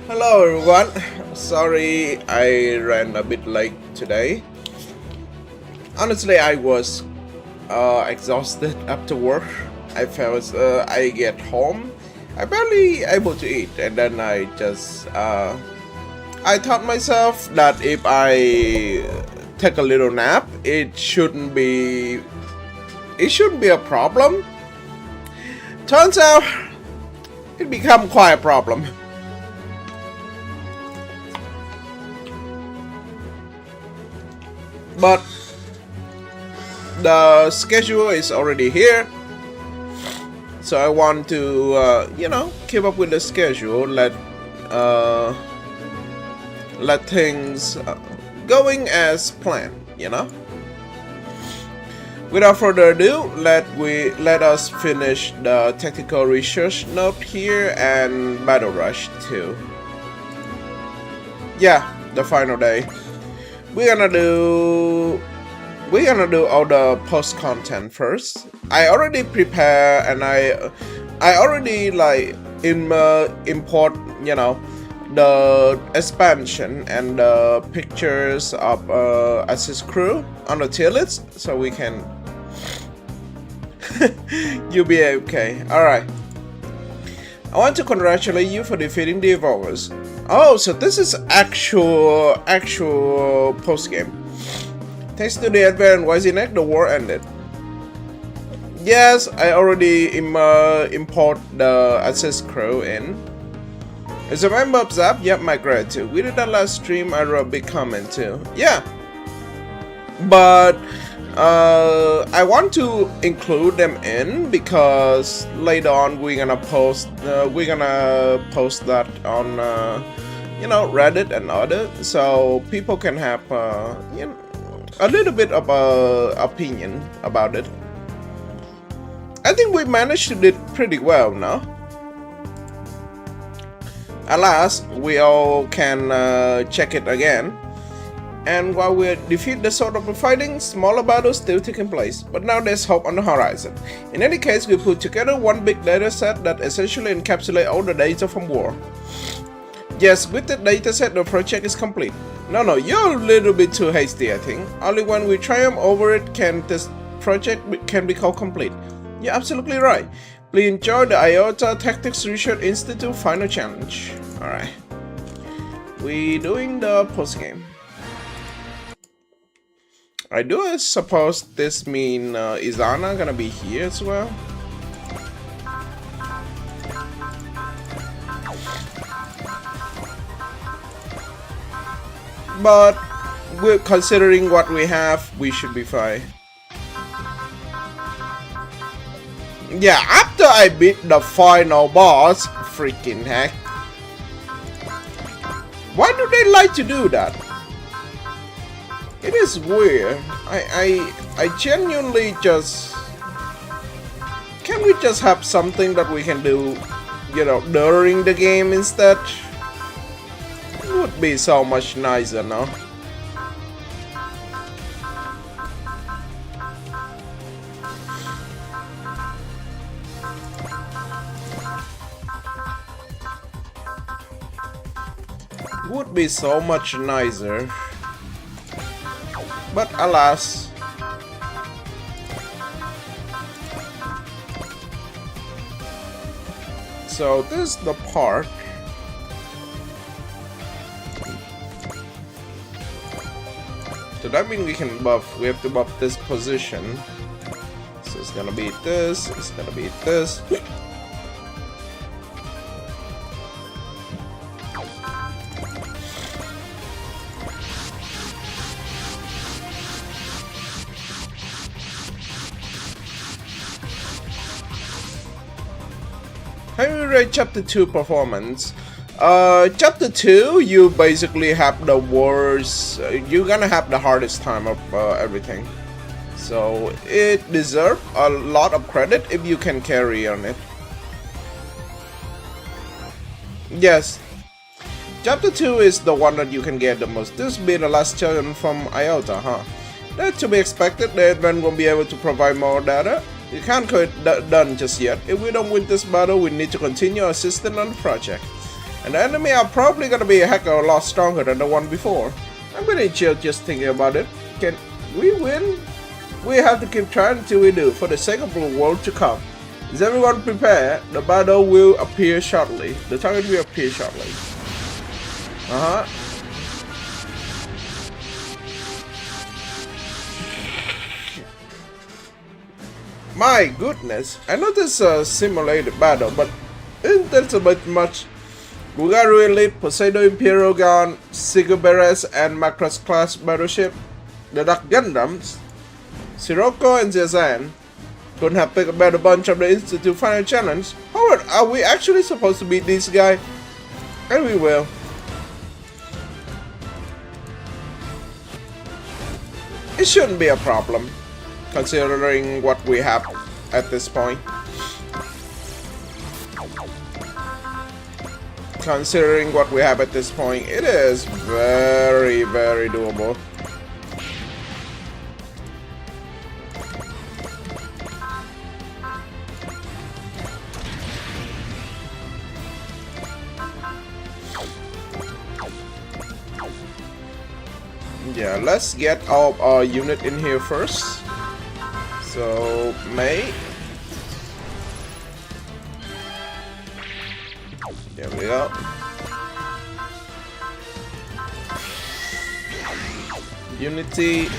Hello everyone, sorry I ran a bit late today. Honestly, I was exhausted after work. I felt I get home, I barely able to eat, and then I just I thought myself that if I take a little nap, it shouldn't be a problem. Turns out it become quite a problem. But the schedule is already here, so I want to keep up with the schedule, let things going as planned, Without further ado, let us finish the tactical research note here and Battle Rush 2. Yeah, the final day. We're gonna do all the post content first. I already prepare and I already import the expansion and the pictures of Assist Crew on the tier list, so we can you'll be okay. Alright. I want to congratulate you for defeating the Evolvers. Oh, so this is actual post game. Thanks to the advent and Wiseneck, the war ended. Yes, I already import the Assist Crew in. As a member of Zap, yep, my gratitude. We did that last stream, I wrote a big comment too. Yeah. But I want to include them in because later on we're gonna post that on Reddit and other, so people can have a little bit of opinion about it. I think we managed to do it pretty well now. Alas, we all can check it again. And while we defeat the sort of fighting, smaller battles still taking place, but now there's hope on the horizon. In any case, we put together one big data set that essentially encapsulates all the data from war. Yes, with the data set, the project is complete. No, you're a little bit too hasty, I think. Only when we triumph over it can this project can be called complete. You're absolutely right. Please enjoy the IOTA Tactics Research Institute final challenge. Alright. We doing the post game. I do suppose this mean Izana gonna be here as well. But we're considering what we have, we should be fine. Yeah, after I beat the final boss, freaking heck. Why do they like to do that? It is weird. I genuinely just... Can we just have something that we can do, during the game instead? It would be so much nicer, no? Would be so much nicer. But alas. So this is the part. So that means we have to buff this position. So it's gonna be this, it's gonna be this. How do you rate Chapter 2 performance? Chapter 2, you basically have the worst, you're gonna have the hardest time of everything. So it deserves a lot of credit if you can carry on it. Yes, Chapter 2 is the one that you can get the most. This will be the last challenge from IOTA, huh? That's to be expected. The advent won't be able to provide more data. You can't quit done just yet. If we don't win this battle, we need to continue assisting on the project. And the enemy are probably gonna be a heck of a lot stronger than the one before. I'm pretty chill just thinking about it. Can we win? We have to keep trying until we do, for the sake of the world to come. Is everyone prepared? The battle will appear shortly. The target will appear shortly. My goodness, I know this is a simulated battle, but isn't that a bit much? Bulgaria Elite, Poseidon Imperial Gun, Sigoberes and Macross class battleship, the Dark Gundams, Sirocco and Zazan couldn't have picked a better bunch of the Institute Final Challenge. However, are we actually supposed to beat this guy? And we will. It shouldn't be a problem, considering what we have at this point. Considering what we have at this point, it is very, very doable. Yeah, let's get all of our unit in here first. So, May. There we go. Unity.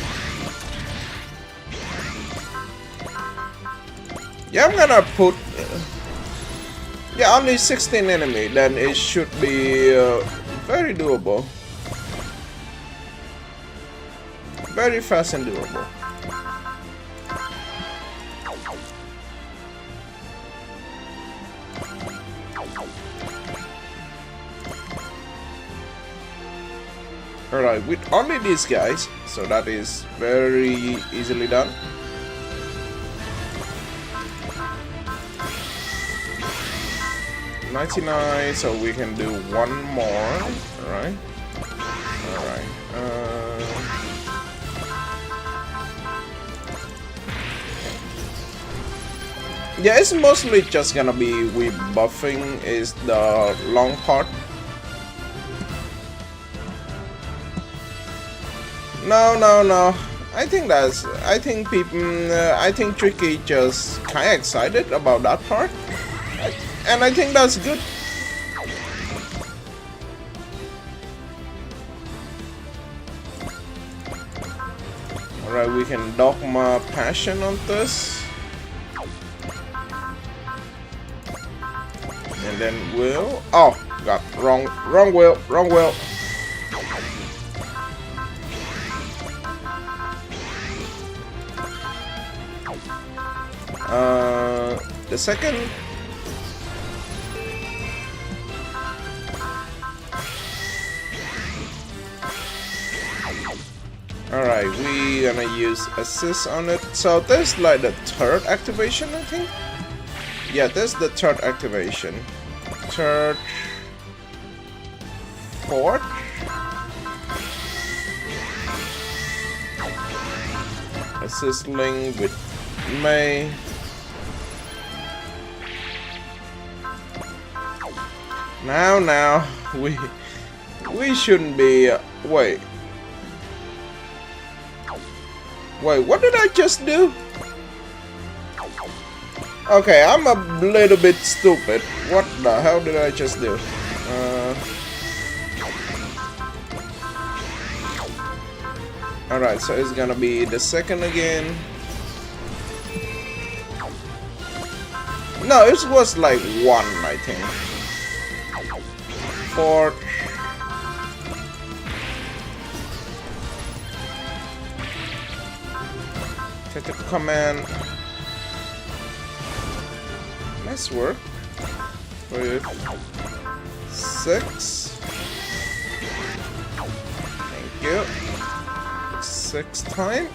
Yeah, I'm gonna put... yeah, only 16 enemy, then it should be very doable. Very fast and doable. Alright, with only these guys, so that is very easily done. $99, so we can do one more. Alright. Alright. Yeah, it's mostly just gonna be we buffing is the long part. No. I think people, I think Tricky just kinda excited about that part. And I think that's good. Alright, we can dogma passion on this. And then will. Oh, got wrong will. The second. Alright, we gonna use assist on it. So there's like the third activation, I think. Yeah, there's the third activation. Third, fourth. Assist link with May. Now, we shouldn't be. Wait, what did I just do? Okay, I'm a little bit stupid. What the hell did I just do? Alright, so it's gonna be the second again. No, it was like one, I think. Fourth. Tactical command. Nice work. With 6. Thank you. 6 time.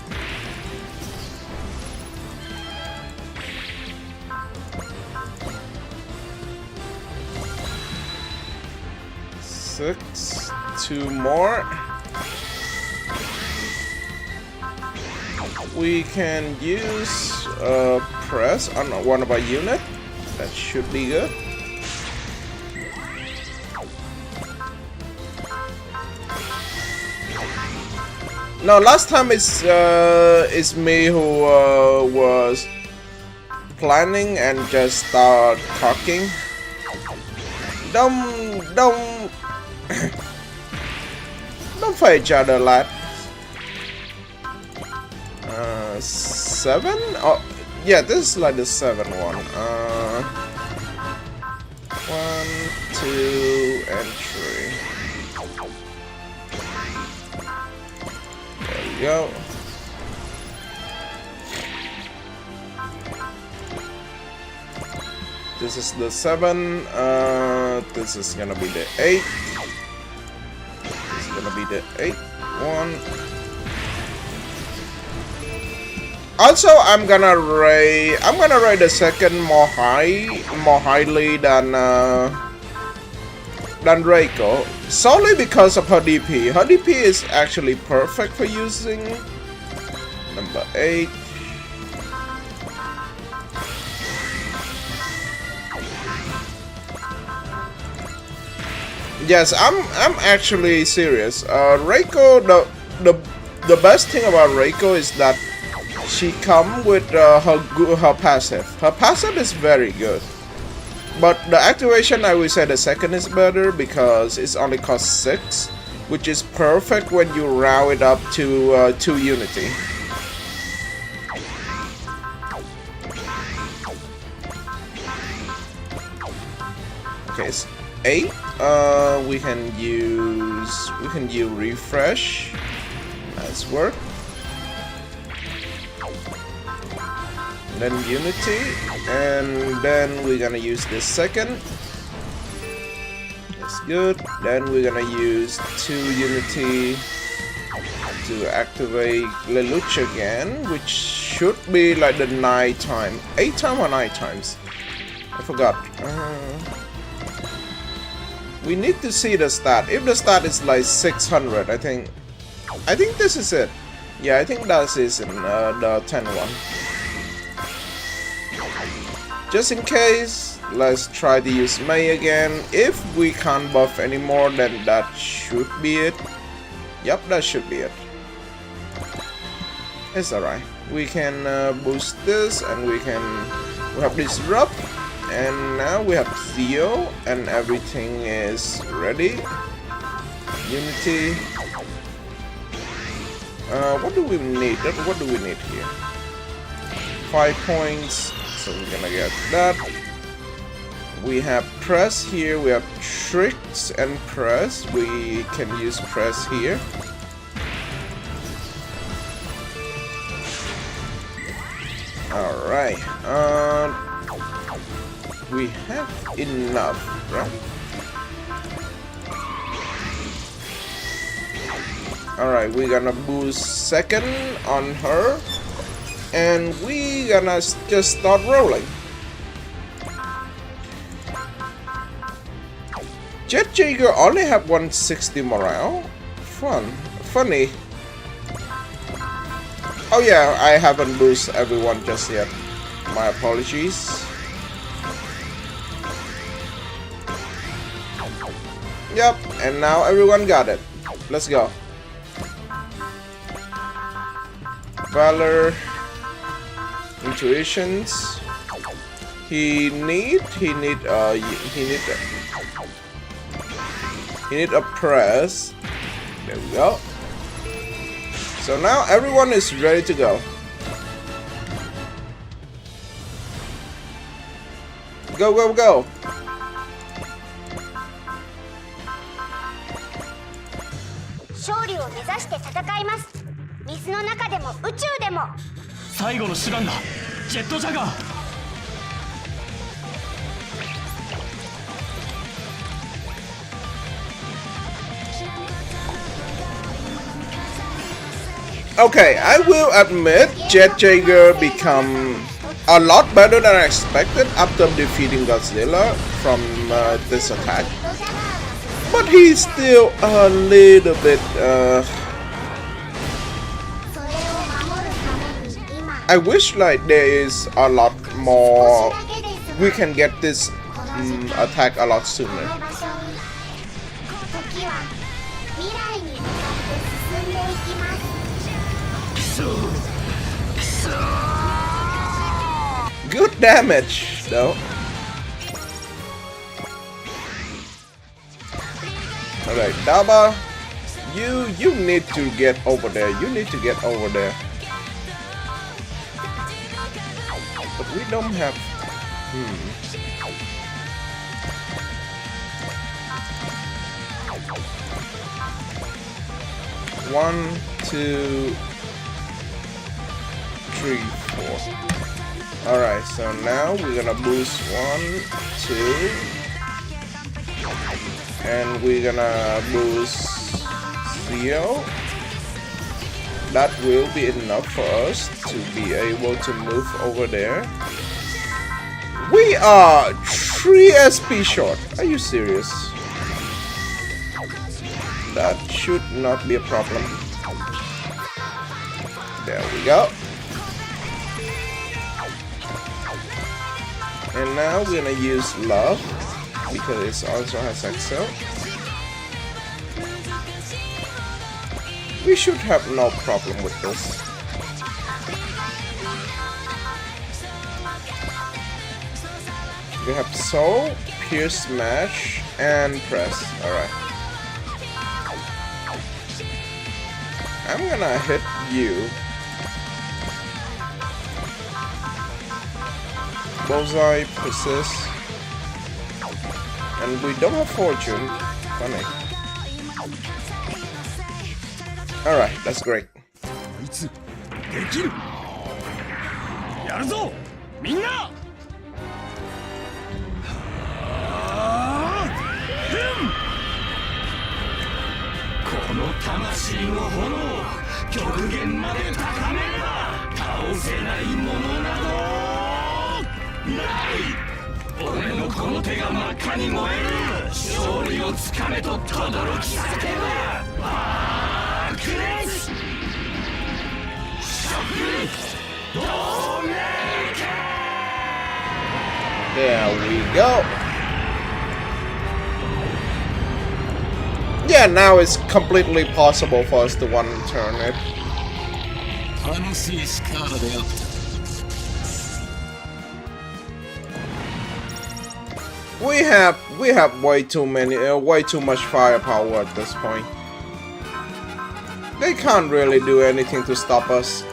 Six. 2 more. We can use press on one of our unit. That should be good. No, last time it's me who was planning and just start talking. Don't don't fight each other, lad. 7? Oh, yeah, this is like the 7 one. 1, 2, and 3. There we go. This is the 7. This is gonna be the 8. This is gonna be the 8 one. Also, I'm gonna rate the second more highly than Reiko, solely because of her DP. Her DP is actually perfect for using. Number 8. Yes, I'm actually serious. Reiko, the best thing about Reiko is that she come with her passive. Her passive is very good, but the activation, I will say the second is better because it's only cost 6, which is perfect when you round it up to 2 unity. Okay, it's 8. We can use refresh. Nice work. Then unity, and then we're gonna use this second. That's good. Then we're gonna use 2 unity to activate Lelouch again, which should be like the 9 time, 8 time or 9 times. I forgot. We need to see the stat. If the stat is like 600, I think this is it. Yeah, I think that is in the 10 one. Just in case, let's try to use May again. If we can't buff anymore, then that should be it. Yep, that should be it. It's alright. We can boost this, and we have Disrupt, and now we have Theo, and everything is ready. Unity. What do we need? What do we need here? 5 points. So we're gonna get that. We have press here. We have tricks and press. We can use press here. All right. We have enough, right? All right. We're gonna boost second on her. And we gonna just start rolling. Jet Jaeger only have 160 morale. Funny. Oh yeah, I haven't boosted everyone just yet. My apologies. Yep, and now everyone got it. Let's go. Valor. Intuitions. He need a press. There we go. So now everyone is ready to go. Go, go, go. Okay, I will admit Jet Jaeger become a lot better than I expected after defeating Godzilla from this attack. But he's still a little bit I wish like there is a lot more. We can get this attack a lot sooner. Good damage though. Alright, Daba, you need to get over there. You need to get over there. But we don't have. One, two, three, four. Alright, so now we're gonna boost 1, 2, and we're gonna boost 0. That will be enough for us to be able to move over there. We are 3 SP short. Are you serious? That should not be a problem. There we go. And now we're gonna use love because it also has Excel. We should have no problem with this. We have Soul, Pierce, Smash, and Press. Alright. I'm gonna hit you. Bullseye, Persist. And we don't have Fortune. Funny. Alright, that's great. There we go. Yeah, now it's completely possible for us to one-turn it. We have way too much firepower at this point. They can't really do anything to stop us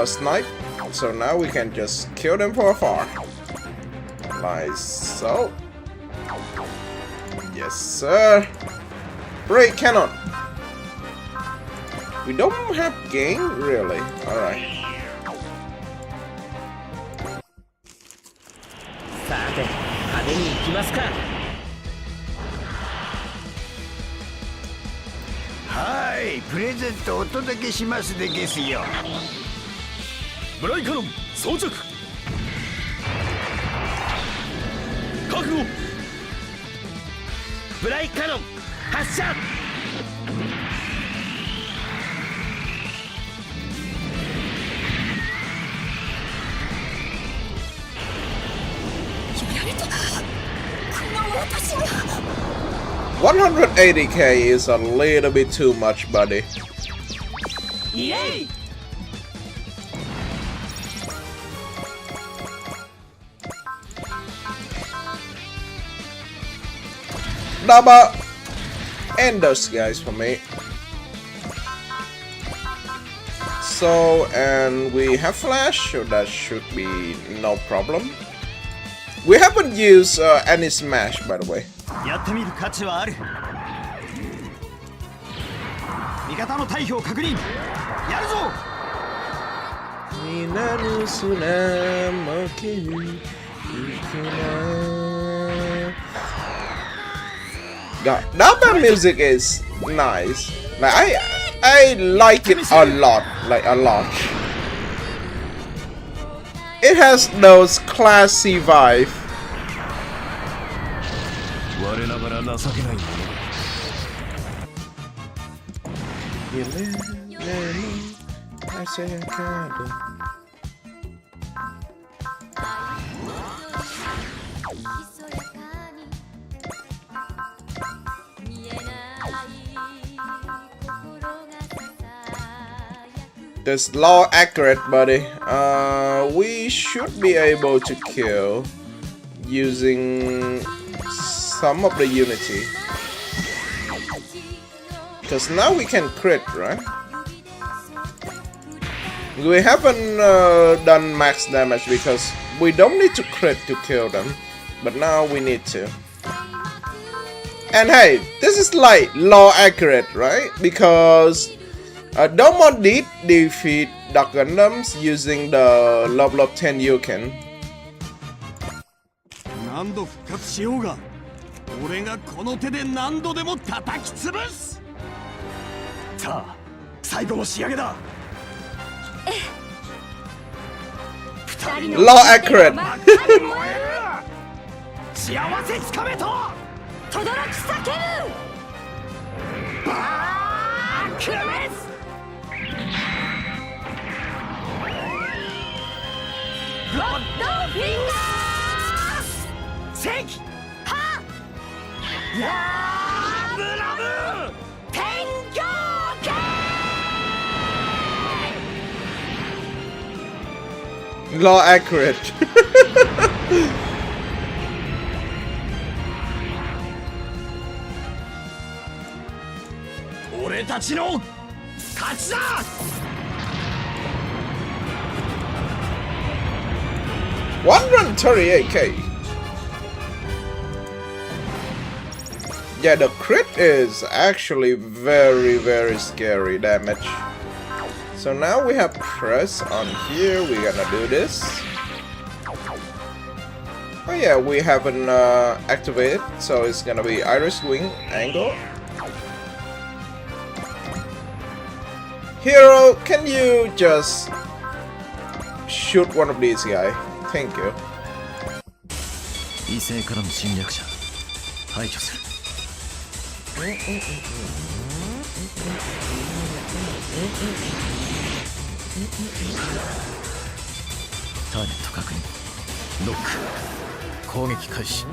snipe, so now we can just kill them from afar. Like so. Yes, sir. Break cannon. We don't have game, really. Alright. Hi, present をお届けしますでゲスよ。ブライカノン装着。覚悟。ブライカノン発射。$180K is a little bit too much, buddy. Yay! Daba, end those guys for me. So, and we have flash, so that should be no problem. We haven't used any smash, by the way. やってみる価値はある。味方の退避を確認。やるぞ。That music is nice. Like I like it a lot, like a lot. It has those classy vibe. That's law accurate, buddy. We should be able to kill using some of the unity. Because now we can crit, right? We haven't done max damage because we don't need to crit to kill them. But now we need to. And hey, this is like law accurate, right? Because Domon did defeat Dark Gundams using the level of 10 Yuken. 何度復活しようが俺がこの手で何度でも叩き潰す。さあ最後の仕上げだ。Law accurate. 幸せつかめと轟き叫ぶ。ああ、クレス。ロッドフィンガー。正義。は。やーブラム。天井系。Law accurate. 俺たちの勝ちだ。138k. Yeah, the crit is actually very scary damage. So now we have press on here. We're gonna do this. Oh yeah, we haven't activated, so it's gonna be Iris Wing angle. Hero, can you just shoot one of these guys? Thank you. 異性からの侵略者排除する。ターゲット確認。ノック。攻撃開始。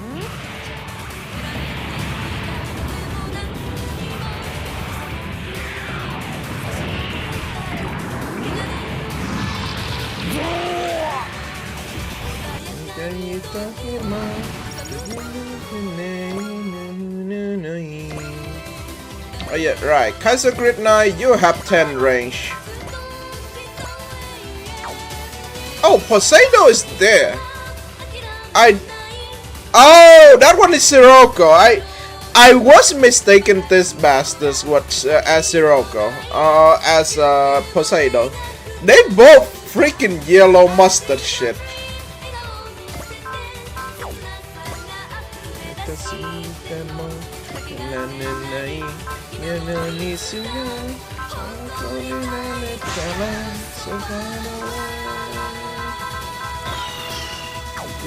Oh yeah, right. Kaiser Grid Knight, you have 10 range. Oh, Poseidon is there. Oh, that one is Sirocco. I was mistaken this bastard was as Sirocco. As Poseidon. They both freaking yellow mustard shit.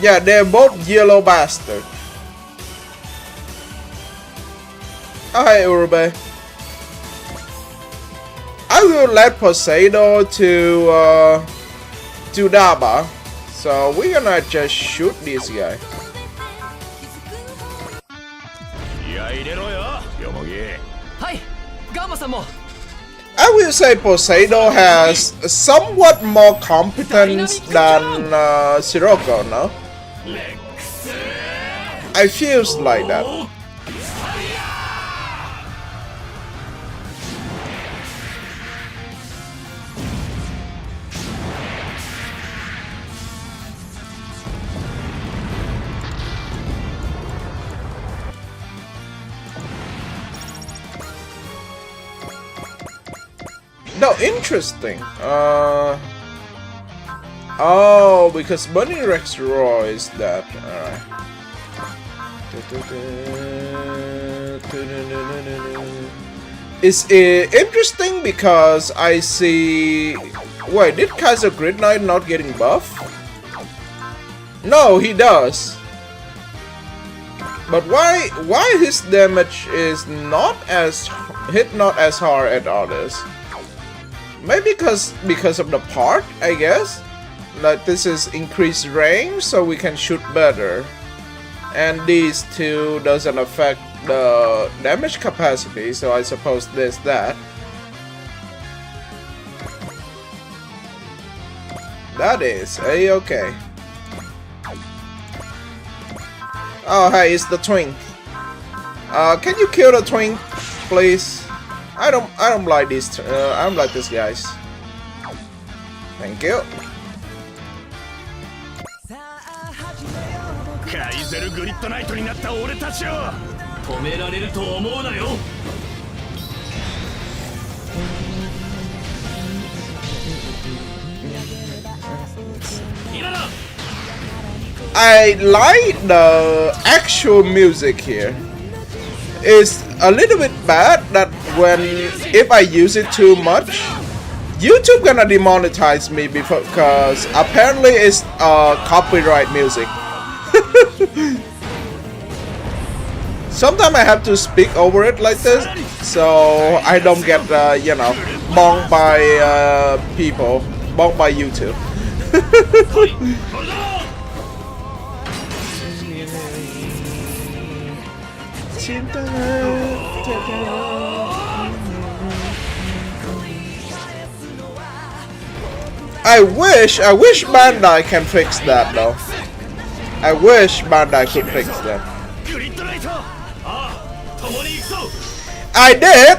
Yeah, they're both yellow bastards. Alright, Urube. I will let Poseidon to Daba. So we're gonna just shoot this guy. I will say Poseidon has somewhat more competence than Sirocco, no? I feels like that. No, interesting. Oh, because Bunny Rex Roy is that. Alright. It's interesting because I see. Wait, did Kaiser Grid Knight not getting buff? No, he does. But why his damage is not as not as hard as others? Maybe because of the part, I guess. Like this is increased range, so we can shoot better. and these two doesn't affect the damage capacity, so I suppose there's that. That is a-okay. Oh hey, it's the twink. Can you kill the twink, please? I don't like these. I don't like these guys. Thank you. カイゼルグリッドナイトになった俺たちを止められると思うなよ。今だ。 I like the actual music here. It's a little bit bad that if I use it too much, YouTube gonna demonetize me because apparently it's copyright music. Sometimes I have to speak over it like this, so I don't get you know, bonked by people, bonked by YouTube. I wish Bandai can fix that though. I wish Bandai could fix that. グリッドナイト。ああ、共に行くぞ。I did,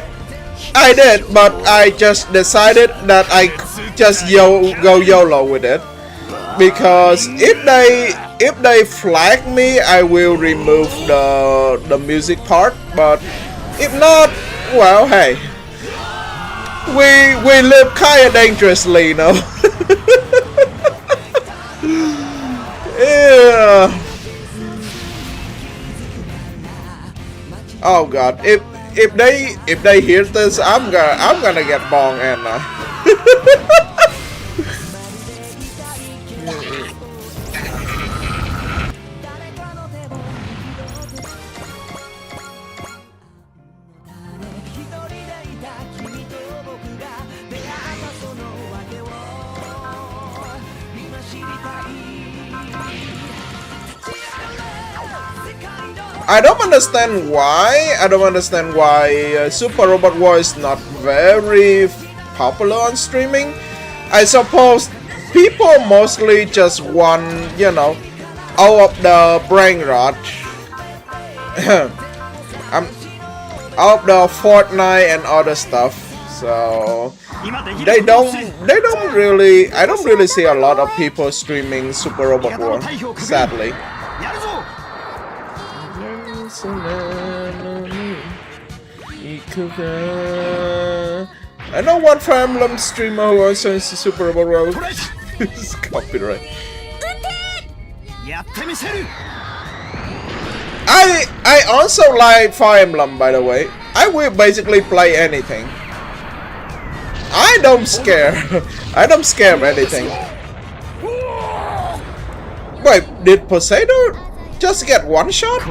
but I just decided that I just go YOLO with it because if they flag me, I will remove the music part. But if not, well, hey, we live kinda dangerously, you know. Yeah. Oh god, if they hear this, I'm gonna get bong and I don't understand why Super Robot War is not very popular on streaming. I suppose people mostly just want, you know, out of the brain rot. Out of the Fortnite and other stuff. So I don't really see a lot of people streaming Super Robot War, sadly. I know one Fire Emblem streamer who also is a Super Robot War. It's copyright. I also like Fire Emblem, by the way. I will basically play anything. I don't scare. I don't scare of anything. Wait, did Poseidon just get one shot?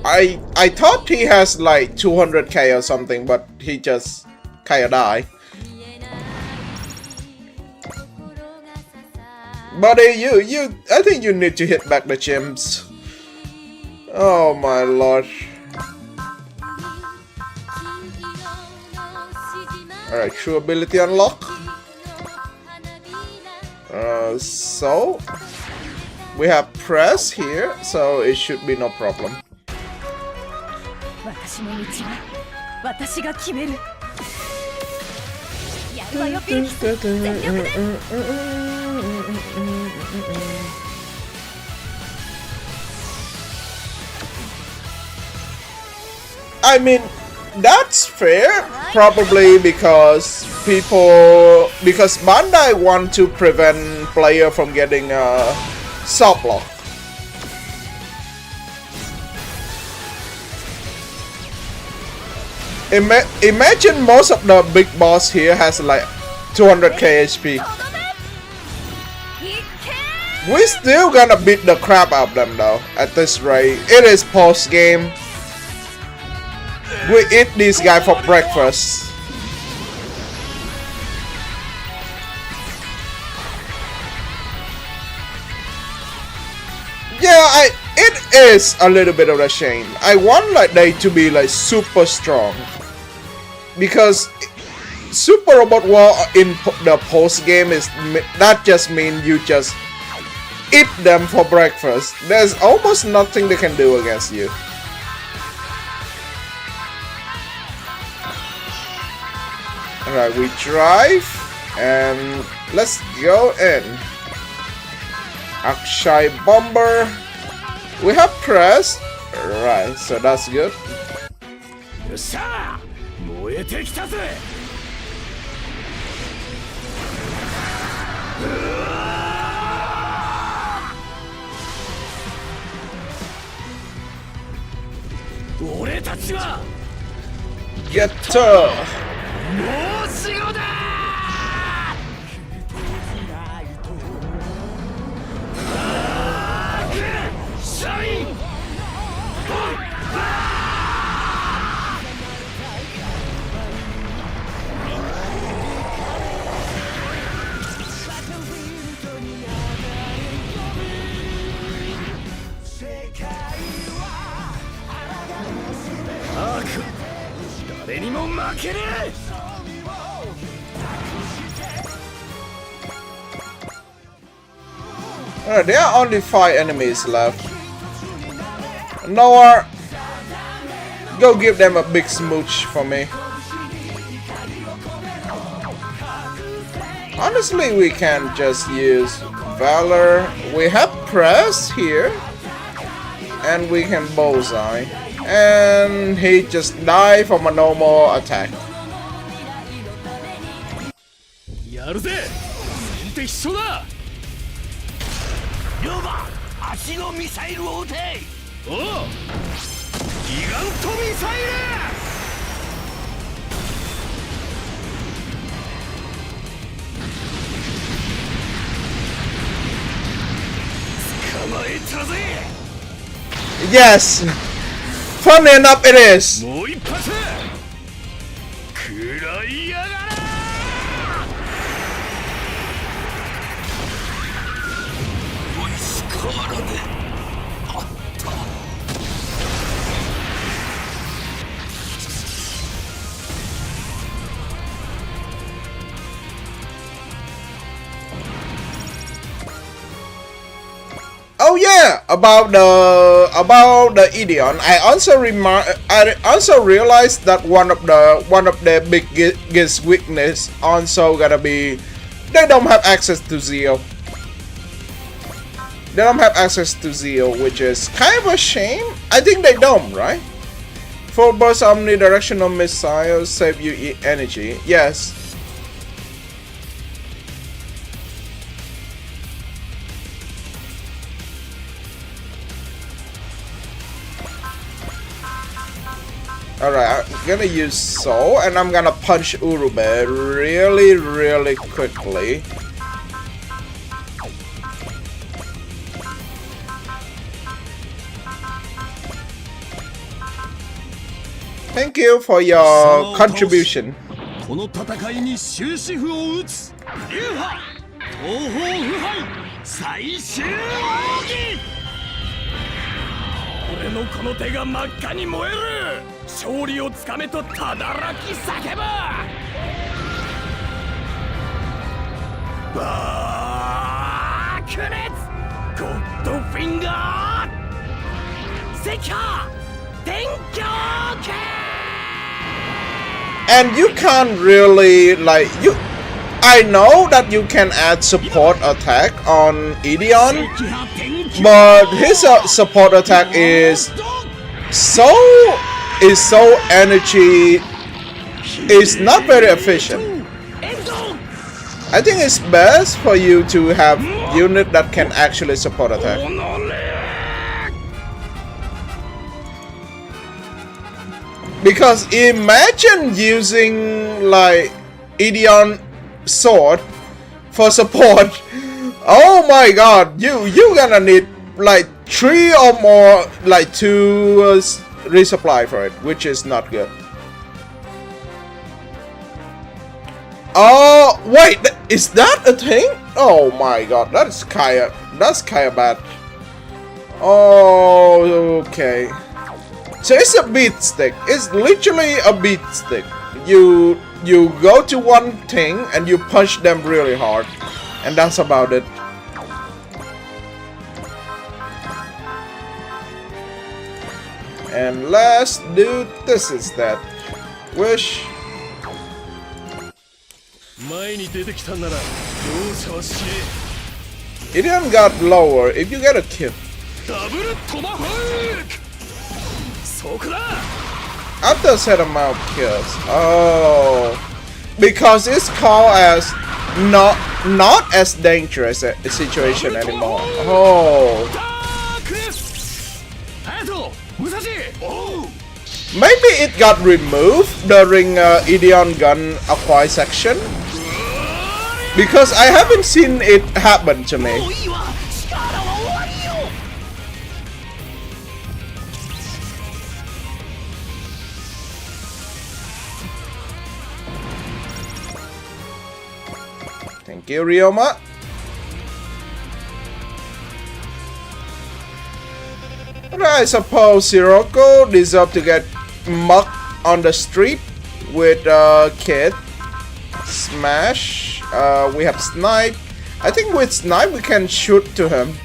I thought he has like 200k or something, but he just kinda died. But I think you need to hit back the chimps. Oh my lord. Alright, true ability unlock. So we have press here, so it should be no problem. I mean, that's fair, probably because Bandai want to prevent player from getting soft lock. Imagine most of the big boss here has like 200k HP. We still gonna beat the crap out of them though at this rate. It is post game. We eat this guy for breakfast. Yeah, it is a little bit of a shame. I want like they to be like super strong, because Super Robot War in the post game is not just mean you just eat them for breakfast. There's almost nothing they can do against you. Alright, we drive and let's go in. Akshay Bomber. We have press. Right, so that's good. よっしゃ燃えてきたぜ俺たちは Get to. もう死後だシャイン 誰にも負けねえ Alright, there are only 5 enemies left. Noah, go give them a big smooch for me. Honestly, we can just use Valor. We have Press here. And we can Bullseye. And he just died from a normal attack. やるぜ先手必勝だ龍馬足のミサイルを撃ておうギガントミサイル捕まえたぜ Yes! Funny enough, it is! もう一発食らいやがれ Oh yeah, about the Ideon. I also realized that one of their biggest weakness also gonna be they don't have access to Zeo. They don't have access to Zeo, which is kind of a shame. I think they don't, right? Full burst omnidirectional missiles save you energy. Yes. Alright, I'm gonna use Soul and I'm gonna punch Urube really quickly. Thank you for your contribution. この戦いに終止符を打つ流派東方腐敗最終奥義俺のこの手が真っ赤に燃える勝利をつかめとただらき叫ぶ爆裂ゴッドフィンガー赤波天狂剣 And you can't really like you. I know that you can add support attack on Ideon, but his support attack is so energy. It's not very efficient. I think it's best for you to have unit that can actually support attack. Because imagine using like Ideon sword for support. Oh my god, you gonna need like 3 or more, like 2 resupply for it, which is not good. Oh wait, is that a thing? Oh my god, that's kinda bad. Oh, okay. So it's a beat stick. It's literally a beat stick. You go to one thing and you punch them really hard, and that's about it. And last dude, this is that. Wish. 前に出てきたんなら容赦はしね It even got lower if you get a kill. え。ダブルトマホーク。そこだ。 After a set amount of kills. Oh, because it's called as not as dangerous a situation anymore. Oh, ダークネス。隼人、武蔵。おう。 maybe it got removed during Ideon Gun acquire section because I haven't seen it happen to me. もういいわ。力は終わりよ。 Thank you, Ryoma. But I suppose Sirocco deserves to get mugged on the street with Kid. Smash. We have Snipe. I think with Snipe we can shoot to him.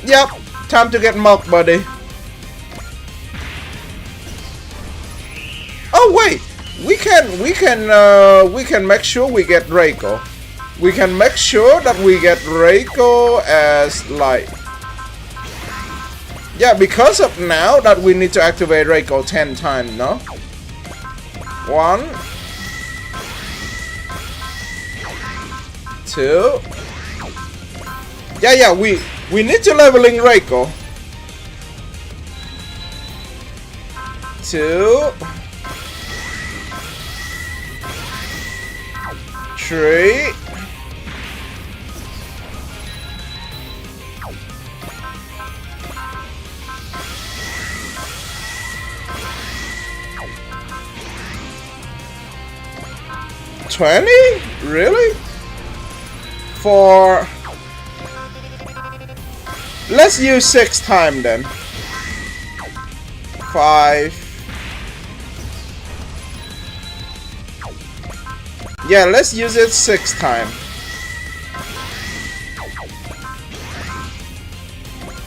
Yep, time to get mugged, buddy. Oh wait, we can make sure we get Reiko. We can make sure that we get Reiko as like. Yeah, because of now that we need to activate Reiko 10 times, no? 1, 2. Yeah, we need to leveling Reiko. 2, 3. $20? Really? For... Let's use 6 times then. 5. Yeah, let's use it 6 times.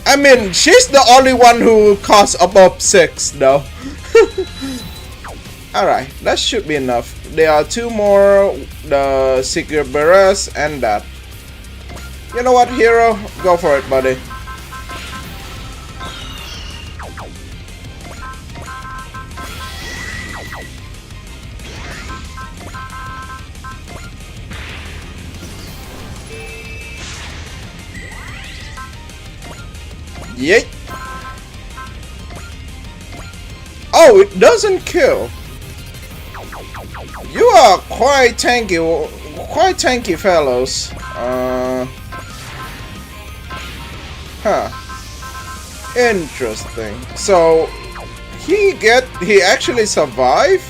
I mean, she's the only one who costs above 6 though. Alright, that should be enough. There are 2 more, the Secret Bearers and that. You know what, Hero? Go for it, buddy. Yeet. Oh, it doesn't kill. You are quite tanky fellows. Interesting. So he actually survived.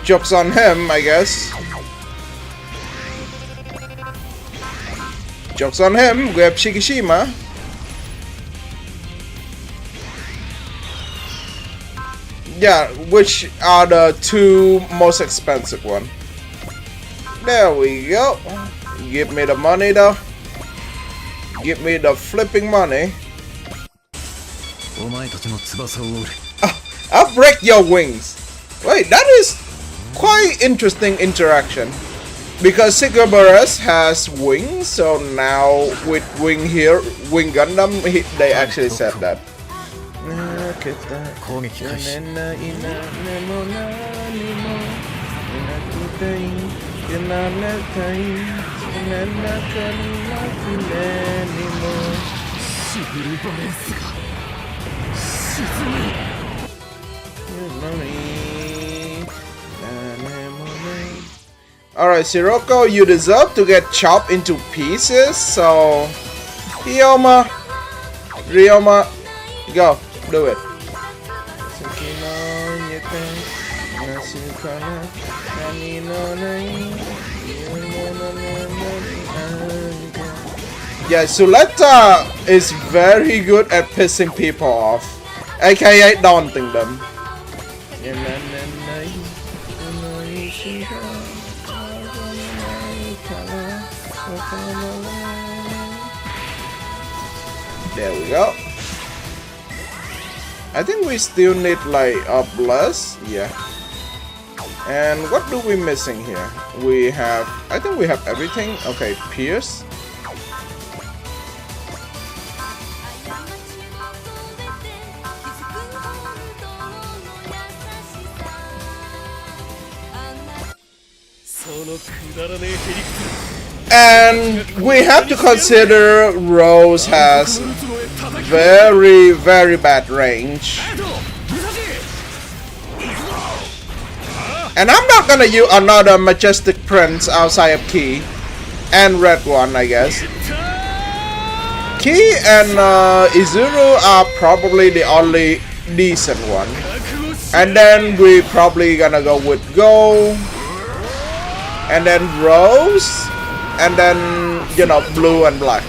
Jokes on him, I guess. Jokes on him. We have Shikishima. Yeah, which are the 2 most expensive one. There we go. Give me the money though. Give me the flipping money. I'll break your wings. Wait, that is quite interesting interaction. Because Sigurberus has wings, so now with Wing here, Wing Gundam, they actually said that. Alright, Sirocco, you deserve to get chopped into pieces, so... Ryoma, go, do it. Yeah, Suletta is very good at pissing people off, aka daunting them. There we go. I think we still need like a bless, yeah. And what do we missing here? We have, I think we have everything. Okay, Pierce. And we have to consider Rose has very bad range. And I'm not gonna use another Majestic Prince outside of Key and Red One, I guess. Key and Izuru are probably the only decent one. And then we probably gonna go with Go. And then Rose. And then, you know, Blue and Black.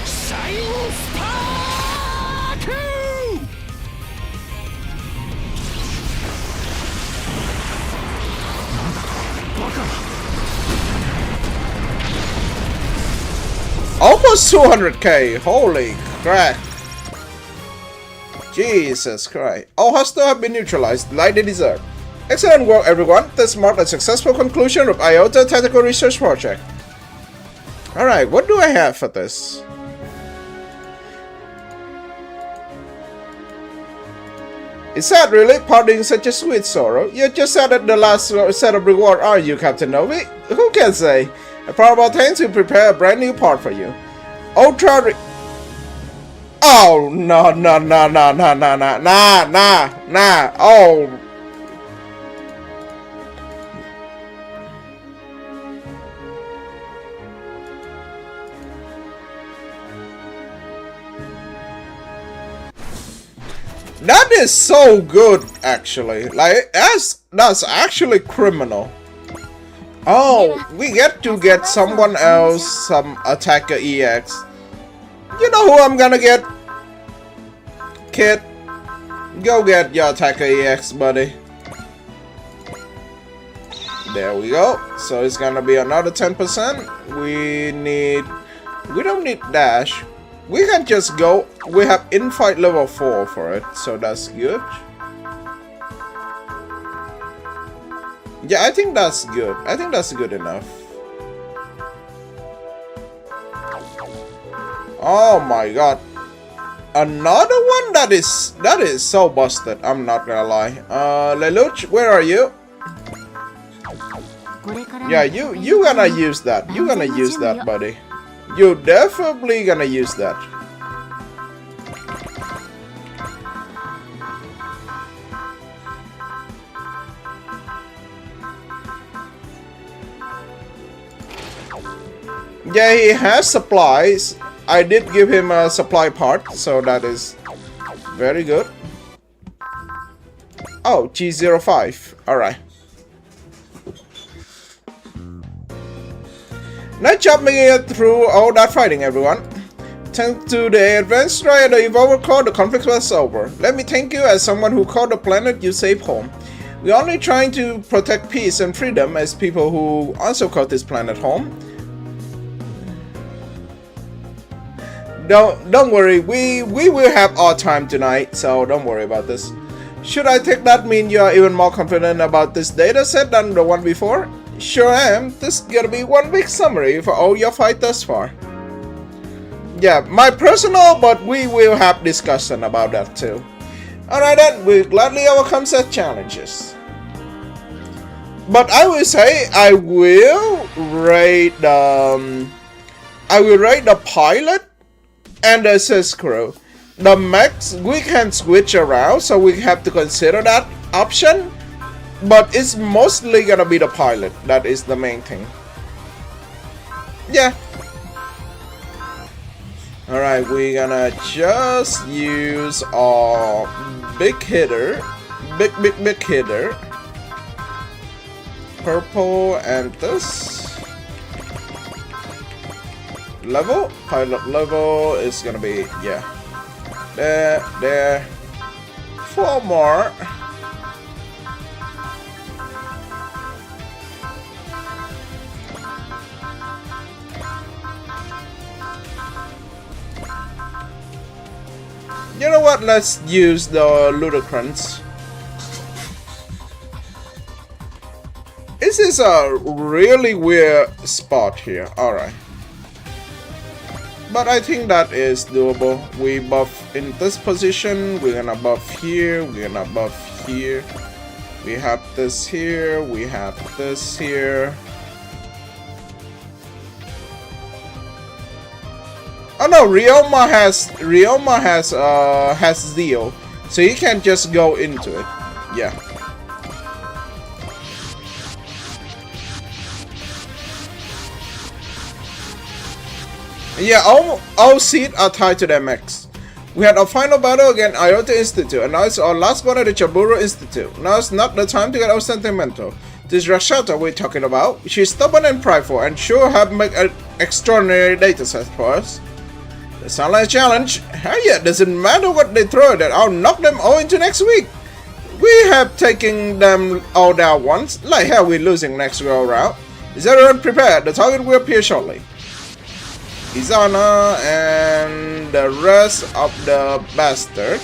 Almost 200k, holy crap. Jesus Christ. All hostiles have been neutralized like they deserve. Excellent work everyone, this marked a successful conclusion of IOTA Tactical Research Project. Alright, what do I have for this? Is that really parting such a sweet sorrow? You're just sad at the last set of reward, are you, Captain Novi? Who can say? A probable thing to prepare a brand new part for you. Ultra Oh no. Oh. That is so good, actually. Like, that's actually criminal. Oh, we get to get someone else some attacker EX. You know who I'm gonna get? Kid, go get your attacker EX, buddy. There we go. So it's gonna be another 10%. We don't need dash. We can just go. We have infight level 4 for it, so that's good. Yeah, I think that's good. I think that's good enough. Oh my god. Another one that is so busted. I'm not gonna lie. Lelouch, where are you? Yeah, you gonna use that. You gonna use that, buddy. You definitely gonna use that. Yeah, he has supplies. I did give him a supply part, so that is very good. Oh, G05. Alright. Nice job making it through all that fighting, everyone. Thanks to the advanced try the Evolver Core, the conflict was over. Let me thank you as someone who called the planet you saved home. We're only trying to protect peace and freedom as people who also call this planet home. Don't worry, we will have our time tonight, so don't worry about this. Should I take that mean you are even more confident about this data set than the one before? Sure am. This is gonna be one big summary for all your fight thus far. Yeah, my personal, but we will have discussion about that too. Alright then, we'll gladly overcome such challenges. But I will say I will rate the pilot and the assist crew. The mechs we can switch around, so we have to consider that option. But it's mostly gonna be the pilot. That is the main thing. Yeah. Alright, we're gonna just use our big hitter. Big hitter. Purple and this. level. Pilot level is gonna be, yeah. There. 4 more. You know what? Let's use the Ludicrons. This is a really weird spot here. Alright. But I think that is doable. We buff in this position. We're gonna buff here. We're gonna buff here. We have this here. We have this here. Oh no, Ryoma has Zeal, so you can just go into it. Yeah. Yeah, all seats are tied to their mechs. We had our final battle against Iota Institute, and now it's our last one at the Chaburo Institute. Now it's not the time to get all sentimental. This Rashata we're talking about, she's stubborn and prideful, and sure have make an extraordinary data set for us. That sounds like a challenge. Hell yeah, doesn't matter what they throw at it, I'll knock them all into next week. We have taken them all down once, like hell we're losing next go around. Is everyone prepared? The target will appear shortly. Izana and the rest of the bastard.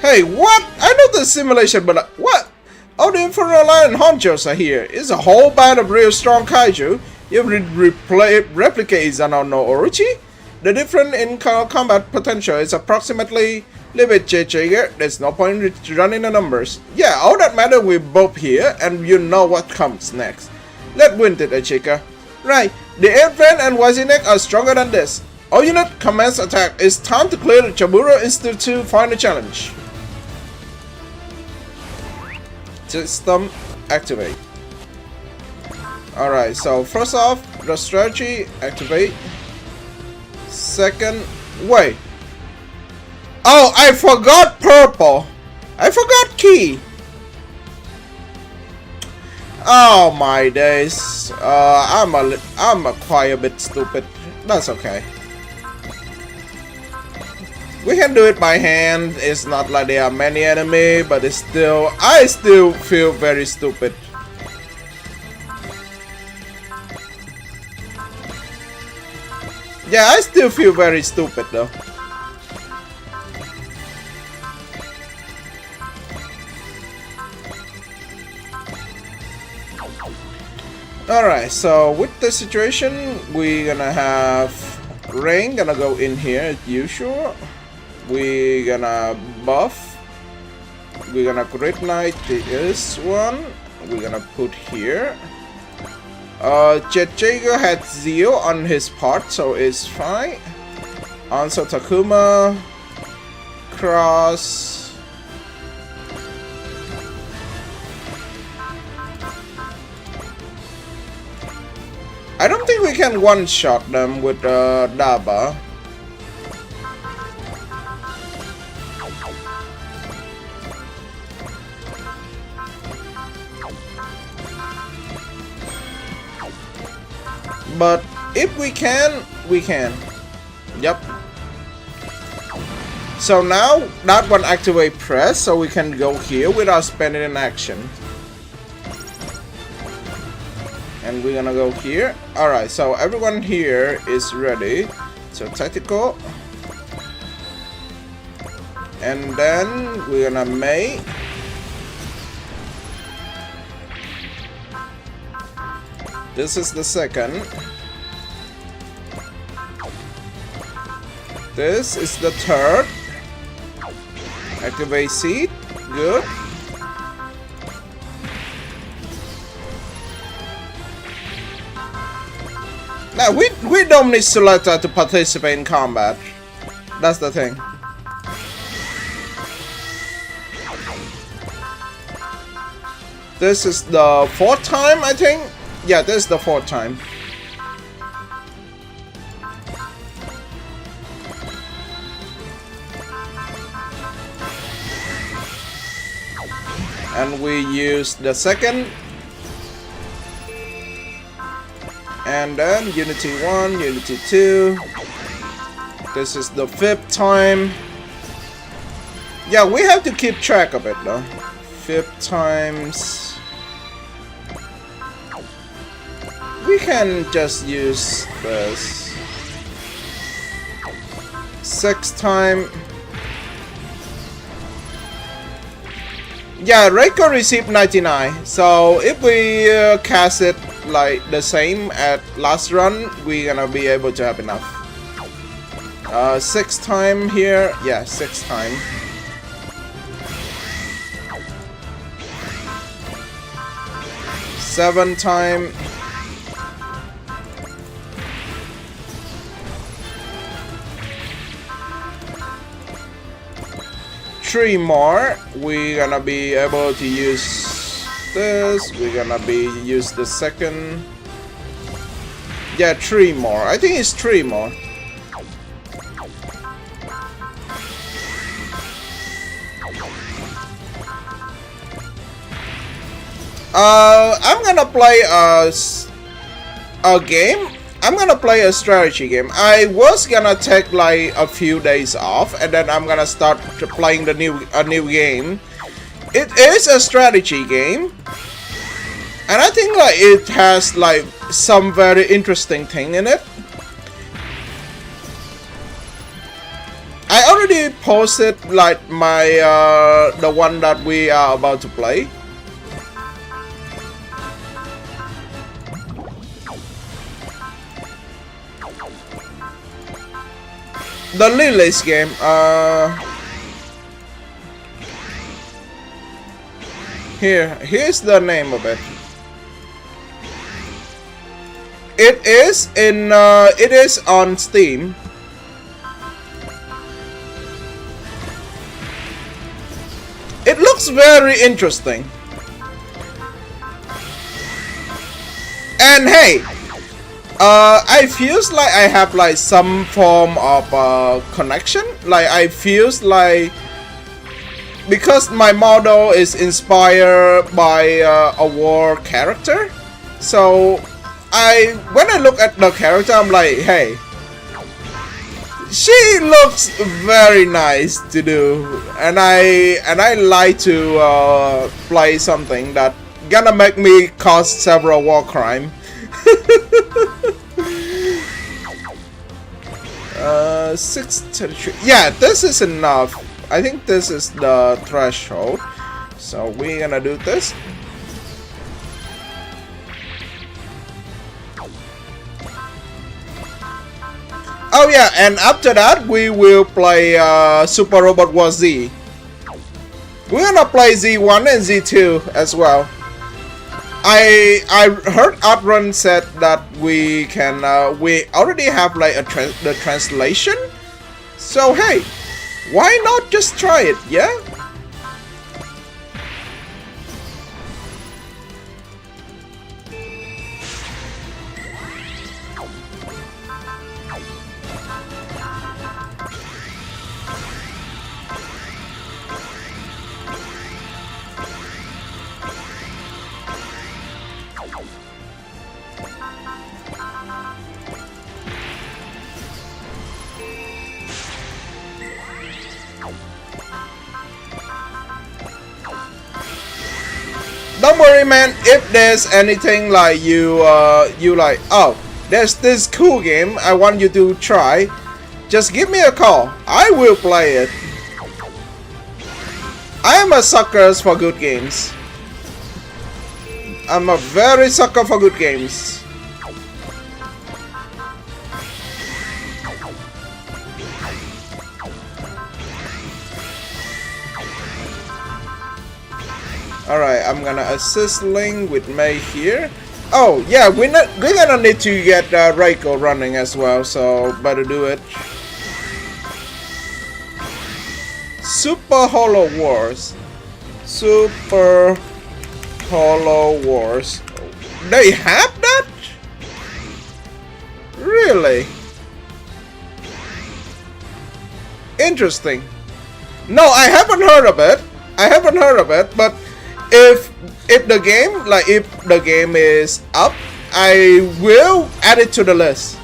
Hey, what? I know the simulation, but what? All the Infernal Lion honchos are here. It's a whole band of real strong kaiju. You replicate Izana no Orochi? The difference in combat potential is approximately limit JJ. There's no point in running the numbers. Yeah, all that matters we're both here, and you know what comes next. Let's win it, Achika. Right, the Airfan and Wazinek are stronger than this. All unit commence attack. It's time to clear the Chaburo Institute final challenge. System activate. Alright, so first off, the strategy activate. Second, wait. Oh, I forgot purple. I forgot key. Oh my days. I'm quite a bit stupid. That's okay. We can do it by hand. It's not like there are many enemies, but it's still, I still feel very stupid. Yeah, I still feel very stupid though. Alright, so with the situation, we're gonna have Rain gonna go in here as usual. We're gonna buff. We're gonna Great Knight this one. We're gonna put here. Jet Jager had Zeal on his part, so it's fine. Also Takuma. Cross. I don't think we can one-shot them with Daba. But if we can, we can. Yep. So now that one activate press, so we can go here without spending an action. And we're gonna go here. Alright, so everyone here is ready. So tactical. And then we're gonna make. This is the second. This is the third. Activate seed. Good. Now, we don't need Suleta to participate in combat. That's the thing. This is the 4th time, I think. Yeah, this is the 4th time. And we use the second. And then Unity 1, Unity 2. This is the 5th time. Yeah, we have to keep track of it though. 5 times. We can just use this. 6th time. Yeah, Reiko received 99. So if we cast it like the same at last run, we're gonna be able to have enough. 6th time here. Yeah, 6th time. 7th time. 3 more. We're gonna be able to use this. We're gonna use the second. Yeah, 3 more. I think it's 3 more. I'm gonna play a game. I'm gonna play a strategy game. I was gonna take like a few days off, and then I'm gonna start playing a new game. It is a strategy game, and I think like it has like some very interesting thing in it. I already posted like my the one that we are about to play. The Lily's game, here's the name of it. It is on Steam. It looks very interesting. And hey, I feels like I have like some form of connection. Like I feels like because my model is inspired by a war character, so when I look at the character, I'm like, hey, she looks very nice to do, and I like to play something that gonna make me cause several war crime. 633. Yeah, this is enough. I think this is the threshold. So we're gonna do this. Oh yeah, and after that we will play Super Robot Wars Z. We're gonna play Z1 and Z2 as well. I heard Outrun said that we can we already have like the translation. So hey, why not just try it? Yeah. Don't worry, man. If there's anything like you like, oh, there's this cool game I want you to try, just give me a call. I will play it. I am a sucker for good games. I'm a very sucker for good games. Alright, I'm gonna assist Link with May here. Oh yeah, we're gonna need to get Reiko running as well, so better do it. Super Hollow Wars. Super Hollow Wars. They have that? Really? Interesting. No, I haven't heard of it. But if the game is up, I will add it to the list.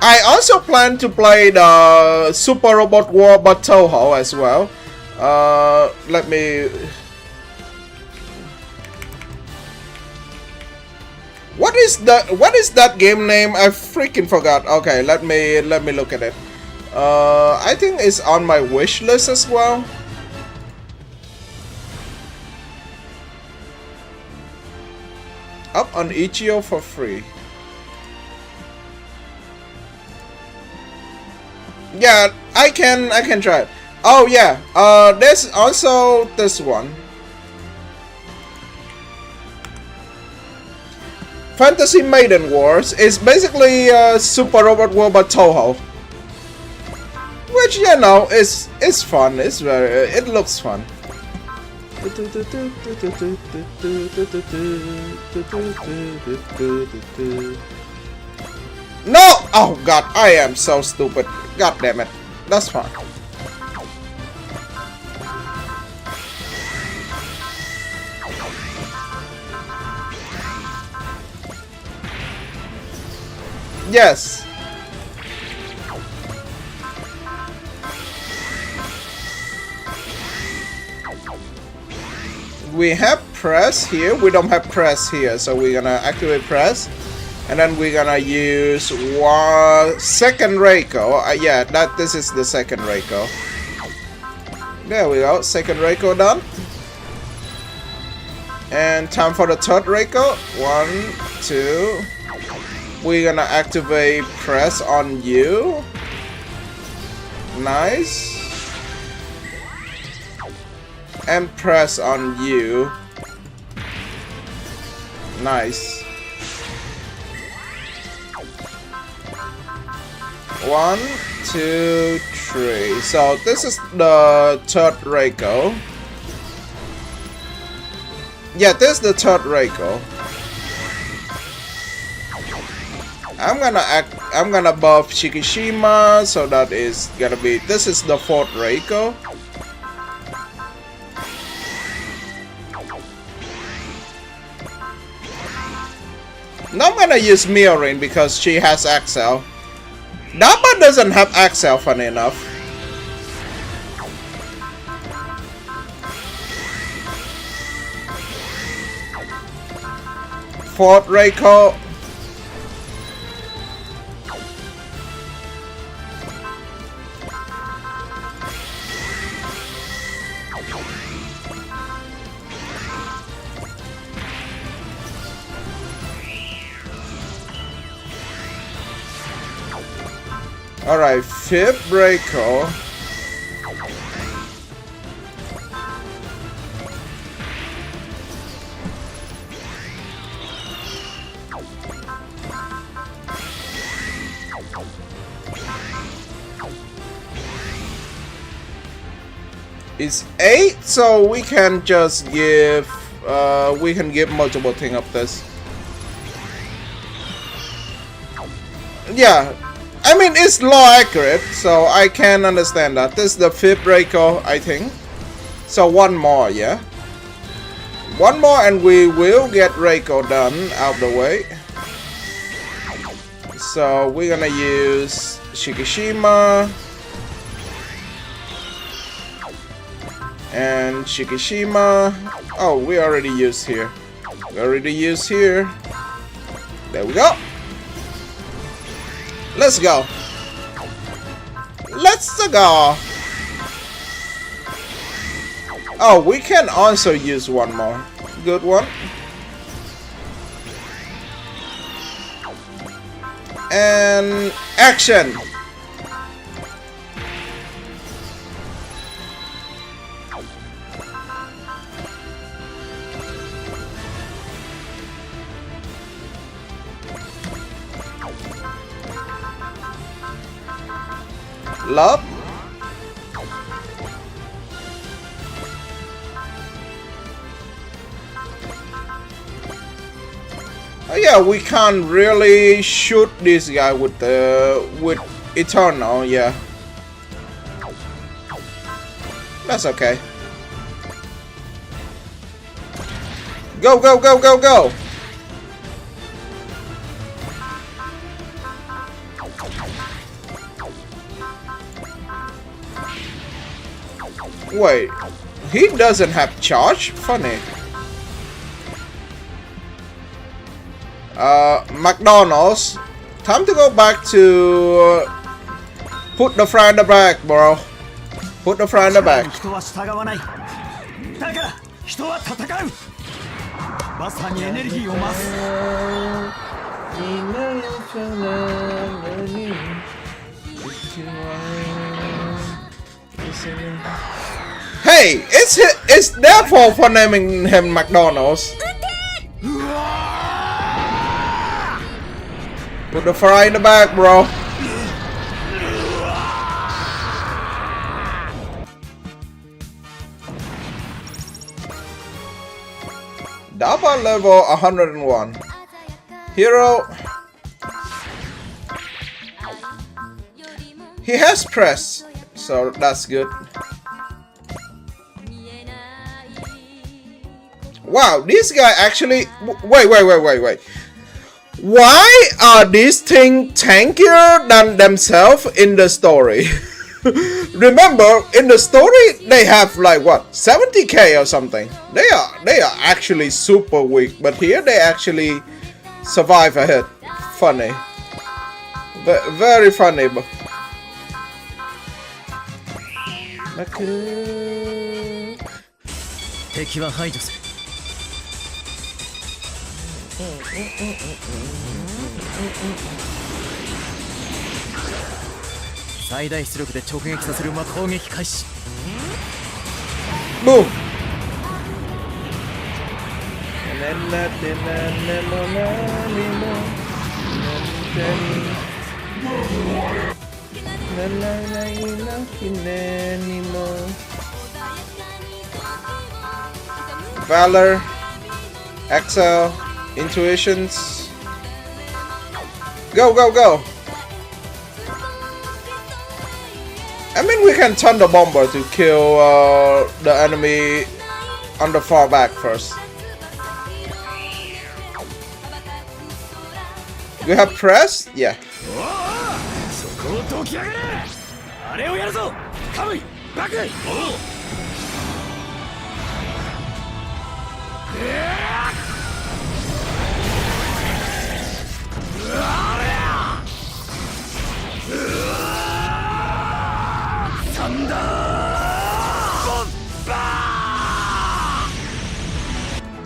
I also plan to play the Super Robot War by Toho as well. Let me. What is that game name? I freaking forgot. Okay, let me look at it. I think it's on my wish list as well. Up on Itch.io for free. Yeah, I can try it. Oh yeah, there's also this one. Fantasy Maiden Wars is basically Super Robot War by Toho. Which, you know, is fun. It's very, it looks fun. No! Oh god, I am so stupid. God damn it. That's fine. Yes. We have press here. We don't have press here, so we're gonna activate press, and then we're gonna use one second Reiko. Yeah, this is the second Reiko. There we go. Second Reiko done. And time for the third Reiko. 1, 2. We're gonna activate press on you. Nice. And press on you. Nice. 1, 2, 3. So this is the third Reiko. Yeah, this is the third Reiko. I'm gonna buff Shikishima, so that is gonna be. This is the fourth Reiko. Now I'm gonna use Miorin because she has Axel. Dappa doesn't have Axel, funny enough. Fourth Reiko. Alright, fifth Reiko. Is 8, so we can just give multiple thing of this. Yeah, I mean it's law accurate, so I can understand that. This is the fifth Reiko, I think. So one more, yeah. One more and we will get Reiko done out of the way. So we're gonna use Shikishima. And Shikishima. Oh, we already used here. We already used here. There we go. Let's go. Let's go. Oh, we can also use one more. Good one. And action. Love. Oh yeah, we can't really shoot this guy with Eternal, yeah. That's okay. Go, go, go, go, go! Wait, he doesn't have charge? Funny. McDonald's. Time to go back to put the fry in the back, bro. Put the fry in the back. 人は従わない。だから人は戦う。まさにエネルギーを増す。Hey, it's their fault for naming him McDonald's. Put the fry in the back, bro. Daba level 101. Hero. He has press, so that's good. Wow, this guy actually. Wait. Why are these things tankier than themselves in the story? Remember, in the story they have like what 70k or something. They are actually super weak, but here they actually survive a hit. Funny, very funny. Boom. Valor, Excel, Intuitions. Go, go, go. I mean, we can Thunder Bomber to kill the enemy on the far back first. You have press? Yeah.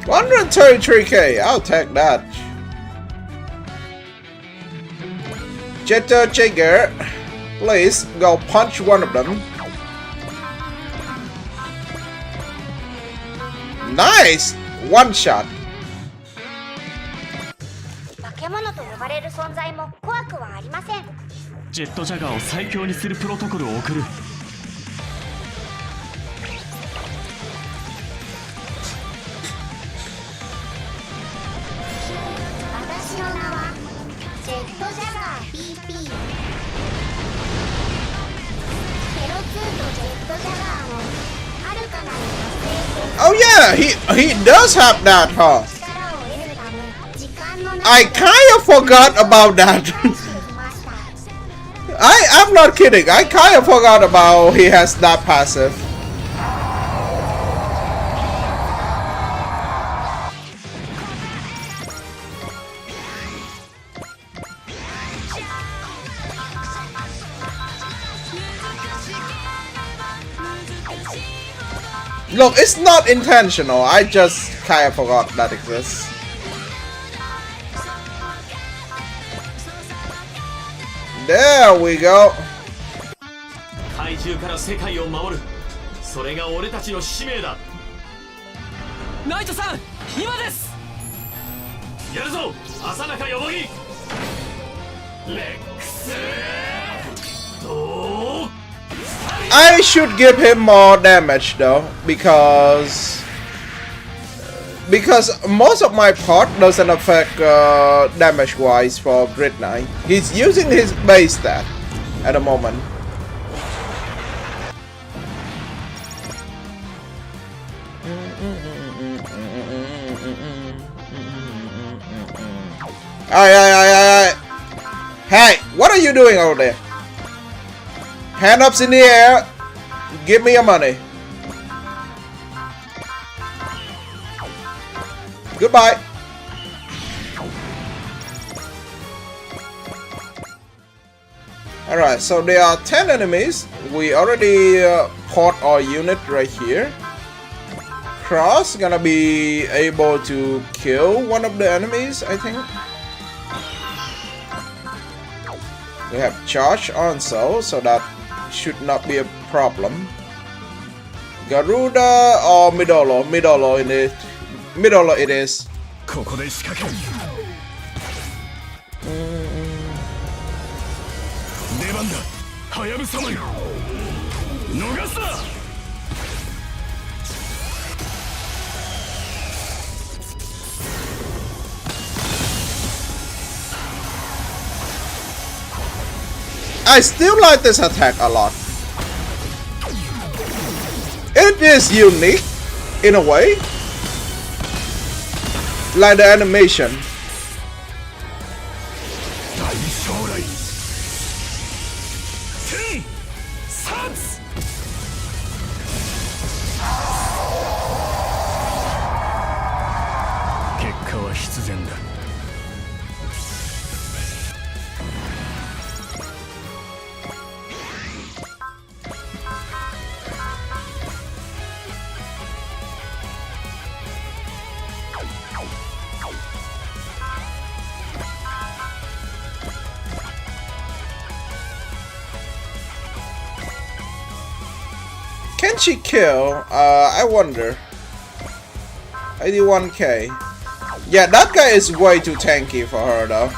$133k, I'll take that. Jetta Jagger, please go punch one of them. Nice! One shot. 化け物と呼ばれる存在も怖くはありません。ジェットジャガーを最強にするプロトコルを送る。私の名はジェットジャガー PP。ペロ2とジェットジャガーの遥かなる達成と Oh yeah, he does have that, huh? 力を得るため時間の中 I kinda forgot about that. でしました。I'm not kidding. I kinda forgot about he has that passive. Look, it's not intentional. I just kinda forgot that exists. There we go. 怪獣から世界を守る。それが俺たちの使命だ。ナイトさん、今です。やるぞ、浅中よもぎ。レックス。どう？ I should give him more damage though, because most of my part doesn't affect damage wise for Grid 9. He's using his base stat at the moment. Hey, what are you doing over there? Hand ups in the air. Give me your money. Goodbye. Alright, so there are 10 enemies. We already put our unit right here. Cross gonna be able to kill one of the enemies, I think. We have charge also, so that should not be a problem. Garuda or Midolo? Midolo in it. Midolo it is. ここで仕掛ける出番だハヤブサマン逃すな I still like this attack a lot. It is unique in a way. Like the animation. 大将来天殺結果は必然だ Can she kill? I wonder. 81k. Yeah, that guy is way too tanky for her though.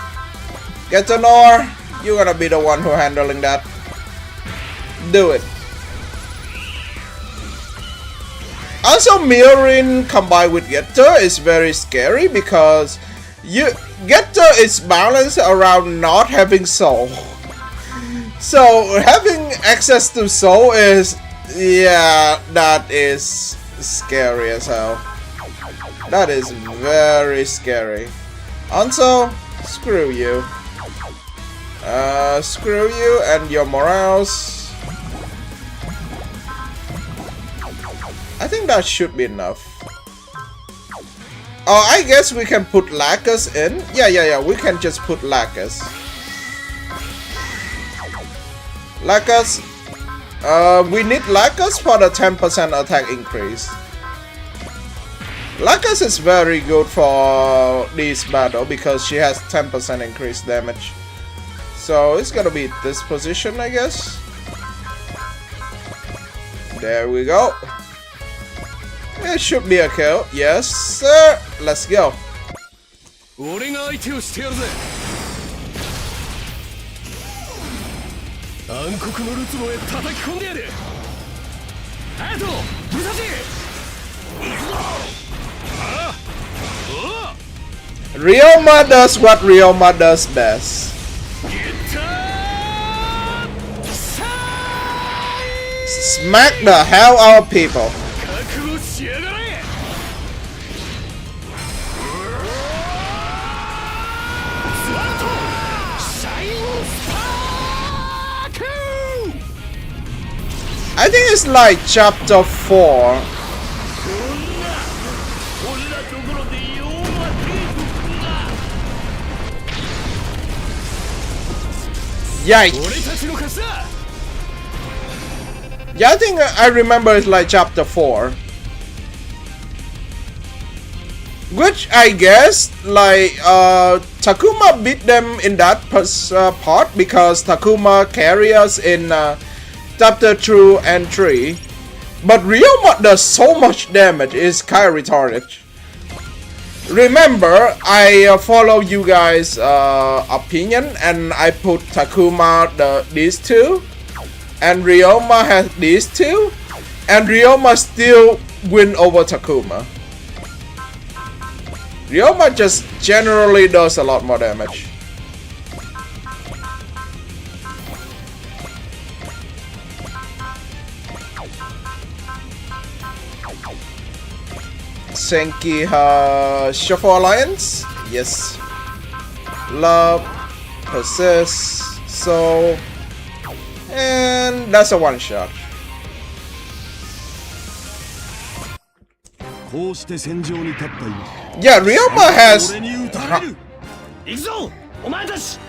Get to know her. You're gonna be the one who handling that. Do it. Also, mirroring combined with Getter is very scary because Getter is balanced around not having soul. So having access to soul is, yeah, that is scary as hell. That is very scary. Also, screw you. Screw you and your morals. I think that should be enough. Oh, I guess we can put Lacus in. Yeah, we can just put Lacus. Lacus. We need Lacus for the 10% attack increase. Lacus is very good for this battle because she has 10% increased damage. So it's gonna be this position, I guess. There we go. It should be a kill. Yes, sir. Let's go. 俺が相手をしてやるぜ暗黒のるつぼへ叩き込んでやる隼人武蔵行くぞああお Ryoma does what Ryoma does best. ゲッターサイ Smack the hell out of people. 覚悟しやがれスワルトシャインスパーク I think it's like chapter 4. こんなところで用は帝国が Yikes. 俺たちの勝ちだ Yeah, I think I remember it's like chapter 4. Which I guess like Takuma beat them in that part because Takuma carry us in chapter 2 and 3. But Ryoma does so much damage, it's kinda retarded. Remember, I follow you guys' opinion and I put Takuma these two. And Ryoma has these two. And Ryoma still win over Takuma. Ryoma just generally does a lot more damage. Senki Shuffle Alliance? Yes. Love, persist, soul, and that's a one shot. こうして戦場に立った今 Yeah, Ryoma has 俺に撃たれる行くぞお前たち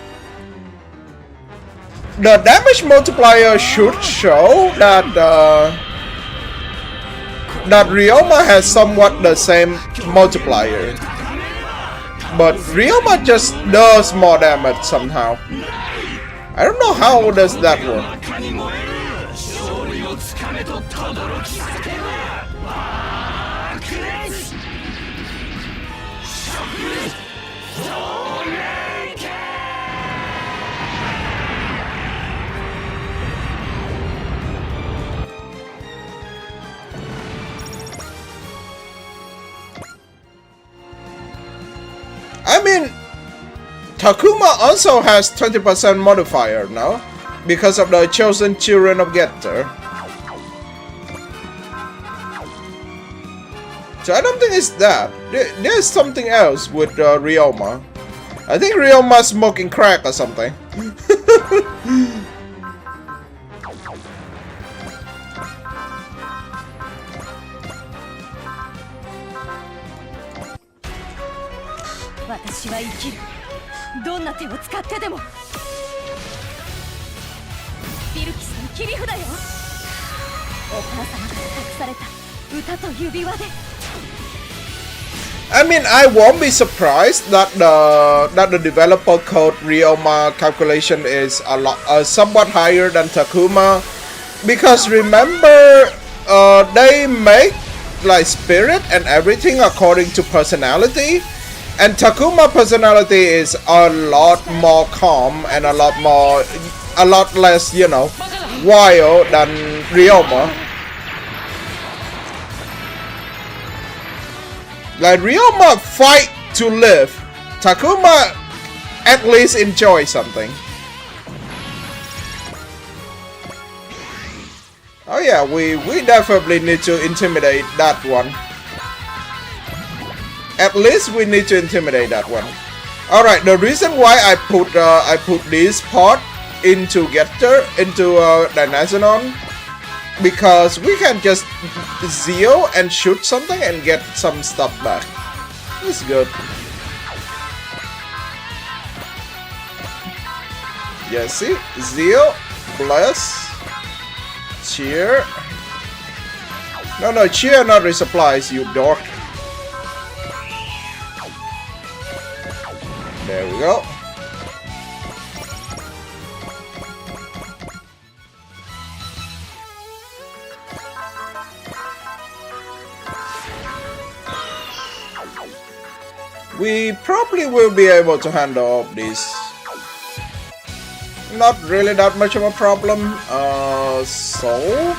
the damage multiplier should show that that Ryoma has somewhat the same multiplier, but Ryoma just does more damage somehow. I don't know how does that work. 中に燃える勝利をつかめと轟きつける爆裂少年剣 I mean, Takuma also has 20% modifier now because of the chosen children of Getter. So I don't think it's that. There's something else with Ryoma. I think Ryoma's smoking crack or something. I mean, I won't be surprised that the developer code Ryoma calculation is a lot somewhat higher than Takuma, because remember, they make like spirit and everything according to personality, and Takuma personality is a lot more calm and a lot less, you know, wild than Ryoma. Like Ryoma fight to live. Takuma at least enjoy something. Oh yeah, we definitely need to intimidate that one. At least we need to intimidate that one. All right, the reason why I put this part into Dynazenon, because we can just Zeo and shoot something and get some stuff back. It's good. Yeah, see? Zeo, bless, cheer. No, cheer not resupplies, you dork. There we go. We probably will be able to handle this. Not really that much of a problem. Soul,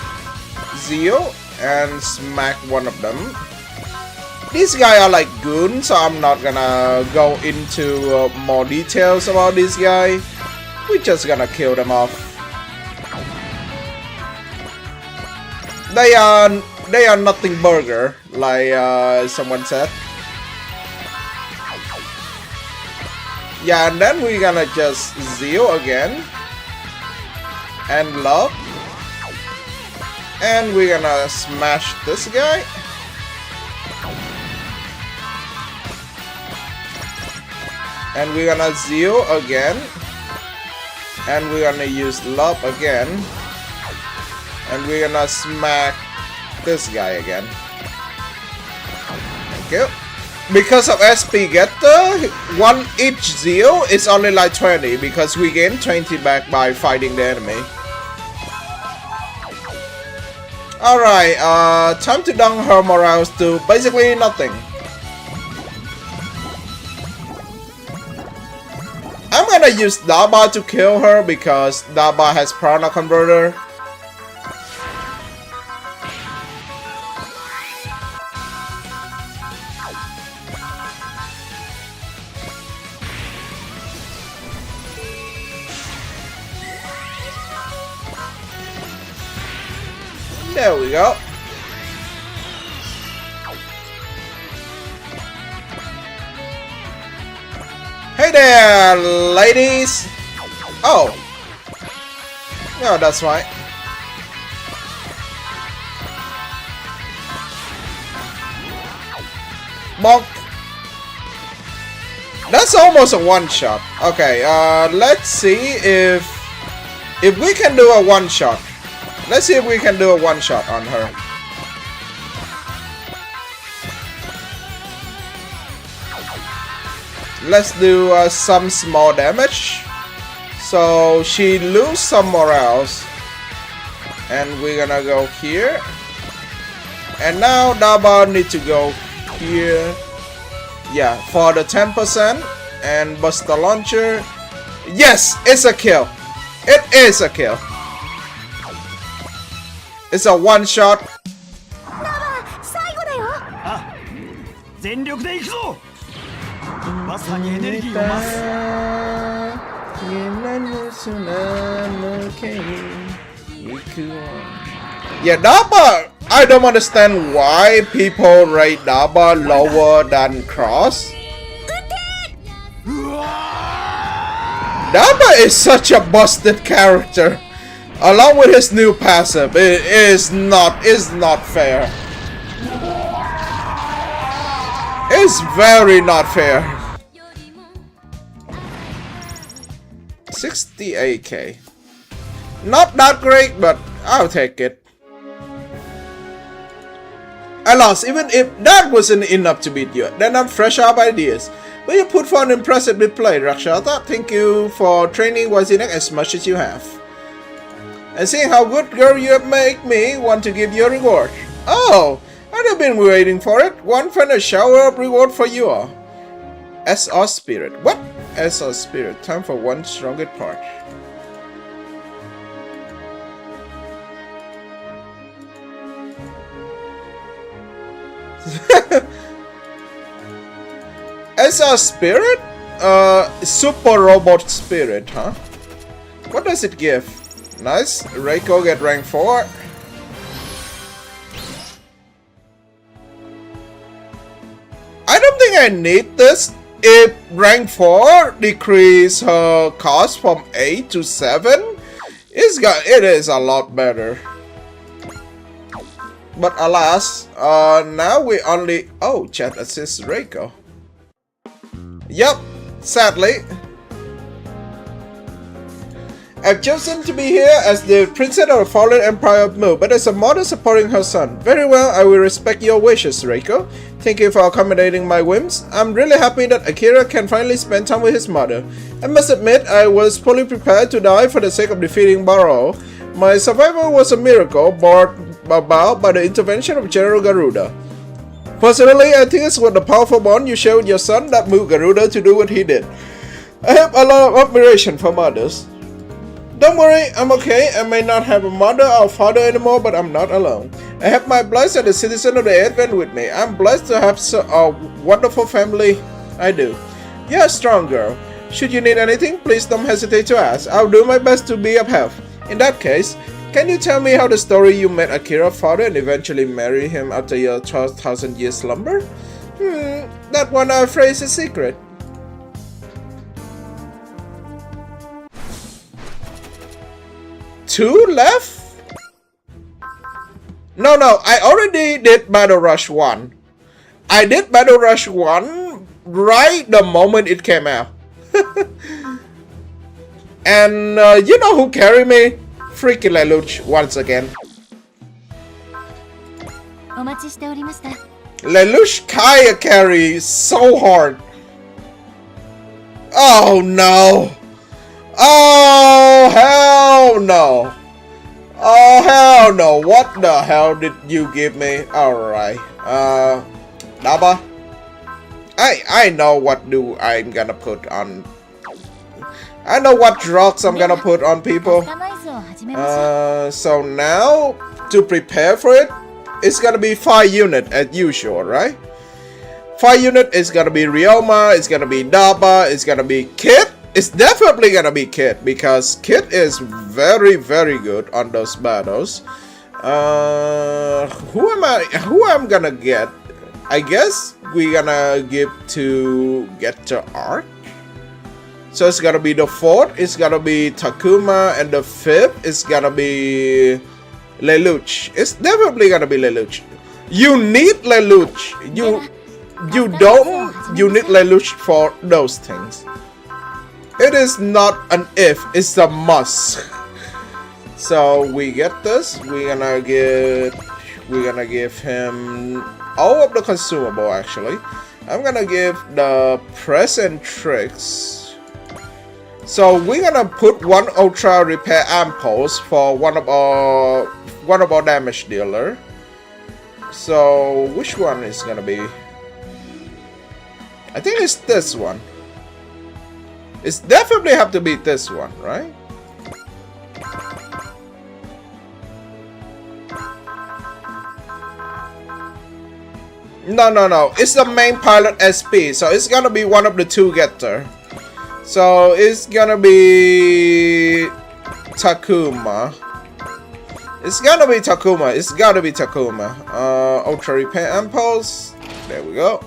Zeo, and smack one of them. These guys are like goons, so I'm not gonna go into more details about this guy. We're just gonna kill them off. They are nothing burger, like someone said. Yeah, and then we're gonna just Zeo again. And love. And we're gonna smash this guy. And we're gonna Zeo again. And we're gonna use love again. And we're gonna smack this guy again. Thank you. Because of SP Getter, one each Zeo is only like 20 because we gain 20 back by fighting the enemy. Alright, time to down her morals to basically nothing. I'm gonna use Daba to kill her because Daba has Prana Converter. There we go. Hey there, ladies! Oh. No, that's right. Bonk. That's almost a one-shot. Okay, let's see if we can do a one-shot. Let's see if we can do a one-shot on her. Let's do some small damage. So she lose somewhere else. And we're gonna go here. And now Daba need to go here. Yeah, for the 10%. And bust the launcher. Yes, it's a kill. It is a kill. It's a one shot. 最後だよ。あ、全力で行くぞ。まさにエネルギーを増す。Yeah, Daba, I don't understand why people rate Daba lower than Cross. Daba is such a busted character. Along with his new passive, it is not fair. It's very not fair. 68k. Not that great, but I'll take it. Alas, even if that wasn't enough to beat you, then I'm fresh up ideas. But you put forth an impressive play, Rakshata. Thank you for training Wazinek as much as you have. And seeing how good girl you have made me want to give you a reward. Oh, I'd have been waiting for it. One final shower of reward for you all. SR Spirit. What? SR Spirit. Time for one stronger part. SR Spirit? Super Robot Spirit, huh? What does it give? Nice. Reiko get rank 4. I don't think I need this. If rank 4 decrease her cost from 8 to 7, it is a lot better. But alas, now we only... Oh, chat assists Reiko. Yup, sadly. I've chosen to be here as the princess of the fallen empire of Mu, but as a mother supporting her son. Very well, I will respect your wishes, Reiko. Thank you for accommodating my whims. I'm really happy that Akira can finally spend time with his mother. I must admit, I was fully prepared to die for the sake of defeating Barrow. My survival was a miracle brought about by the intervention of General Garuda. Personally, I think it's what the powerful bond you share with your son that moved Garuda to do what he did. I have a lot of admiration for mothers. Don't worry, I'm okay. I may not have a mother or father anymore, but I'm not alone. I have my blessed as a citizen of the Advent with me. I'm blessed to have a wonderful family. I do. You're a strong girl. Should you need anything, please don't hesitate to ask. I'll do my best to be of help. In that case, can you tell me how the story you met Akira's father and eventually marry him after your 12,000 years slumber? That one I'm afraid is a secret. Two left? No, I already did Battle Rush 1. I did Battle Rush 1 right the moment it came out. And you know who carried me? Freaking Lelouch once again. Lelouch Kaya carry so hard. Oh no. Oh hell no. Oh hell no. What the hell did you give me? Alright. Daba. I know what I'm gonna put on. I know what drugs I'm gonna put on people. So now to prepare for it, it's gonna be 5 unit as usual, right? 5 unit is gonna be Ryoma, it's gonna be Daba, it's gonna be Kid. It's definitely gonna be Kid because Kid is very good on those battles. Who I'm gonna get? I guess we're gonna get to Arc. So it's gonna be the fourth, it's gonna be Takuma, and the fifth is gonna be Lelouch. It's definitely gonna be Lelouch. You need Lelouch. You need Lelouch for those things. It is not an if, it's a must. So we get this. We're gonna give him all of the consumable. Actually, I'm gonna give the present tricks. So we're gonna put one ultra repair impulse for one of our damage dealer. So which one is gonna be? I think it's this one. It's definitely have to be this one, right? No. It's the main pilot SP, so it's gonna be one of the two getter. So it's gonna be Takuma. It's gotta be Takuma. Ultra repair impulse. There we go.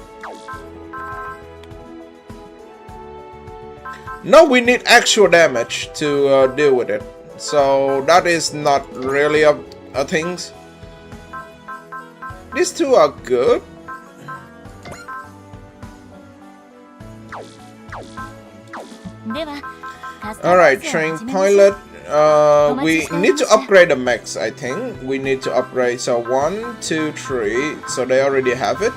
No, we need actual damage to deal with it. So that is not really a thing. These two are good. Alright, train pilot. We need to upgrade the mechs, I think. We need to upgrade. So 1, 2, 3. So they already have it.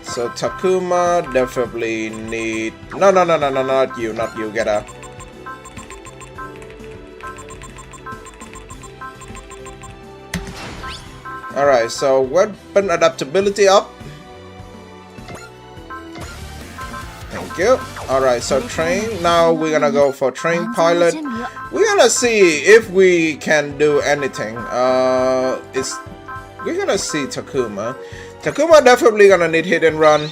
So Takuma definitely need. No, not you. Get out. Alright, so weapon adaptability up. Thank you. Alright, so train. Now we're gonna go for train pilot. We're gonna see if we can do anything. We're gonna see Takuma. Takuma definitely gonna need hit and run.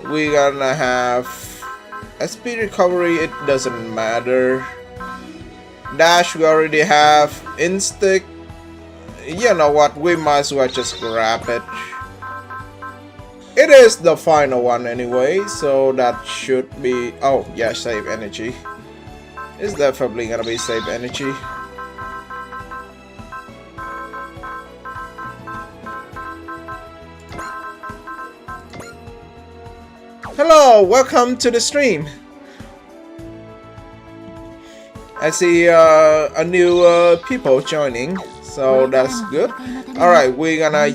We're gonna have SP recovery, it doesn't matter. Dash we already have. Instinct. You know what, we might as well just grab it. It is the final one anyway, so that should be. Oh yeah, save energy. It's definitely gonna be save energy. Hello, welcome to the stream. I see a new people joining, so that's good. All right, we're gonna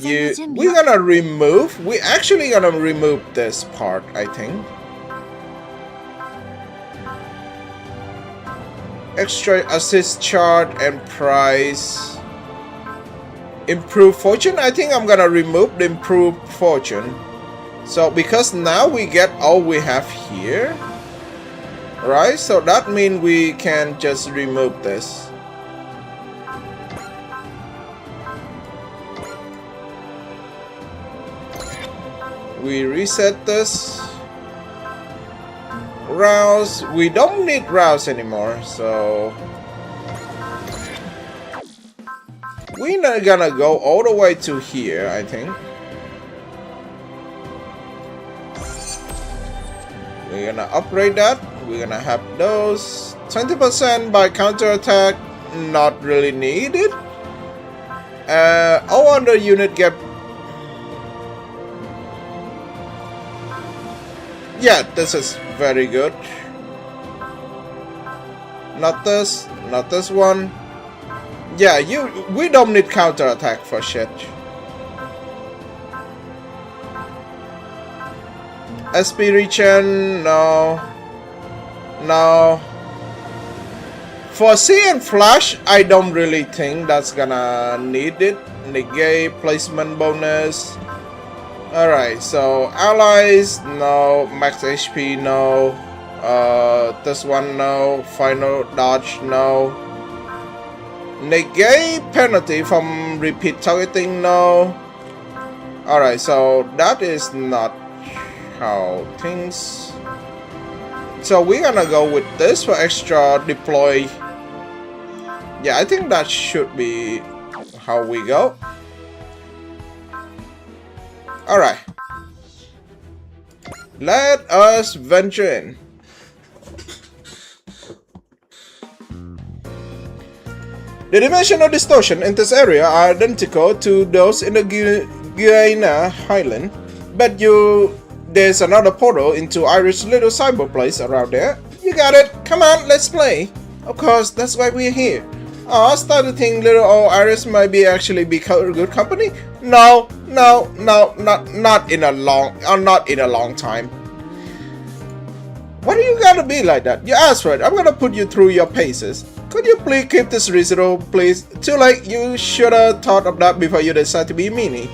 remove. We're actually gonna remove this part, I think. Extra assist chart and price. Improved fortune. I think I'm gonna remove the improved fortune. So because now we get all we have here, right? So that means we can just remove this. We reset this. Rouse. We don't need rouse anymore, so we're not gonna go all the way to here, I think. We're gonna upgrade that. We're gonna have those 20% by counterattack, not really needed. All other unit get. Yeah, this is very good. Not this one. Yeah, we don't need counterattack for shit. SP regen, no. For C and Flash, I don't really think that's gonna need it. Negate, placement bonus. Alright, so allies, no. Max HP, no. This one, no. Final dodge, no. Negate penalty from repeat targeting, no. Alright, so that is not how things. So we're gonna go with this for extra deploy. Yeah, I think that should be how we go. Alright, let us venture in. The dimensional distortion in this area are identical to those in the Guyana Highland, but there's another portal into Irish little cyber place around there. You got it. Come on, let's play. Of course, that's why we're here. Oh, I started to think little old Iris might be actually be good company. No, not in a long time. Why do you gotta be like that? You asked for it. I'm gonna put you through your paces. Could you please keep this reasonable, please? Too late. You should have thought of that before you decide to be meanie.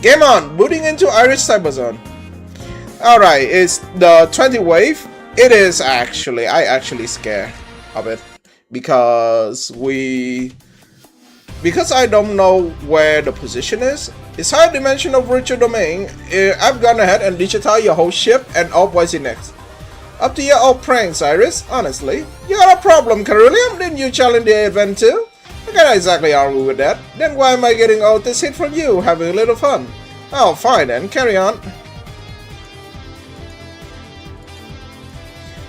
Game on. Booting into Irish Cyberzone. Alright, it's the 20 wave. It is actually, I actually scared of it. Because I don't know where the position is. It's higher dimension of virtual domain. I've gone ahead and digitized your whole ship and all poison next. Up to your old pranks, Iris. Honestly, you got a problem, Carillium. Didn't you challenge the event too? I can't exactly argue with that. Then why am I getting all this hit from you? Having a little fun. Oh, fine then. Carry on.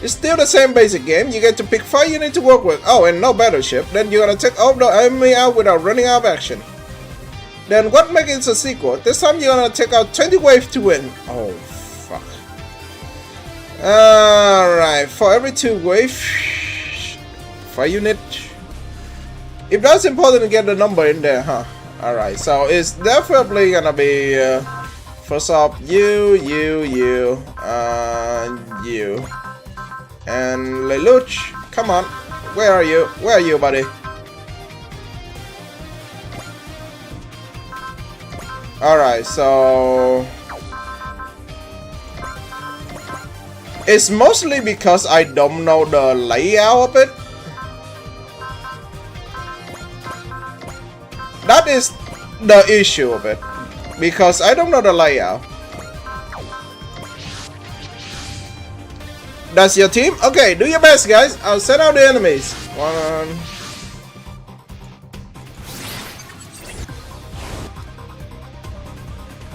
It's still the same basic game. You get to pick 5 units to work with. Oh, and no battleship. Then you're gonna take all the enemy out without running out of action. Then what makes it a sequel? This time you're gonna take out 20 waves to win. Oh, fuck. Alright, for every 2 waves, 5 units. If that's important to get the number in there, huh? Alright, so it's definitely gonna be first off, you, and Lelouch, come on. Where are you? Where are you, buddy? Alright, so it's mostly because I don't know the layout of it. That is the issue of it. Because I don't know the layout. That's your team? Okay, do your best, guys. I'll send out the enemies. 1.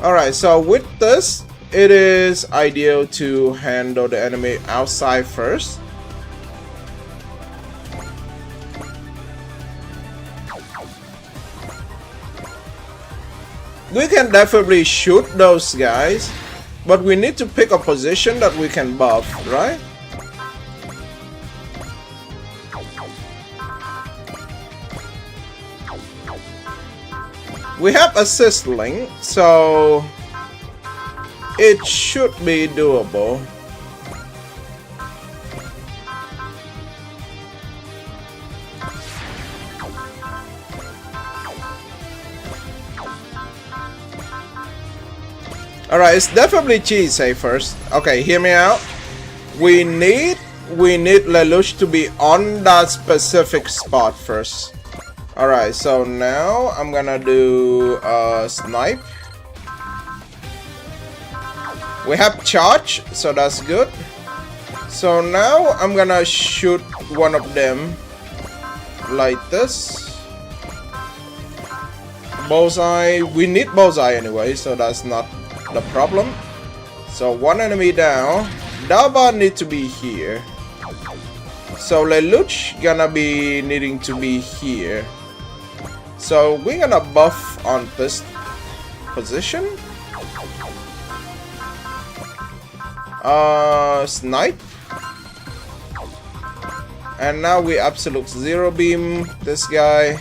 Alright, so with this, it is ideal to handle the enemy outside first. We can definitely shoot those guys, but we need to pick a position that we can buff, right? We have assist link, so it should be doable. Alright, it's definitely cheesy first. Okay, hear me out. We need Lelouch to be on that specific spot first. Alright, so now I'm gonna do snipe. We have charge, so that's good. So now I'm gonna shoot one of them like this. Bullseye. We need bullseye anyway, so that's not the problem. So one enemy down. Dalba need to be here. So Lelouch gonna be needing to be here. So we're gonna buff on this position. Snipe. And now we absolute zero beam this guy.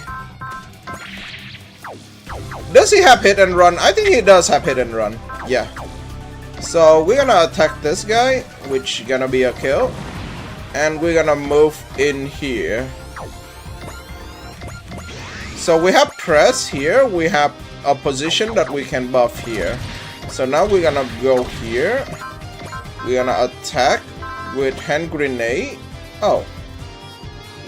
Does he have hit and run? I think he does have hit and run. Yeah. So we're gonna attack this guy, which gonna be a kill. And we're gonna move in here. So we have press here. We have a position that we can buff here. So now we're gonna go here. We're gonna attack with hand grenade. Oh.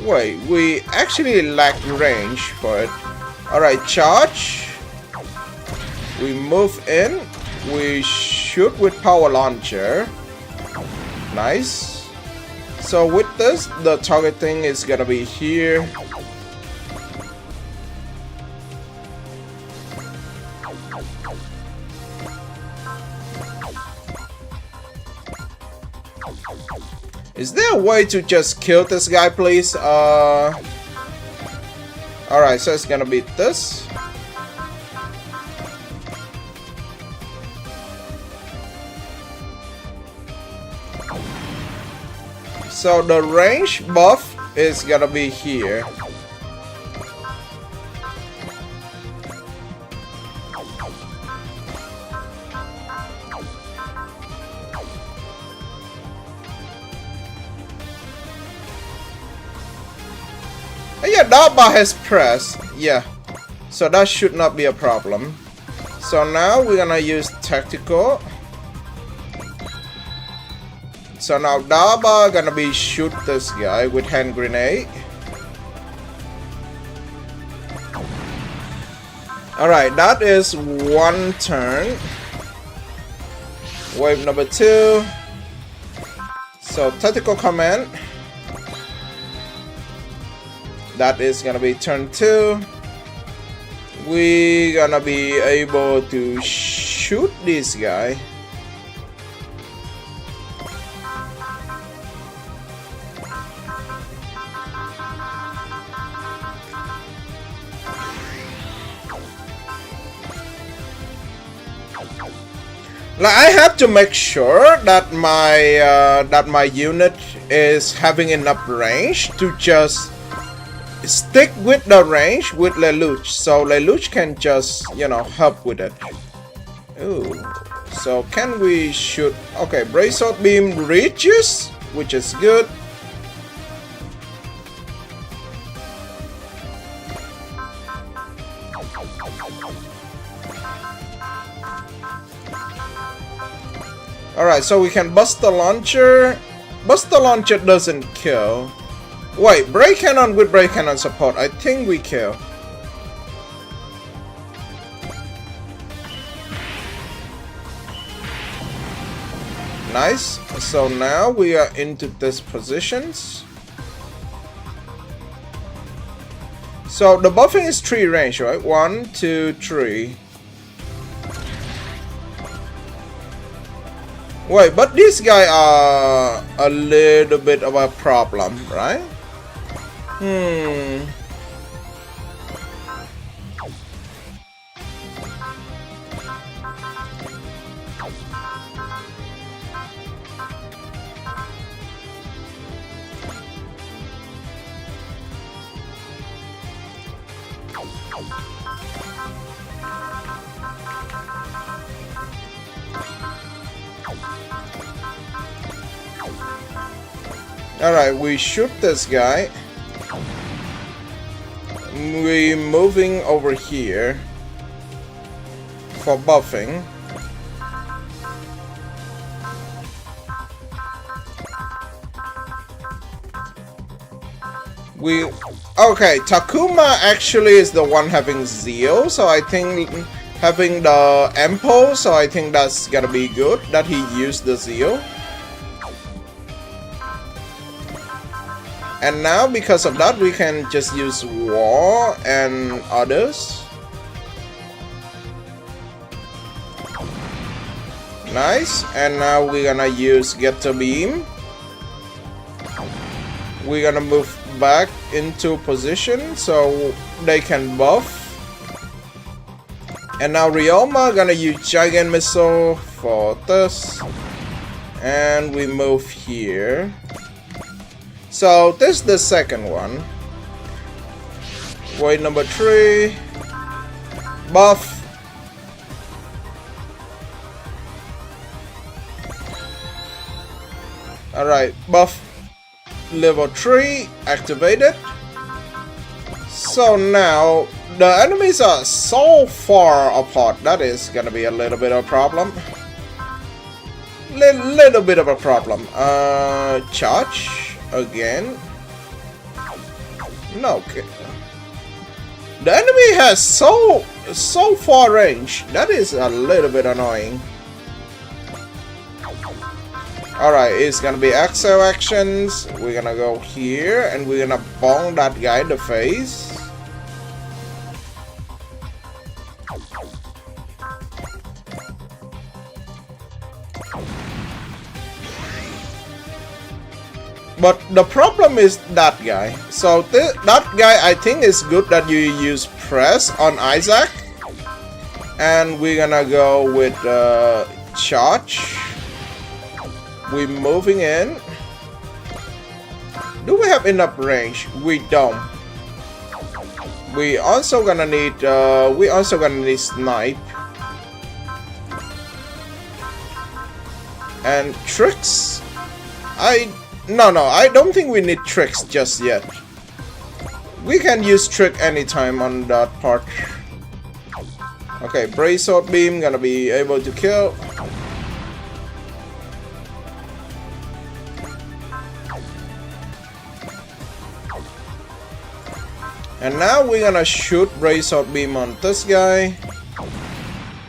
Wait, we actually lack range for it. Alright, charge. We move in. We shoot with power launcher. Nice. So with this, the targeting is gonna be here. Is there a way to just kill this guy, please? Alright, so it's gonna be this. So the range buff is gonna be here. Yeah, that bar has pressed. Yeah, so that should not be a problem. So now we're gonna use tactical. So now Daba gonna be shoot this guy with hand grenade. Alright, that is one turn. Wave number 2. So tactical command. That is gonna be turn 2. We gonna be able to shoot this guy. Like, I have to make sure that my unit is having enough range to just stick with the range with Lelouch, so Lelouch can just, you know, help with it. Ooh, so can we shoot? Okay, Bracelet Beam reaches, which is good. Alright, so we can bust the launcher. Bust the launcher doesn't kill. Wait, Break Cannon with Break Cannon support. I think we kill. Nice. So now we are into these positions. So the buffing is 3 range, right? 1, 2, 3. Wait, but these guys are a little bit of a problem, right? Alright, we shoot this guy. We're moving over here for buffing. Okay, Takuma actually is the one having Zeo, so I think having the Empo, so I think that's gonna be good that he used the Zeo. And now because of that we can just use War and others. Nice. And now we're gonna use Getter Beam. We're gonna move back into position so they can buff. And now Ryoma gonna use Giant Missile for this. And we move here. So this is the second one. Wave number 3. Buff. Alright, buff level 3 activated. So now the enemies are so far apart, that is gonna be a little bit of a problem. Little bit of a problem. Charge again. No, okay. The enemy has so far range. That is a little bit annoying. Alright, it's gonna be Axel actions. We're gonna go here and we're gonna bong that guy in the face. But the problem is that guy. So that guy, I think it's good that you use press on Isaac. And we're gonna go with charge. We're moving in. Do we have enough range? We don't. We also gonna need snipe. And tricks. No, I don't think we need tricks just yet. We can use trick anytime on that part. Okay, brace sword beam gonna be able to kill. And now we're gonna shoot brace sword beam on this guy.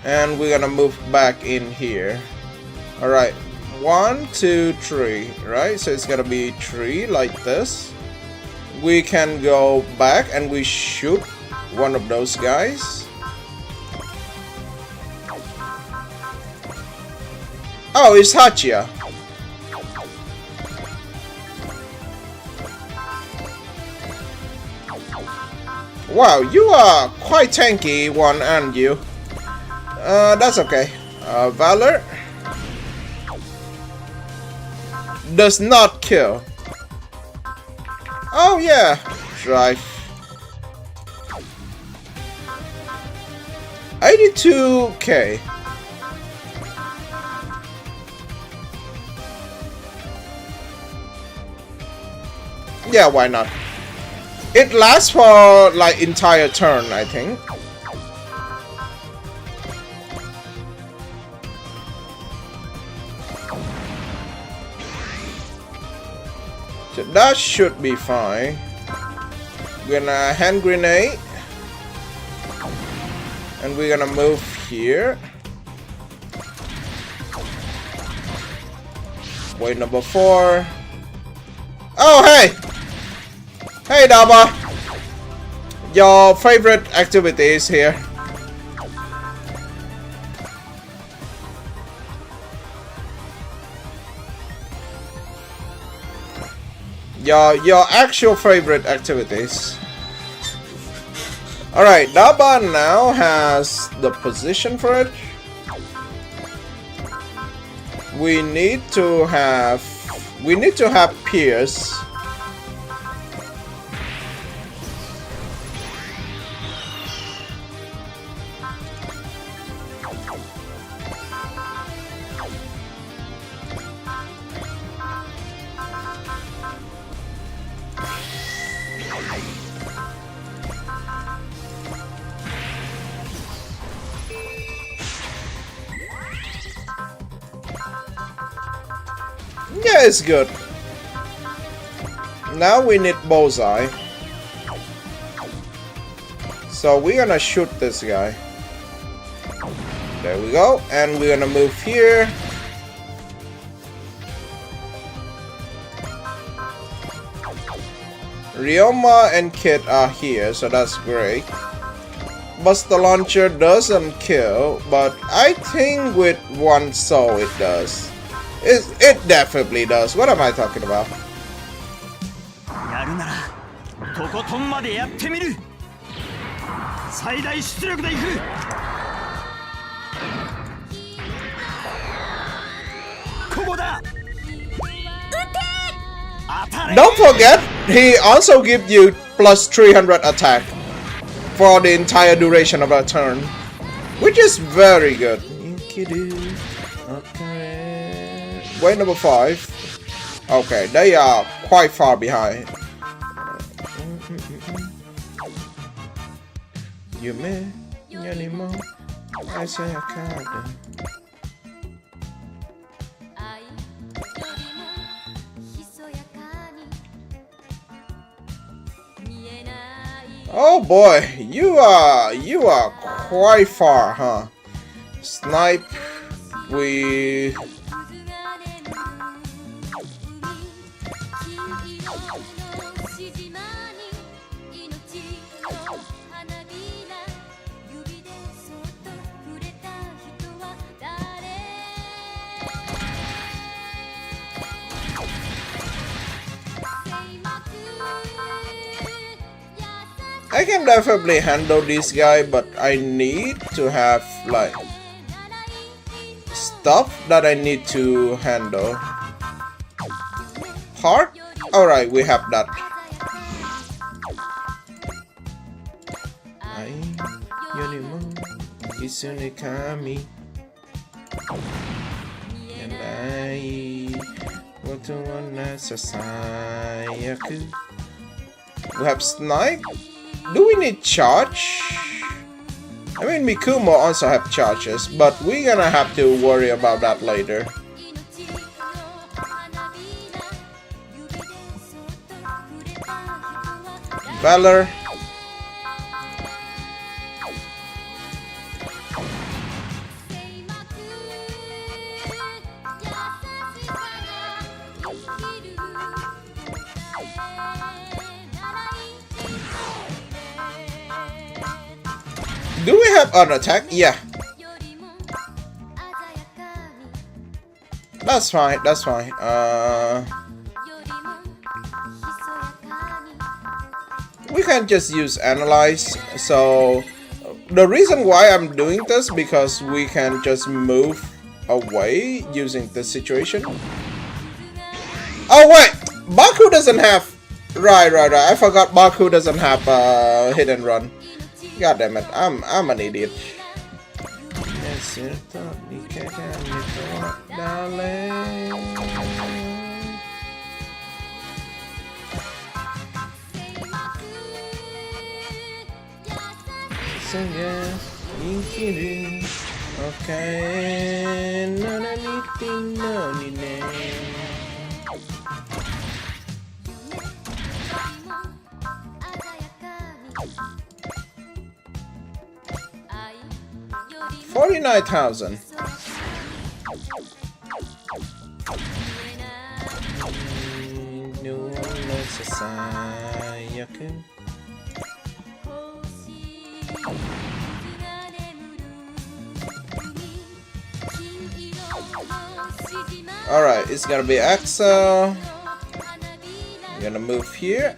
And we're gonna move back in here. Alright. 1, 2, 3, right? So it's gonna be 3 like this. We can go back and we shoot one of those guys. Oh, it's Hachia. Wow, you are quite tanky one, aren't you? That's okay. Valor does not kill. Oh yeah, drive. 82k. Yeah, why not? It lasts for like entire turn, I think. So that should be fine. We're gonna hand grenade. And we're gonna move here. Wait, number 4. Oh, hey! Hey, Daba! Your favorite activity is here. Your actual favorite activities. Alright, Daba now has the position for it. We need to have Pierce. Yeah, it's good. Now we need bullseye. So we're gonna shoot this guy. There we go. And we're gonna move here. Ryoma and Kit are here, so that's great. Buster Launcher doesn't kill, but I think with one soul it does. It definitely does. What am I talking about? やるならとことんまでやってみる。最大出力でいく。ここだ。 Don't forget, he also gives you plus 300 attack for the entire duration of a turn, which is very good. Wait, number 5. Okay, they are quite far behind. You may anymore. I say I can't. Oh boy, you are quite far, huh? Snipe, we. I can definitely handle this guy, but I need to have like stuff that I need to handle. Heart? Alright, we have that. And I want to we have Snipe. Do we need charge? I mean, Mikumo also have charges, but we're gonna have to worry about that later. Valor. Do we have an attack? Yeah. That's fine, that's fine. We can just use analyze. So the reason why I'm doing this because we can just move away using this situation. Oh wait, Baku doesn't have. Right. I forgot Baku doesn't have hit and run. God damn it, I'm an idiot. Okay. 49,000. Alright, it's gonna be Axel. I'm gonna move here.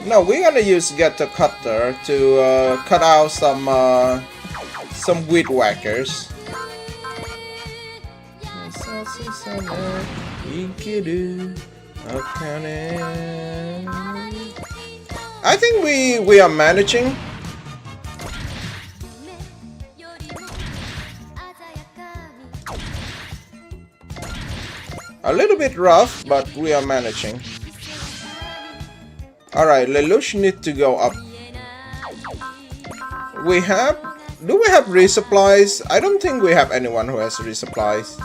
No, we're gonna use Get the Cutter to cut out some weed whackers. I think we are managing. A little bit rough, but we are managing. Alright, Lelouch need to go up. Do we have resupplies? I don't think we have anyone who has resupplies.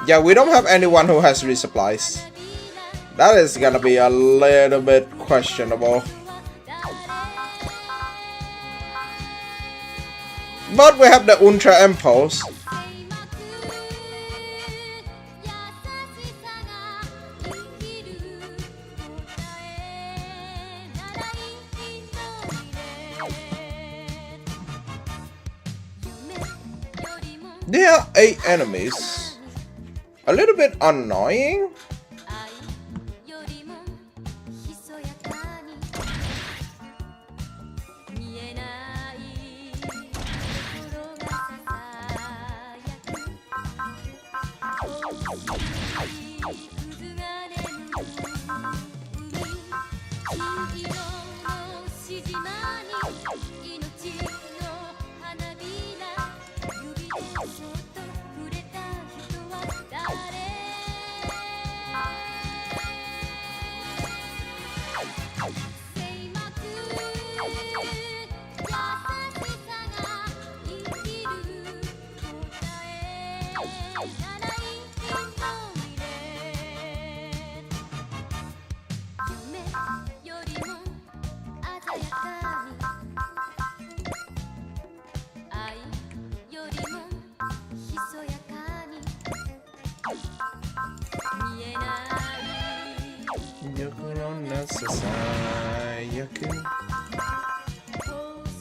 Yeah, we don't have anyone who has resupplies. That is gonna be a little bit questionable. But we have the Ultra Impulse. There are 8 enemies. A little bit annoying.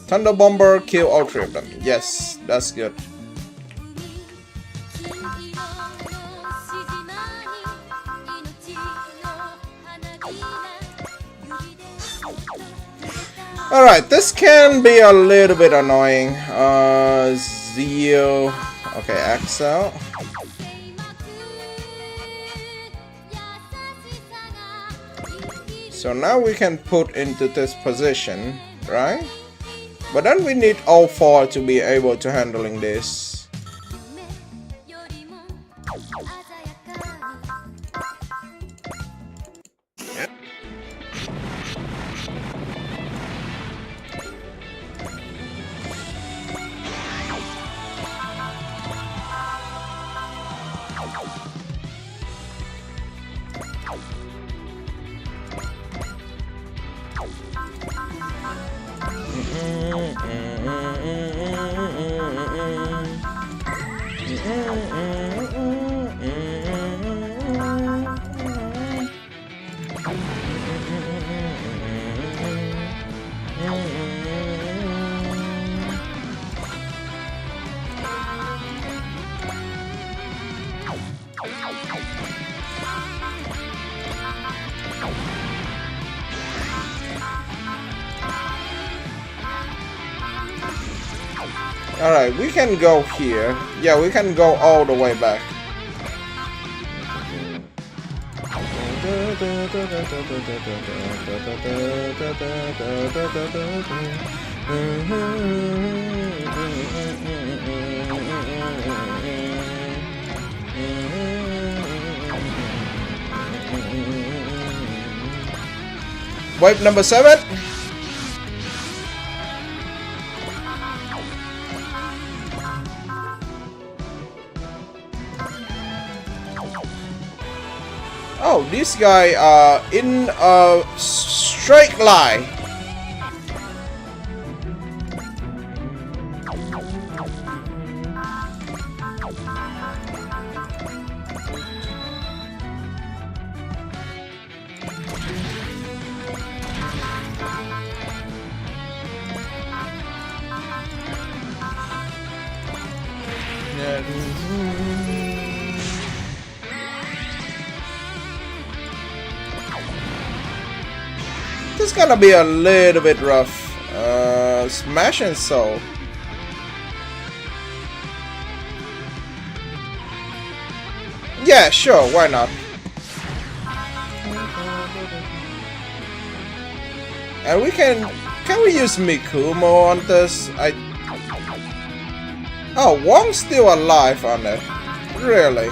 Thunder Bomber kill all 3 of them. Yes, that's good. Alright, this can be a little bit annoying. Zio. Okay, Axel. So now we can put into this position, right? But then we need all four to be able to handling this. Alright, we can go here. Yeah, we can go all the way back. Wave number 7. Oh, this guy in a straight line. This is gonna be a little bit rough. Smash and Soul. Yeah, sure, why not? And we can we use Mikumo on this? Oh, Wong's still alive on it. Really?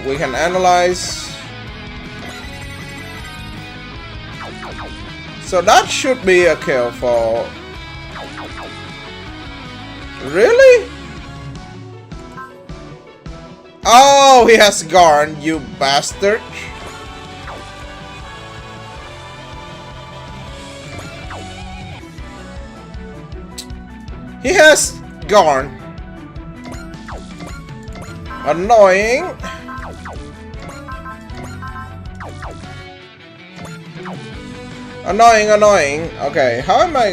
We can analyze. So that should be a kill for... Really? Oh, he has Garn, you bastard. He has Garn. Annoying. Annoying. Okay, how am I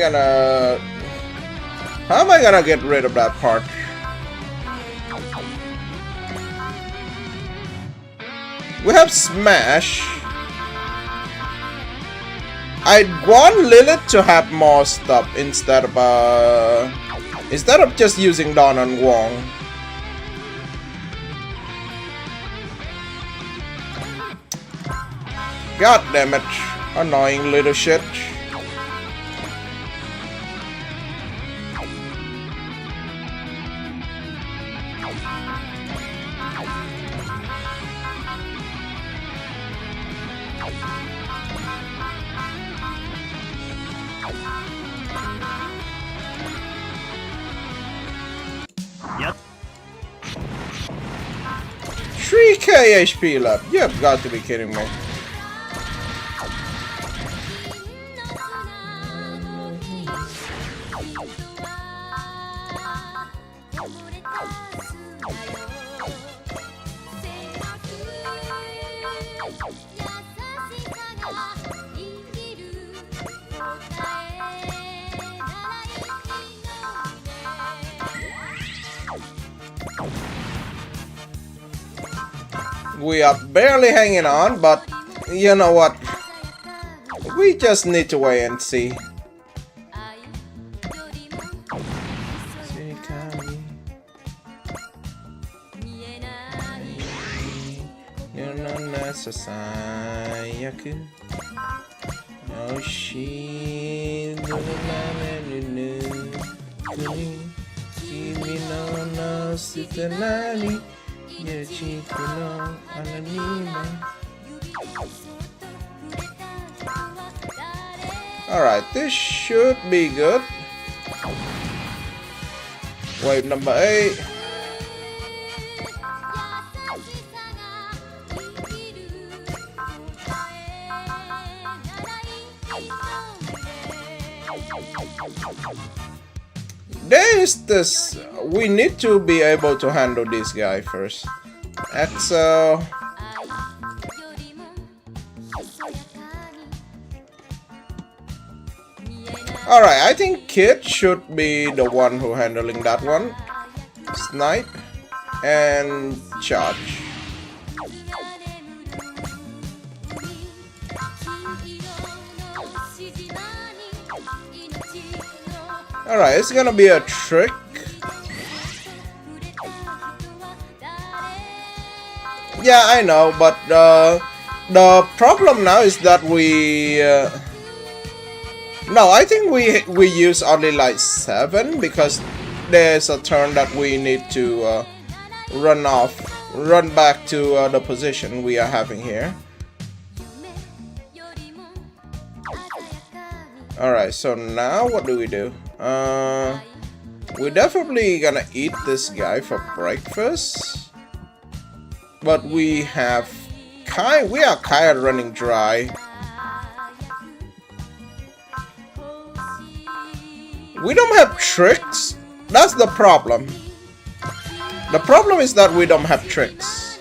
gonna get rid of that part? We have Smash. I'd want Lilith to have more stuff instead of just using Dawn on Wong. God damn it. Annoying little shit. Yep. 3k HP left. You have got to be kidding me. We are barely hanging on, but you know what? We just need to wait and see. Alright, this should be good. Wave number 8. There is this. We need to be able to handle this guy first. Axel. Alright, I think Kid should be the one who handling that one. Snipe and charge. Alright, it's gonna be a trick. Yeah, I know, but the problem now is that we no, I think we use only like 7 because there's a turn that we need to run back to the position we are having here. Alright, so now what do? We're definitely gonna eat this guy for breakfast. But we are kind of running dry. We don't have tricks. That's the problem. The problem is that we don't have tricks.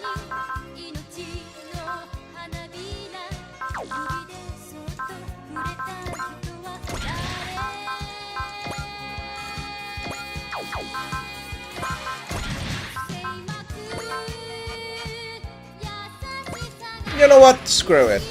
You know what? Screw it.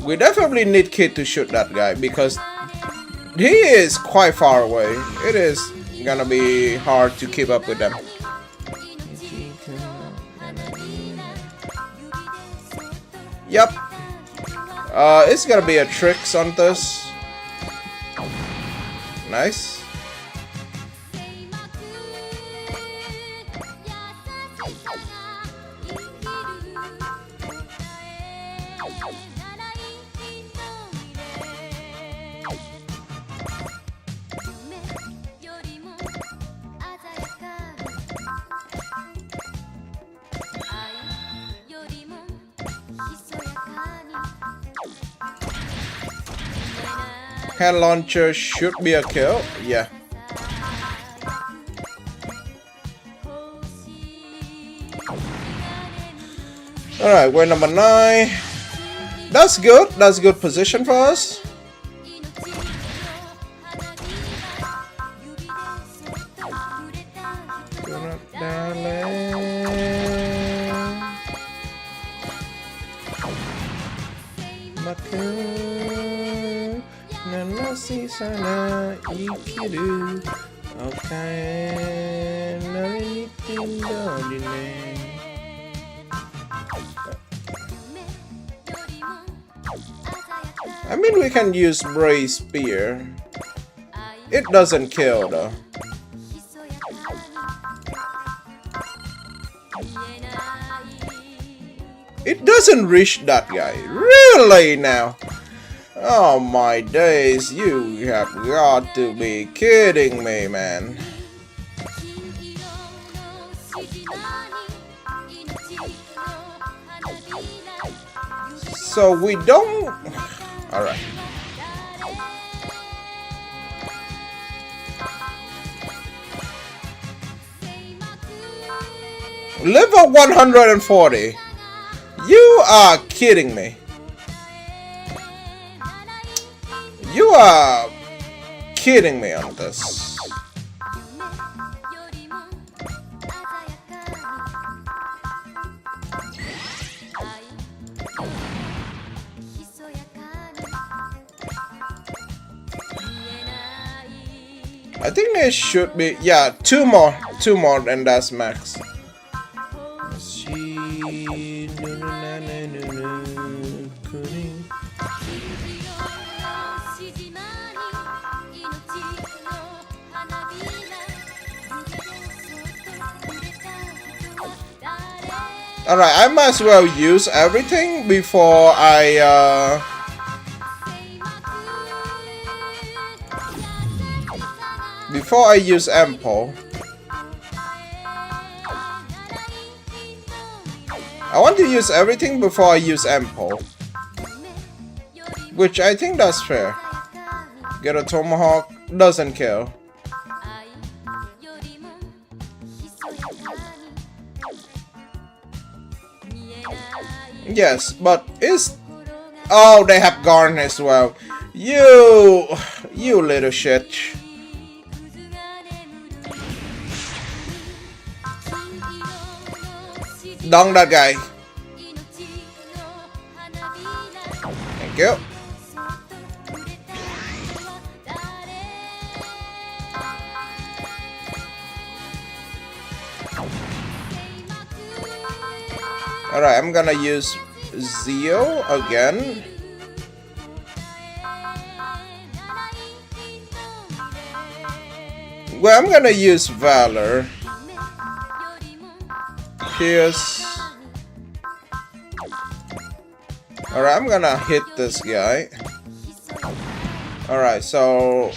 We definitely need Kid to shoot that guy because he is quite far away. It is gonna be hard to keep up with them. Yep. It's gonna be a trick on this. Nice. Hand launcher should be a kill. Yeah. Alright, we're number 9. That's good. That's good position for us. I mean, we can use Brace Spear. It doesn't kill though. It doesn't reach that guy. Really now? Oh my days, you have got to be kidding me, man. So we don't... Alright. Level 140. You are kidding me. You are kidding me on this. I think there should be, yeah, two more and that's max. Alright, I might as well use everything before I use ample. I want to use everything before I use ample, which I think that's fair. Get a tomahawk, doesn't kill. Yes, but it's... Oh, they have Garn as well. You little shit. Dong that guy. Thank you. Alright, I'm gonna use Zio again. Well, I'm gonna use Valor. Pierce. Alright, I'm gonna hit this guy. Alright, so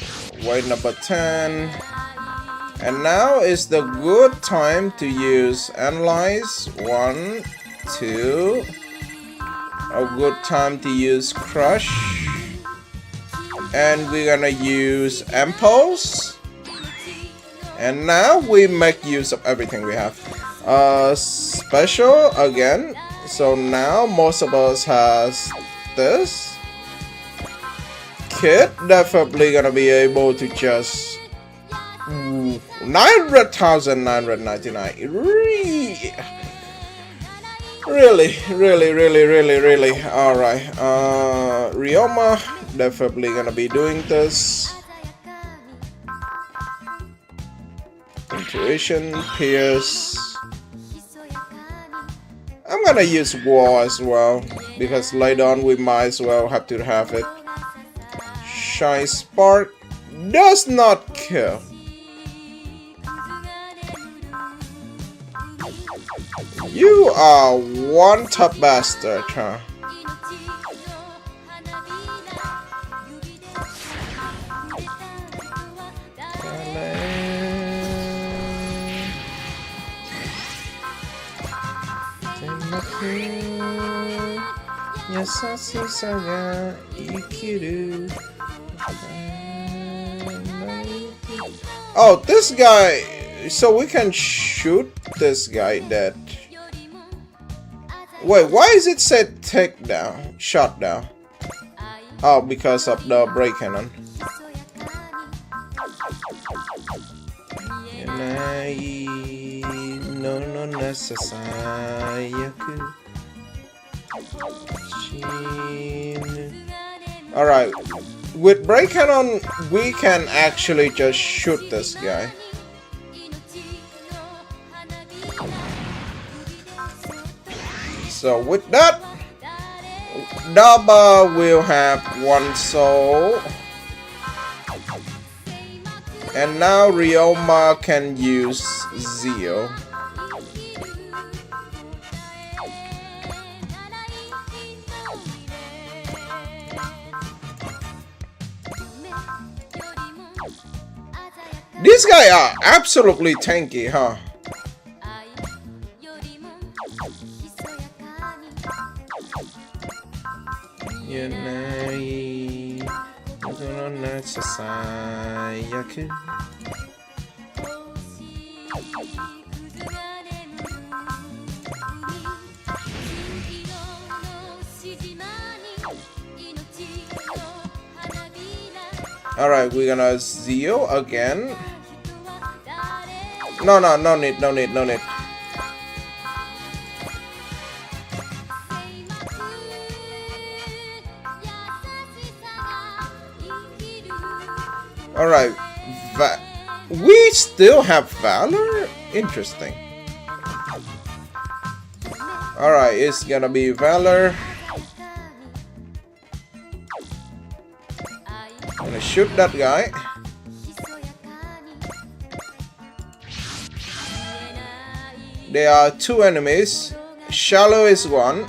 weight number 10. And now is the good time to use Analyze. 1, 2. A good time to use Crush. And we're gonna use Impulse. And now we make use of everything we have. Special again. So now most of us has this. Kid definitely gonna be able to just 900,999. Really. Alright. Ryoma definitely gonna be doing this. Intuition, Pierce. I'm gonna use War as well, because later on we might as well have to have it. Shine Spark does not kill. You are one tough bastard, huh? Oh, this guy. So we can shoot this guy dead. Wait, why is it said take down? Shot down. Oh, because of the break cannon. No necessary. Alright, with break cannon we can actually just shoot this guy. So with that, Daba will have 1 soul. And now Ryoma can use Zio. These guys are absolutely tanky, huh? Alright, we're gonna Zeo again. No need. Alright, we still have Valor? Interesting. Alright, it's gonna be Valor. Gonna shoot that guy. There are 2 enemies. Shallow is one.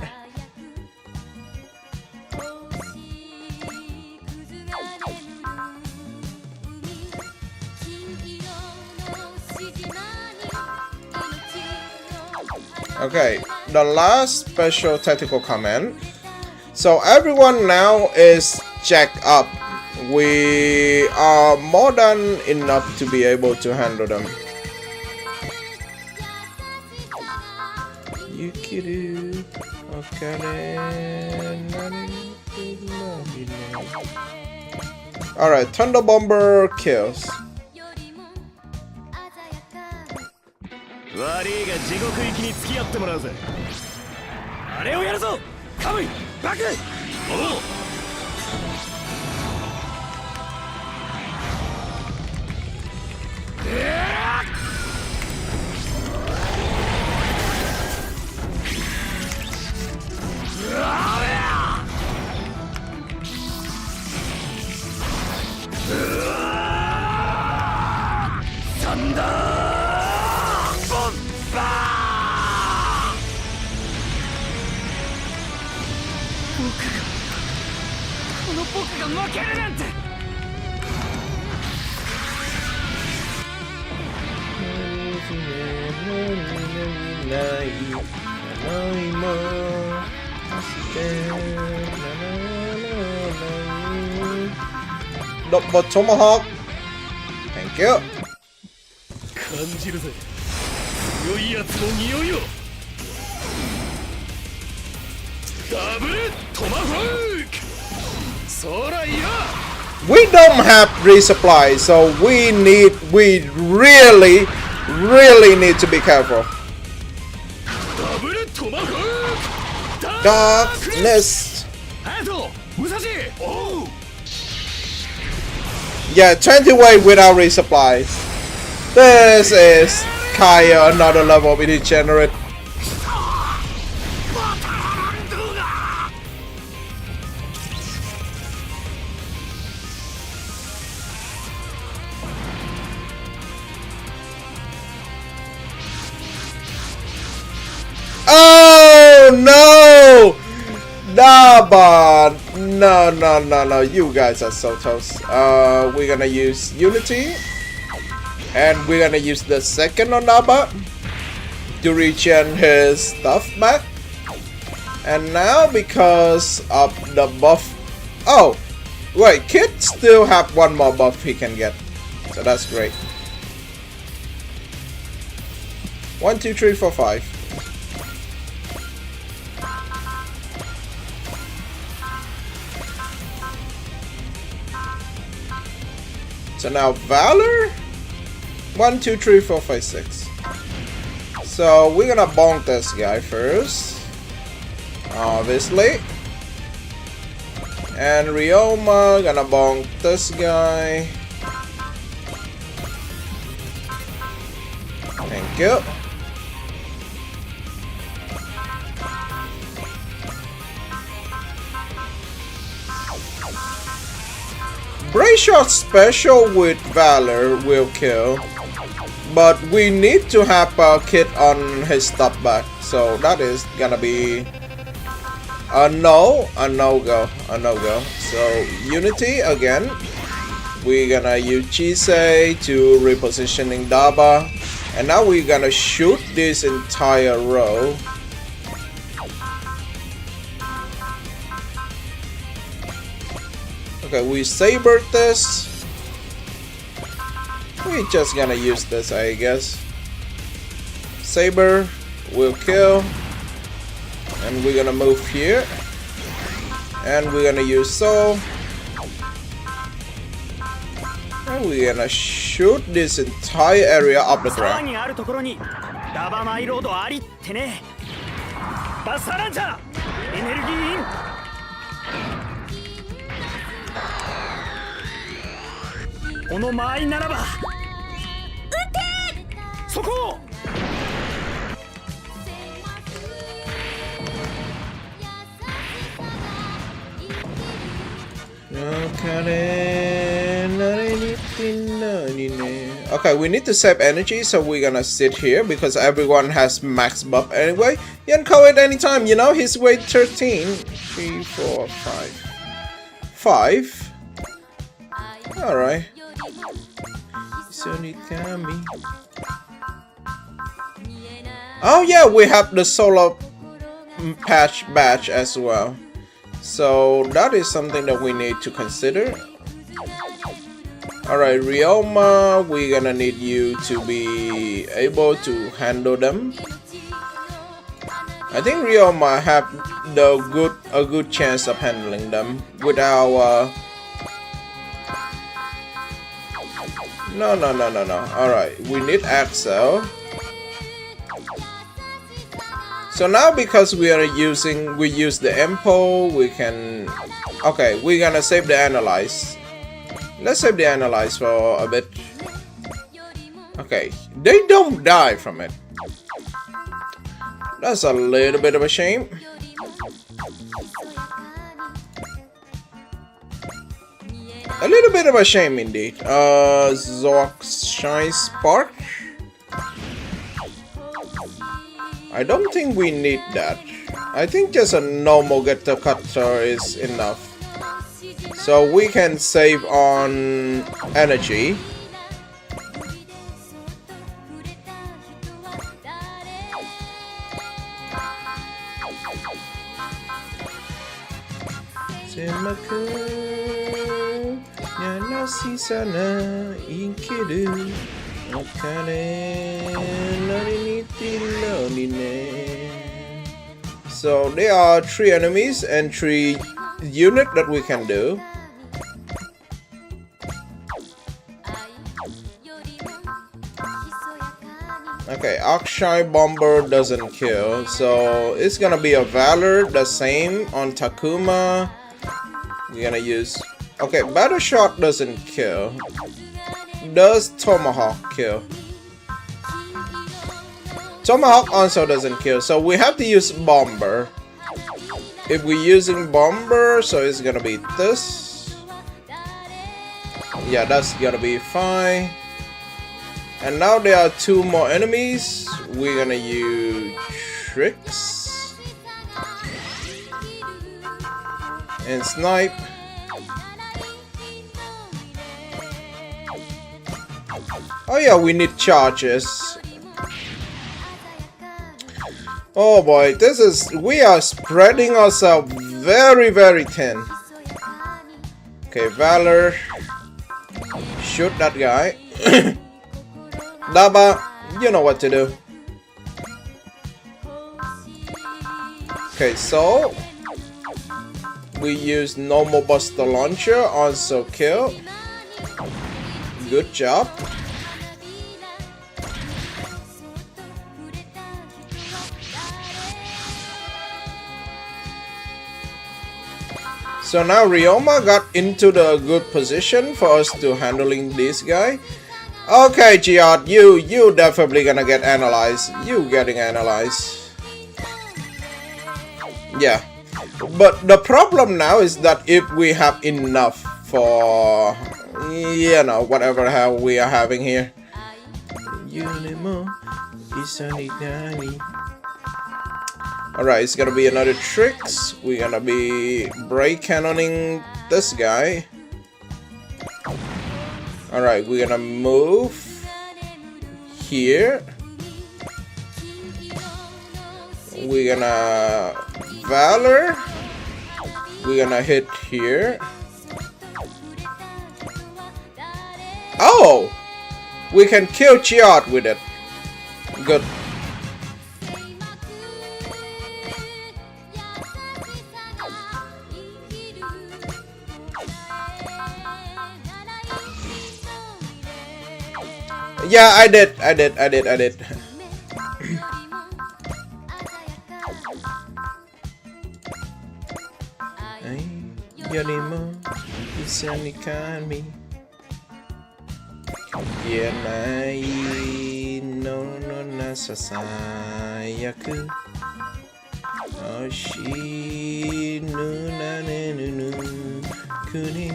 Okay, the last special tactical command. So everyone now is jacked up. We are more than enough to be able to handle them. Yukiru, alright, Thunder Bomber kills. 悪いが地獄行きに付き合ってもらうぜ。あれをやるぞ。カムイバック。おう。サンダーボンバー。この僕が負けるなんて。Double Tomahawk. Thank you. 感じるぜ。強いやつの匂いを。ダブルトマホーク。そらいや。We don't have resupply, so we really need to be careful. Darkness. Yeah, 20 wave without resupplies. This is Kaya, another level of degenerate. Oh no! Nah, but no, you guys are so toast. We're gonna use Unity, and we're gonna use the second on Naba to regen his stuff back. And now because of the buff, oh wait, Kid still have one more buff he can get, so that's great. 1, 2, 3, 4, 5. So now Valor? 1, 2, 3, 4, 5, 6. So we're gonna bonk this guy first, obviously. And Ryoma gonna bonk this guy. Thank you. Brace Shot special with Valor will kill, but we need to have a Kid on his stuff back, so that is gonna be a no-go. So Unity again, we're gonna use Chisei to repositioning Daba, and now we're gonna shoot this entire row. Okay, we sabered this. We're just gonna use this, I guess. Saber will kill. And we're gonna move here. And we're gonna use Soul. we're gonna shoot this entire area up the 騒 ground. ぎあるところにラバマイロードありってね。バスターランチャーエネルギーイン。この間合いならば撃てそこ。 Okay, we need to save energy, so we're gonna sit here because everyone has max buff anyway. You can call it anytime, you know, he's weight 13. 3, 4, 5. 5? Alright. Oh yeah, we have the solar patch badge as well. So that is something that we need to consider. Alright, Ryoma, we're gonna need you to be able to handle them. I think Ryoma have a good chance of handling them with our no. Alright, we need Axel. So now because we use the Empo, we can. Okay, we're gonna save the Analyze. Let's save the Analyze for a bit. Okay, they don't die from it. That's a little bit of a shame. A little bit of a shame indeed. Zork Shine Spark. I don't think we need that. I think just a normal Getter Cutter is enough. So we can save on energy. So there are 3 enemies and 3 units that we can do. Okay, Akshay Bomber doesn't kill, so it's gonna be a Valor, the same on Takuma. We're gonna use. Okay, Battle Shot doesn't kill. Does Tomahawk kill? Tomahawk also doesn't kill, so we have to use Bomber. If we're using Bomber, so it's gonna be this. Yeah, that's gonna be fine. And now there are 2 more enemies. We're gonna use Tricks and Snipe. Oh yeah, we need charges. Oh boy, we are spreading ourselves very, very thin. Okay, Valor. Shoot that guy. Daba, you know what to do. Okay, so we use normal Buster Launcher, also kill. Good job. So now Ryoma got into the good position for us to handling this guy. Okay, Giot, you definitely gonna get analyzed. You getting analyzed. Yeah. But the problem now is that if we have enough for, you know, whatever hell we are having here. Alright, it's gonna be another Tricks. We're gonna be break cannoning this guy. Alright, we're gonna move here. We're gonna Valor. We're gonna hit here. Oh! We can kill Chiot with it. Good. Yeah, I did. Yorimo, Isanikami. Yanai no nasasayaku. Oshi nuna nenu kuni.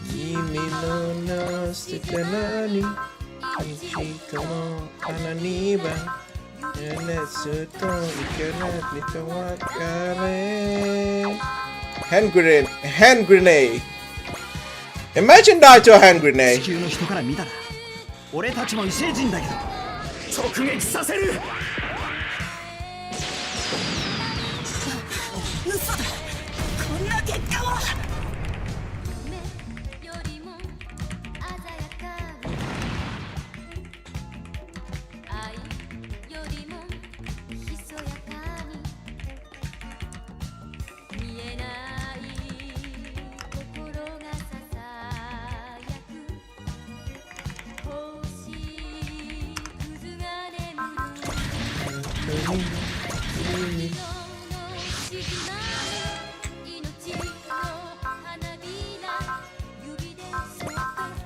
Kimi no nastikanani. Ichiko no ananiba. Yanetsuto ikarat nikawakare. Hand grenade. Imagine die to a hand grenade. 地球の人から見たら俺たちも異星人だけど直撃させる。嘘だ、こんな結果は。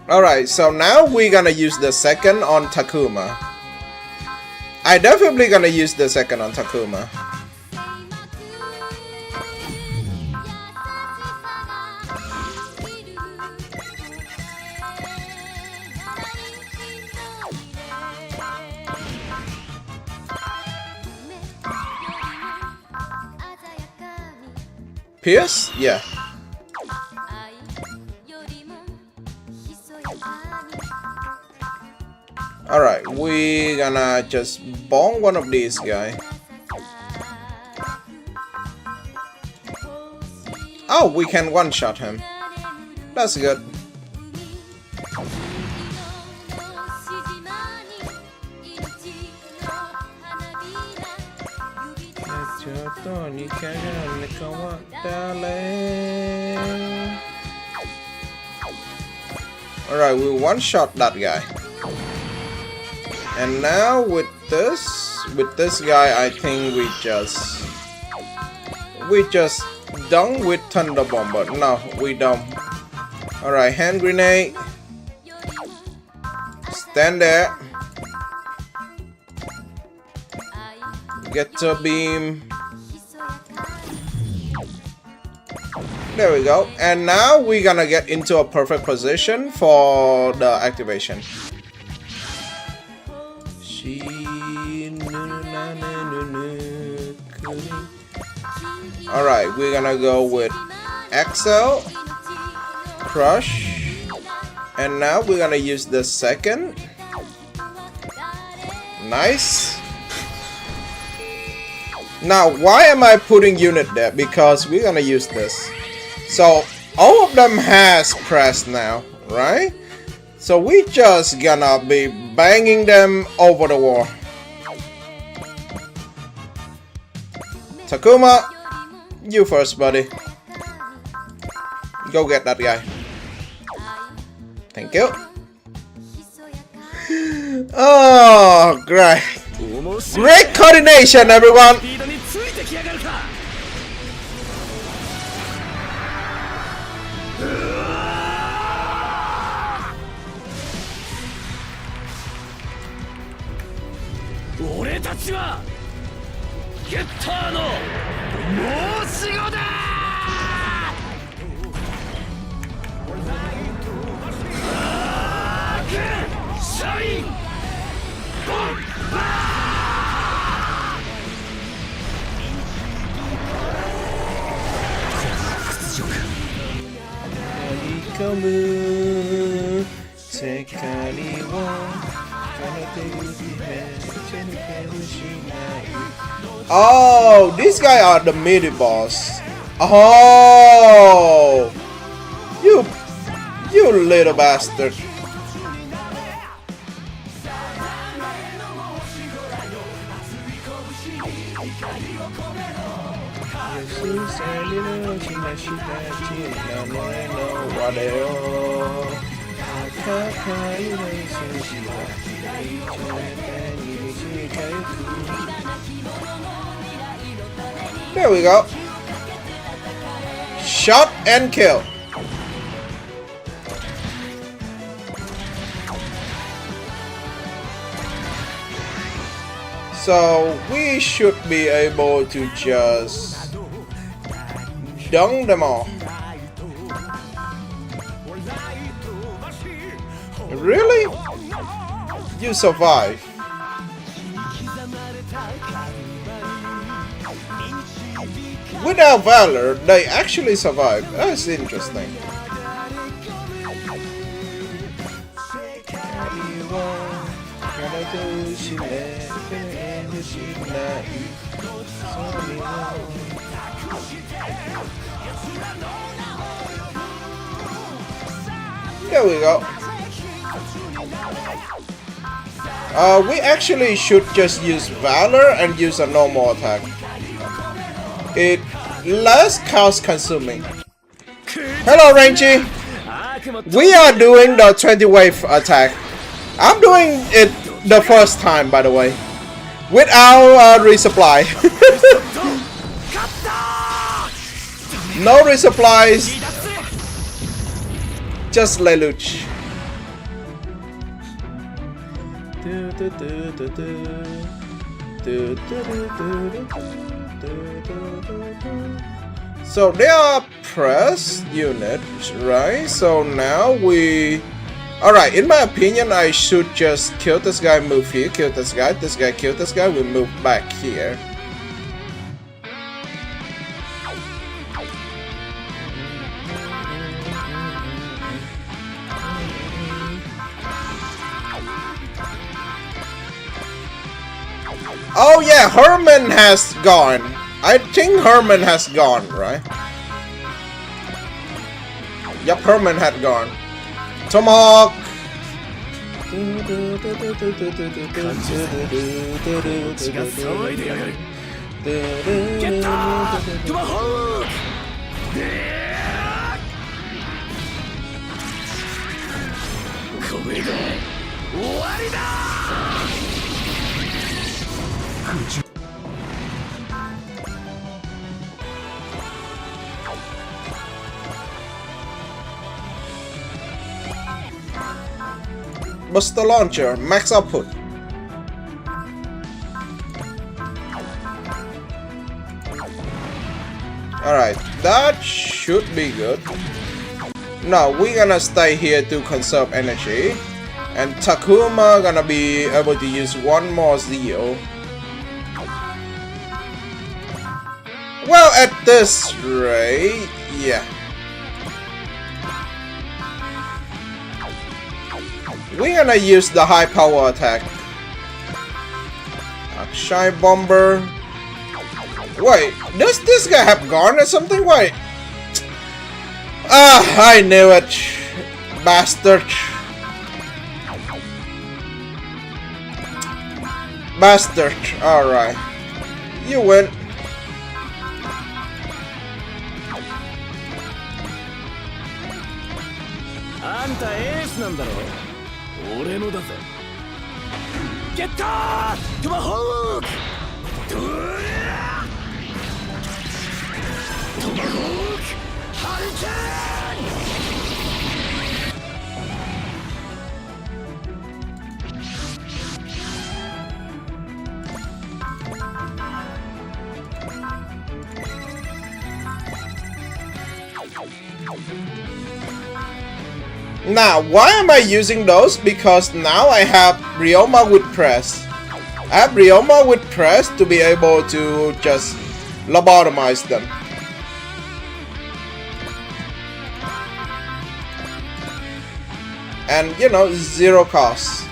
Alright, so now we're gonna use the second on Takuma. I definitely gonna use the second on Takuma. Pierce? Yeah. Alright, we're gonna just bomb one of these guys. Oh, we can one-shot him. That's good. Alright, we one-shot that guy. And now with this guy, I think we just done with Thunder Bomb, but no, we don't. Alright, hand grenade. Stand there. Get to beam. There we go. And now we're gonna get into a perfect position for the activation. Alright, we're gonna go with Excel, Crush, and now we're gonna use the second. Nice. Now, why am I putting unit there? Because we're gonna use this. So, all of them has press now, right? So we just gonna be banging them over the wall. Takuma, you first, buddy. Go get that guy. Thank you. Oh, great. Great coordination, everyone. Oh, these guys are the midi boss. Oh, you little bastard. There we go. Shot and kill. So we should be able to just dunk them all. Really? You survive. Without valor, they actually survive. That's interesting. There we go. We actually should just use Valor and use a normal attack. It less cost consuming. Hello, Renji. We are doing the 20 wave attack. I'm doing it the first time, by the way, without resupply. No resupplies. Just Lelouch. So they are press units, right? So now we... Alright, in my opinion, I should just kill this guy, move here, kill this guy, kill this guy, we move back here. Oh yeah, Herman has gone. I think Herman has gone, right? Yep, Herman had gone. Tomahawk! Buster launcher, max output. Alright, that should be good. Now we're gonna stay here to conserve energy. And Takuma gonna be able to use one more Zeo. Well, at this rate, yeah. We're gonna use the high power attack. Shy Bomber. Wait, does this guy have Garn or something? Wait. Ah, I knew it. Bastard. Bastard. Alright. You win. Get that! Tomahawk! Tomahawk! Hurricane! Now, why am I using those? Because now I have Ryoma with press. I have Ryoma with press to be able to just lobotomize them. And, you know, zero cost.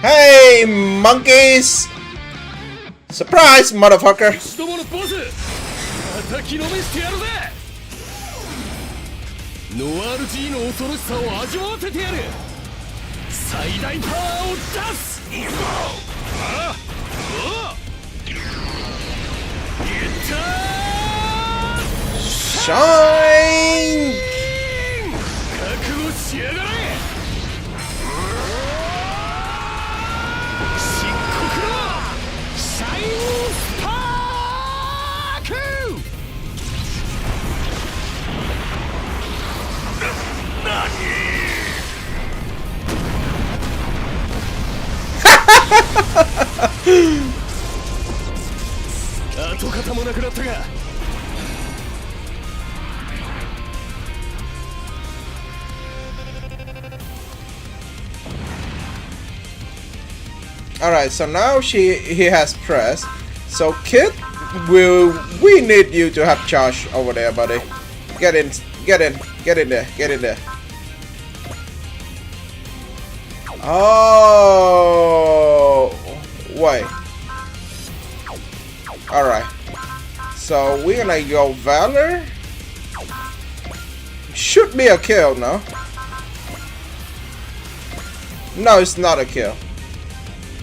Hey, monkeys! Surprise, motherfucker! 叩きのめしてやるぜ。ノワール G の恐ろしさを味わわせてやる。最大パワーを出す。行くぞ。ああ。いったー。Shine! 跡形もなくなったが Alright, so now he has pressed. So Kid, we need you to have charge over there, buddy. Get in there. Oh, wait. Alright. So we're gonna go Valor. Should be a kill, no? No, it's not a kill.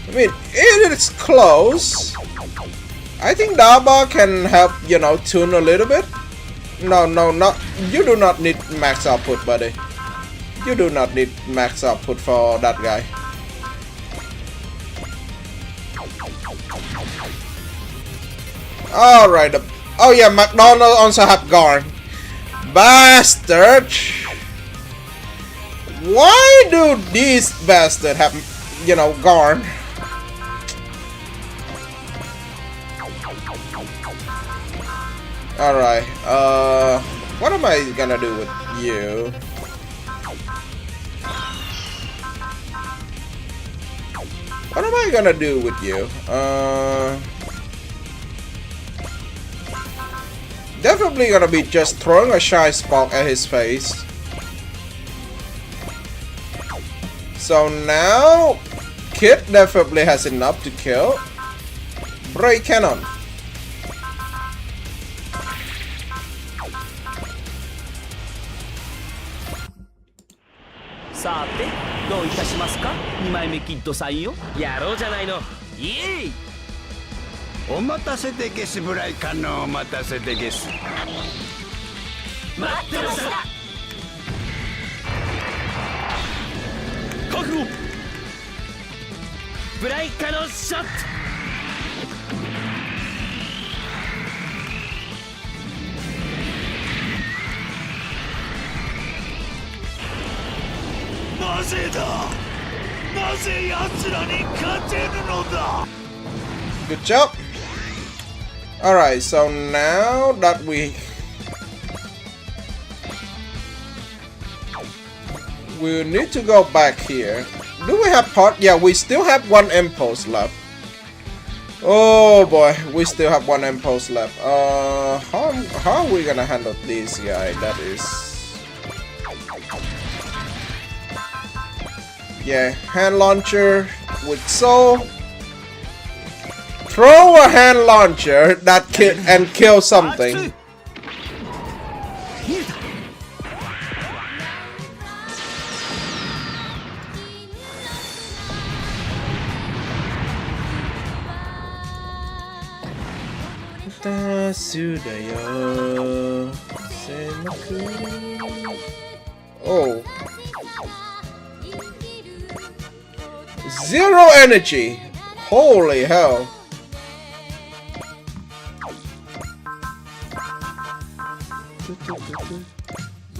I mean, it is close. I think Daba can help, you know, tune a little bit. No, not. You do not need max output, buddy. You do not need max output for that guy. Alright. Oh yeah, McDonald also have Garn. Bastard. Why do these bastards have, you know, Garn? Alright, what am I gonna do with you? What am I gonna do with you? Definitely gonna be just throwing a shy spark at his face. So now, Kid definitely has enough to kill. Break Cannon. さてどういたしますか2枚目キッドさんよ。やろうじゃないの。イエイ。お待たせでゲスブライカのお待たせでゲス。待ってました。覚悟。ブライカのショット。なぜだ。なぜ奴らに勝てるのだ。 Good job. Alright, so now that we need to go back here. Do we have part? Yeah, we still have one impulse left. Oh boy, we still have one impulse left. How are we gonna handle this guy? That is, yeah, hand launcher with soul. Throw a hand launcher that and kill something. Oh. Zero energy. Holy hell.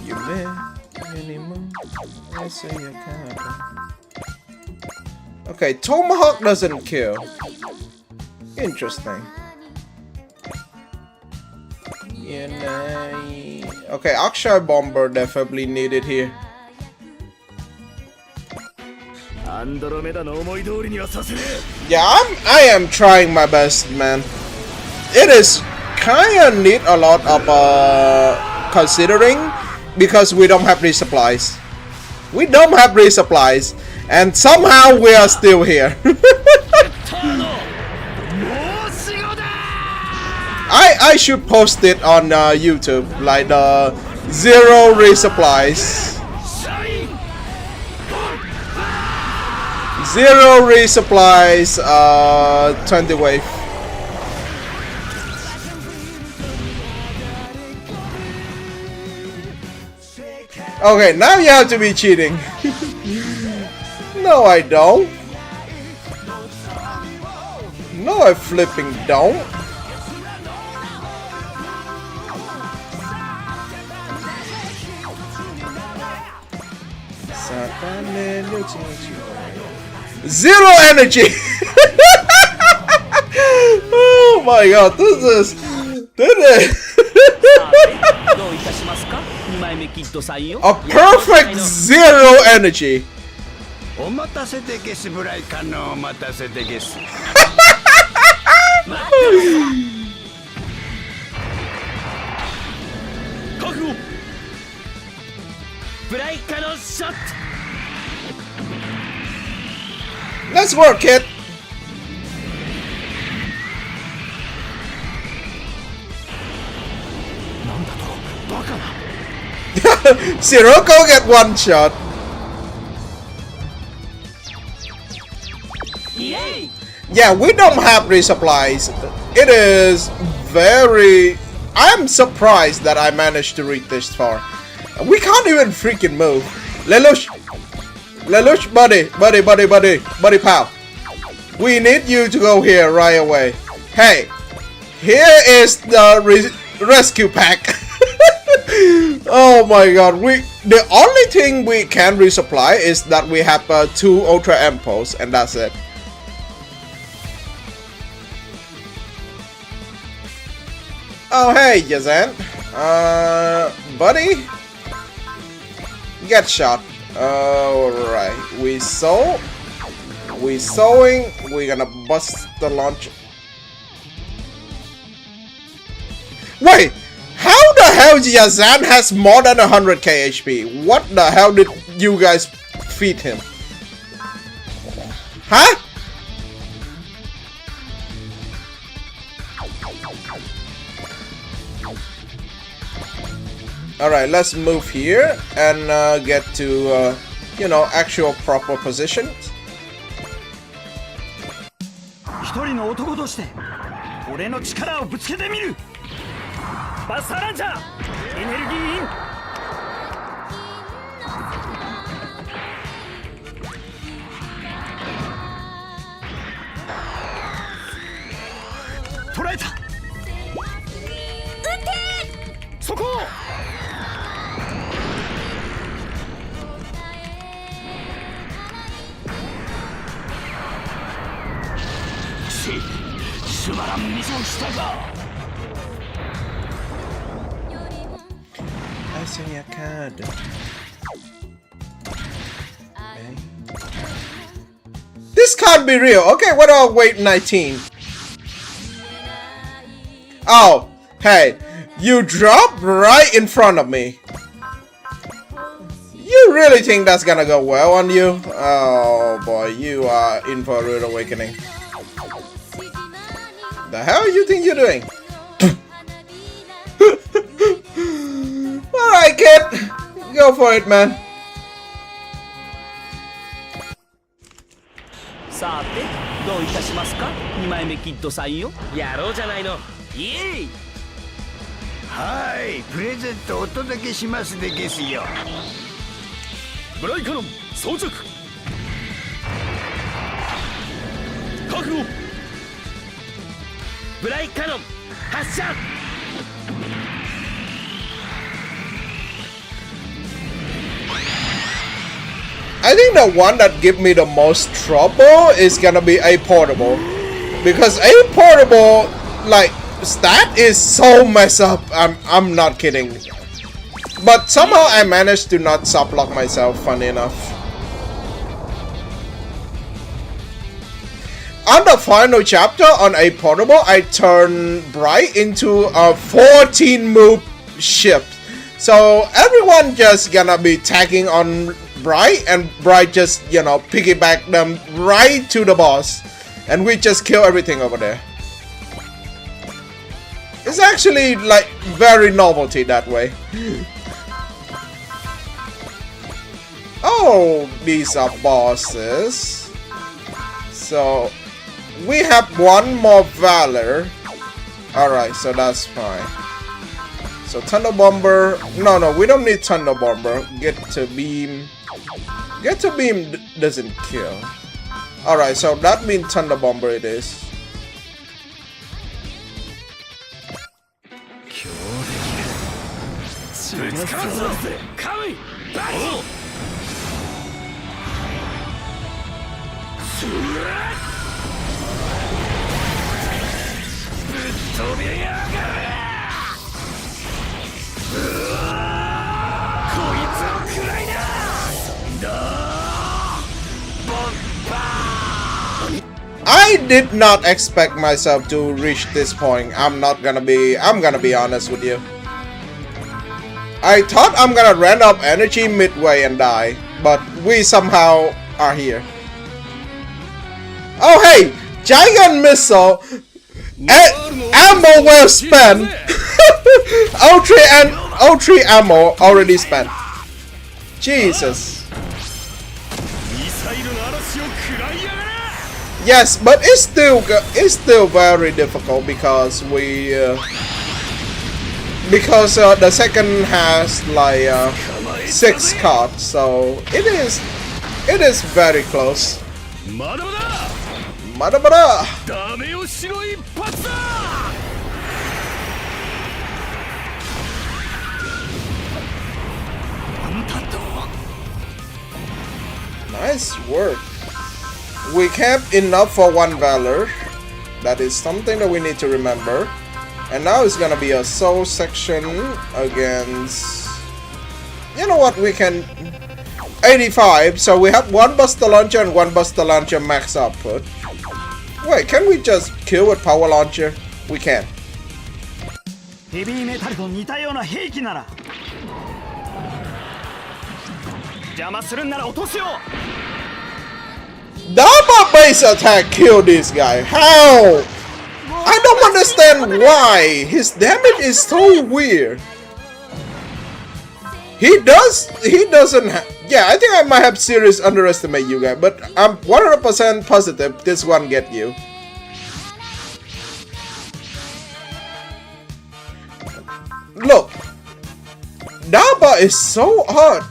You may anymore. I say you can't. Okay, Tomahawk doesn't kill. Interesting. Okay, Akshay Bomber definitely needed here. Yeah, I am trying my best, man. It is kinda need a lot of considering because we don't have resupplies. We don't have resupplies, and somehow we are still here. I should post it on YouTube, like the zero resupplies. Zero resupplies, 20 wave. Okay, now you have to be cheating. No, I don't. No, I flipping don't. Zero energy. my god, this is どういたしますか2枚目キッドさんよ a perfect zero energy. お待たせでゲスブライカのお待たせでゲス覚悟ブライカのショット Let's work, kid. Sirocco get one shot. イエイ Yeah, we don't have resupplies. It is very... I'm surprised that I managed to reach this far. We can't even freaking move. Lelouch! Lelouch, buddy, pal. We need you to go here right away. Hey, here is the rescue pack. Oh my god, the only thing we can resupply is that we have 2 Ultra Ampos, and that's it. Oh hey, Yazan. Buddy? Get shot. Alright, we sew. We sewing. We're gonna bust the launch. Wait! How the hell Yazan has more than 100k HP? What the hell did you guys feed him? Huh? Alright, let's move here and get to, you know, actual proper positions. 一人の男として俺の力をぶつけてみる。バスターランチャーエネルギーイン。捕らえた。そこ。つまらんミスをしたか。I see a card. This can't be real. Okay, what do I wait 19? Oh, hey, you dropped right in front of me. You really think that's gonna go well on you? Oh boy, you are in for a rude awakening. The hell you think you're doing? Alright, kid. Go for it, man. さてどういたしますか2枚目キッドさんよやろうじゃないのイエイはいプレゼントお届けしますでゲスよブライカノン装着覚悟ブライカノン発射 I think the one that give me the most trouble is gonna be a portable, because a portable like stat is so messed up. I'm not kidding. But somehow I managed to not sublock myself. Funny enough. On the final chapter on a portable, I turned Bright into a 14 move ship. So everyone just gonna be tagging on Bright, and Bright just, you know, piggyback them right to the boss, and we just kill everything over there. It's actually like very novelty that way. Oh, these are bosses. So we have one more Valor. Alright, so that's fine. So Thunder Bomber. No, we don't need Thunder Bomber. Get to Beam. Get to Beam doesn't kill. Alright, so that means Thunder Bomber it is. 飛びやがれ。こいつを食らいな。I did not expect myself to reach this point. I'm gonna be honest with you. I thought I'm gonna run out of energy midway and die, but we somehow are here. Oh hey! Giant missile! Ammo well spent! O3 ammo already spent. Jesus. Yes, but it's still very difficult because the second has like 6 cards, so it is very close. まだまだ。 Madabada! ダメよしの一発だ。 Nice work. We kept enough for 1 valor. That is something that we need to remember. And now it's gonna be a soul section against... You know what, we can... 85, so we have 1 Buster Launcher and 1 Buster Launcher max output. Wait, can we just kill with Power Launcher? We can. ヘビーメタルと似たような兵器なら邪魔するんなら落とすよ。 Daba base attack killed this guy. How? I don't understand why. His damage is so weird. He doesn't have... Yeah, I think I might have seriously underestimated you guys, but I'm 100% positive this one get you. Look. Daba is so odd.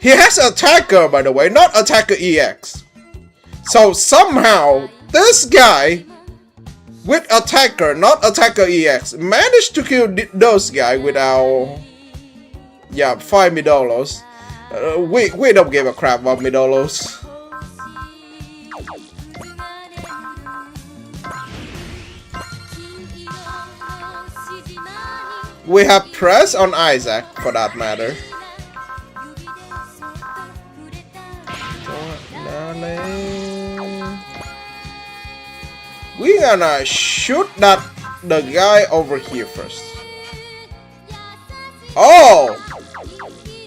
He has Attacker, by the way, not Attacker EX. So somehow, this guy with Attacker, not Attacker EX, managed to kill those guys without... Yeah, 5 Midolos. We don't give a crap about Midolos. We have press on Isaac, for that matter. We're gonna shoot the guy over here first. Oh!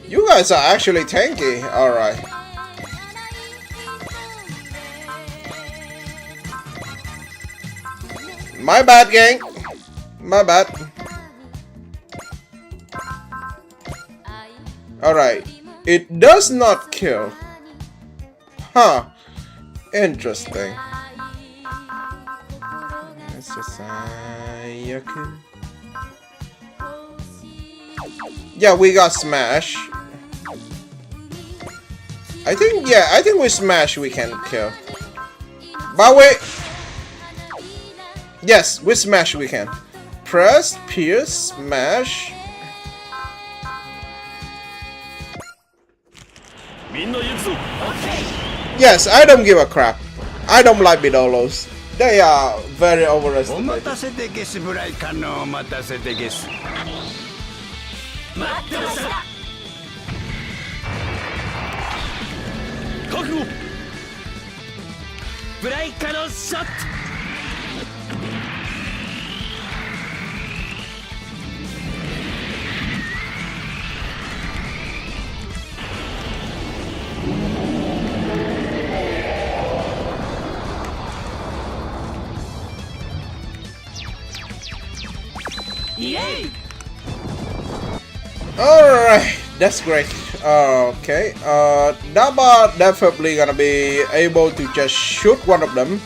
You guys are actually tanky. Alright. My bad, gang. My bad. Alright. It does not kill. Huh. Interesting. Yeah, we got smash. I think with smash we can kill. But wait. Yes, with smash we can. Press, pierce, smash. Yes, I don't give a crap. I don't like Midolos. They are very overestimated. お待たせでゲスブライカのお待たせでゲス。待ってました。覚悟。ブライカのショット。Alright, that's great. Okay, Daba definitely gonna be able to just shoot one of them.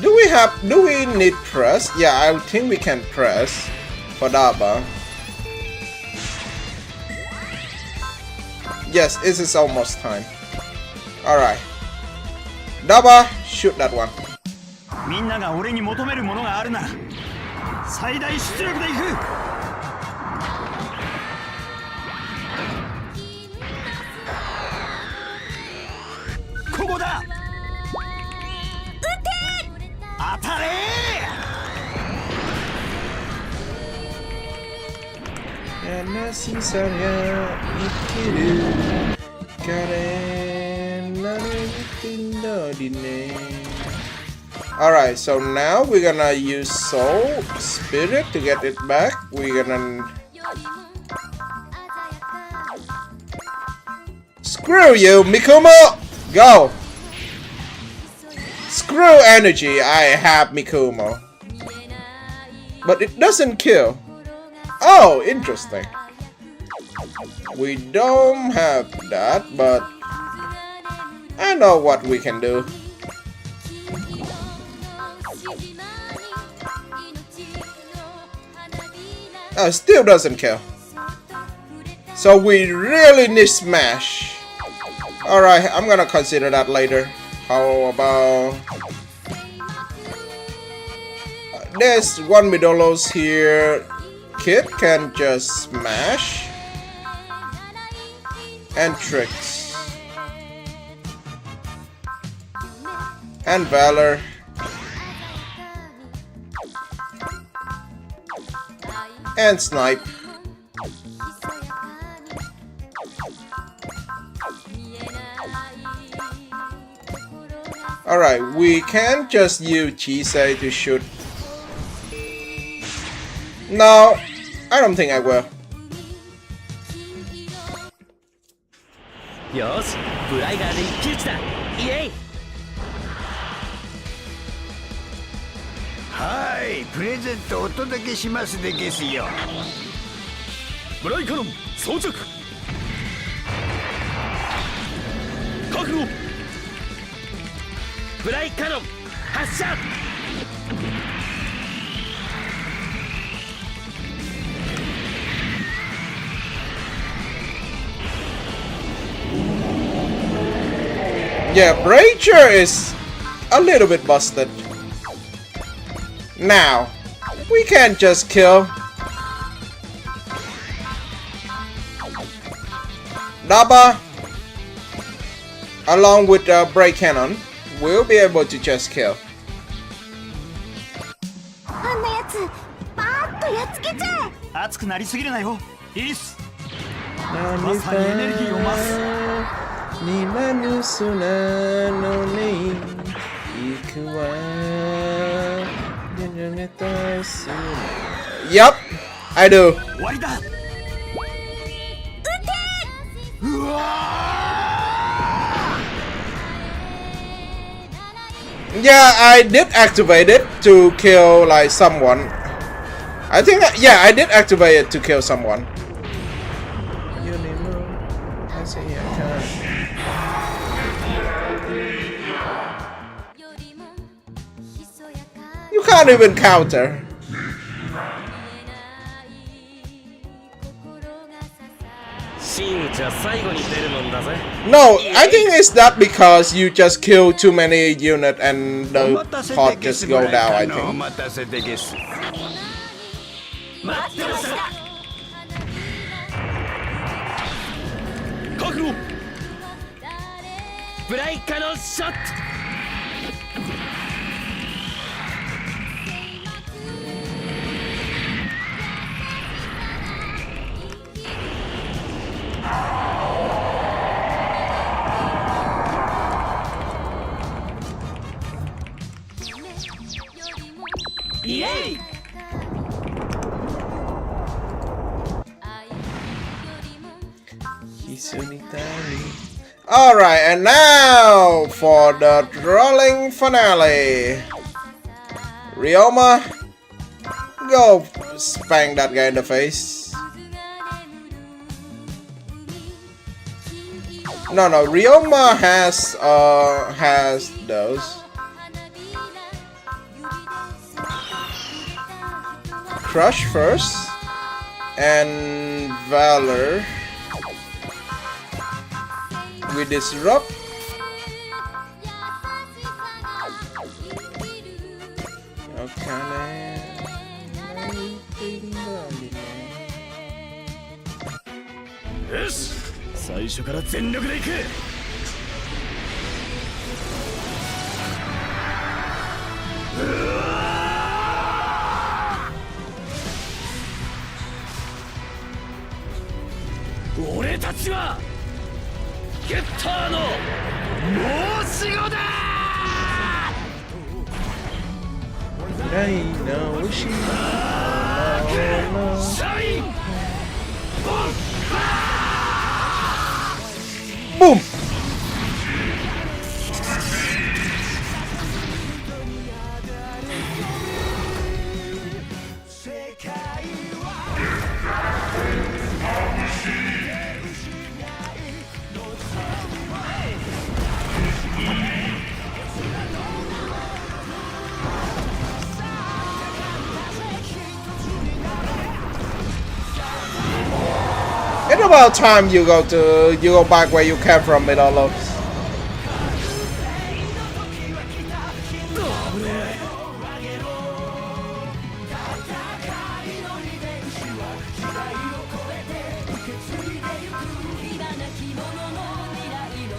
Do we need press? Yeah, I think we can press for Daba. Yes, this is almost time. Alright. Daba, shoot that one. みんなが俺に求めるものがあるなら最大出力でいく。ここ Karena sisanya ikiru karena ditinggal dine. Alright, so now we're gonna use Soul Spirit to get it back. We're gonna... Screw you, Mikumo! Go! Screw energy, I have Mikumo. But it doesn't kill. Oh, interesting. We don't have that, but I know what we can do. Oh, still doesn't kill. So we really need Smash. Alright, I'm gonna consider that later. How about... There's one Midolos here. Kid can just smash. And tricks. And Valor. And Snipe. Alright, we can't just use Chisei to shoot. No, I don't think I will. よしブライガーで一騎打ちだイエイはいプレゼントお届けしますでゲスよブライカノン装着覚悟ブライカノン発射 Yeah, Breacher is a little bit busted. Now, we can't just kill. Daba, along with Break Cannon, will be able to just kill. あんなやつバーッとやっつけちゃえ熱くなりすぎるなよイリスまさにエネルギーを増す Yup, I do. 終わりだ Yeah, I did activate it to kill like someone. I think, yeah, I did activate it to kill someone. You can't even counter. No, I think it's that because you just kill too many units and the pot just go down, I think. お待たせでゲス覚悟ブライカノンショット イエイ Alright, and now for the rolling finale. Ryoma, go spank that guy in the face. No, Ryoma has those. Crush first, and Valor. We disrupt. Okay. よし最初から全力でいく俺たちはゲッターの申し子だ。 I know she. シャインBoom! It's about time you go back where you came from, it all looks.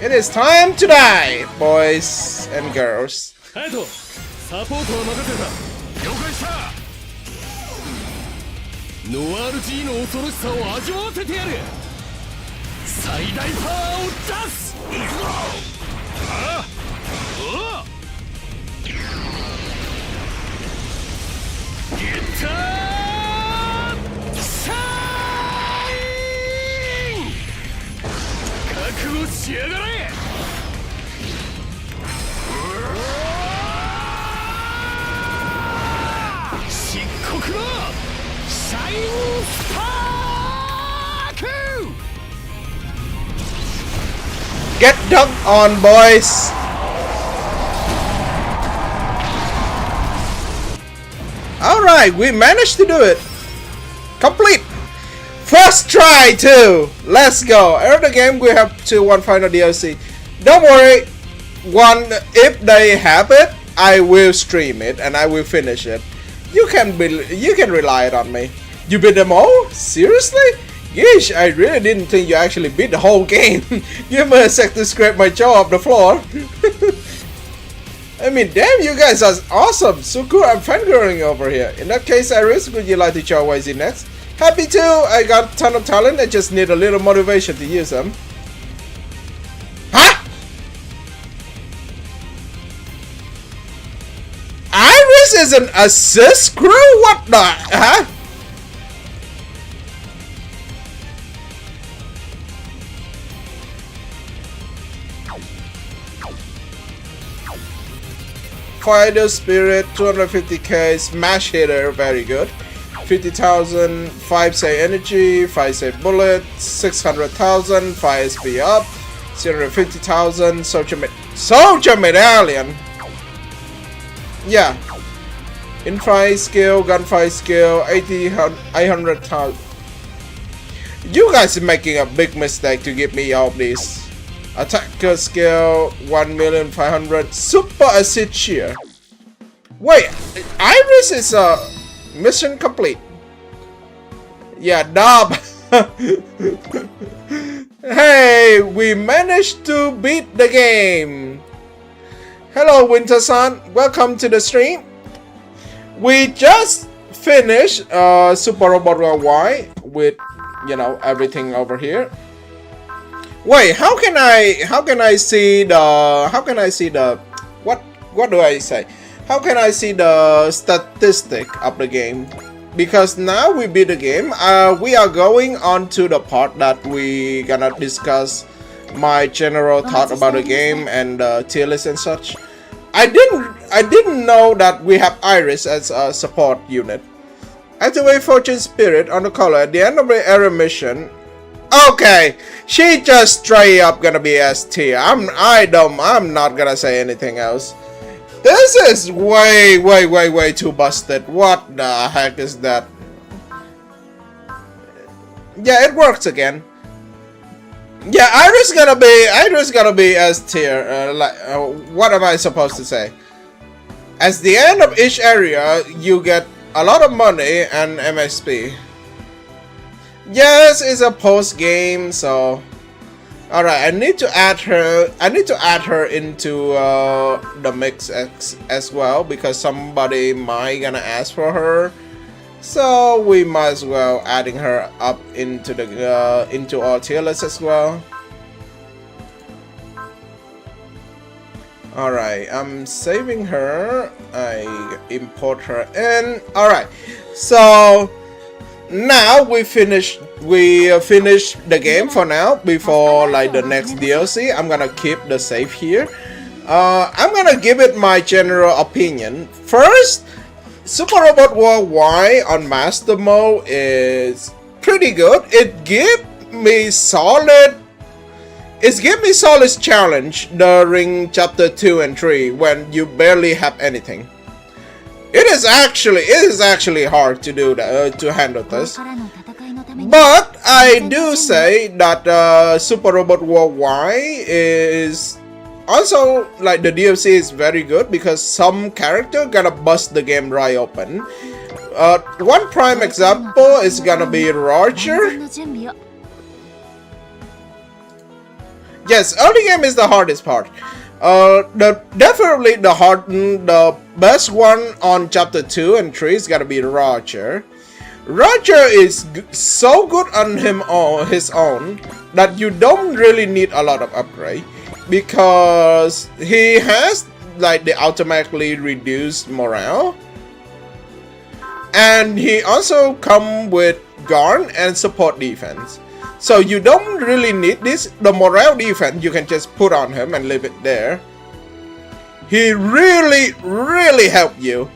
It is time to die, boys and girls. ハヤト、サポートは任せた。了解した。ノワール G の恐ろしさを味わわせてやる。最大パワーを出す。行くぞ。ああ、おお。ゲッターシャイン。覚悟しやがれ。 漆黒のシャインスパーク Get dunked on, boys! Alright, we managed to do it! Complete! First try too! Let's go! After the game we have one final DLC. Don't worry, if they have it, I will stream it and I will finish it. You can rely on me. You beat them all? Seriously? Yeesh, I really didn't think you actually beat the whole game. Give me a sec to scrape my jaw off the floor. I mean, damn, you guys are awesome. So cool, I'm fangirling over here. In that case, Iris, would you like to show what is next? Happy to. I got a ton of talent. I just need a little motivation to use them. Huh? Iris is an assist crew? What the? Huh? Fighter Spirit, 250k, Smash Hitter, very good. 50,000, 5 save energy, 5 save bullet, 600,000, 5 SP up, 650,000, Soldier Medallion! Yeah. In-fight skill, gunfight skill, 800,000. You guys are making a big mistake to give me all of these. Attacker skill 1,500,000. Super acid shear. Wait, Iris is mission complete. Yeah, dub. Hey, we managed to beat the game. Hello, Winter-san. Welcome to the stream. We just finished Super Robot World Y with, you know, everything over here. Wait, how can I see the what do I say? How can I see the statistic of the game? Because now we beat the game, we are going on to the part that we gonna discuss my general thought about the game and tier list and such. I didn't know that we have Iris as a support unit. Activate Fortune Spirit on the color at the end of the area mission. Okay, she just straight up gonna be S tier. I'm not gonna say anything else. This is way too busted. What the heck is that? Yeah, it works again. Yeah, Iris gonna be S tier. What am I supposed to say? At the end of each area, you get a lot of money and MSP. Yes, it's a post game, so all right. I need to add her into the mix as well because somebody might gonna ask for her. So we might as well adding her up into the into our tier list as well. Alright, I'm saving her. I import her in. Alright, so now we finished the game for now. Before like the next DLC, I'm gonna keep the save here. I'm gonna give it my general opinion. First, Super Robot War Y on Master Mode is pretty good. It gave me solid challenge during chapter 2 and 3 when you barely have anything. It is actually hard to do that, to handle this. But I do say that Super Robot War Y is also, like, the DLC is very good because some character gonna bust the game right open. One prime example is gonna be Roger. Yes, early game is the hardest part. Definitely the best one on chapter 2 and 3 is gonna be Roger. Roger is so good on his own that you don't really need a lot of upgrade because he has like the automatically reduced morale, and he also come with guard and support defense. So you don't really need this. The morale defense you can just put on him and leave it there. He really helped you.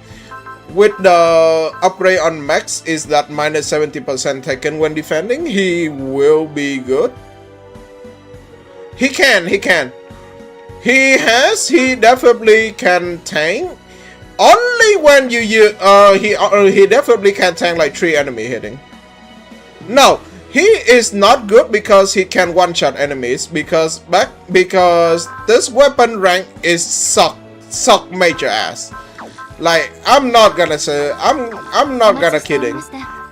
With the upgrade on Max is that minus 70% taken when defending. He will be good. He definitely can tank. Only when you use he definitely can tank like 3 enemy hitting. No, he is not good because he can one-shot enemies because this weapon rank is suck major ass. Like, I'm not gonna kidding.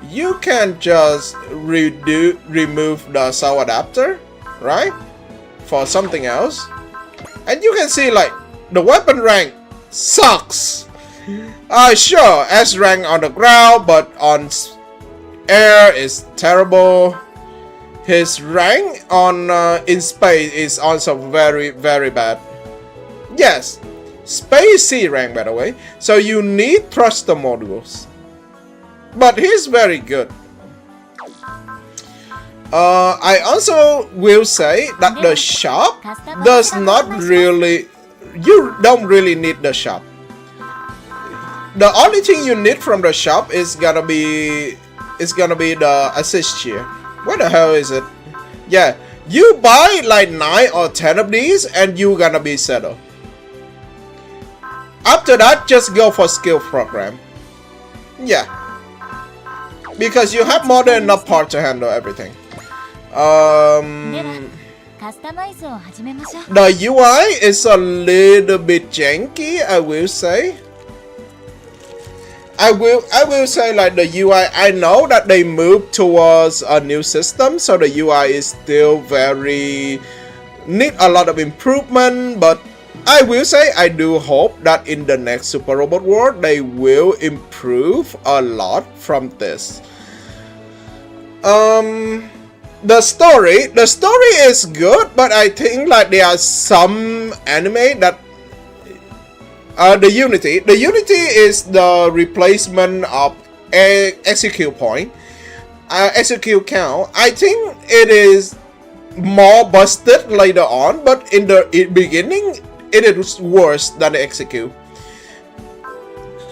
You can just remove the cell adapter, right? For something else. And you can see like the weapon rank sucks. Sure, S rank on the ground, but on air is terrible. His rank on in space is also very bad. Yes. Space C rank, by the way, so you need thruster modules, but he's very good. I also will say that the shop does not really, you don't really need the shop. The only thing you need from the shop is gonna be the assist here. Where the hell is it? Yeah, you buy like 9 or 10 of these and you gonna be settled. After that, just go for skill program. Yeah. Because you have more than enough parts to handle everything. The UI is a little bit janky, I will say. I will say like the UI, I know that they moved towards a new system, so the UI is still need a lot of improvement, but I will say I do hope that in the next Super Robot World they will improve a lot from this. The story is good, but I think like there are some anime that the Unity is the replacement of execute point, execute count. I think it is more busted later on, but in the beginning it is worse than the execute.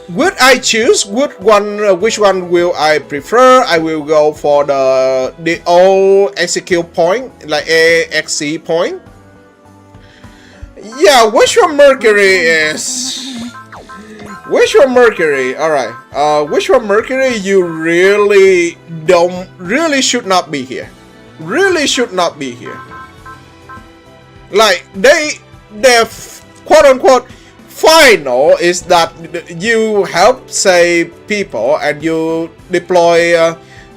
Would I choose which one will I prefer? I will go for the old execute point, like AXC point. Yeah, Wish for Mercury is Wish for Mercury. Alright. Wish for Mercury, you really should not be here. Really should not be here. Like their quote unquote final is that you help save people and you deploy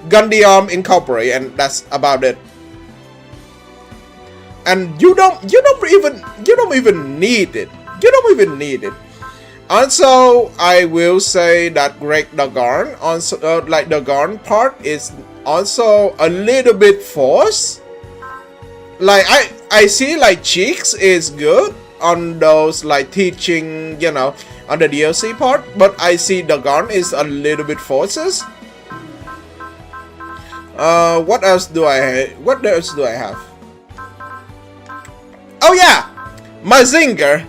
Gundam Incorporate, and that's about it. And you don't even need it. You don't even need it. Also, I will say that Greg Dagarn, also like the Garn part, is also a little bit forced. Like I see like Cheeks is good on those like teaching, you know, on the DLC part, but I see Dagarn is a little bit forces. What else do I have? Oh yeah, Mazinger.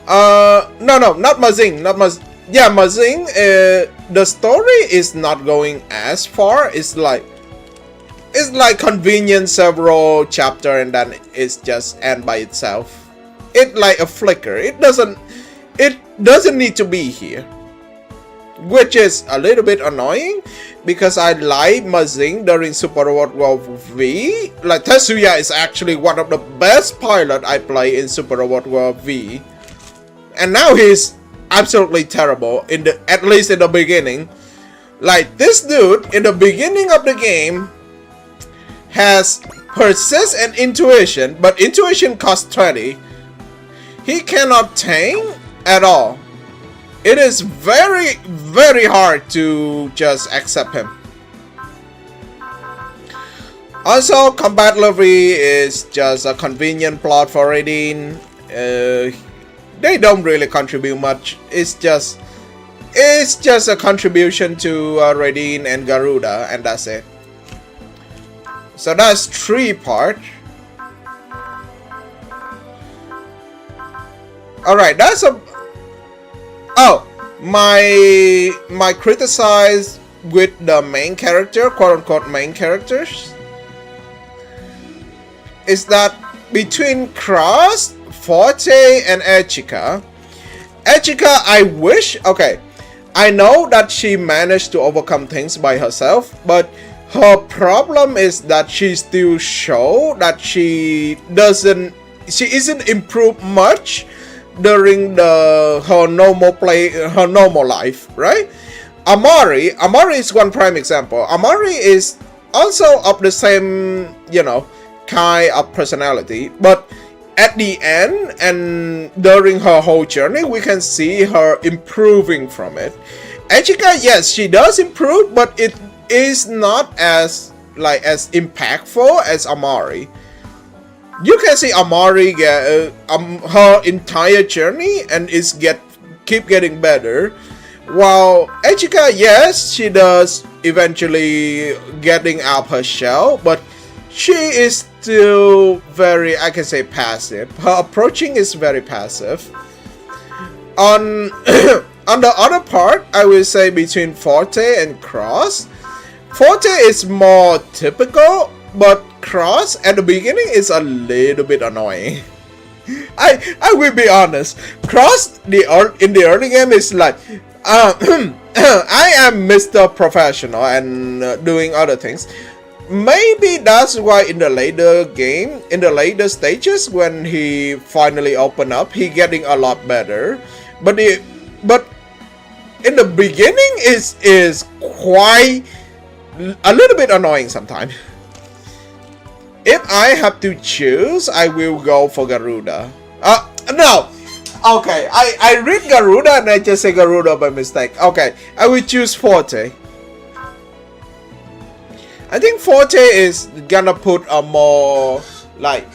No, not Mazing, yeah, Mazing. The story is not going as far. It's like convenient several chapter and then it's just end by itself. It like a flicker. It doesn't need to be here, which is a little bit annoying because I like Mazing during Super Robot World V. Like Tetsuya is actually one of the best pilot I play in Super Robot World V. And now he's absolutely terrible at least in the beginning. Like this dude in the beginning of the game has persist and intuition, but intuition costs 20. He cannot tank at all. It is very, very hard to just accept him. Also, combat livery is just a convenient plot for Raiden. They don't really contribute much. It's just a contribution to Raiden and Garuda, and that's it. So that's 3 parts. Alright, that's a... Oh, my criticize with the main character, quote-unquote main characters, is that between Cross, Forte, and Echika, I wish... Okay, I know that she managed to overcome things by herself, but her problem is that she still show that she isn't improved much during her normal life, right? Amari is one prime example. Amari is also of the same, you know, kind of personality, but at the end and during her whole journey, we can see her improving from it. Echika, yes, she does improve, but it is not as impactful as Amari. You can see Amari get her entire journey and keep getting better, while Echika, yes, she does eventually getting out her shell, but she is still very, I can say, passive. Her approaching is very passive. On on the other part, I will say between Forte and Cross, Forte is more typical, but Cross at the beginning is a little bit annoying. I will be honest. Cross in the early game is like, I am Mr. Professional and doing other things. Maybe that's why in the later game, in the later stages, when he finally opened up, he getting a lot better. But in the beginning is quite a little bit annoying sometimes. If I have to choose, I will go for Garuda. No. Okay, I read Garuda and I just say Garuda by mistake. Okay, I will choose Forte. I think Forte is gonna put a more like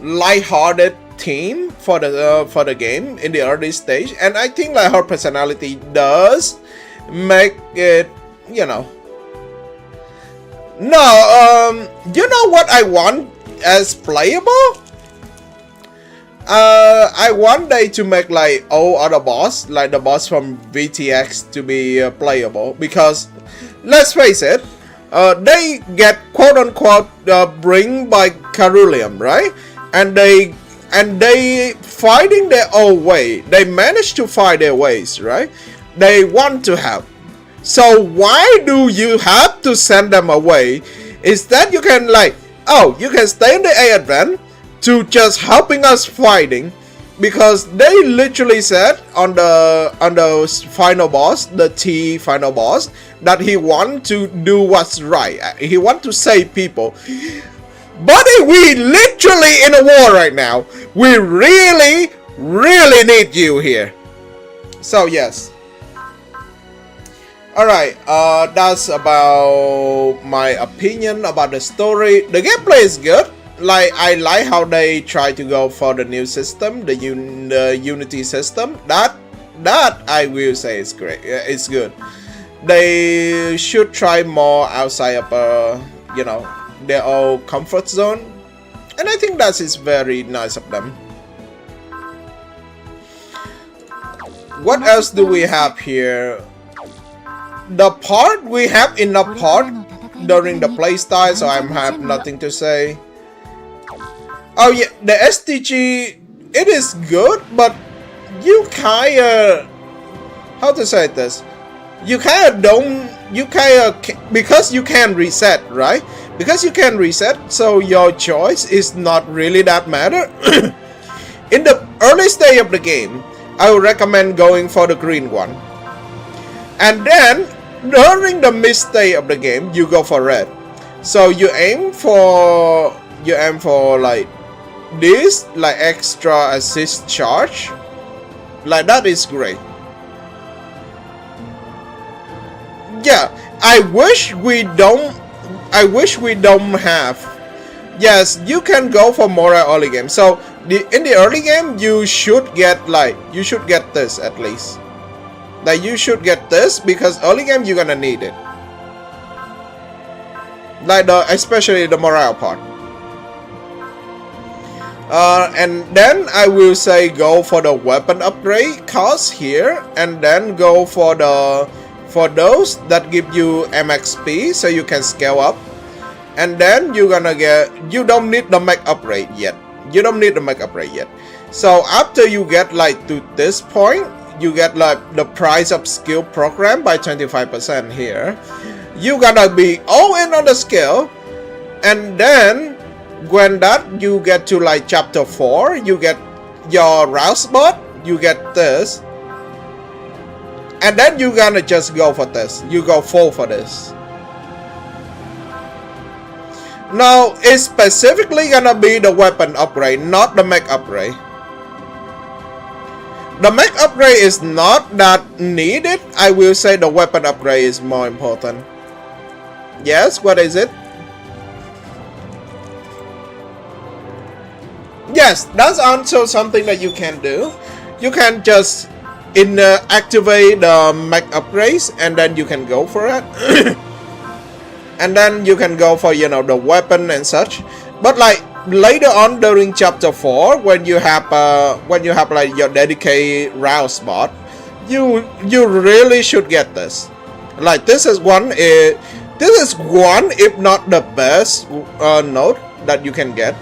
light-hearted theme for the game in the early stage, and I think like her personality does make it, you know. No, you know what I want as playable? I want they to make like all other boss, like the boss from VTX, to be playable, because let's face it, they get quote unquote bring by Carulium, right? And they fighting their own way. They manage to fight their ways, right? They want to help. So why do you have to send them away? Instead, you can like, oh, you can stay in the A advent to just helping us fighting, because they literally said on the final boss, the T final boss, that he want to do what's right. He want to save people. Buddy, we literally in a war right now. We really really need you here. So yes. Alright, that's about my opinion about the story. The gameplay is good. Like, I like how they try to go for the new system, the Unity system. That I will say is great. It's good. They should try more outside of you know, their own comfort zone, and I think that is very nice of them. What else do we have here? The part, we have enough part during the playstyle, so I have nothing to say. Oh yeah, the STG, it is good, but you kinda, how to say this? You kinda don't, because you can reset, right? Because you can reset, so your choice is not really that matter. In the early stage of the game, I would recommend going for the green one. And then, during the mid stage of the game, you go for red. So you aim for like this, like extra assist charge. Like that is great. Yeah, I wish we don't have. Yes, you can go for more early game. So in the early game, you should get this at least. Like you should get this because early game you're gonna need it. Like especially the morale part. And then I will say go for the weapon upgrade cost here, and then go for those that give you MXP so you can scale up. And then you're gonna you don't need the mech upgrade yet. You don't need the mech upgrade yet. So after you get like to this point, you get like the price of skill program by 25% here. You gotta be all in on the skill, and then when that you get to like chapter 4, you get your rouse bot, you get this, and then you gonna just go for this. You go full for this. Now it's specifically gonna be the weapon upgrade, not the mech upgrade. The mech upgrade is not that needed. I will say the weapon upgrade is more important. Yes, what is it? Yes, that's also something that you can do. You can just activate the mech upgrades, and then you can go for it. And then you can go for, you know, the weapon and such. But like later on during chapter 4, when you have like your dedicated rouse bot, you really should get this. Like this is one, if not the best note that you can get.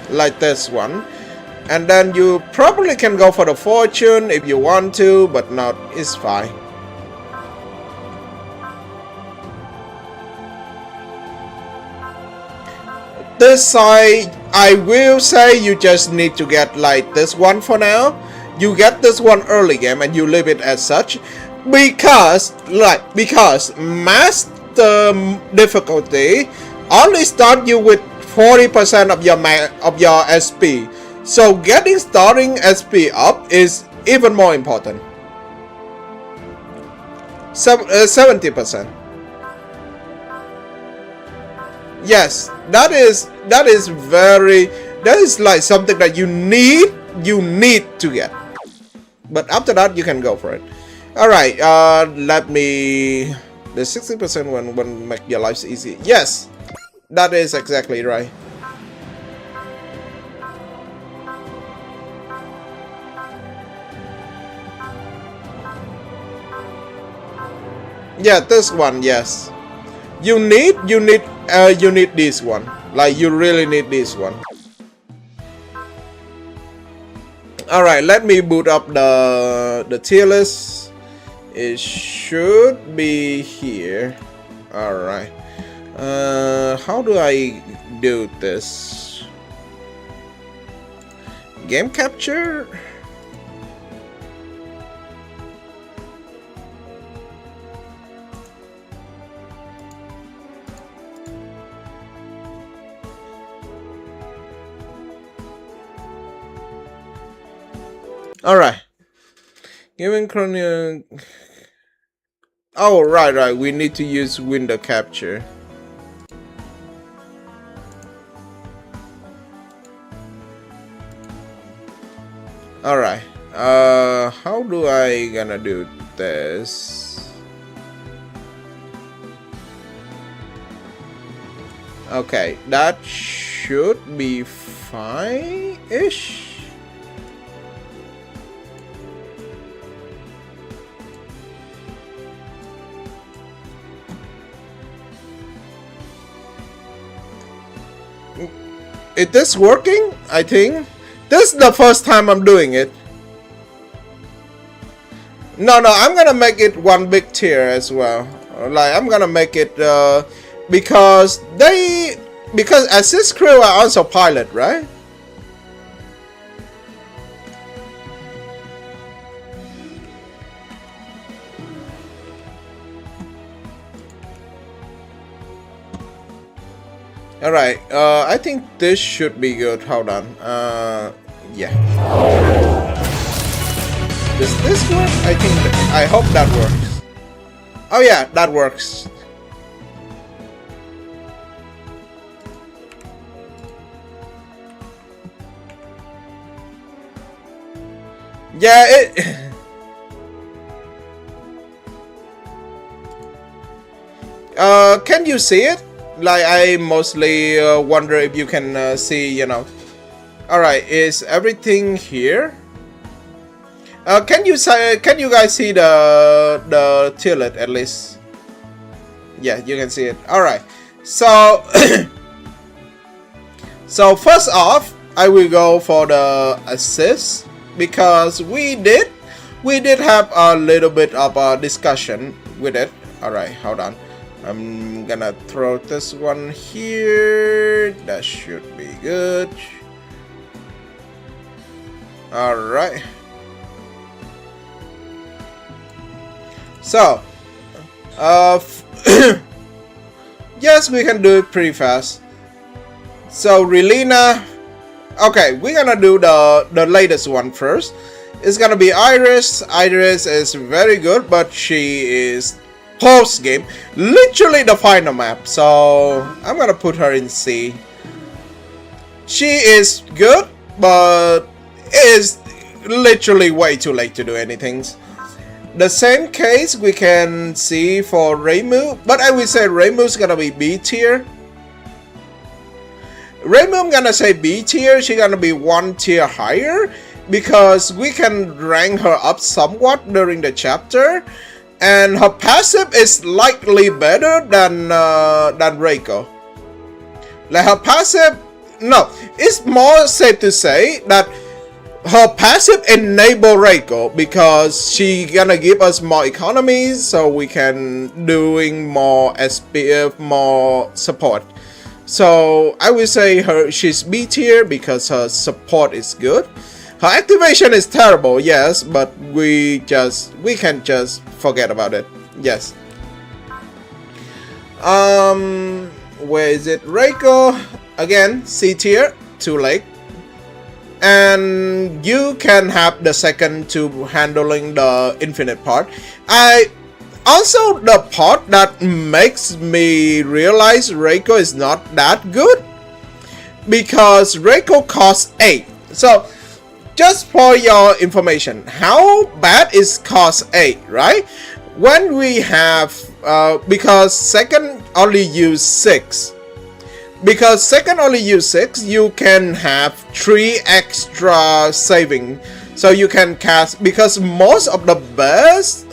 Like this one. And then you probably can go for the fortune if you want to, but not, it's fine. This side, I will say you just need to get like this one for now. You get this one early game and you leave it as such, because master difficulty only start you with 40% of your SP. So getting starting SP up is even more important. 70%. Yes, that is like something that you need to get. But after that you can go for it. Alright, let me, the 60% when make your life easy. Yes, that is exactly right. Yeah, this one, yes. You need this one. Like you really need this one. Alright, let me boot up the tier list. It should be here. Alright. How do I do this? Game capture? Alright. Given chrono. Oh, right. We need to use window capture. Alright. How do I gonna do this? Okay, that should be fine-ish. Is this working? I think. This is the first time I'm doing it. No, I'm gonna make it one big tier as well. Like, I'm gonna make it, because assist crew are also pilot, right? Alright, I think this should be good. Hold on. Yeah. Does this work? I hope that works. Oh yeah, that works. Yeah, can you see it? Like, I mostly wonder if you can see, you know. Alright, is everything here? Can you guys see the tillet at least? Yeah, you can see it. Alright. So so first off, I will go for the assist because we did have a little bit of a discussion with it. Alright, hold on. I'm gonna throw this one here. That should be good. Alright. So, yes, we can do it pretty fast. So, Relina. Okay, we're gonna do the latest one first. It's gonna be Iris. Iris is very good, but she is post game, literally the final map. So I'm gonna put her in C. She is good, but it is literally way too late to do anything. The same case we can see for Reimu, but I will say Reimu's gonna be B tier. Reimu, I'm gonna say B tier. She's gonna be one tier higher because we can rank her up somewhat during the chapter. And her passive is likely better than Reiko. Like, her passive, no, it's more safe to say that her passive enable Reiko because she gonna give us more economies, so we can doing more SPF, more support. So I will say she's B tier because her support is good. Her activation is terrible, yes, but we can just forget about it. Yes. Where is it? Reiko again, C tier, too late. And you can have the second to handling the infinite part. Also the part that makes me realize Reiko is not that good because Reiko costs 8. So just for your information, how bad is cost 8, right? When we have, because second only use 6. Because second only use 6, you can have 3 extra saving. So you can cast, because most of the best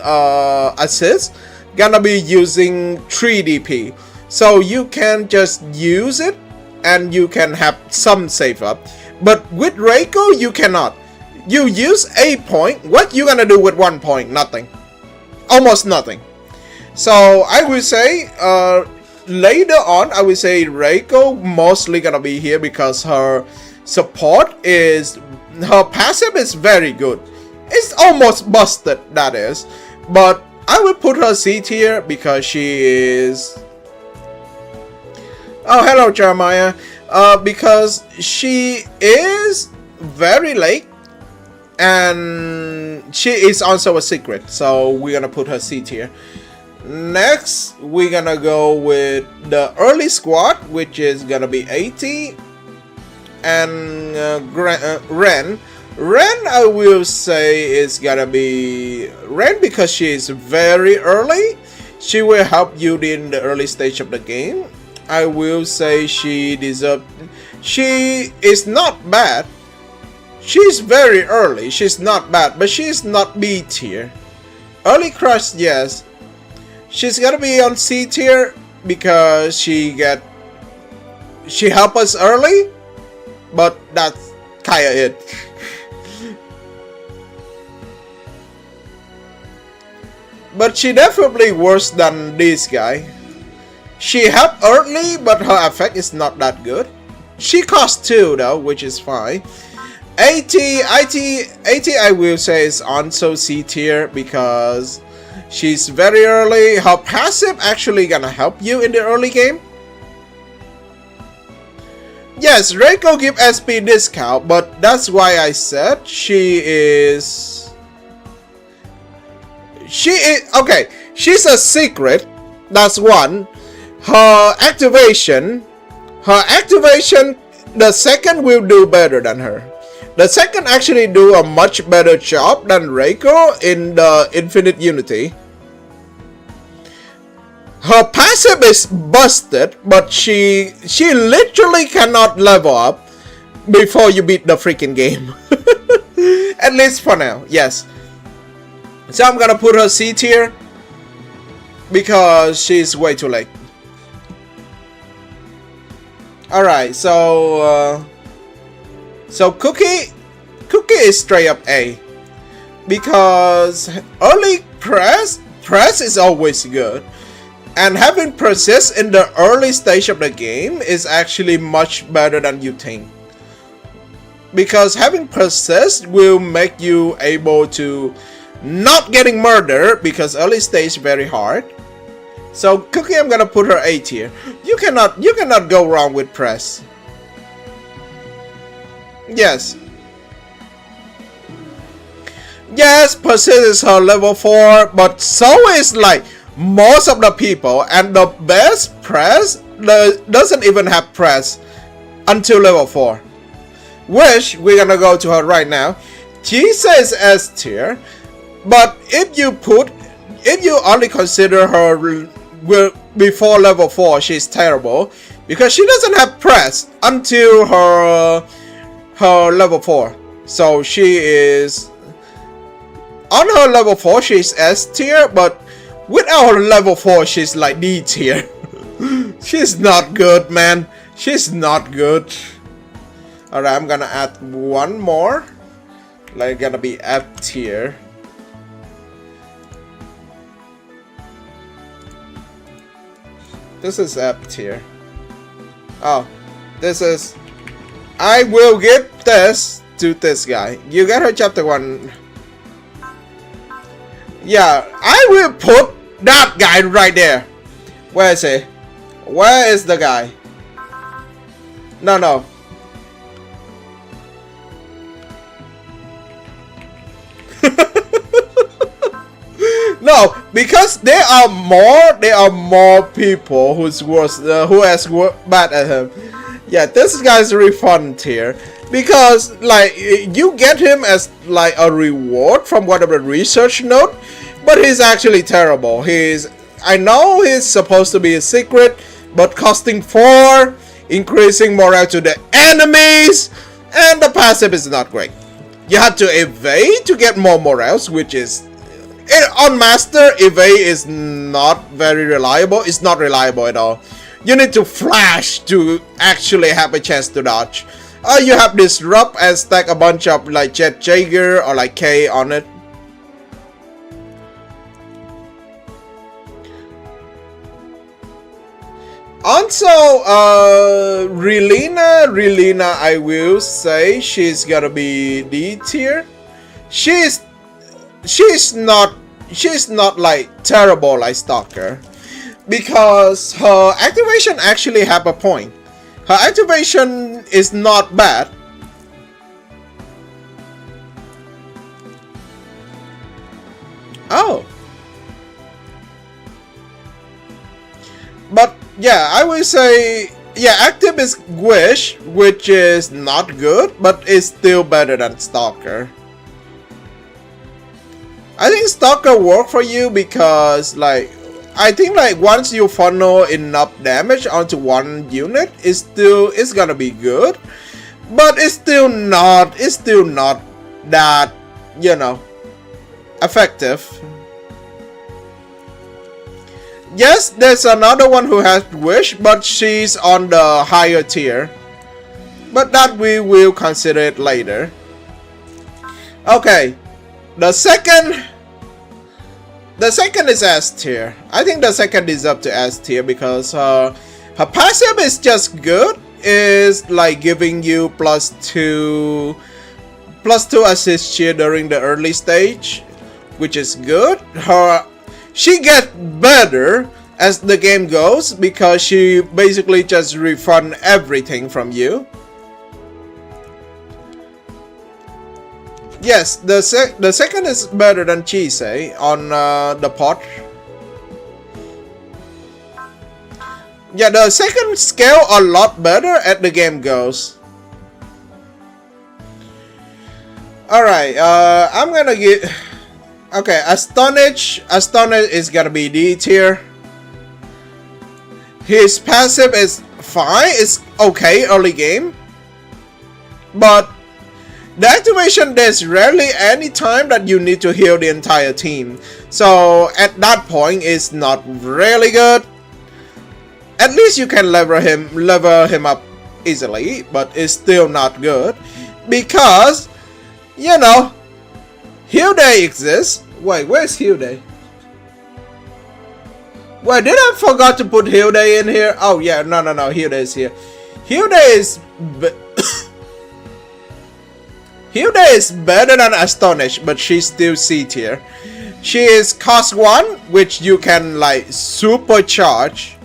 assists gonna be using 3 DP. So you can just use it and you can have some save up. But with Reiko, you cannot. You use a point. What you gonna do with 1 point? Nothing. Almost nothing. So I will say, later on, I will say Reiko mostly gonna be here because her support is, her passive is very good. It's almost busted, that is. But I will put her C tier because she is. Oh, hello, Jeremiah. Because she is very late. and she is also a secret, so we're gonna put her C tier. Next, we're gonna go with the early squad, which is gonna be 80, and Ren. Ren, I will say, is gonna be Ren because she is very early. She will help you in the early stage of the game. I will say she deserves. She is not bad. She's very early. She's not bad, but she's not B tier. Early crush, yes. She's gonna be on C tier because she helped us early, but that's kinda it. But she definitely worse than this guy. She helped early, but her effect is not that good. She costs 2 though, which is fine. 80 I will say is also C tier because she's very early. Her passive actually gonna help you in the early game. Yes, Reiko give SP discount, but that's why I said she is okay. She's a secret. That's one. Her activation, the second will do better than her. The second actually do a much better job than Reiko in the Infinite Unity. Her passive is busted, but she literally cannot level up before you beat the freaking game. At least for now, yes. So I'm gonna put her C tier because she's way too late. Alright, so Cookie is straight up A because early press is always good, and having persist in the early stage of the game is actually much better than you think, because having persist will make you able to not getting murdered because early stage very hard. So Cookie, I'm gonna put her A tier. You cannot go wrong with press. Yes, persist is her level 4, but so is like most of the people, and the best press doesn't even have press until level 4, which we're gonna go to her right now. She says S tier, but if you only consider her before level 4, she's terrible because she doesn't have press until her level 4. So she is on her level 4, she's S tier, but without her level 4, she's like D tier. She's not good, man. She's not good. Alright, I'm gonna add one more. Like, gonna be F tier. This is F tier. Oh, this is. I will give this to this guy. You get her chapter 1. Yeah, I will put that guy right there. Where is he? Where is the guy? No. No, because there are more people who's worse, who has bad at him. Yeah, this guy's really fun here because like you get him as like a reward from whatever research note, but he's actually terrible. I know he's supposed to be a secret, but costing 4, increasing morale to the enemies, and the passive is not great. You have to evade to get more morales, which is on master. Evade is not very reliable. It's not reliable at all. You need to flash to actually have a chance to dodge. You have disrupt and stack a bunch of like Jet Jaeger or like K on it. Also, Relina, I will say she's gonna be D tier. She's not like terrible like Stalker, because her activation actually have a point. Her activation is not bad. Oh. But yeah, I would say, yeah, active is Wish, which is not good, but is still better than Stalker. I think Stalker work for you because, like, I think like once you funnel enough damage onto one unit, it's gonna be good, but it's still not that, you know, effective. Yes, there's another one who has Wish, but she's on the higher tier. But that we will consider it later. Okay, the second is S tier. I think the second is up to S tier because her passive is just good. Is like giving you +2 assist cheer during the early stage, which is good. She gets better as the game goes because she basically just refund everything from you. Yes, the second is better than Chisei on the pot. Yeah, the second scale a lot better as the game goes. Alright, I'm gonna give... Okay, Astonish is gonna be D tier. His passive is fine, it's okay early game. But the activation, there's rarely any time that you need to heal the entire team. So at that point, it's not really good. At least you can level him up easily, but it's still not good. Because, you know, Heal Day exists. Wait, where's Heal Day? Wait, did I forgot to put Heal Day in here? Oh yeah, no, Heal Day is here. Heal Day is Heal Day is better than Astonish, but she's still C tier. She is cost 1, which you can like supercharge.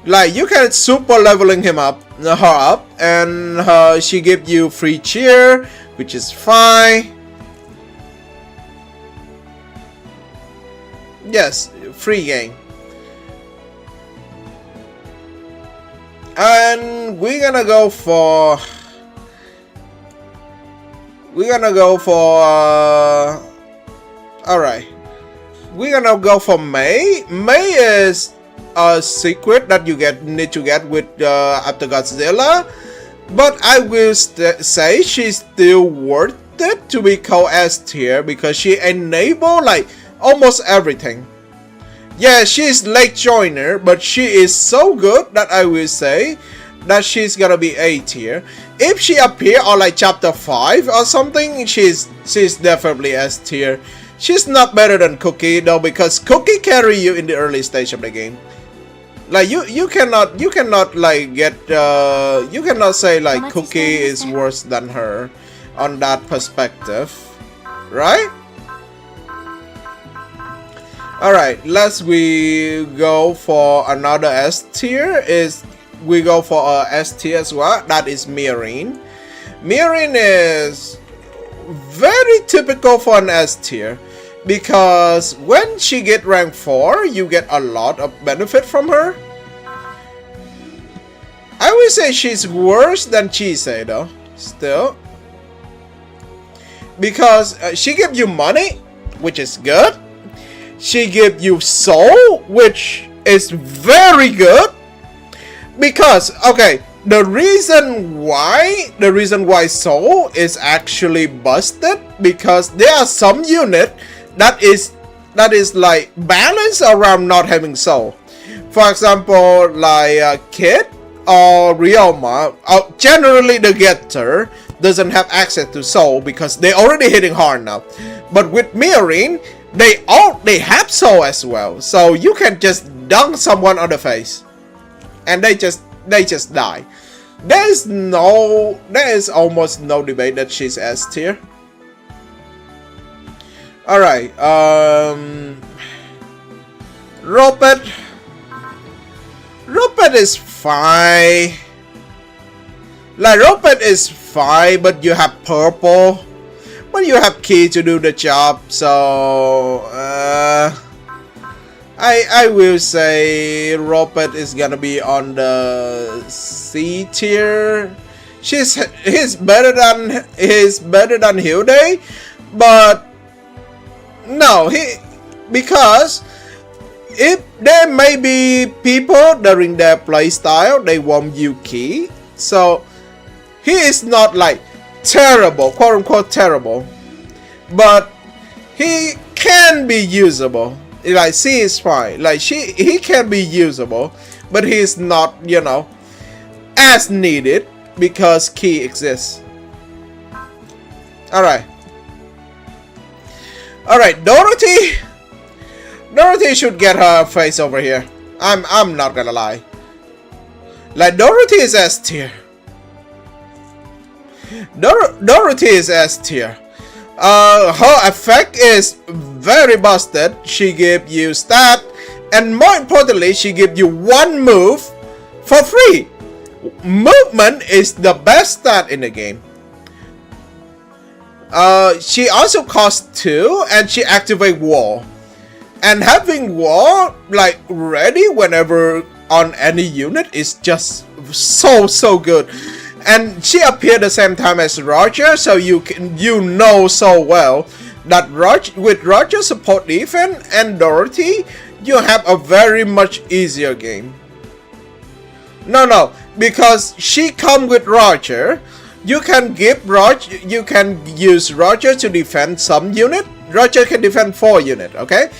Like you can super leveling her up, and she gives you free cheer, which is fine. Yes, free game. And we're gonna go for alright. We're gonna go for May. May is a secret that you need to get with after Godzilla, but I will say she's still worth it to be called S tier because she enable like almost everything. Yeah, she's late joiner, but she is so good that I will say that she's gonna be A tier. If she appear on like chapter 5 or something, she's definitely S tier. She's not better than Cookie though, because Cookie carry you in the early stage of the game. Like you cannot like get you cannot say like Cookie is worse than her on that perspective, right? Alright, we go for another S tier. We go for a S tier as well. That is Mirin. Mirin is very typical for an S tier because when she get rank 4, you get a lot of benefit from her. I would say she's worse than Chisei though, still. Because she gives you money, which is good. She gives you soul, which is very good. Because, okay, the reason why soul is actually busted, because there are some unit that is like balanced around not having soul. For example, like Kid or Ryoma, generally the getter doesn't have access to soul because they're already hitting hard now. But with Mirin, they have soul as well, so you can just dunk someone on the face, and they just die. There is almost no debate that she's S tier. Alright, Ropet is fine. Like Ropet is fine, but you have purple. but you have Key to do the job, so I will say Robert is gonna be on the C tier. He's better than Hilde, but no, because if there may be people during their playstyle they won't use Key, so he is not like terrible, quote unquote terrible, but he can be usable. Like C is fine, like he can be usable, but he's not, you know, as needed because Key exists. Alright, Dorothy should get her face over here. I'm not gonna lie, like Dorothy is S tier. Dorothy is S tier. Her effect is very busted. She gives you stat, and more importantly, she gives you one move for free. Movement is the best stat in the game. She also costs 2, and she activates wall. And having wall like ready whenever on any unit is just so good. And she appeared the same time as Roger, so you know so well that with Roger support defense and Dorothy, you have a very much easier game. No, because she come with Roger, you can use Roger to defend some unit. Roger can defend 4 unit, okay?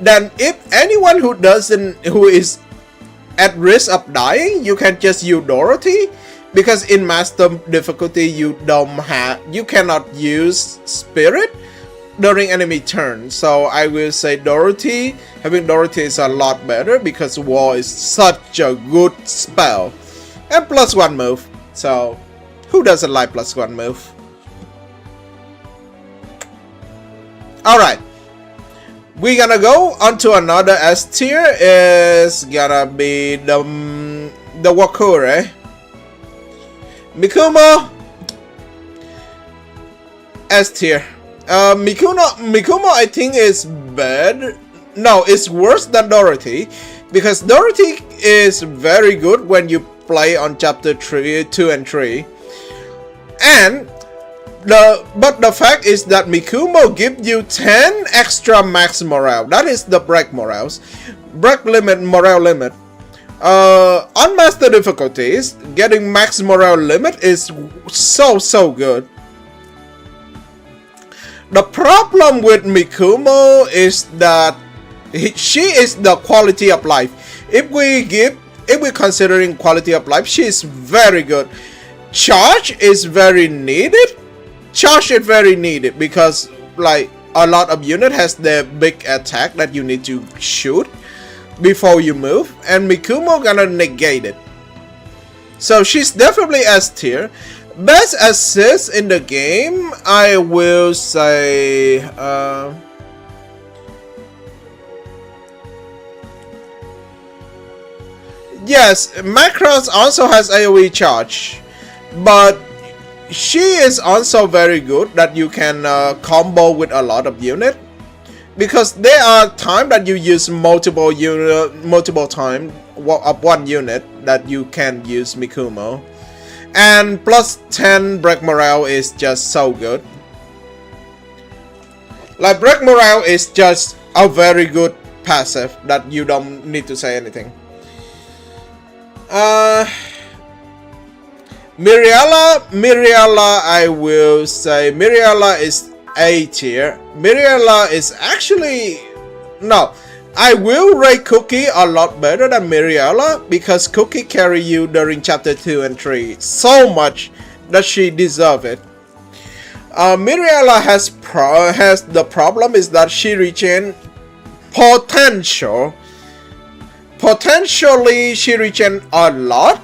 Then if anyone who is at risk of dying, you can just use Dorothy. Because in master difficulty you cannot use spirit during enemy turn. So I will say having Dorothy is a lot better because wall is such a good spell. And +1 move. So who doesn't like +1 move? Alright. We're gonna go on to another S tier. Is gonna be the Wakure. Mikumo S tier. Mikumo I think is bad. No, it's worse than Dorothy, because Dorothy is very good when you play on chapter 2 and 3. But the fact is that Mikumo gives you 10 extra max morale. That is the break morale limit. On master difficulties, getting max morale limit is so good. The problem with Mikumo is that she is the quality of life. If we considering quality of life, she is very good. Charge is very needed. Because like a lot of unit has their big attack that you need to shoot before you move, and Mikumo gonna negate it. So she's definitely S tier. Best assist in the game, I will say yes, Macross also has AoE charge, but she is also very good that you can combo with a lot of unit. Because there are times that you use multiple time of one unit that you can use Mikumo, and +10 break morale is just so good. Like break morale is just a very good passive that you don't need to say anything. Miriella, I will say Miriella is A tier. Miriella is actually... No, I will rate Cookie a lot better than Miriella, because Cookie carry you during chapter 2 and 3 so much that she deserve it. Miriella has the problem is that she retain potential. Potentially she retain a lot,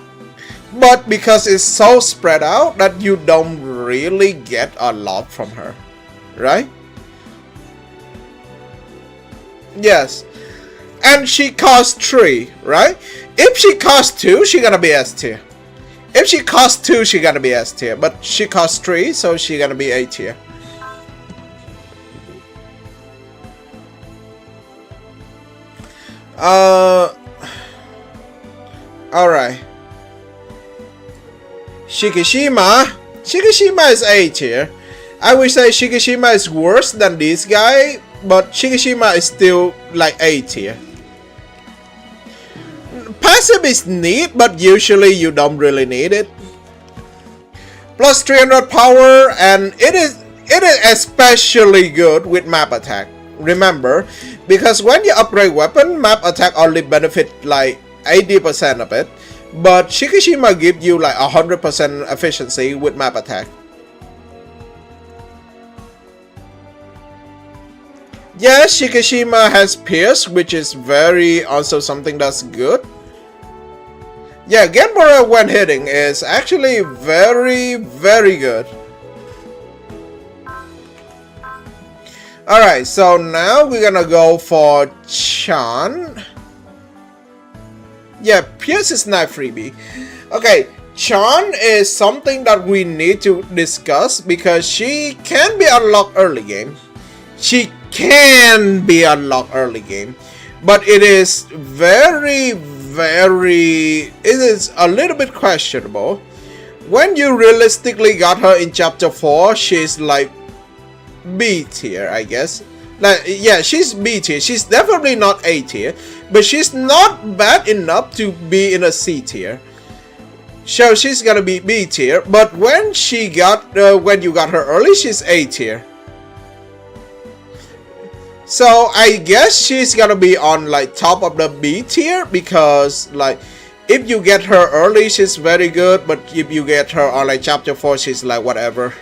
but because it's so spread out that you don't really get a lot from her. Right? Yes. And she costs 3, right? If she costs 2, she gonna be S tier. If she costs 2, she gonna be S tier. But she costs 3, so she gonna be A tier. Alright. Shikishima is A tier. I would say Shikishima is worse than this guy, but Shikishima is still like A tier. Passive is neat, but usually you don't really need it. Plus 300 power, and it is especially good with map attack. Remember, because when you upgrade weapon, map attack only benefit like 80% of it, but Shikishima gives you like 100% efficiency with map attack. Yes, Shikishima has Pierce, which is also something that's good. Yeah, Genbora when hitting is actually very, very good. Alright, so now we're gonna go for Chan. Yeah, Pierce is not freebie. Okay, Chan is something that we need to discuss because she can be unlocked early game. She can be unlocked early game, but it is it is a little bit questionable. When you realistically got her in chapter 4, she's like B tier, I guess. Like, yeah, she's B tier. She's definitely not A tier, but she's not bad enough to be in a C tier. So she's gonna be B tier, but when you got her early, she's A tier. So I guess she's gonna be on like top of the B tier because like if you get her early, she's very good, but if you get her on like chapter 4, she's like whatever.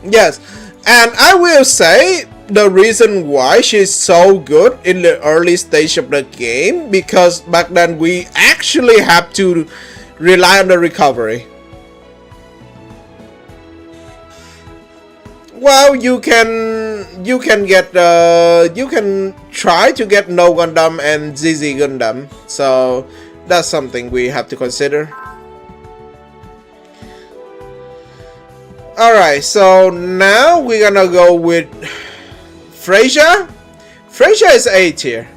Yes, and I will say the reason why she's so good in the early stage of the game, because back then we actually have to rely on the recovery. Well, you can try to get No Gundam and ZZ Gundam, so that's something we have to consider. Alright, so now we're gonna go with Freyja. Freyja is A tier.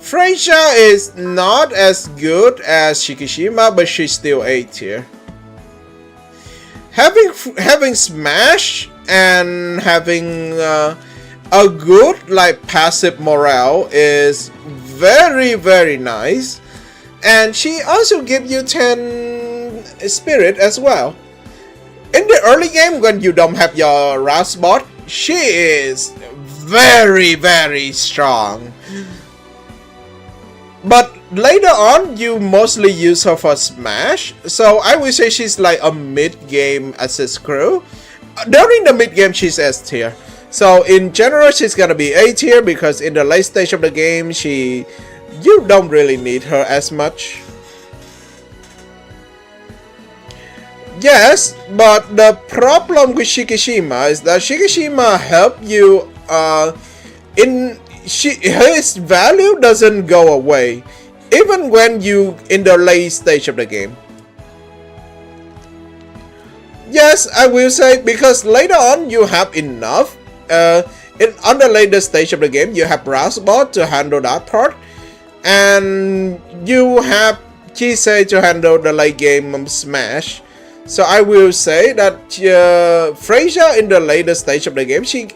Freyja is not as good as Shikishima, but she's still A tier. Having Smash and having a good like passive morale is very, very nice, and she also gives you 10 spirit as well. In the early game, when you don't have your Ras bot, she is very, very strong. But later on, you mostly use her for Smash, so I would say she's like a mid-game assist crew. During the mid-game, she's S tier. So in general, she's gonna be A tier because in the late stage of the game, you don't really need her as much. Yes, but the problem with Shikishima is that Shikishima help you his value doesn't go away even when you in the late stage of the game. Yes, I will say, because later on you have enough on the later stage of the game you have Rasbot to handle that part, and you have Chisei to handle the late game Smash. So I will say that Freyja in the later stage of the game, she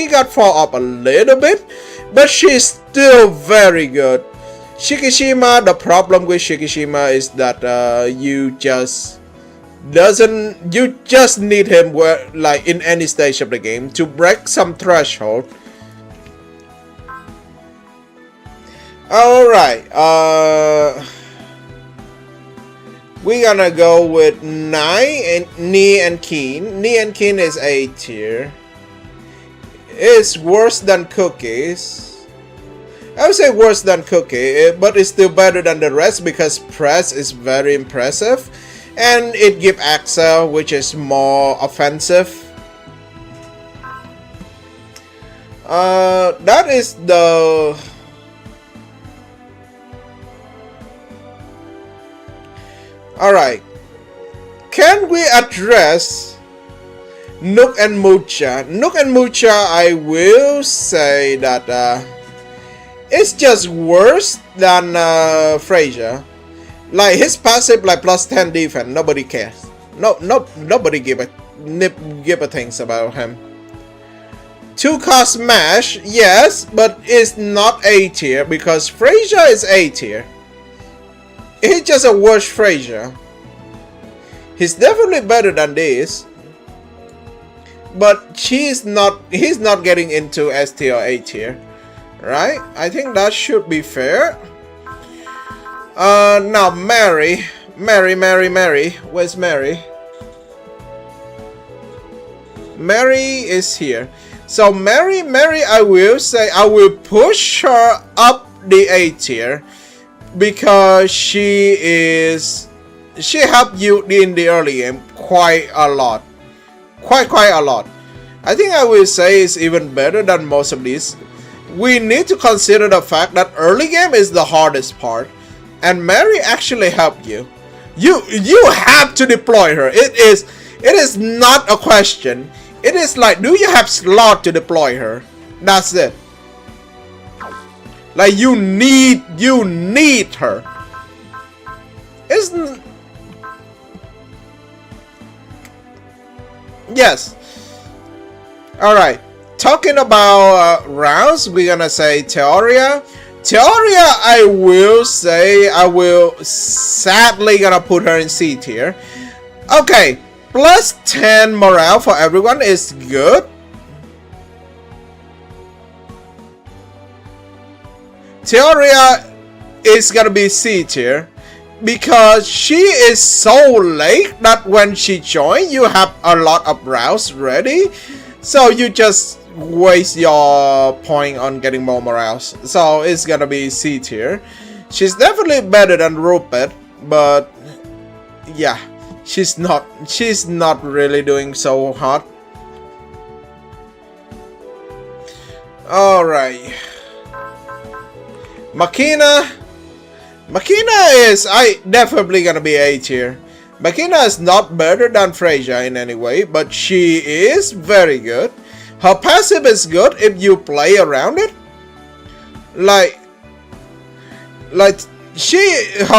got fall off a little bit, but she's still very good. Shikishima, the problem with Shikishima is that you just need him like in any stage of the game to break some threshold. Alright, we're gonna go with Ni and Keen. Ni and Keen is A tier. It's worse than Cookies. I would say worse than Cookie, but it's still better than the rest because Press is very impressive. And it gives Axel, which is more offensive. That is the... Alright, can we address Nook and Mucha. Nook and Mucha, I will say that it's just worse than Frazier. Like his passive, like plus 10 defense, nobody cares. Nobody give a things about him. 2-cost smash, yes, but it's not A tier because Frazier is A tier. He's just a worse Frazier. He's definitely better than this, but he's not getting into S tier or A tier, right? I think that should be fair. Now Mary, where's Mary? Mary is here. So Mary, I will say I will push her up the A tier because she helped you in the early game quite a lot. Quite a lot. I think I will say it's even better than most of these. We need to consider the fact that early game is the hardest part, and Mary actually helped you. You have to deploy her. It is not a question. It is like, do you have slot to deploy her? That's it. Like you need her. Isn't? Yes. All right. Talking about rounds, we're gonna say Theoria. Theoria, I will say I will sadly gonna put her in C tier. Okay. Plus 10 morale for everyone is good. Theoria is gonna be C tier because she is so late that when she joins, you have a lot of rounds ready, so you just waste your point on getting more morales. So it's gonna be C tier. She's definitely better than Rupert, but yeah. She's not really doing so hot. Alright. Makina is definitely gonna be A tier. Makina is not better than Frazier in any way, but she is very good. Her passive is good if you play around it. Her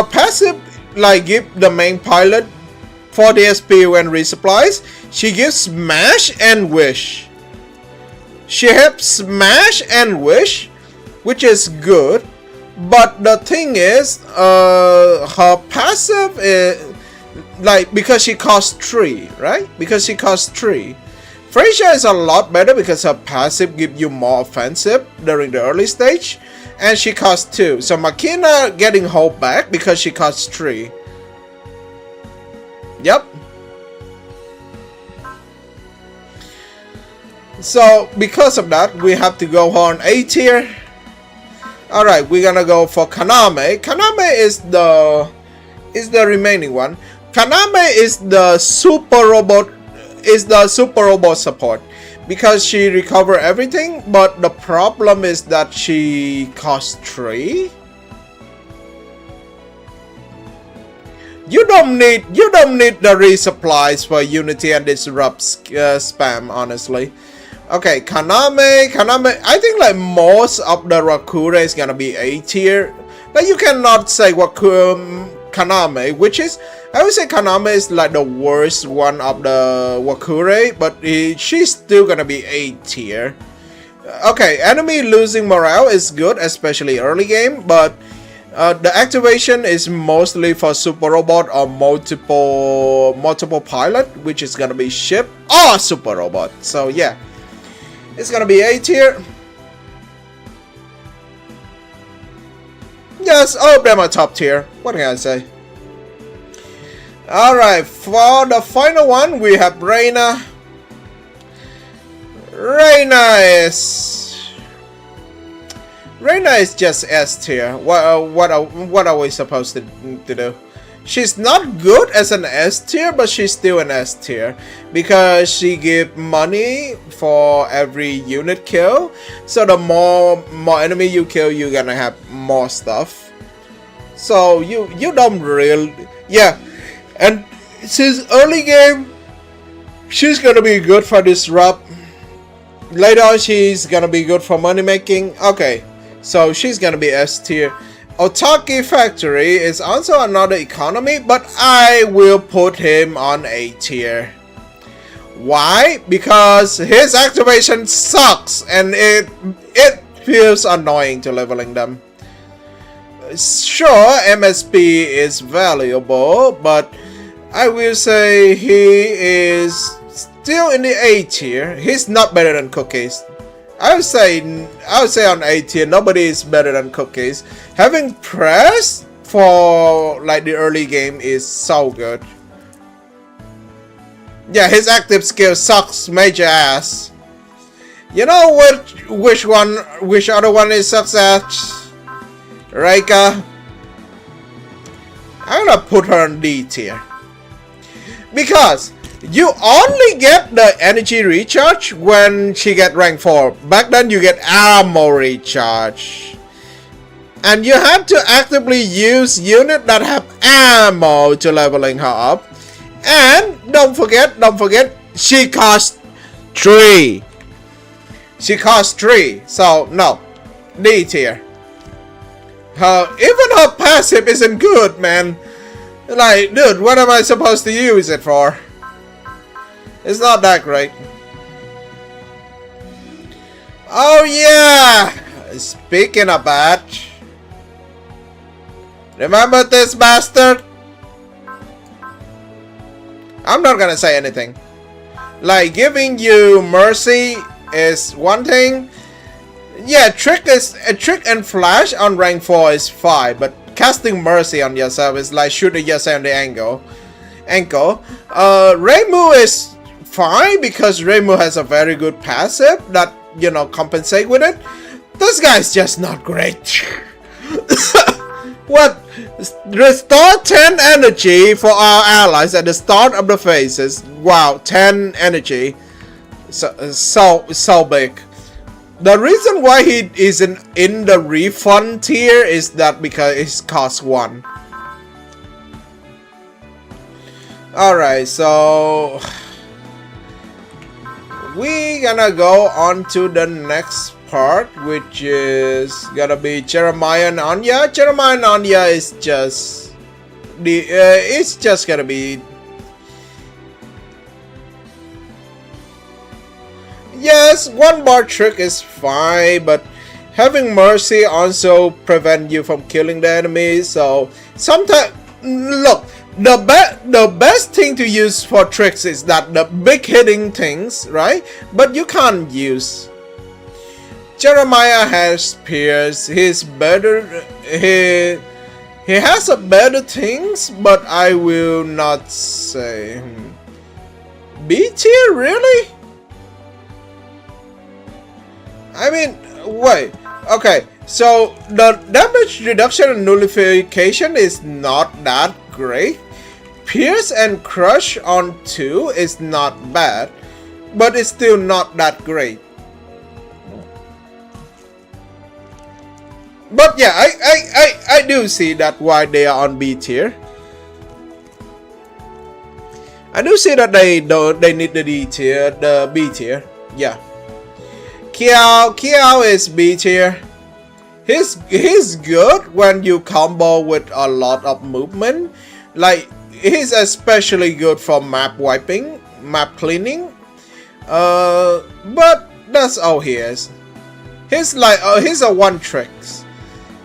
passive give the main pilot 40 SP when resupplies. She gives Smash and Wish. She helps Smash and Wish, which is good. But the thing is, her passive is because she costs 3, right? Because she costs 3. Frazier is a lot better because her passive gives you more offensive during the early stage, and she costs 2. So Makina getting hold back because she costs 3. Yep. So because of that, we have to go on A tier. Alright, we're gonna go for Kaname. Kaname is the remaining one. Kaname is the super robot support because she recover everything, but the problem is that she costs 3. You don't need the resupplies for Unity and disrupt spam, honestly. Okay, Kaname, I think most of the Wakure is gonna be A tier. But you cannot say Kaname, which is, I would say Kaname is the worst one of the Wakure, but she's still gonna be A tier. Okay, enemy losing morale is good, especially early game, but the activation is mostly for super robot or multiple pilot, which is gonna be ship or super robot. So yeah, it's gonna be A tier. Yes, all of them are top tier. What can I say? Alright, for the final one, we have Reina. Reina is just S tier. What are we supposed to do? She's not good as an S tier, but she's still an S tier because she gives money for every unit kill. So the more enemy you kill, you're gonna have more stuff. So you don't really, yeah. And since early game, She's gonna be good for disrupt. Later on, she's gonna be good for money making. Okay, so she's gonna be S tier. Otaki Factory is also another economy, but I will put him on A tier. Why? Because his activation sucks and it feels annoying to leveling them. Sure, MSP is valuable, but I will say he is still in the A tier. He's not better than Cookies. I would say on A tier, nobody is better than Cookies. Having press for like the early game is so good. Yeah, his active skill sucks major ass. You know which other one is sucks ass? Reika. I'm gonna put her on D tier. Because you only get the energy recharge when she get rank 4. Back then you get ammo recharge. And you have to actively use units that have ammo to leveling her up. And don't forget, she costs 3. She costs 3. So no. D tier. Even her passive isn't good, man. Like, dude, what am I supposed to use it for? It's not that great. Oh yeah! Speaking of that, remember this bastard? I'm not gonna say anything. Like, giving you mercy is one thing. Yeah, trick and flash on rank 4 is fine, but casting mercy on yourself is like shooting yourself in the ankle. Reimu is fine because Reimu has a very good passive that, you know, compensate with it. This guy's just not great. What? Restore 10 energy for our allies at the start of the phases. Wow, 10 energy. So big. The reason why he isn't in the refund tier is that because it costs 1. Alright, so we gonna go on to the next part, which is gonna be Jeremiah and Anya. Jeremiah and Anya is just it's just gonna be, yes, one bar trick is fine, but having mercy also prevent you from killing the enemy. So sometimes, look, the best thing to use for tricks is that the big hitting things, right? But you can't use. Jeremiah has Pierce. He's better. He has a better things, but I will not say B tier, really. I mean, wait. Okay, so the damage reduction and nullification is not that great. Pierce and Crush on 2 is not bad, but it's still not that great. But yeah, I do see that why they are on B tier. I do see that they need the D tier, the B tier. Yeah. Kiao is B tier. He's good when you combo with a lot of movement. Like, he's especially good for map wiping, map cleaning. But that's all he is. He's like he's a one tricks.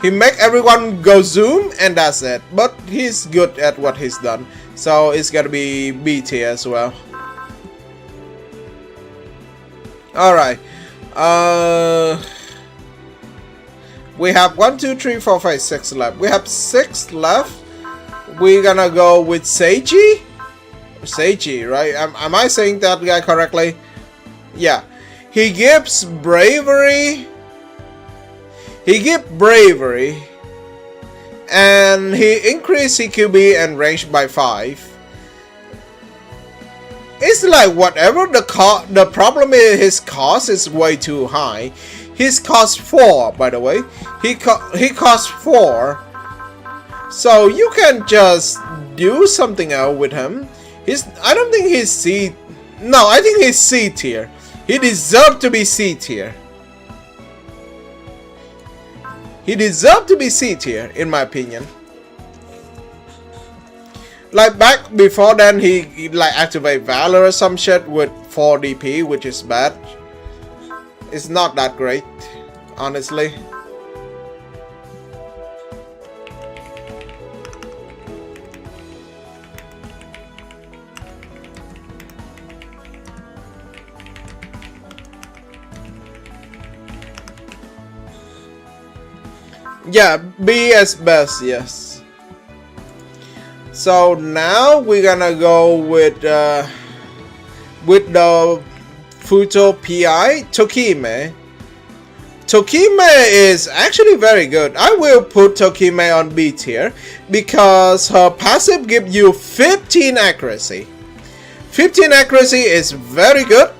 He make everyone go zoom and that's it. But he's good at what he's done. So it's gonna be B tier as well. Alright. We have 1, 2, 3, 4, 5, 6 left. We have 6 left. We're gonna go with Seiji. Seiji, right? Am I saying that guy correctly? Yeah. He gives bravery. He gives bravery. And he increased CQB and range by 5. It's like whatever the problem is, his cost is way too high. His cost 4, by the way. He costs 4. So you can just do something else with him. I don't think his C. No, I think he's C tier. He deserved to be C tier. He deserved to be C tier, in my opinion. Like back before then, he like activate Valor or some shit with 4 DP, which is bad. It's not that great, honestly. Yeah, B as best, yes. So now we're gonna go with the Futo PI Tokime. Tokime is actually very good. I will put Tokime on B tier because her passive gives you 15 accuracy. 15 accuracy is very good.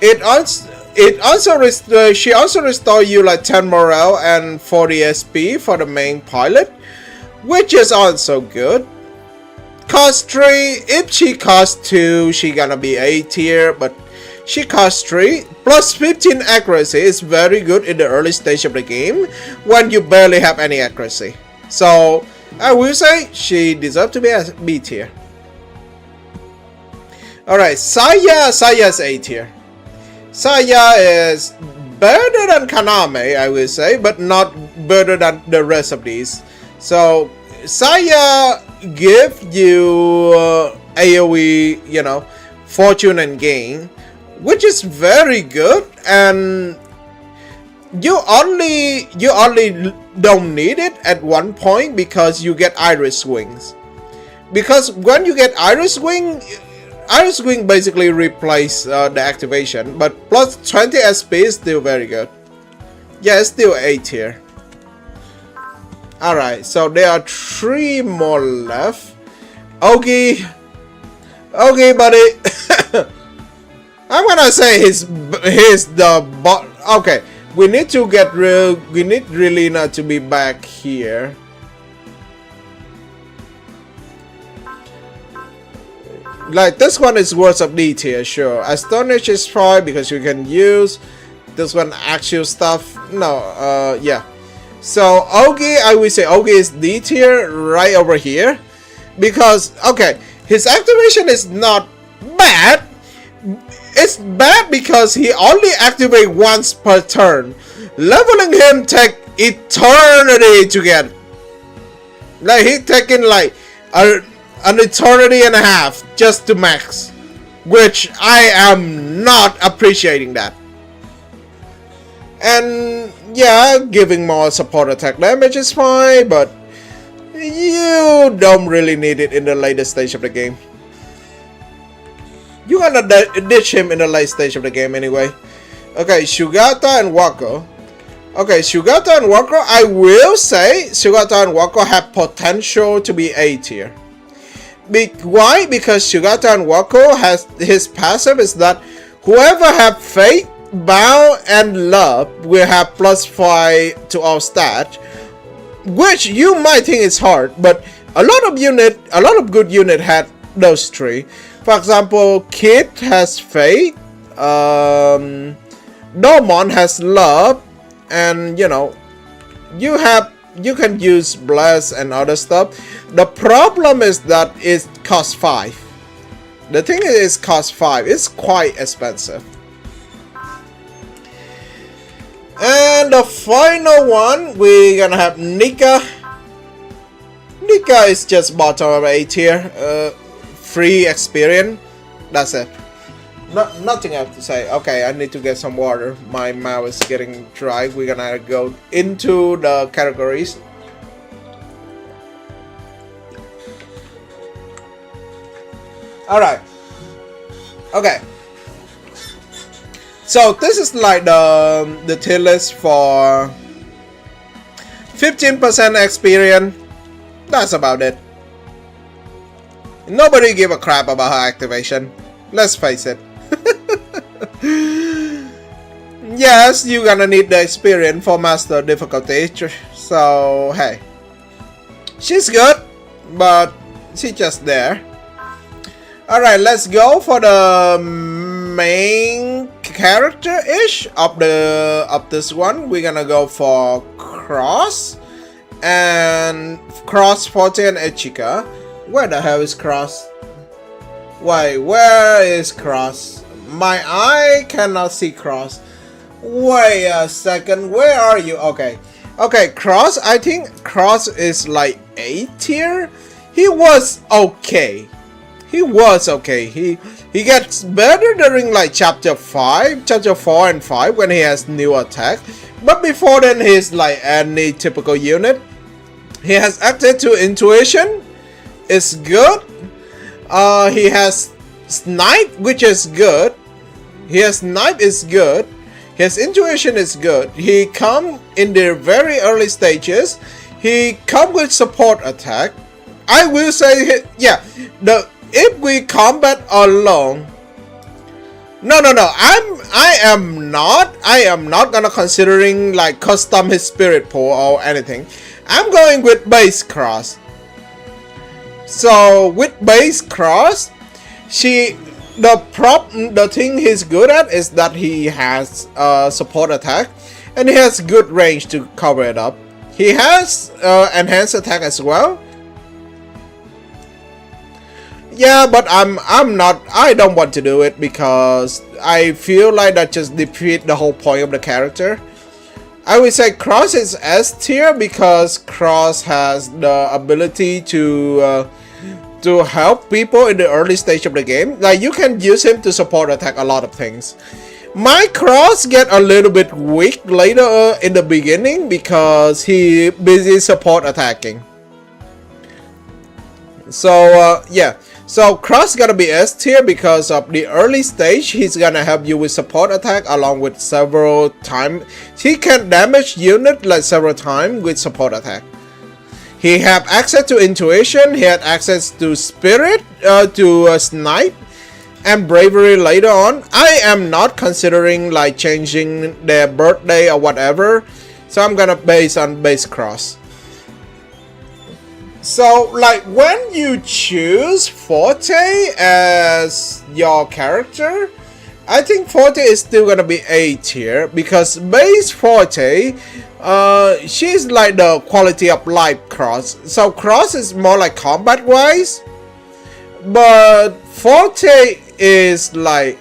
She also restores you like 10 morale and 40 SP for the main pilot, which is also good. Cost 3, if she costs 2, she gonna be A tier, but she costs 3, plus 15 accuracy is very good in the early stage of the game when you barely have any accuracy. So I will say she deserves to be a B tier. Alright, Saya's A tier. Saya is better than Kaname, I will say, but not better than the rest of these. So Saya give you AoE, you know, fortune and gain, which is very good, and you only don't need it at one point because you get Iris Wings. Because when you get Iris Wing basically replace the activation, but plus 20 SP is still very good. Yeah, it's still A tier. Alright, so there are 3 more left. Okay, buddy. I'm gonna say he's the bot. Okay, we need Relina to be back here. Like, this one is worth of D tier, sure. Astonish is fine because you can use this one actual stuff. No, yeah. So Ogi, I will say Ogi is D tier right over here. Because, okay, his activation is not bad. It's bad because he only activates once per turn. Leveling him take eternity to get. Like, he taking like an eternity and a half just to max, which I am not appreciating that. And yeah, giving more support attack damage is fine, but you don't really need it in the later stage of the game. You're gonna ditch him in the late stage of the game anyway. Okay, Sugata and Wako. Okay, Sugata and Wako, I will say Sugata and Wako have potential to be A tier. Why? Because Sugata and Wako has his passive is that whoever have Faith, Bow, and Love will have +5 to all stats, which you might think is hard, but a lot of good unit had those 3. For example, Kid has Faith, Domon has Love, and you know, you can use Bless and other stuff. The problem is that it costs 5. The thing is, it costs 5. It's quite expensive. And the final one, we're gonna have Nika. Nika is just bottom of A tier. Free experience. That's it. Nothing else to say. Okay, I need to get some water. My mouth is getting dry. We're gonna go into the categories. Alright. Okay. So this is like the tier list for 15% experience. That's about it. Nobody give a crap about her activation. Let's face it. Yes, you're gonna need the experience for master difficulty. So hey, she's good, but she's just there. Alright, let's go for the main character-ish of this one. We're gonna go for Cross and Cross, Forte, and Ichika. Where the hell is Cross? Wait, where is Cross? My eye cannot see Cross. Wait a second, where are you? Okay, Cross. I think Cross is like A tier. He was okay. He gets better during like chapter 4 and 5 when he has new attack. But before then, he's like any typical unit. He has access to intuition. It's good. He has snipe, which is good. His intuition is good. He come in the very early stages. He come with support attack. I will say, yeah, if we combat alone, I am not gonna considering like custom his spirit pool or anything. I'm going with base Cross. So with base Cross, the thing he's good at is that he has support attack and he has good range to cover it up. He has enhanced attack as well. Yeah, but I don't want to do it because I feel like that just defeat the whole point of the character. I would say Cross is S tier because Cross has the ability to help people in the early stage of the game. Like you can use him to support attack a lot of things. My Cross get a little bit weak later in the beginning because he busy support attacking. So yeah. So Cross gonna be S tier because of the early stage. He's gonna help you with support attack along with several time. He can damage unit like several times with support attack. He have access to intuition. He had access to spirit, to snipe, and bravery later on. I am not considering like changing their birthday or whatever. So I'm gonna base on base Cross. So, like, when you choose Forte as your character, I think Forte is still gonna be A tier because base Forte, she's like the quality of life Cross. So Cross is more like combat wise, but Forte is like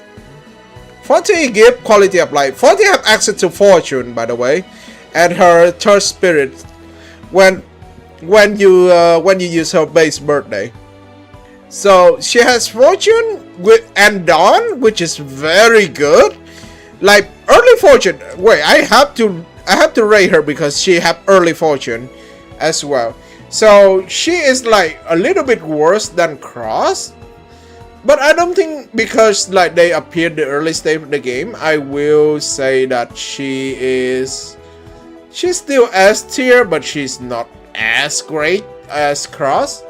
Forte give quality of life. Forte have access to fortune, by the way, and her third spirit when you use her base birthday. So she has fortune and dawn, which is very good. Like early fortune. Wait, I have to rate her because she have early fortune as well. So she is like a little bit worse than Cross. But I don't think because like they appeared the early stage of the game, I will say that she's still S tier, but she's not as great as Cross.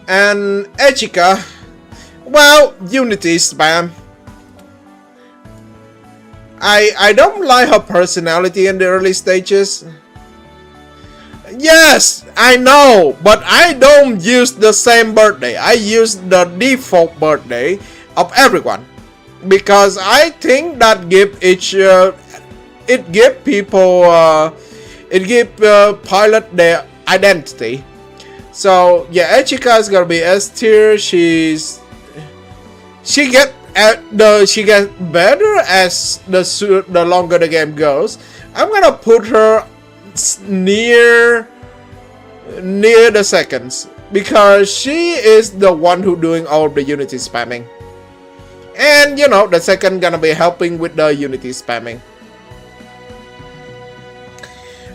And Ichika, well, Unity spam. I don't like her personality in the early stages. Yes, I know, but I don't use the same birthday. I use the default birthday of everyone because I think that it give pilot their identity. So yeah, Ichika is gonna be S tier. She get better as the longer the game goes. I'm gonna put her near the seconds because she is the one who doing all the unity spamming, and you know the second gonna be helping with the unity spamming.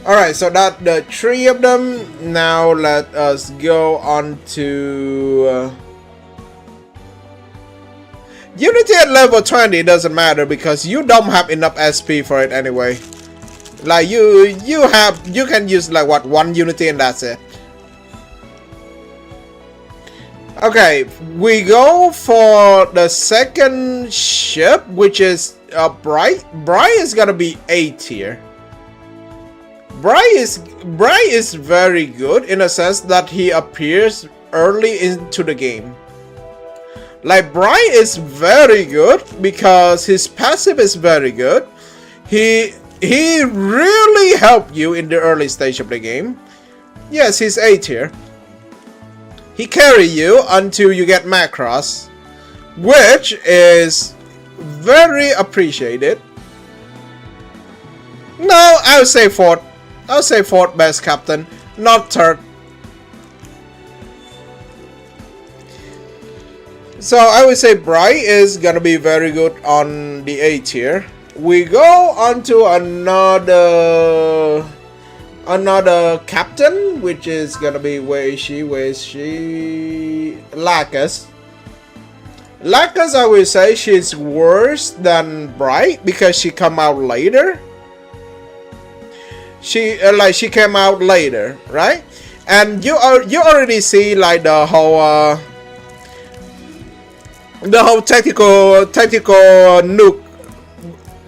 Alright, so that the three of them. Now let us go on to Unity at level 20. Doesn't matter because you don't have enough SP for it anyway. Like you can use like what, one Unity and that's it. Okay, we go for the second ship, which is Bright. Bright is gonna be A tier. Bry is very good in a sense that he appears early into the game. Like, Bry is very good because his passive is very good. He really helped you in the early stage of the game. Yes, he's A tier. He carry you until you get Macross, which is very appreciated. No, I'll say fourth. I'll say fourth best captain, not third. So I would say Bry is gonna be very good on the A tier. We go on to another captain, which is gonna be where is she? Lacus. Lacus, I would say she's worse than Bry because she come out later. She came out later, right? And you already see like the whole tactical nuke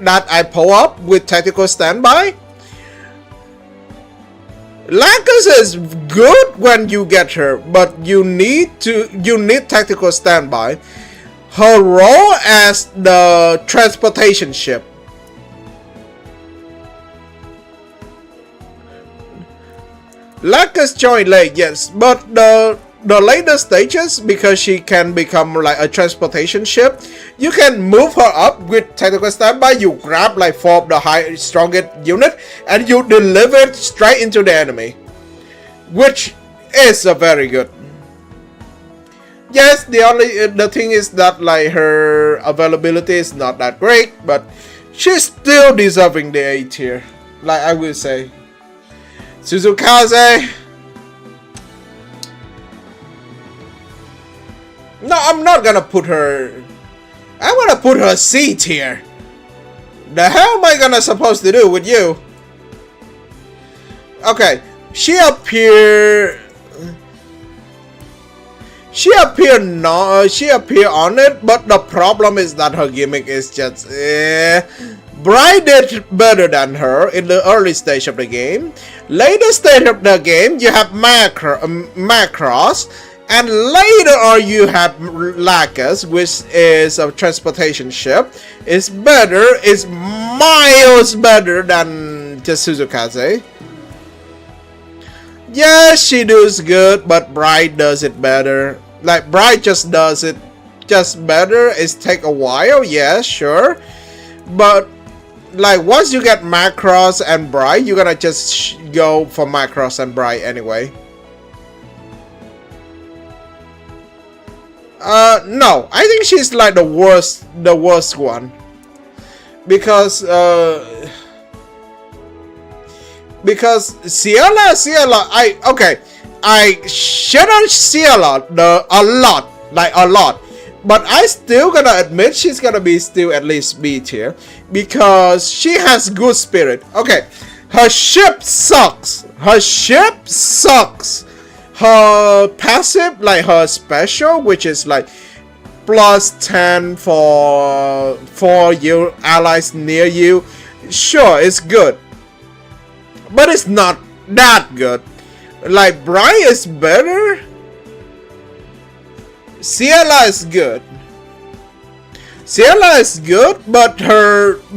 that I pull up with tactical standby. Lacus is good when you get her, but you need tactical standby. Her role as the transportation ship. Lacus joined late, yes, but the later stages, because she can become like a transportation ship, you can move her up with tactical standby. You grab like 4 of the strongest unit and you deliver it straight into the enemy, which is a very good. Yes, the thing is that like her availability is not that great, but she's still deserving the A tier, like I will say. Suzukaze. No, I'm not gonna put her. I'm gonna put her C tier. The hell am I gonna supposed to do with you? Okay, she appear on it, but the problem is that her gimmick is just Bry did better than her in the early stage of the game. Later stage of the game, you have Macross, and later on you have Lacus, which is a transportation ship. It's miles better than just Suzukaze. Yes, she does good, but Bry does it better. Like, Bry just does it just better. It's take a while, yeah, sure. But like, once you get Macross and Bry, you're gonna just go for Macross and Bry anyway. No, I think she's like the worst one. Because Ciela, I shit on Ciela a lot. But I still gonna admit she's gonna be still at least B tier because she has good spirit. Okay, her ship sucks. Her passive, like her special, which is like +10 for your allies near you, sure, it's good, but it's not that good. Like, Bry is better. Ciela is good.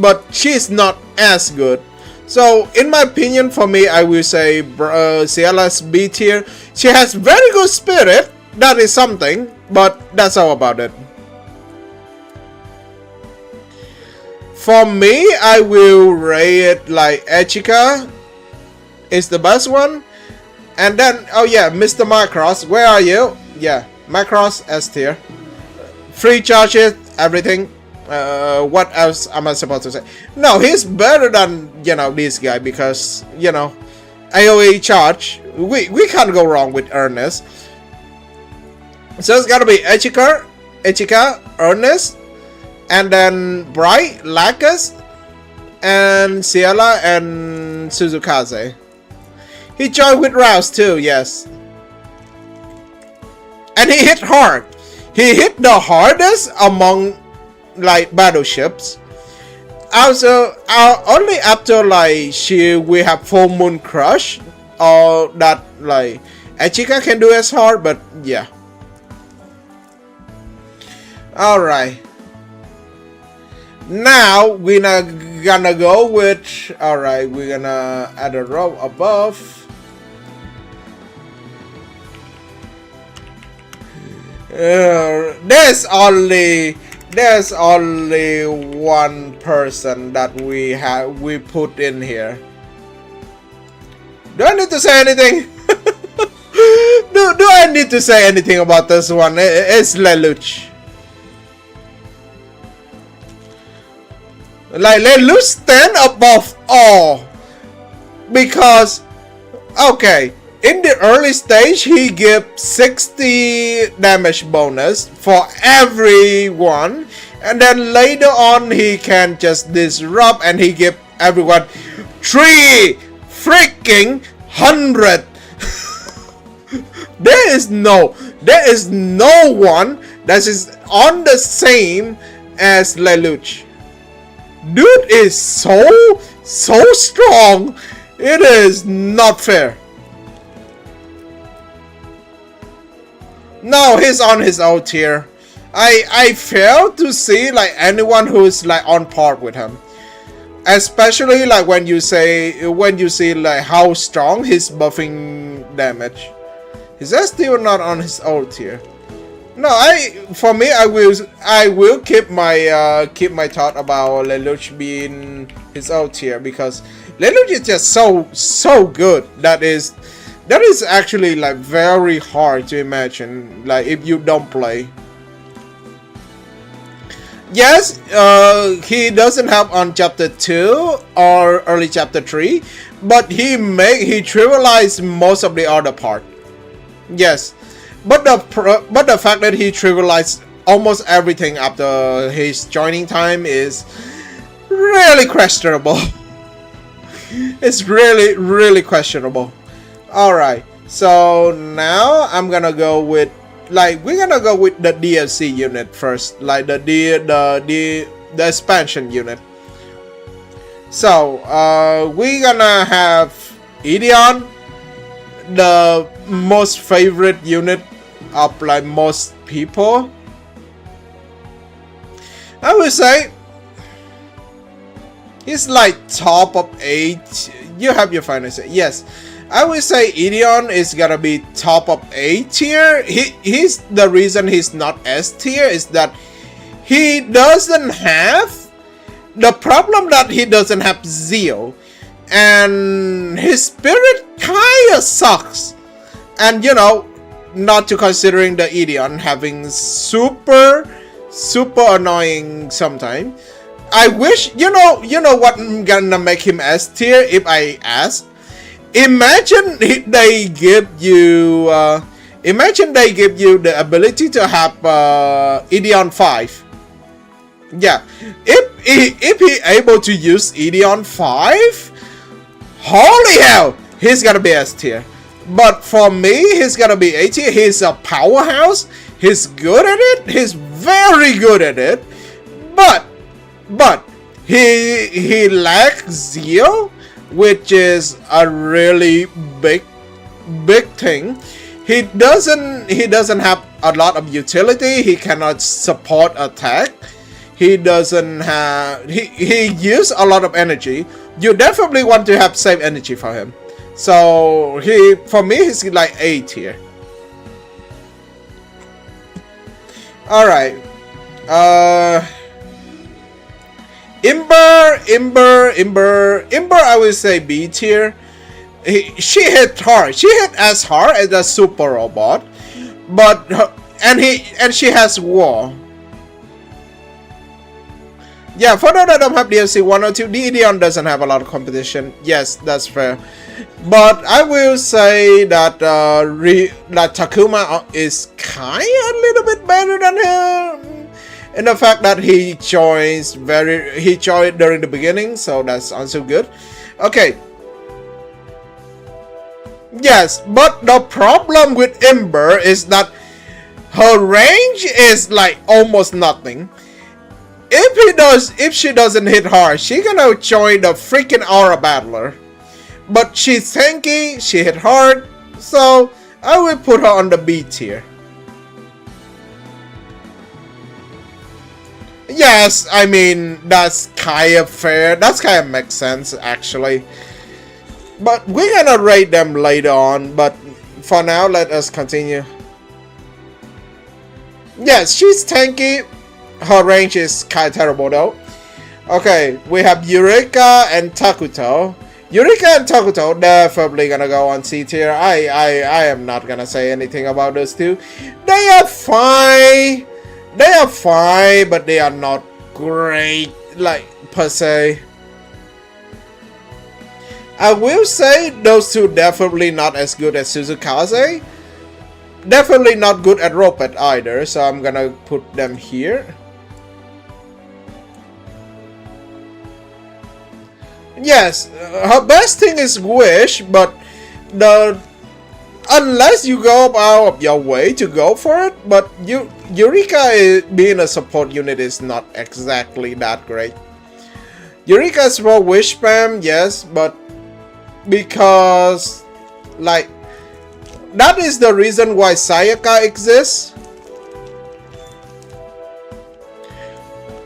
But she's not as good. So, in my opinion, for me, I will say Ciela's B tier. She has very good spirit. That is something, but that's all about it. For me, I will rate it like Echika is the best one. And then, oh yeah, Mr. Macross, where are you? Yeah, Macross S tier. Free charges, everything. What else am I supposed to say? No, he's better than, this guy because, AoE charge. We can't go wrong with Ernest. So it's gotta be Echika, Ernest, and then Bry, Lacus, and Ciela, and Suzukaze. He joined with Rouse too, yes. And he hit hard. He hit the hardest among like battleships. Also, only after like we have full moon crush, or that like Achika can do as hard, but yeah. All right. Now we're gonna go with. All right, we're gonna add a row above. There's only one person that we put in here. Do I need to say anything? do I need to say anything about this one? It's Lelouch. Like Lelouch stand above all because okay. In the early stage, he gives 60 damage bonus for everyone, and then later on he can just disrupt and he give everyone 3 freaking 100. There is no one that is on the same as Lelouch. Dude is so strong. It is not fair. No, he's on his own tier. I fail to see like anyone who's like on par with him. Especially like when you see like how strong he's buffing damage. He's still not on his own tier. No, for me I will keep my thought about Lelouch being his own tier because Lelouch is just so good. That is actually like very hard to imagine, like if you don't play. Yes, he doesn't have on chapter 2 or early chapter 3, but he trivialized most of the other part. Yes, but the fact that he trivialized almost everything after his joining time is really questionable. It's really questionable. Alright, so now I'm gonna go with we're gonna go with the DLC unit first, like the expansion unit. So we're gonna have Ideon, the most favorite unit of like most people. I would say he's like top of 8. You have your final say. Yes, I would say Ideon is gonna be top of A tier. He's the reason he's not S tier is that he doesn't have the problem that he doesn't have Zeo, and his spirit kinda sucks. And you know, not to considering the Ideon having super annoying sometimes. I wish you know what I'm gonna make him S tier if I ask. Imagine they give you the ability to have Ideon 5. Yeah, if he able to use Ideon 5, holy hell, he's gonna be S tier. But for me, he's gonna be A tier. He's a powerhouse. He's good at it. He's very good at it. But he lacks Zeo, which is a really big thing. He doesn't have a lot of utility. He cannot support attack. He doesn't have he uses a lot of energy. You definitely want to have save energy for him. So for me he's like A tier. All right. Ember, I would say B tier. She hit hard. She hit as hard as a super robot, but and she has war. Yeah, for those that don't have DLC 1 or 2, the Ideon doesn't have a lot of competition. Yes, that's fair. But I will say that that Takuma is kind of a little bit better than him. And the fact that he joined during the beginning, so that's also good. Okay. Yes, but the problem with Ember is that her range is like almost nothing. if she doesn't hit hard, she gonna join the freaking aura battler. But she's tanky, she hit hard, so I will put her on the B tier. Yes, I mean, that's kind of fair. That's kind of makes sense, actually. But we're gonna rate them later on, but for now, let us continue. Yes, she's tanky. Her range is kind of terrible, though. Okay, we have Eureka and Takuto. Eureka and Takuto definitely gonna go on C tier. I am not gonna say anything about those two. They are fine. They are fine, but they are not great, like, per se. I will say those two definitely not as good as Suzukaze. Definitely not good at Ropet either, so I'm gonna put them here. Yes, her best thing is Wish, but unless you go out of your way to go for it, but Eureka being a support unit is not exactly that great. Eureka's for Wish spam, yes, but because, like, that is the reason why Sayaka exists.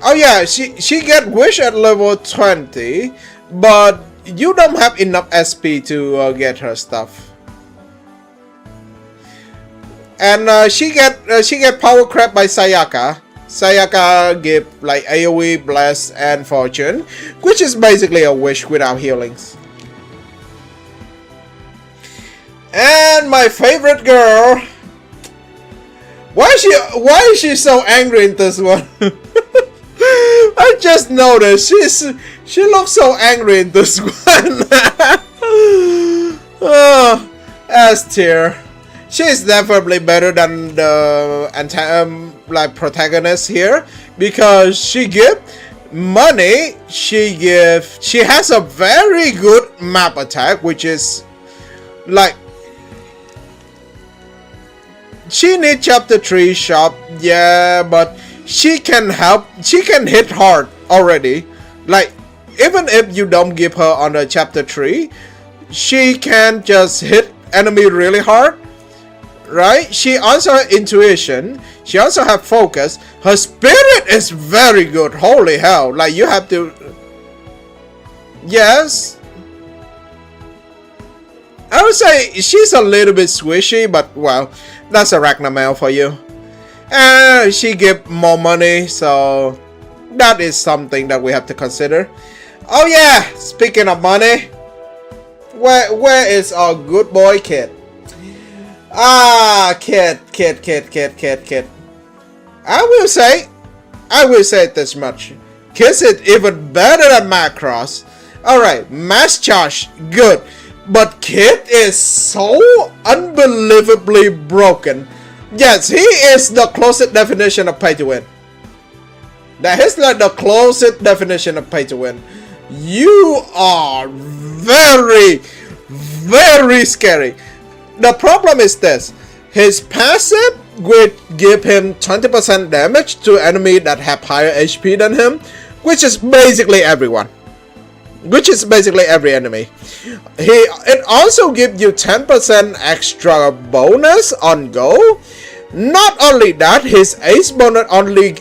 Oh yeah, she get Wish at level 20, but you don't have enough SP to get her stuff. And she get power crap by Sayaka. Sayaka give like AoE, Bless, and Fortune, which is basically a Wish without healings. And my favorite girl. Why is she so angry in this one? I just noticed she looks so angry in this one. Oh, S tier. She's definitely better than the like protagonist here because she give money. She has a very good map attack, which is like she need chapter 3 shop, yeah, but she can help. She can hit hard already. Like even if you don't give her on the chapter 3, she can just hit enemy really hard. Right? She also has intuition. She also has focus. Her spirit is very good. Holy hell. Like you have to... Yes. I would say she's a little bit squishy, but well, that's a Ragnamail for you. And she give more money, so that is something that we have to consider. Oh yeah, speaking of money, where is our good boy Kid? Ah, Kid. I will say this much. Kid is even better than Macross. Alright, Mass Charge, good. But Kid is so unbelievably broken. Yes, he is the closest definition of pay to win. That is like the closest definition of pay to win. You are very, very scary. The problem is this. His passive would give him 20% damage to enemy that have higher HP than him, which is basically everyone. Which is basically every enemy. It also gives you 10% extra bonus on go. Not only that, his ace bonus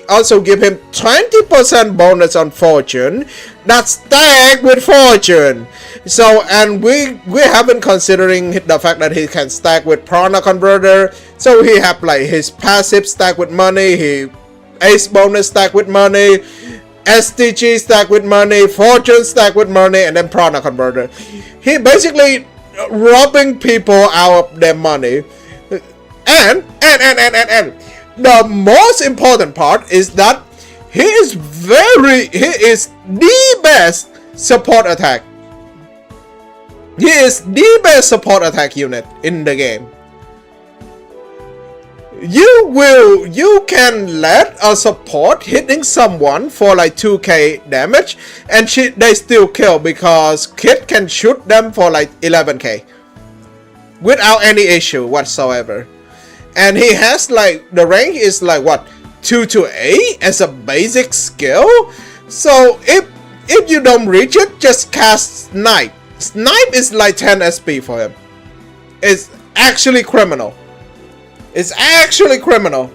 also give him 20% bonus on fortune. That's stacked with fortune. So, and we haven't considering the fact that he can stack with prana converter. So he have like his passive stack with money, he ace bonus stack with money, STG stack with money, fortune stack with money, and then prana converter. He basically robbing people out of their money. And the most important part is that he is the best support attack. He is the best support attack unit in the game. You can let a support hitting someone for like 2k damage and they still kill because Kid can shoot them for like 11k without any issue whatsoever. And he has like, the range is like what, 2 to 8 as a basic skill. So if you don't reach it, just cast Snipe. Snipe is like 10 SP for him. It's actually criminal. It's actually criminal.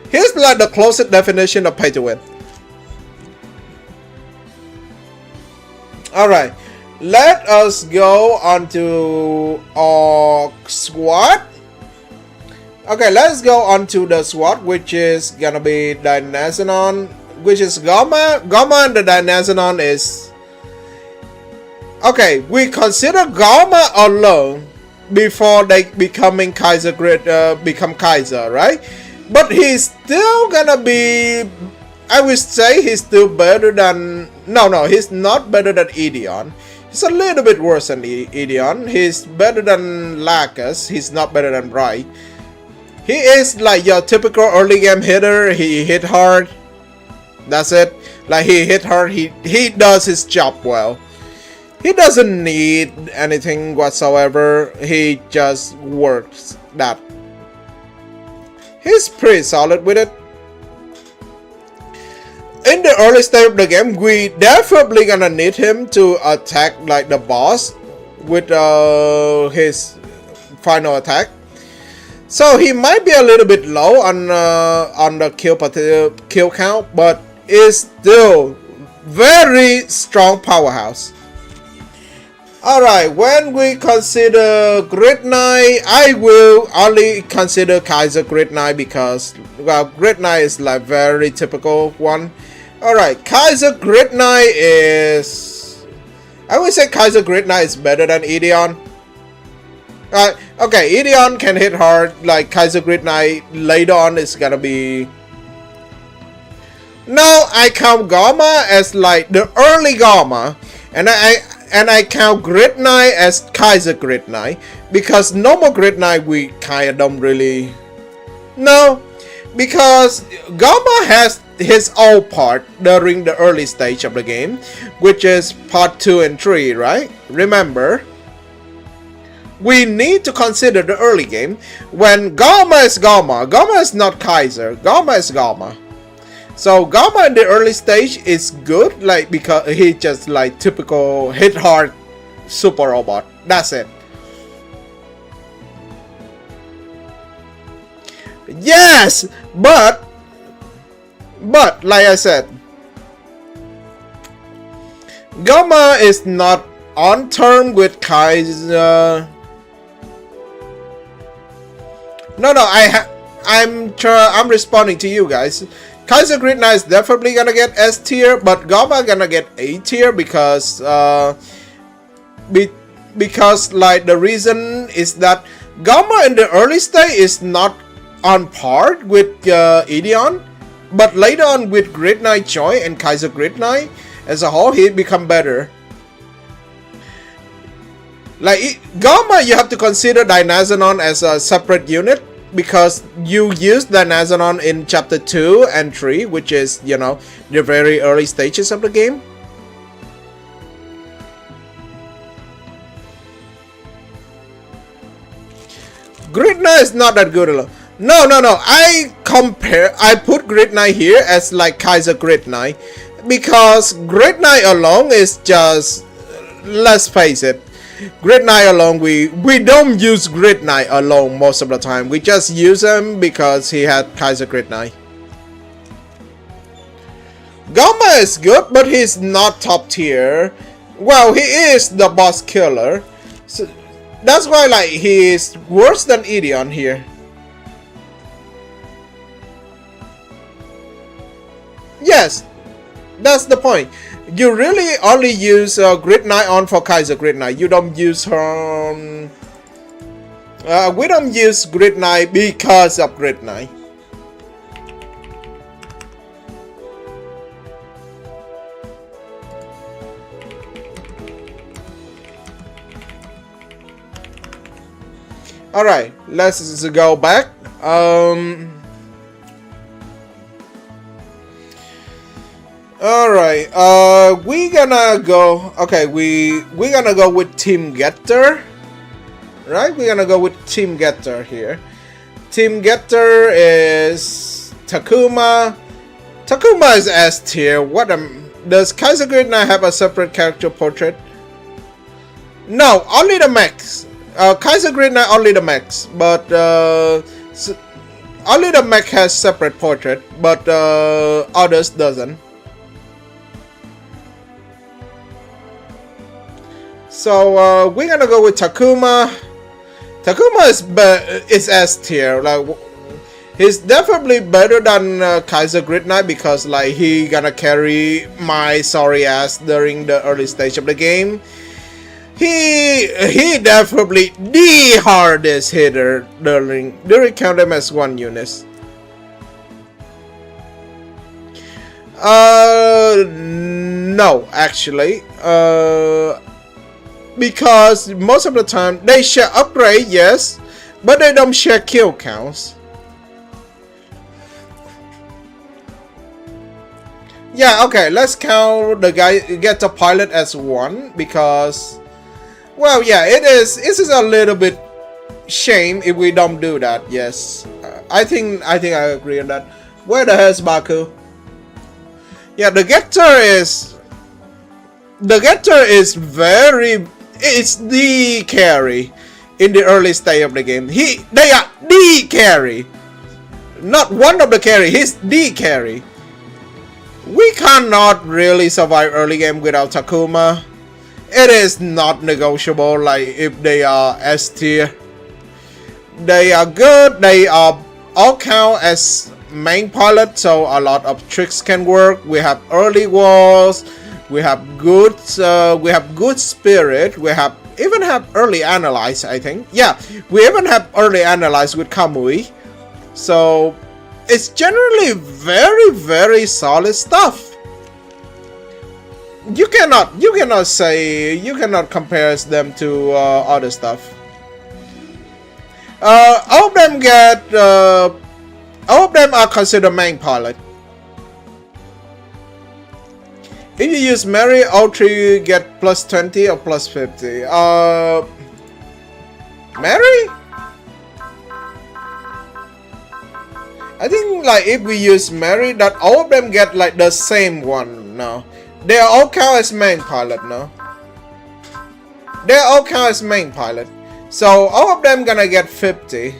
Here's like the closest definition of pay to win. Alright, let us go on to our squad. Okay, let's go on to the squad, which is gonna be Dynazenon, which is Gamma. Gamma and the Dynazenon is... Okay, we consider Gamma alone before they become Kaiser, right? But he's still gonna be... I would say he's still better than... No, he's not better than Ideon. He's a little bit worse than Ideon. He's better than Lacus. He's not better than Bright. He is like your typical early game hitter. He hit hard. That's it. Like he hit hard. He does his job well. He doesn't need anything whatsoever. He just works that. He's pretty solid with it. In the early stage of the game, we definitely gonna need him to attack like the boss with his final attack. So he might be a little bit low on the kill count, but is still very strong powerhouse. Alright, when we consider Grid Knight, I will only consider Kaiser Grid Knight because, well, Grid Knight is like very typical one. Alright, Kaiser Grid Knight is... I would say Kaiser Grid Knight is better than Ideon. Okay, Ideon can hit hard, like Kaiser Grid Knight later on is gonna be... Now I count Gamma as like the early Gamma, and I count Grid Knight as Kaiser Grid Knight, because normal Grid Knight we kinda don't really... No, because Gamma has his own part during the early stage of the game, which is part 2 and 3, right? Remember, we need to consider the early game when Gamma is Gamma. Gamma is not Kaiser. Gamma is Gamma. So Gamma in the early stage is good, like because he just like typical hit hard super robot. That's it. Yes, but like I said, Gamma is not on term with Kaiser. No, I'm responding to you guys. Kaiser Grid Knight is definitely gonna get S tier, but Gamma gonna get A tier because like the reason is that Gamma in the early stage is not on par with Ideon, but later on with Grid Knight Joy and Kaiser Grid Knight as a whole, he become better. Like Gamma, you have to consider Dynazenon as a separate unit because you use Dynazenon in chapter 2 and 3, which is, you know, the very early stages of the game. Grid Knight is not that good alone. No. I put Grid Knight here as like Kaiser Grid Knight because Grid Knight alone is just, let's face it, Grid Knight alone, we don't use Grid Knight alone most of the time. We just use him because he had Kaiser Grid Knight. Gamma is good, but he's not top tier. Well, he is the boss killer. So that's why like he is worse than Ideon here. Yes, that's the point. You really only use Grid Knight on for Kaiser Grid Knight. You don't use her on... we don't use Grid Knight because of Grid Knight. Alright, let's go back. Alright, we gonna go, okay, we gonna go with Team Getter, right? We're gonna go with Team Getter here. Team Getter is Takuma. Takuma is S tier. Does Kaiser Grid Knight have a separate character portrait? No, only the mechs. Kaiser Grid Knight only the mechs, but only the mech has separate portrait, but others doesn't. So we're gonna go with Takuma. Takuma is S tier. Like, he's definitely better than Kaiser Grid Knight because like he gonna carry my sorry ass during the early stage of the game. He definitely the hardest hitter during count them as one units. No, actually. Because most of the time they share upgrade, yes, but they don't share kill counts. Yeah, okay, let's count the guy get the pilot as one because, well, yeah, it is a little bit shame if we don't do that. Yes, I think I agree on that. Where the hell is Baku? Yeah, the getter is very. It's the carry in the early stage of the game. They are the carry, not one of the carry. He's the carry. We cannot really survive early game without Takuma. It is not negotiable. Like if they are S tier, they are good. They are all count as main pilot, so a lot of tricks can work. We have early walls. We have good spirit. We even have early analyze. I think, yeah, we even have early analyze with Kamui. So it's generally very solid stuff. You cannot compare them to other stuff. All of them are considered main pilot. If you use Mary, all three get plus 20 or plus 50. Mary? I think like if we use Mary, that all of them get like the same one. No, they are all count as main pilot. No, they all count as main pilot. So all of them gonna get 50.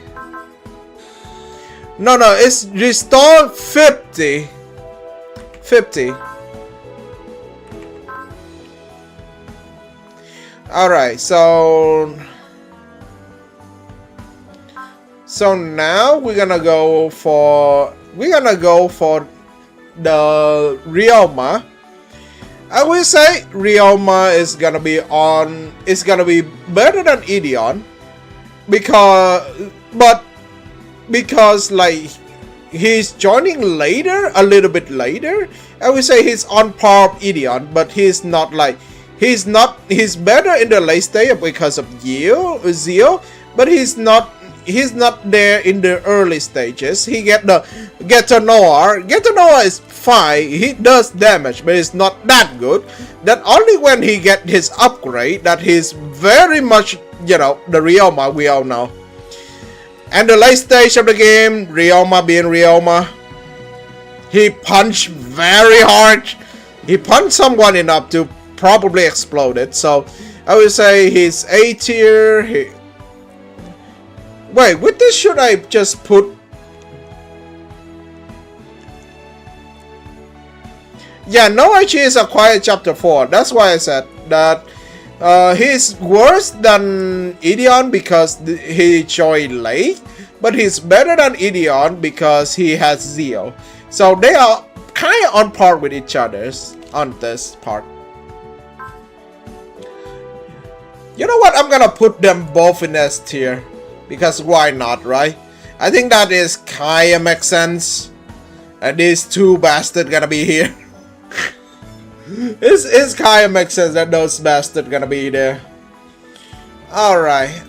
No, it's restore 50. 50. Alright, so now we're gonna go for the Ryoma. I will say Ryoma is gonna be better than Ideon because like he's joining later, a little bit later. I would say he's on par with Ideon, but he's not like he's better in the late stage because of Zio, but he's not there in the early stages. He get the Getter Noir. Getter Noir is fine. He does damage, but it's not that good. That only when he get his upgrade that he's very much, you know, the Ryoma we all know. And the late stage of the game, Ryoma being Ryoma, he punched very hard. He punched someone enough to probably explode it. So I would say he's A tier. Wait, with this should I just put? Yeah, no IG is acquired chapter 4. That's why I said that he's worse than Ideon because he joined late, but he's better than Ideon because he has Zio. So they are kind of on par with each other on this part. You know what? I'm gonna put them both in S tier. Because why not, right? I think that is kinda makes sense. And these two bastards gonna be here. It's kinda makes sense that those bastards gonna be there. Alright.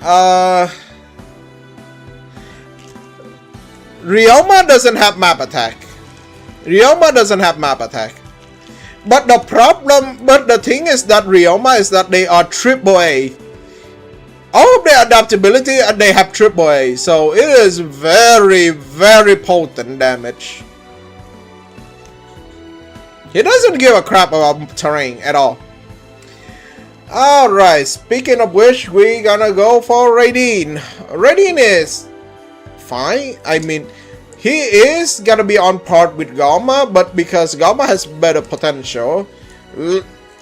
Ryoma doesn't have map attack. But the thing is that Ryoma is that they are AAA. All of their adaptability and they have AAA, so it is very potent damage. He doesn't give a crap about terrain at all. Alright, speaking of which, we gonna go for Raiden. Raiden is fine. I mean, he is gonna be on par with Gamma, but because Gamma has better potential,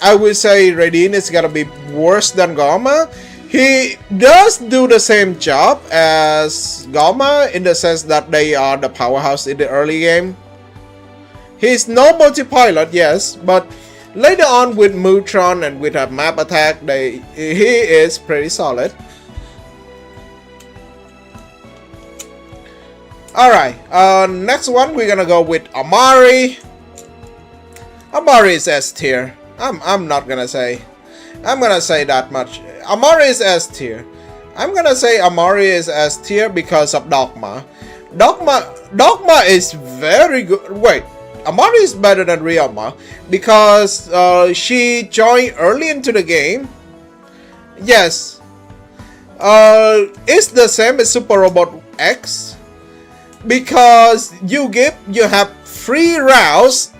I would say Raiden is gonna be worse than Gamma. He does do the same job as Gamma in the sense that they are the powerhouse in the early game. He's no multi-pilot, yes, but later on with Mutron and with a map attack, he is pretty solid. Alright, next one we're gonna go with Amari. Amari is S tier. I'm not gonna say. I'm gonna say that much. Amari is S tier. I'm gonna say Amari is S tier because of Dogma. Dogma is very good. Wait, Amari is better than Ryoma because she joined early into the game. Yes. It's the same as Super Robot X because you have free routes.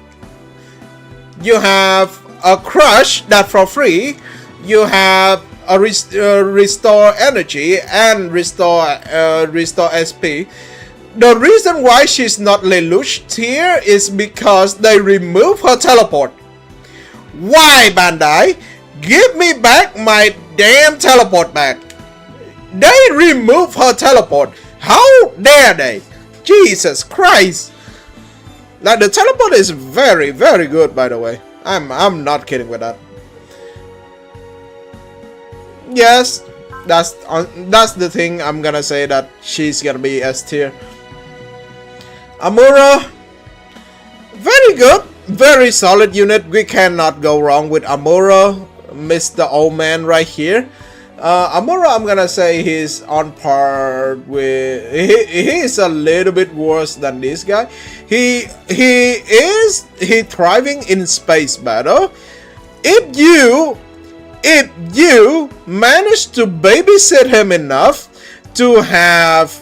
You have a crush that for free. You have a restore energy and restore SP. The reason why she's not Lelouch tier is because they remove her teleport. Why, Bandai? Give me back my damn teleport back. They remove her teleport. How dare they? Jesus Christ. Like, the teleport is very, very good, by the way. I'm not kidding with that. Yes, that's the thing. I'm gonna say that she's gonna be S tier. Amura, very good, very solid unit. We cannot go wrong with Amura, Mr. Old Man right here. Amura, I'm gonna say he's on par with. He is a little bit worse than this guy. He thriving in space battle. If you manage to babysit him enough to have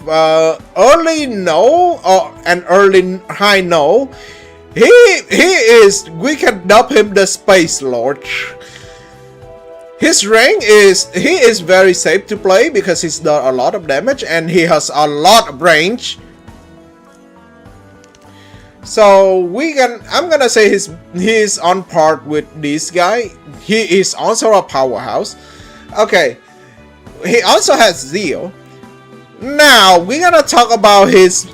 early no or an early high no, he is. We can dub him the Space Lord. His rank is he is very safe to play because he's done a lot of damage and he has a lot of range. So I'm gonna say he's on par with this guy. He is also a powerhouse. Okay, he also has Zeo. Now we're gonna talk about his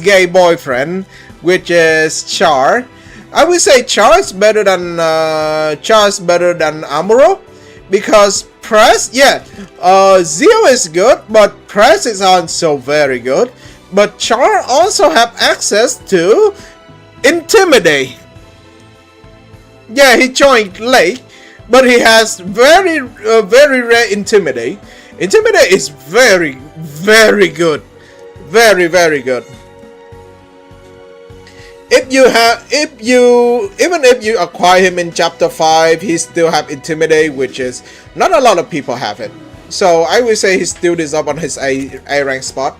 gay boyfriend, which is Char. I would say Char is better than Amuro because Press, Zeo is good, but Press is also very good. But Char also have access to Intimidate. Yeah, he joined late, but he has very rare Intimidate. Intimidate is very, very good. Very, very good. Even if you acquire him in chapter 5, he still have Intimidate, which is not a lot of people have it. So I would say he still is up on his A rank spot.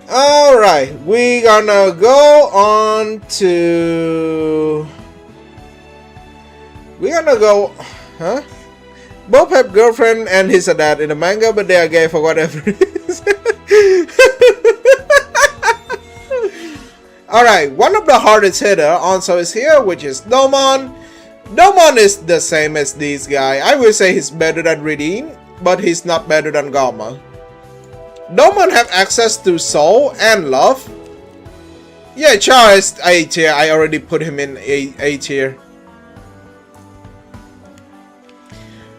Alright, we gonna go on to... Both have girlfriend and he's a dad in the manga, but they are gay for whatever reason. Alright, one of the hardest hitter also is here, which is Domon. Domon is the same as this guy. I will say he's better than Redeem, but he's not better than Gamma. Domon have access to Soul and Love. Yeah, Char is A tier. I already put him in A tier.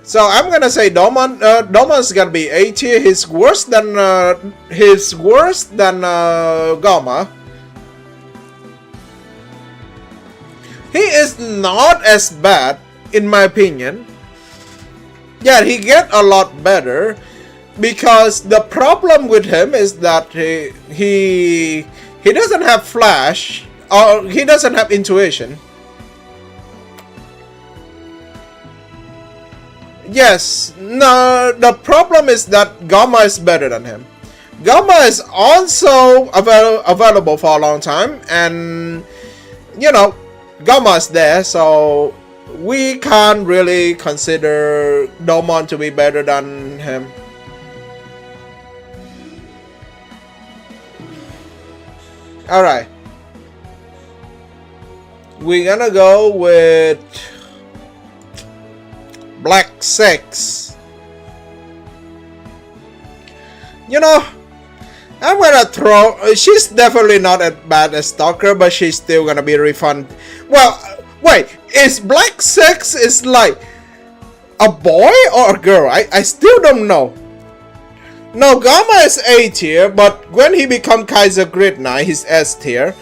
So I'm gonna say Domon's gonna be A tier. He's worse than Gamma. He is not as bad in my opinion. Yeah, he get a lot better because the problem with him is that he doesn't have flash or he doesn't have intuition. Yes, no, the problem is that Gamma is better than him. Gamma is also available for a long time and you know, Gamma's there, so we can't really consider Domon to be better than him. Alright. We're gonna go with Black 6. You know, I'm gonna throw. She's definitely not as bad as Stalker, but she's still gonna be refund. Well, wait, is Black 6 is like a boy or a girl? I still don't know. No, Gamma is A tier, but when he become Kaiser Grid Knight, he's S tier.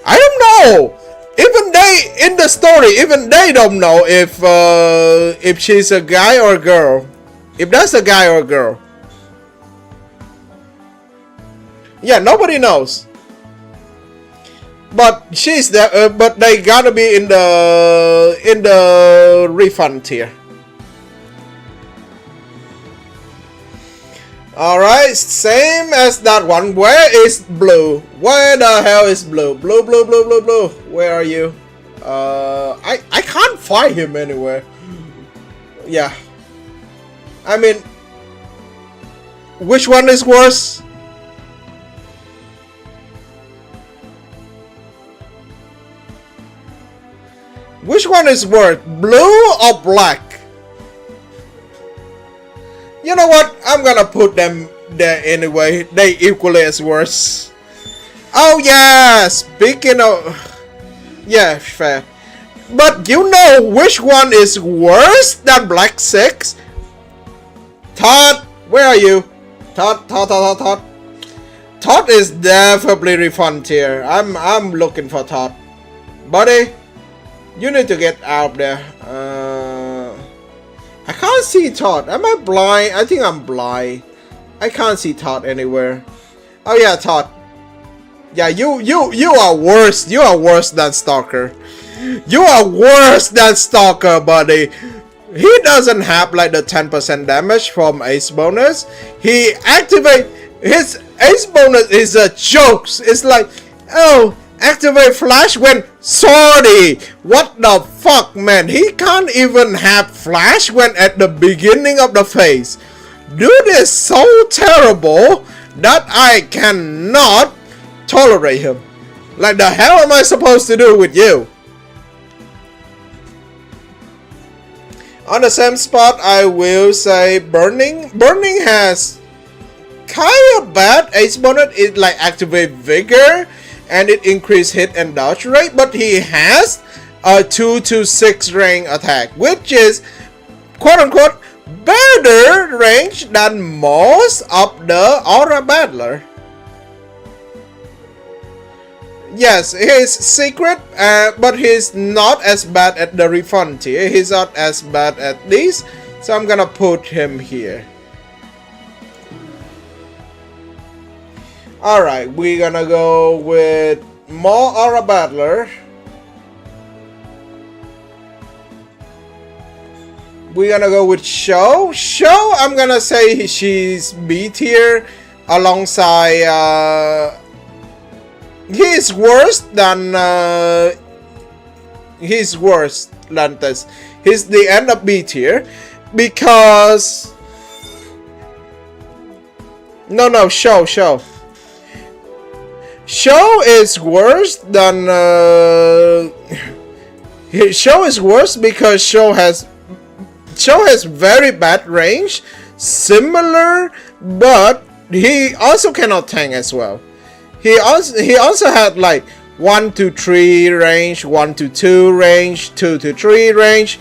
I don't know. Even they in the story, even they don't know if she's a guy or a girl. If that's a guy or a girl. Yeah, nobody knows. But she's there. But they gotta be in the refund tier. Alright, same as that one. Where is Blue? Where the hell is Blue? Blue. Where are you? I can't find him anywhere. Yeah. I mean, which one is worse? Which one is worse? Blue or black? You know what? I'm gonna put them there anyway. They equally as worse. Oh yeah, speaking of... Yeah, fair. But you know which one is worse than Black 6? Todd, where are you? Todd. Todd is definitely refund tier. I'm looking for Todd. Buddy, you need to get out there. I can't see Todd. Am I blind? I think I'm blind. I can't see Todd anywhere. Oh yeah, Todd. Yeah, you are worse. You are worse than Stalker. You are worse than Stalker, buddy. He doesn't have like the 10% damage from Ace bonus. He activate his Ace bonus is a joke. It's like, oh, activate flash when sorry. What the fuck, man? He can't even have flash when at the beginning of the phase. Dude is so terrible that I cannot tolerate him. Like the hell am I supposed to do with you? On the same spot, I will say Burning. Burning has kind of bad Ace bonus. It like activate Vigor and it increase hit and dodge rate, but he has a 2 to 6 range attack, which is quote unquote better range than most of the Aura Battler. Yes, he's secret, but he's not as bad at the refund tier. He's not as bad at these, so I'm gonna put him here. Alright, we're gonna go with more Aura Battler. We're gonna go with Show. Show, I'm gonna say she's B tier alongside he's worse than this. He's the end of B tier because no Show is worse than Show is worse because Show has very bad range, similar, but he also cannot tank as well. He also had like 1 to 3 range, 1 to 2 range, 2 to 3 range.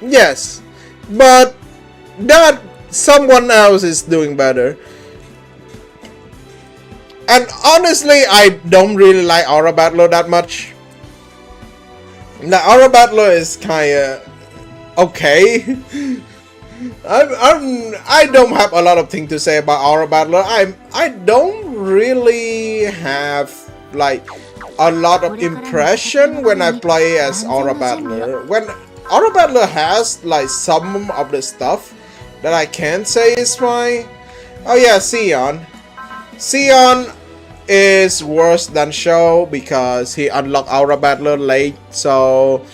Yes, but that someone else is doing better. And honestly, I don't really like Aura Battler that much. The Aura Battler is kinda okay. I don't have a lot of things to say about Aura Battler. I don't really have like a lot of impression when I play as Aura Battler. When Aura Battler has like some of the stuff that I can say is fine. Oh yeah, Sion. Sion is worse than Show because he unlocked Aura Battler late. So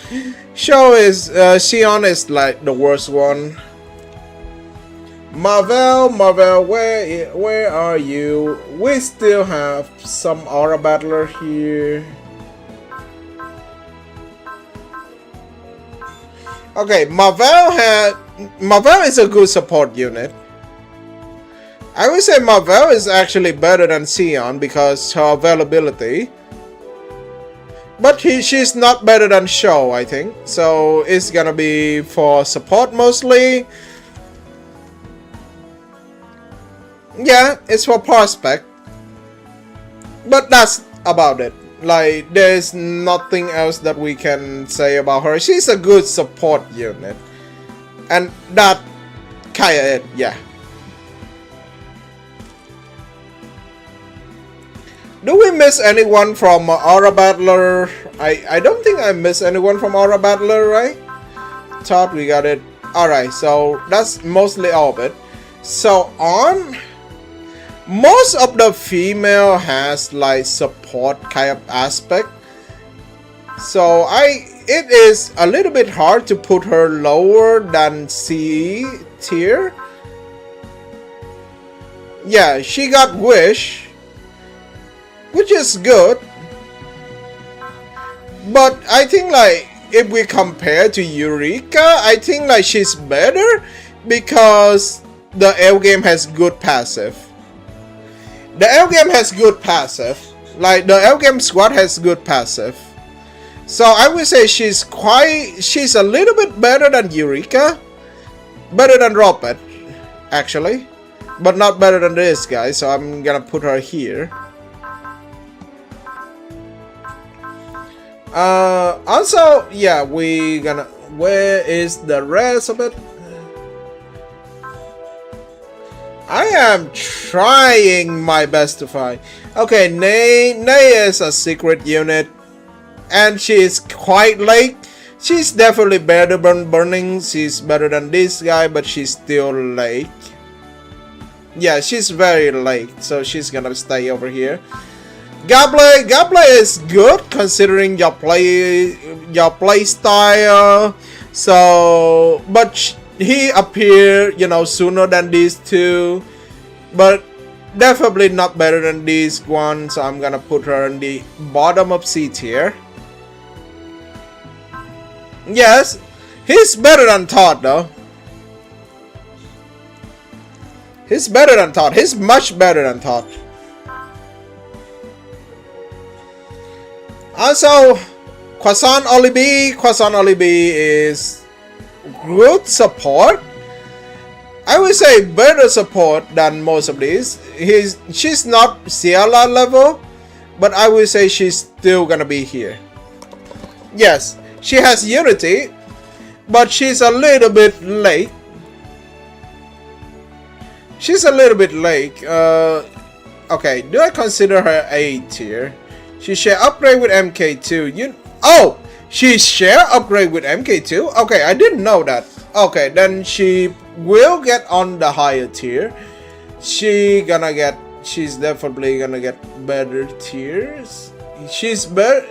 Sion is like the worst one. Marvel, where are you? We still have some Aura Battler here. Okay, Marvel is a good support unit. I would say Marvel is actually better than Sion because her availability. But she's not better than Show, I think. So it's gonna be for support mostly. Yeah, it's for prospect. But that's about it. Like, there's nothing else that we can say about her. She's a good support unit. And that kinda it, yeah. Do we miss anyone from Aura Battler? I don't think I miss anyone from Aura Battler, right? Thought we got it. Alright, so that's mostly all of it. So on, most of the female has like support kind of aspect. So it is a little bit hard to put her lower than C tier. Yeah, she got Wish, which is good. But I think like if we compare to Eureka, I think like she's better because the L game has good passive. The L game has good passive. Like the L game squad has good passive. So I would say she's a little bit better than Eureka. Better than Robert, actually. But not better than this guy, so I'm gonna put her here. Also, yeah, where is the rest of it? I am trying my best to find. Okay, Nay is a secret unit, and she is quite late. She's definitely better than Burning. She's better than this guy, but she's still late. Yeah, she's very late, so she's gonna stay over here. Gable is good considering your play style. So, but he appeared, sooner than these two, but definitely not better than this one. So I'm gonna put her in the bottom of C tier. Yes, he's better than Todd though. He's better than Todd. He's much better than Todd. Also, Croissant Olibi is good support. I would say better support than most of these. She's not Ciela level, but I would say she's still gonna be here. Yes, she has Unity, but she's a little bit late. She's a little bit late. Okay, do I consider her A tier? She share upgrade with MK2. She share upgrade with MK2? Okay, I didn't know that. Okay, then she will get on the higher tier. She's definitely gonna get better tiers. She's better.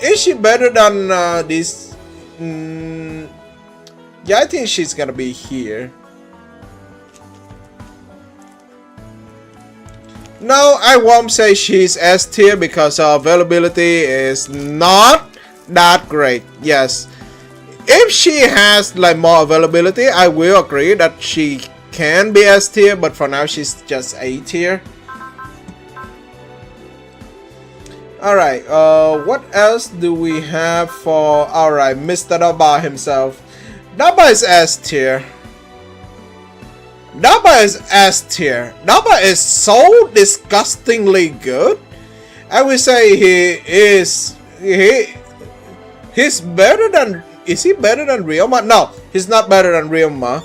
Is she better than this? Yeah, I think she's gonna be here. No, I won't say she's S tier because her availability is not that great. Yes, if she has like more availability, I will agree that she can be S tier, but for now she's just A tier. Alright, what else do we have for... Alright, Mr. Daba himself. Daba is S tier. Daba is S tier. Daba is so disgustingly good. I would say he's better than... Is he better than Ryoma? No, he's not better than Ryoma.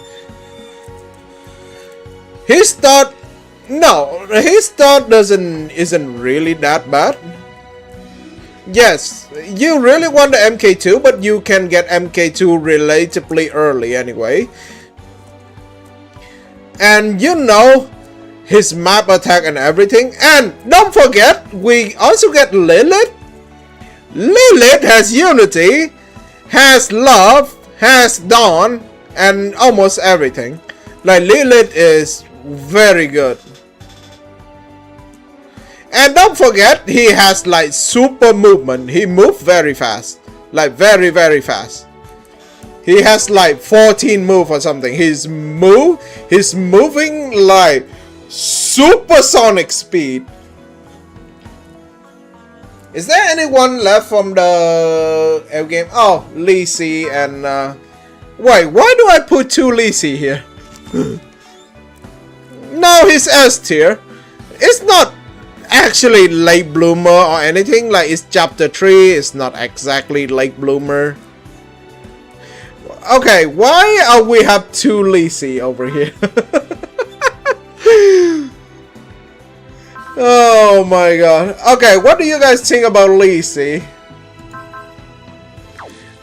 His start isn't really that bad. Yes, you really want the MK2, but you can get MK2 relatively early anyway. And his map attack and everything. And don't forget, we also get Lilith. Lilith has unity, has love, has dawn, and almost everything. Like, Lilith is very good. And don't forget, he has like super movement. He moves very fast, like very fast. He has like 14 move or something. He's moving like supersonic speed. Is there anyone left from the game? Oh, Lee Si and wait, why do I put 2 Lee Si here? No, he's S tier. It's not actually late bloomer or anything. Like, it's chapter 3. It's not exactly late bloomer. Okay, why are we have 2 Lee Si over here? Oh my god. Okay, what do you guys think about Lee Si?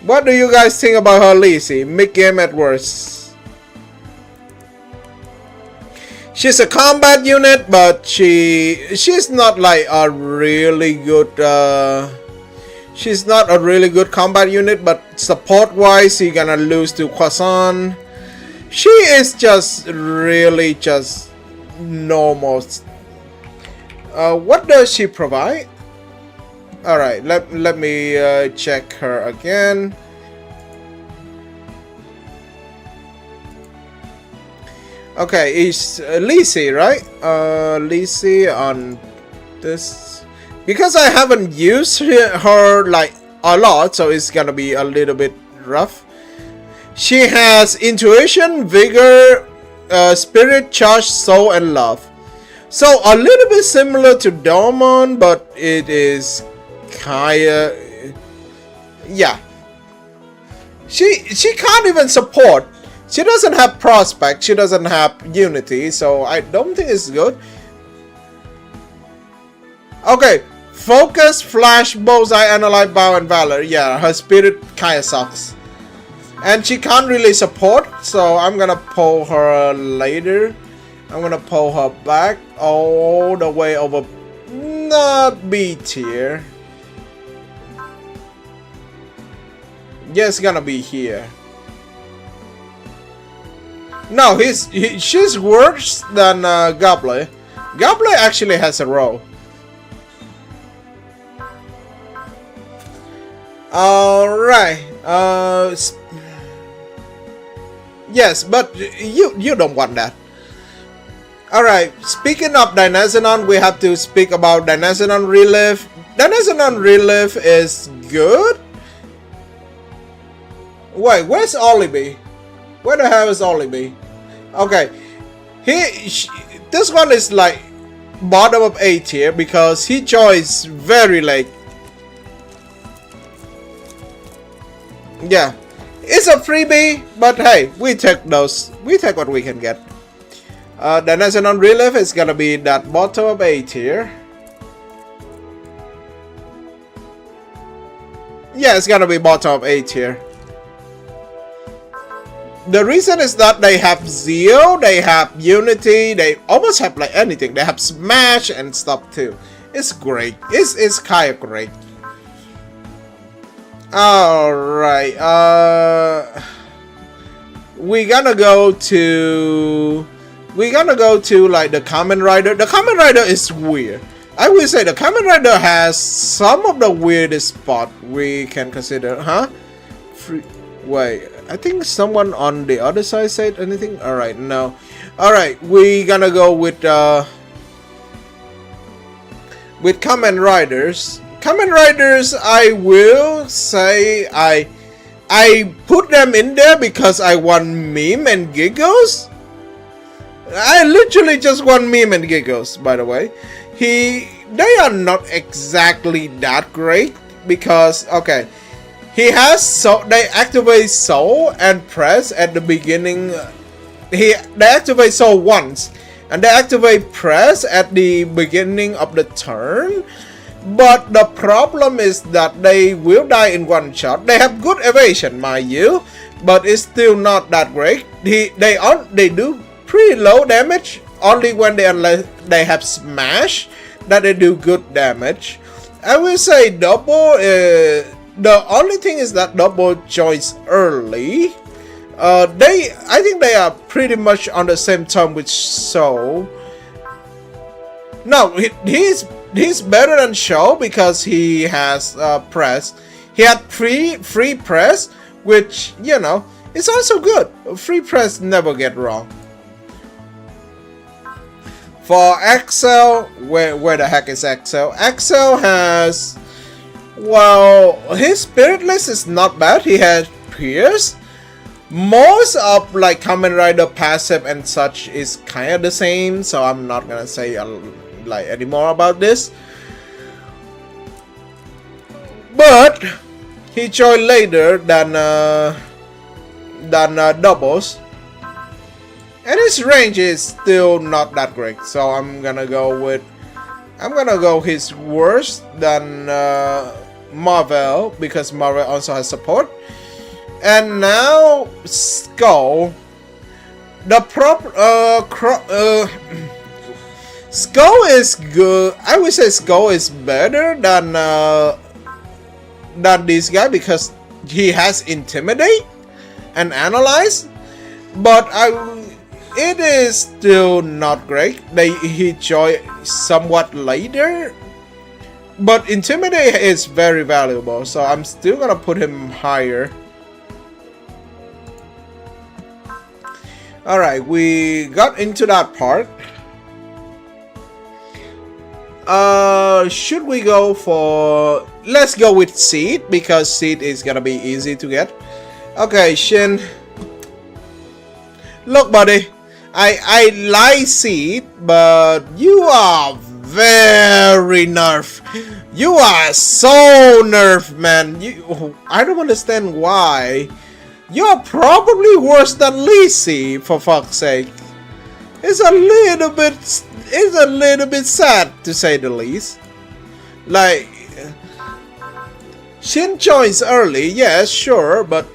What do you guys think about her Lee Si? Mid-game at worst. She's a combat unit, but she's not like a really good she's not a really good combat unit, but support wise you're gonna lose to Croissant. She is just really just normal. What does she provide? Alright, let me check her again. Okay, it's Lee Si, right? Lee Si on this. Because I haven't used her like a lot, so it's gonna be a little bit rough. She has intuition, vigor, spirit, charge, soul, and love. So a little bit similar to Dormon, but it is kinda, yeah. She can't even support. She doesn't have prospect. She doesn't have unity, so I don't think it's good. Okay, focus, flash, bullseye, analyze, bow, and valor. Yeah, her spirit kinda sucks. And she can't really support, so I'm gonna pull her later. I'm gonna pull her back all the way over, not B tier. Yeah, it's gonna be here. No, she's worse than Goblin. Goblin actually has a role. Alright. Yes, but you don't want that. Alright, speaking of Dynazenon, we have to speak about Dynazenon Relief. Dynazenon Relief is good. Wait, where's Olibi? Where the hell is Olibi? Okay, this one is like bottom of A tier because he joins very late. Yeah, it's a freebie, but hey, we take those. We take what we can get. Dynazenon Relief is gonna be that bottom of A tier. Yeah, it's gonna be bottom of A tier. The reason is that they have Zeal, they have Unity, they almost have like anything. They have Smash and stuff too. It's great. It's kind of great. Alright, we're gonna go to like the Kamen Rider. The Kamen Rider is weird. I will say the Kamen Rider has some of the weirdest spot we can consider. Huh? Wait, I think someone on the other side said anything. Alright, no. Alright, we gonna go with Kamen Riders. Kamen Riders, I will say I put them in there because I want meme and giggles. I literally just want meme and giggles, by the way. They are not exactly that great because, okay, he has they activate soul and press at the beginning. They activate soul once and they activate press at the beginning of the turn. But the problem is that they will die in one shot. They have good evasion, mind you, but it's still not that great. They do pretty low damage only when they have smash that they do good damage. I will say double. The only thing is that double joins early. I think they are pretty much on the same time with Soul. No, he's better than Show because he has press. He had free press, which, you know, is also good. Free press never get wrong. For Axel, where the heck is Axel? Axel has, well, his Spiritless is not bad. He has Pierce. Most of like Kamen Rider passive and such is kind of the same, so I'm not gonna say like any more about this. But he joined later than doubles. And his range is still not that great, so I'm gonna go his worse than Marvel, because Marvel also has support. And now Skull. The Skull is good. I would say Skull is better than this guy because he has Intimidate and Analyze, but it is still not great. He joined somewhat later, but Intimidate is very valuable, so I'm still gonna put him higher. Alright, we got into that part. Should we go for... Let's go with Seed, because Seed is gonna be easy to get. Okay, Shin. Look, buddy. I like Seed, but you are very nerfed. You are so nerfed, man. I don't understand why. You're probably worse than Lisi, for fuck's sake. It's a little bit sad, to say the least. Like, Shin joins early, yes, sure, but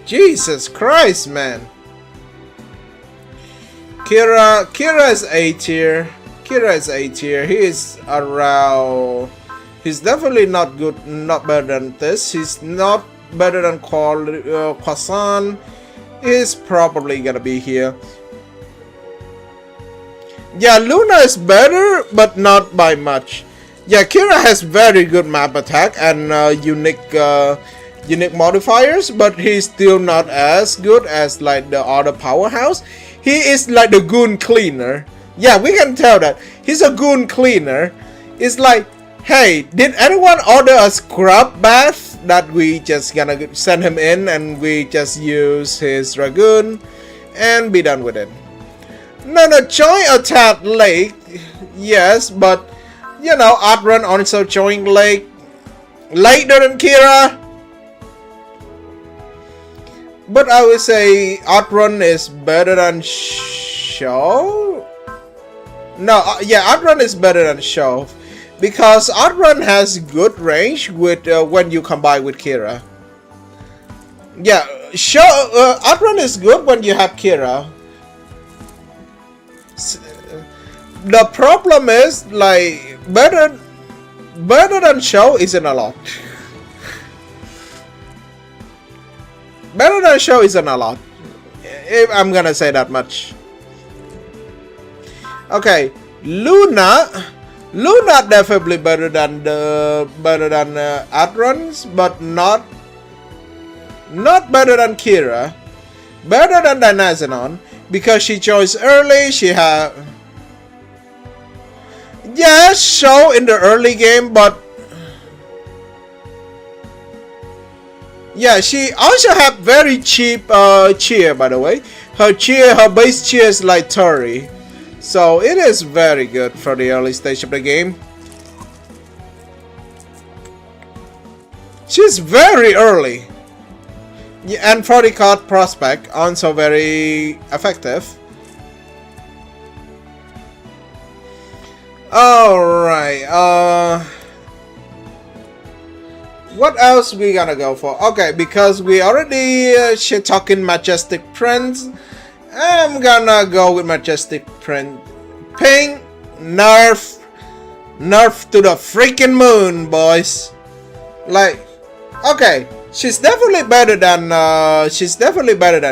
Jesus Christ, man. Kira is A tier. Kira is A tier. He is around. He's definitely not good, not better than this. He's not better than Kwasan. Is probably gonna be here. Yeah, Luna is better, but not by much. Yeah, Kira has very good map attack and unique modifiers, but he's still not as good as like the other powerhouse. He is like the goon cleaner. Yeah, we can tell that he's a goon cleaner. It's like, hey, did anyone order a scrub bath? That we just gonna send him in and we just use his Dragoon and be done with it. No, join attack late, yes, but you know, Outrun also joined later than Kira. But I would say Outrun is better than Show. No, yeah, Outrun is better than Show. Because Outrun has good range with when you combine with Kira. Yeah, Outrun is good when you have Kira. The problem is like better than Show isn't a lot. Better than Show isn't a lot. If I'm gonna say that much. Okay, Luna definitely better than Outrun's, but not better than Kira. Better than Dynazenon because she joins early. She have Show in the early game, but yeah, she also have very cheap cheer. By the way, her base cheer is like Tori. So it is very good for the early stage of the game. She's very early. Yeah, and for the card prospect, also very effective. Alright, what else we gonna go for? Okay, because we already shit talking Majestic Prince, I'm gonna go with Majestic Prince. Ping, nerf to the freaking moon, boys. Like, okay, she's definitely better than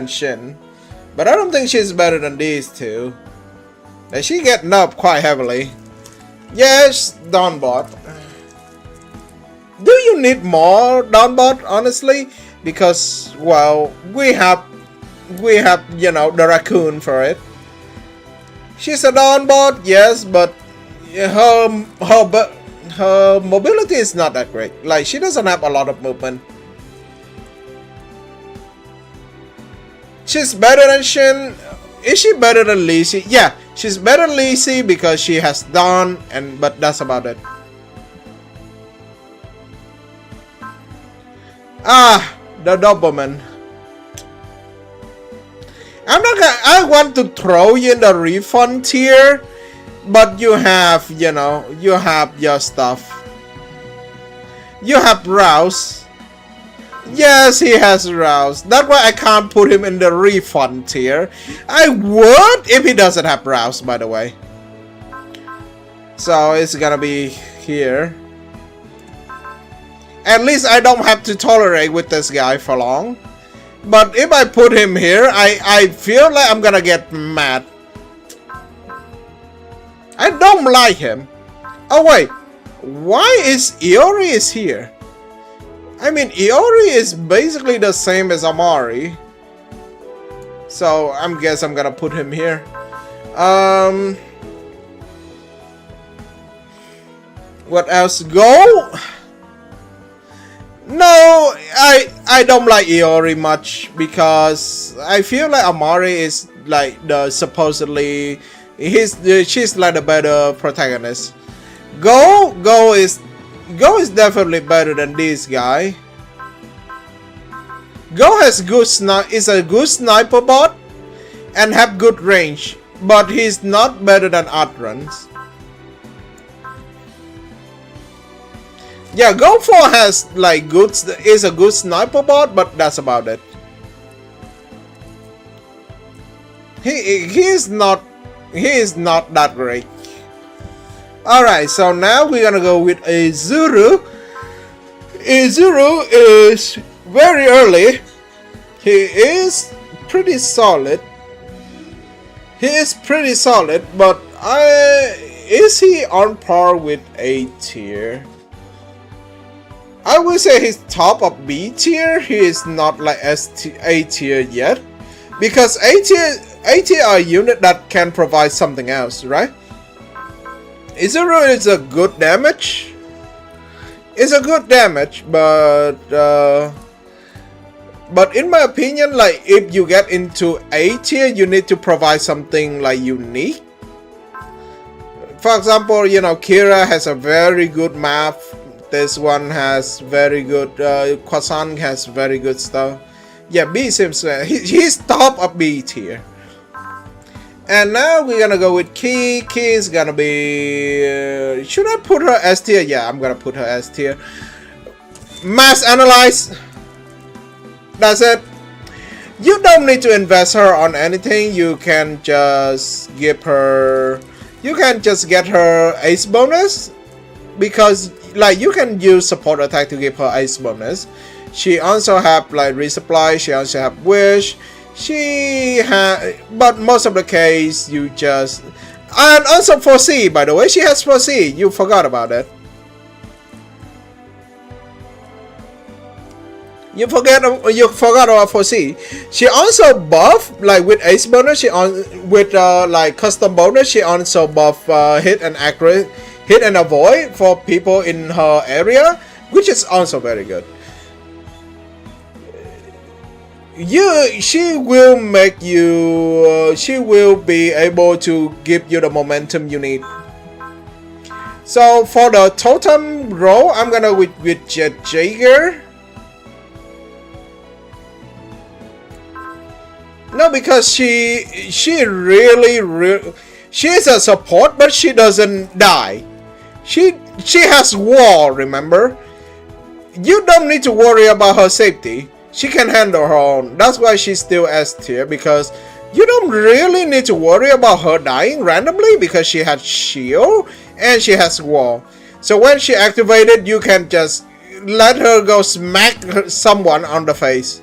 Shin, but I don't think she's better than these two. And she get nerfed quite heavily. Yes, Dawnbot. Do you need more Dawnbot, honestly? Because, well, we have, you know, the raccoon for it. She's a Dawnbot, yes, but her mobility is not that great. Like, she doesn't have a lot of movement. She's better than Shin. Is she better than Lacey? Yeah, she's better than Lacey because she has Dawn, but that's about it. Ah, the Doberman. I'm not gonna. I want to throw you in the refund tier, but you have, you know, you have your stuff. You have Rouse. Yes, he has Rouse. That's why I can't put him in the refund tier. I would if he doesn't have Rouse, by the way. So it's gonna be here. At least I don't have to tolerate with this guy for long. But if I put him here, I feel like I'm gonna get mad. I don't like him. Oh wait, why is Iori is here? I mean, Iori is basically the same as Amari. So I guess I'm gonna put him here. What else? Go? No, I don't like Iori much because I feel like Amari is like the supposedly she's like the better protagonist. Go is definitely better than this guy. Go has is a good sniper bot and have good range, but he's not better than Athrans. Yeah, Go 4 has like is a good sniper bot, but that's about it. He is not that great. Alright, so now we're gonna go with Izuru. Izuru is very early. He is pretty solid. But is he on par with A tier? I would say he's top of B tier. He is not like A tier yet, because A tier are a unit that can provide something else, right? Izuru is a good damage. It's a good damage, but in my opinion, like if you get into A tier, you need to provide something like unique. For example, you know, Kira has a very good map. This one has very good. Kwasan has very good stuff. Yeah, B seems he's top of B tier. And now we're gonna go with Key. Key is gonna be. Should I put her S tier? Yeah, I'm gonna put her S tier. Mass analyze. That's it. You don't need to invest her on anything. You can just give her. You can just get her ace bonus, because like you can use support attack to give her ace bonus. She also have like resupply. She also have wish. She has, but most of the case you just, and also foresee. By the way, she has foresee. You forgot about it. You forgot about foresee. She also buff like with ace bonus. She on with like custom bonus. She also buff hit and accurate. Hit and avoid for people in her area, which is also very good. She will make you. She will be able to give you the momentum you need. So for the totem row, I'm gonna with Jaeger. No, because she really she's a support, but she doesn't die. She has wall, remember? You don't need to worry about her safety. She can handle her own. That's why she's still S tier, because You don't really need to worry about her dying randomly because she has shield and she has wall. So when she activated, you can just let her go smack someone on the face.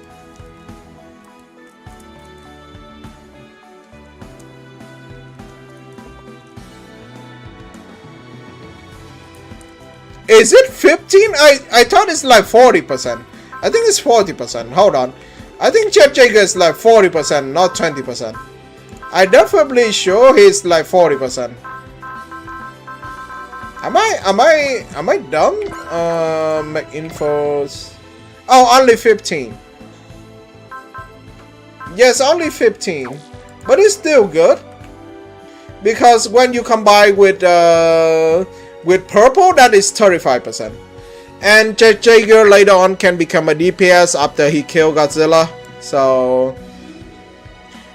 Is it 15? I thought it's like 40%. I think it's 40%. Hold on. I think Jet Jager is like 40%, not 20%. I definitely sure he's like 40%. Am I dumb? Make infos. Oh, only 15. Yes, only 15. But it's still good. Because when you combine with purple, that is 35%. And Jet Jager later on can become a DPS after he kills Godzilla. So,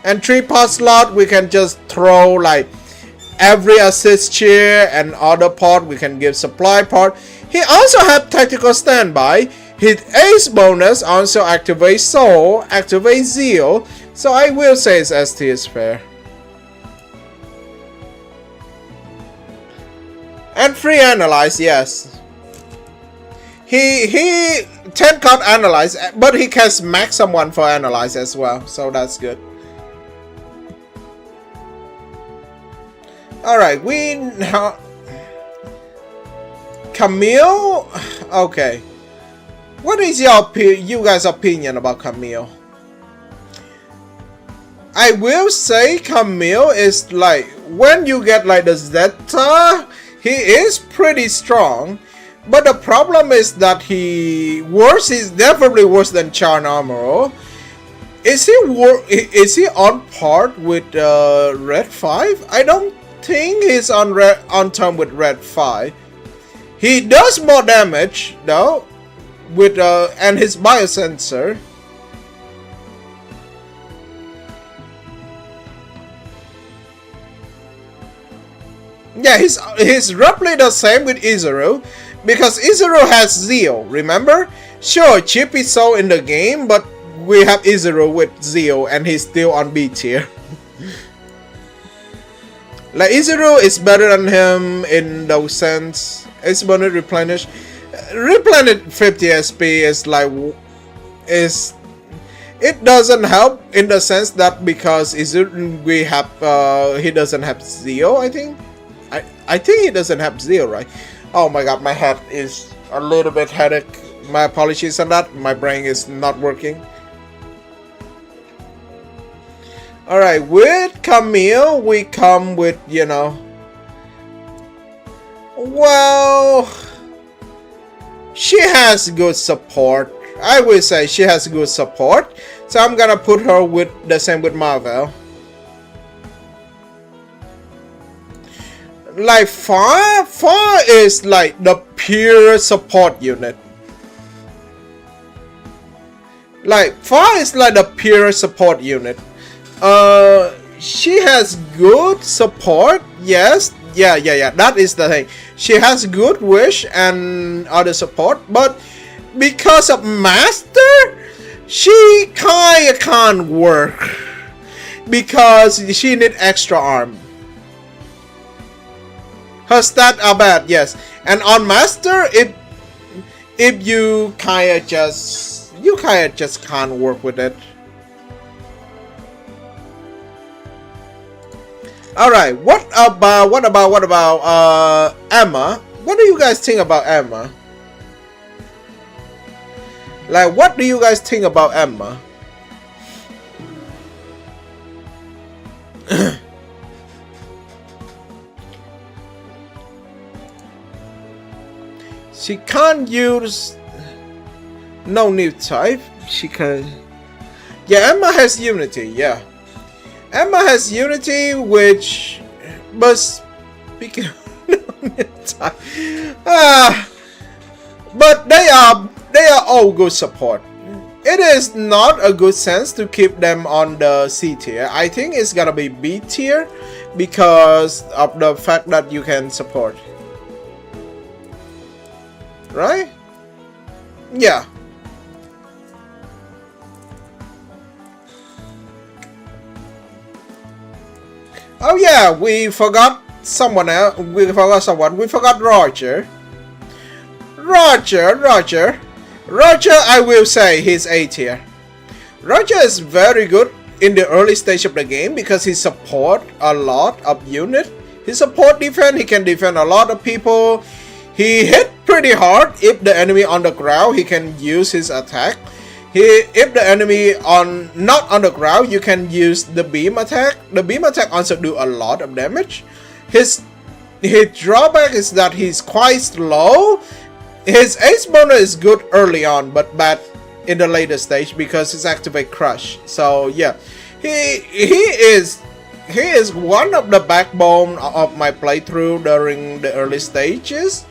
and 3-part slot we can just throw like every assist cheer, and other part we can give supply part. He also have tactical standby. His ace bonus also activates soul, activates zeal. So I will say his ST is fair. And free analyze, yes. He 10 card analyze, but he can smack someone for analyze as well, so that's good. Alright, we now Camille? Okay. What is you guys' opinion about Camille? I will say Camille is like, when you get like the Zeta, he is pretty strong. But the problem is that he's definitely worse than Charn Armor. Is he on par with Red 5? I don't think he's on term with Red 5. He does more damage though with and his biosensor. Yeah, he's roughly the same with Izuru. Because Izuru has Zeal, remember? Sure, Chip is so in the game, but we have Izuru with Zeal and he's still on B tier. Like, Izuru is better than him in those sense. It's gonna replenish. Replenish 50 SP is like... It doesn't help in the sense that because Izuru, he doesn't have Zeal, I think? I think he doesn't have Zeal, right? Oh my god, my head is a little bit headache. My apologies on that. My brain is not working. Alright, with Camille, we come with, you know... Well... She has good support. I will say she has good support. So I'm gonna put her with the same with Marvel. Like Far is like the pure support unit. Like Far is like the pure support unit. She has good support. Yes, yeah. That is the thing. She has good wish and other support, but because of Master, she kinda can't work because she need extra arm. Her stats are bad, yes. And on Master, if you kinda just can't work with it. Alright, what about Emma? What do you guys think about Emma? Like, what do you guys think about Emma? She can't use no new type. She can. Yeah, Emma has Unity. Yeah, Emma has Unity, which but speaking of new type, but they are all good support. It is not a good sense to keep them on the C tier. I think it's gonna be B tier because of the fact that you can support. Right? Yeah. Oh yeah, we forgot someone else. We forgot someone. We forgot Roger. Roger. I will say he's A tier. Roger is very good in the early stage of the game because he support a lot of unit. He support defense. He can defend a lot of people. He hit pretty hard. If the enemy on the ground, he can use his attack. If the enemy not on the ground, you can use the beam attack. The beam attack also do a lot of damage. His drawback is that he's quite slow. His ace bonus is good early on, but bad in the later stage because his activate crush. So yeah, he is one of the backbone of my playthrough during the early stages.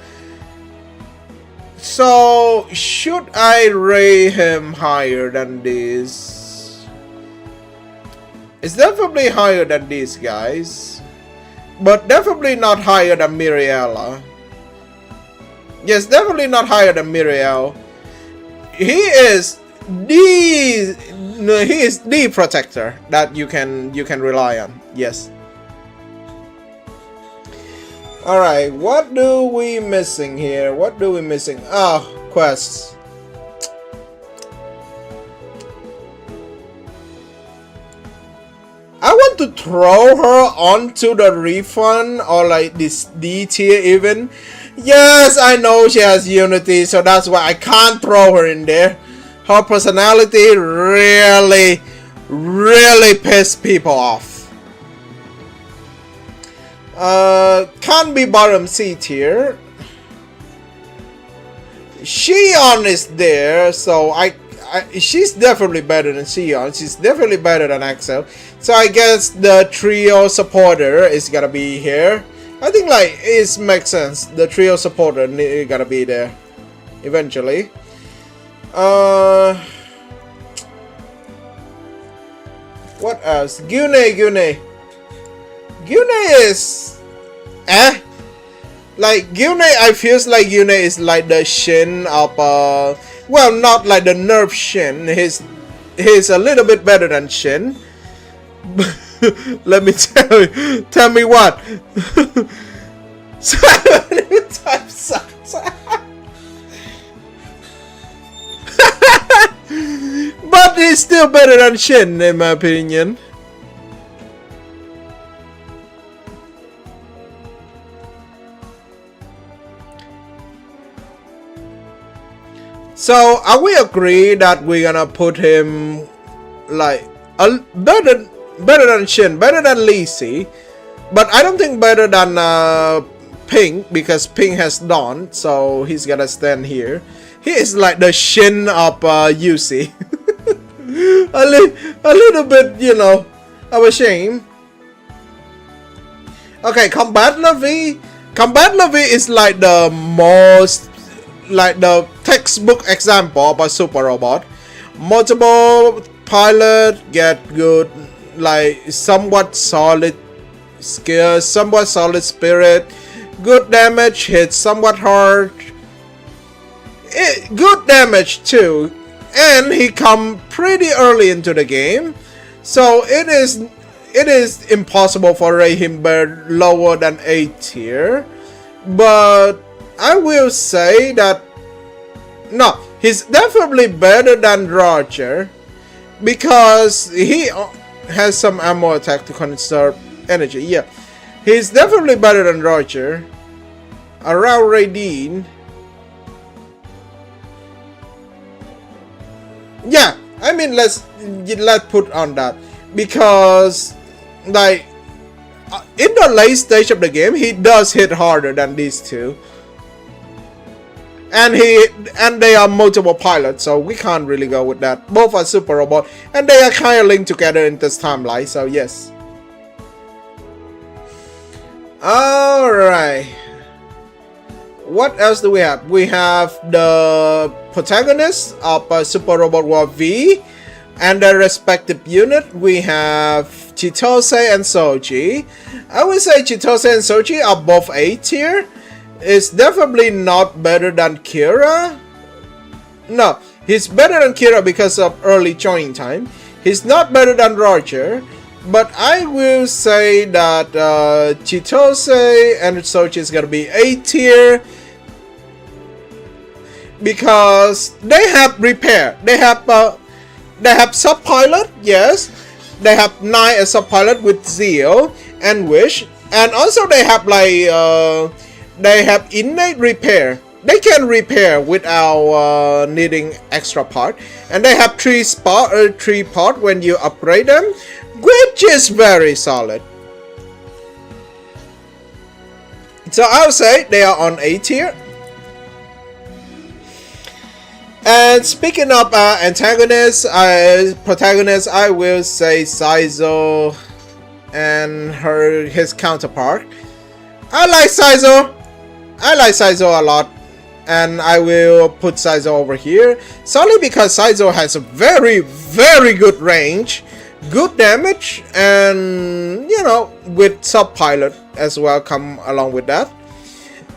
So should I rate him higher than this? It's definitely higher than these guys, but definitely not higher than Miriella. Yes, definitely not higher than Miriel. He is the protector that you can rely on. Yes. All right, what do we missing here? What do we missing? Oh, quests. I want to throw her onto the refund or like this D tier even. Yes, I know she has unity, so that's why I can't throw her in there. Her personality really pissed people off. Can't be bottom C tier. Xion is there, so she's definitely better than Xion. She's definitely better than Axel. So I guess the trio supporter is gonna be here. I think like it makes sense. The trio supporter gotta be there eventually. What else? Gune is like Gune. I feels like Gune is like the Shin of well, not like the nerf Shin. He's a little bit better than Shin. Let me tell you. Tell me what. 7 times sucks. But he's still better than Shin in my opinion. So are we agree that we're gonna put him like better than Shin, better than Lisi, but I don't think better than Pink because Pink has Dawn, so he's gonna stand here. He is like the Shin of UC. a little bit, you know, of a shame. Okay, Combat Levy is like the most, like the textbook example of a super robot. Multiple pilot, get good, like somewhat solid skills, somewhat solid spirit, good damage, hits somewhat hard, good damage too, and he come pretty early into the game, so it is impossible for rate him lower than A tier. But I will say that no, he's definitely better than Roger because he has some ammo attack to conserve energy. Yeah, he's definitely better than Roger. Around Radine. Yeah, I mean let's put on that because like in the late stage of the game he does hit harder than these two. And they are multiple pilots, so we can't really go with that. Both are super robot, and they are kind of linked together in this timeline. So yes. All right. What else do we have? We have the protagonists of Super Robot War V and their respective unit. We have Chitose and Soji. I would say Chitose and Soji are both A tier. It's definitely not better than Kira. No, he's better than Kira because of early joining time. He's not better than Roger, But I will say that Chitose and Sochi is gonna be A tier because they have repair. They have sub-pilot, yes. They have Nine as sub-pilot with Zio and Wish, and also they have like they have innate repair. They can repair without needing extra part, and they have 3 part when you upgrade them, which is very solid. So I'll say they are on A tier. And speaking of protagonists, I will say Saizo and his counterpart. I like Saizo a lot, and I will put Saizo over here solely because Saizo has a very, very good range, good damage, and you know, with sub-pilot as well come along with that.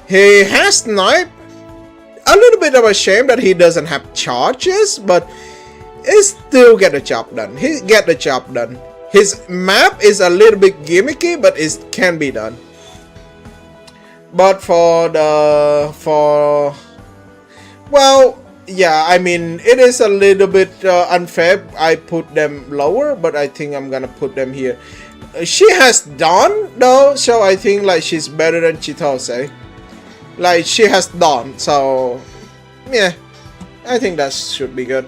He has snipe. A little bit of a shame that he doesn't have charges, but he still get the job done. He get the job done. His map is a little bit gimmicky, but it can be done. But well, yeah, I mean, it is a little bit unfair. I put them lower, but I think I'm gonna put them here. She has Dawn though, so I think like she's better than Chitose. Like she has Dawn, so yeah, I think that should be good.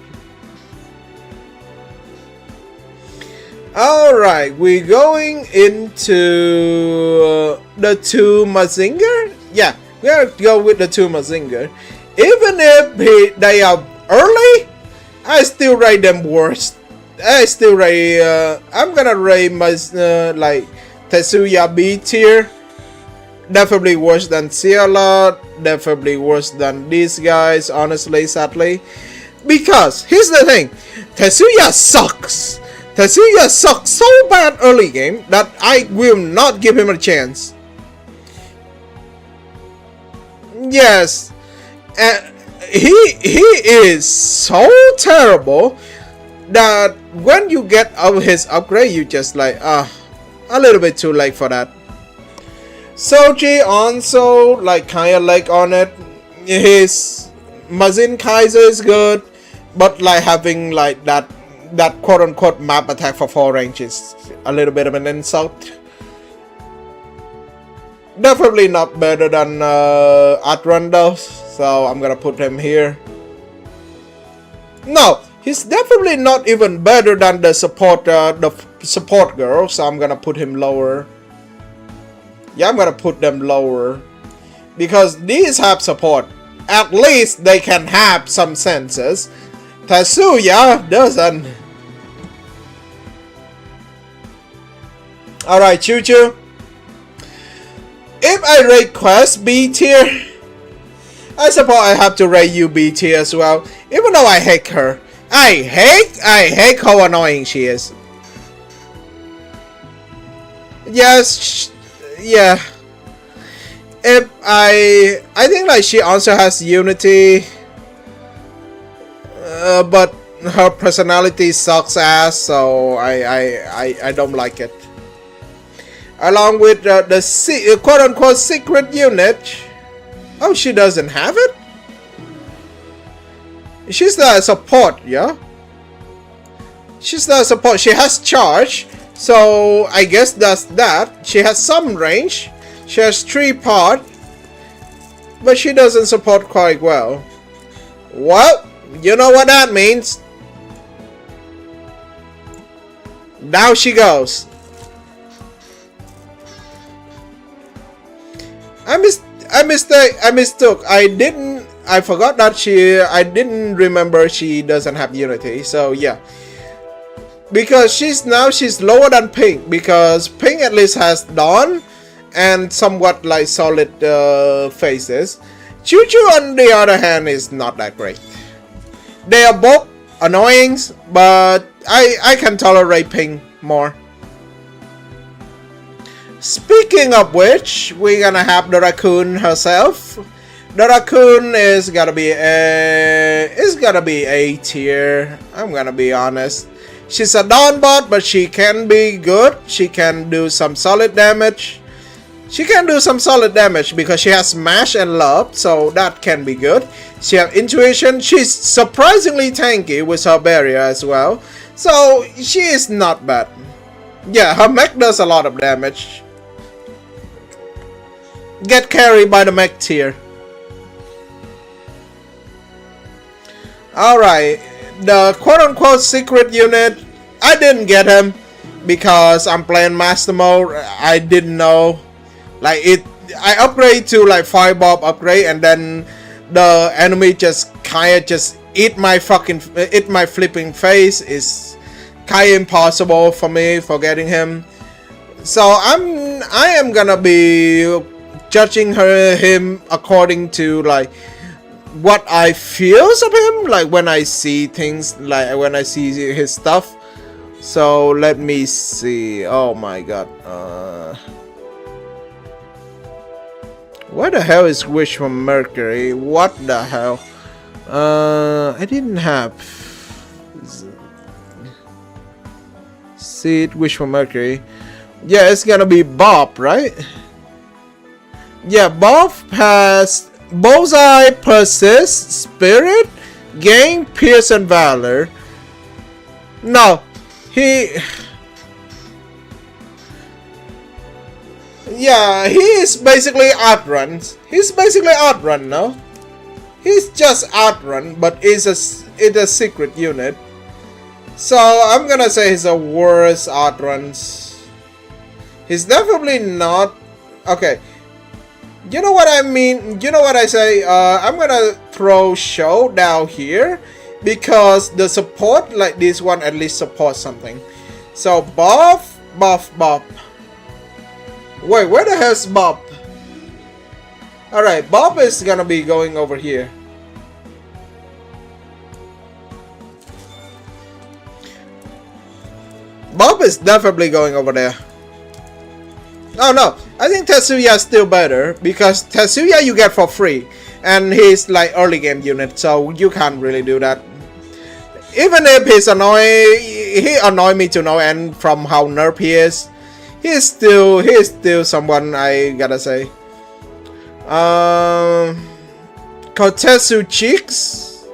Alright, we're going into the 2 Mazinger. Yeah, we're gonna go with the 2 Mazinger. Even if they are early, I still rate them worst. I still rate, I'm gonna rate my, like, Tetsuya B tier. Definitely worse than Ciela, definitely worse than these guys, honestly, sadly. Because, here's the thing, Tetsuya sucks. Tetsuya sucks so bad early game that I will not give him a chance. Yes, he is so terrible that when you get his upgrade, you just like, a little bit too late for that. Soji also like kinda like on it. His Mazin Kaiser is good, but like having like that quote unquote map attack for 4 range is a little bit of an insult. Definitely not better than Atron though, so I'm gonna put him here. No, he's definitely not even better than the support girl, so I'm gonna put him lower. Yeah, I'm gonna put them lower because these have support. At least they can have some senses. Tetsuya doesn't. Alright, Choo Choo. If I rate Quest B tier, I suppose I have to rate you B tier as well. Even though I hate her. I hate how annoying she is. Yes, yeah. If I think like she also has unity, but her personality sucks ass, so I don't like it. Along with the quote unquote secret unit. Oh, she doesn't have it? She's the support, yeah? She's the support. She has charge, so I guess that's that. She has some range. She has 3 part, but she doesn't support quite well. Well, you know what that means. Now she goes. I mistook. I forgot that I didn't remember she doesn't have unity. So yeah. Because she's lower than Pink, because Pink at least has Dawn and somewhat like solid faces. Choo Choo on the other hand is not that great. They are both annoying, but I can tolerate Pink more. Speaking of which, we're gonna have the raccoon herself. The raccoon is gonna be A tier. I'm gonna be honest. She's a down bot, but she can be good. She can do some solid damage. She can do some solid damage because she has smash and love, so that can be good. She has intuition. She's surprisingly tanky with her barrier as well, so she is not bad. Yeah, her mech does a lot of damage. Get carried by the mech tier. Alright, the quote-unquote secret unit, I didn't get him because I'm playing master mode. I didn't know, like, I upgrade to like Firebob upgrade, and then the enemy just kinda just eat my flipping face. Is kinda impossible for me for getting him. So I am gonna be judging him according to like what I feels of him, like when I see things, like when I see his stuff. So let me see. Oh my god. What the hell is Wish from Mercury? What the hell? I didn't have Seed Wish from Mercury. Yeah, it's gonna be Bob, right? Yeah, Bob has Bullseye, Persist, Spirit, Gain, Pierce, and Valor. No, yeah, he is basically outrun. He's basically outrun, no? He's just outrun, but it's a secret unit. So I'm gonna say he's a worse outruns. He's definitely not. Okay. You know what I mean? You know what I say? I'm gonna throw Show down here because the support, like this one, at least supports something. So Bob. Wait, where the hell's Bob? Alright, Bob is gonna be going over here. Bob is definitely going over there. Oh no, I think Tetsuya is still better because Tetsuya you get for free, and he's like early game unit, so you can't really do that. Even if he annoy me to no end from how nerf he is. He's still someone I gotta say. Kotetsu Cheeks.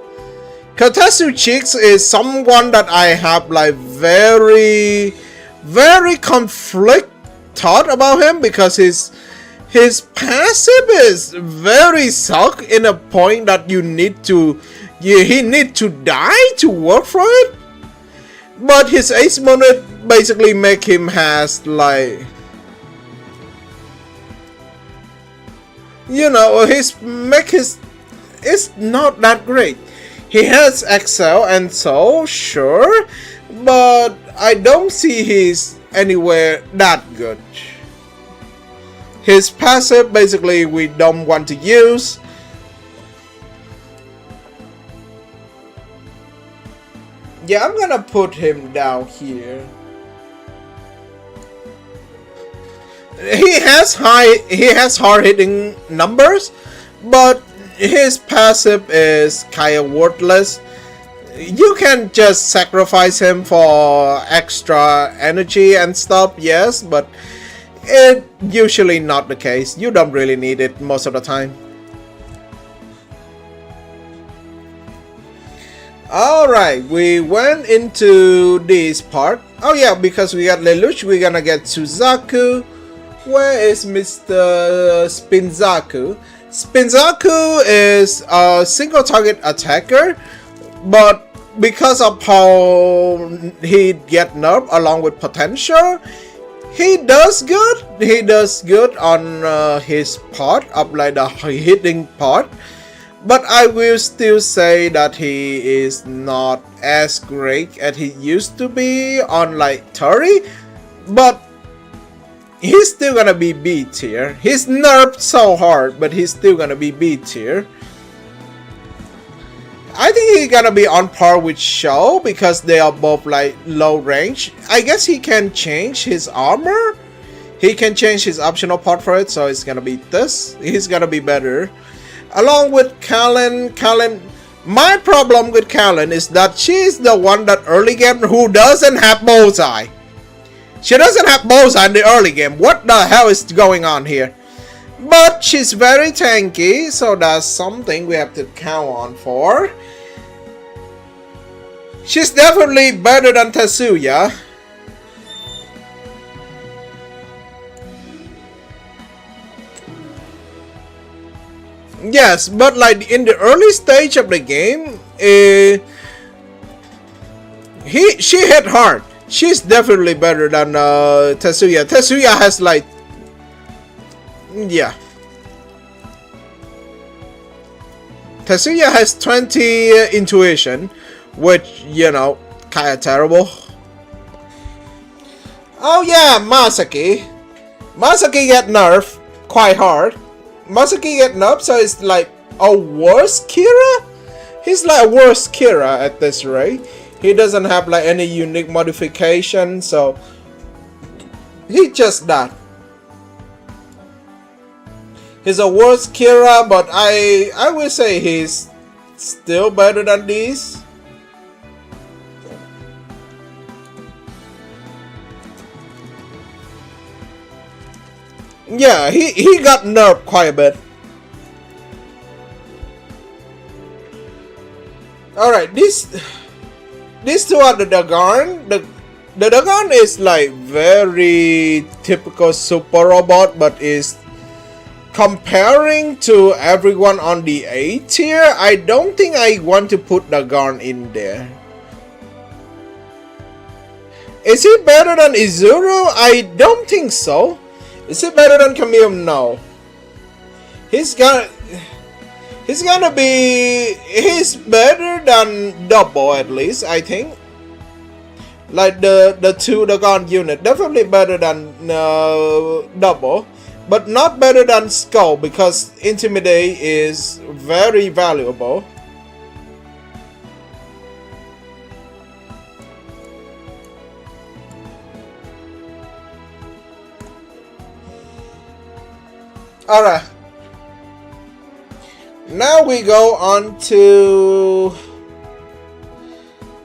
Kotetsu Cheeks is someone that I have like very conflict thought about him because his passive is very suck in a point that he need to die to work for it. But his ace monet basically make him has like, you know, it's not that great. He has Excel and so sure, but I don't see he's anywhere that good. His passive basically we don't want to use. Yeah, I'm gonna put him down here. He has hard hitting numbers, but his passive is kinda worthless. You can just sacrifice him for extra energy and stuff, yes, but it's usually not the case. You don't really need it most of the time. Alright, we went into this part. Oh yeah, because we got Lelouch, we're gonna get Suzaku. Where is Mr. Spinzaku? Spinzaku is a single target attacker, but because of how he get nerfed along with potential, he does good. He does good on his part of like the hitting part. But I will still say that he is not as great as he used to be on like 30. But he's still gonna be B tier. He's nerfed so hard, but he's still gonna be B tier. I think he's gonna be on par with Shou because they are both like low range. I guess he can change his armor. He can change his optional part for it, so it's gonna be this. He's gonna be better. Along with Kallen My problem with Kallen is that she's the one that early game who doesn't have bullseye. She doesn't have bullseye in the early game. What the hell is going on here? But she's very tanky, so that's something we have to count on for. She's definitely better than Tetsuya. Yes, but like in the early stage of the game, she hit hard. She's definitely better than Tetsuya. Tetsuya has like, yeah. Tetsuya has 20 intuition, which, you know, kinda terrible. Oh yeah, Masaki. Masaki get nerfed quite hard. Masaki get nerfed, so it's like a worse Kira? He's like a worse Kira at this rate. He doesn't have like any unique modification, so he just that. He's a worse Kira, but I will say he's still better than these. Yeah, he got nerfed quite a bit. Alright, these two are the Dagon. The Dagon is like very typical super robot, but is comparing to everyone on the A tier. I don't think I want to put Dagon in there. Is he better than Izuru? I don't think so. Is he better than Camille? No. He's better than Double at least, I think. Like the two Dagon unit, definitely better than Double, but not better than Skull because Intimidate is very valuable. Alright. Now we go on to...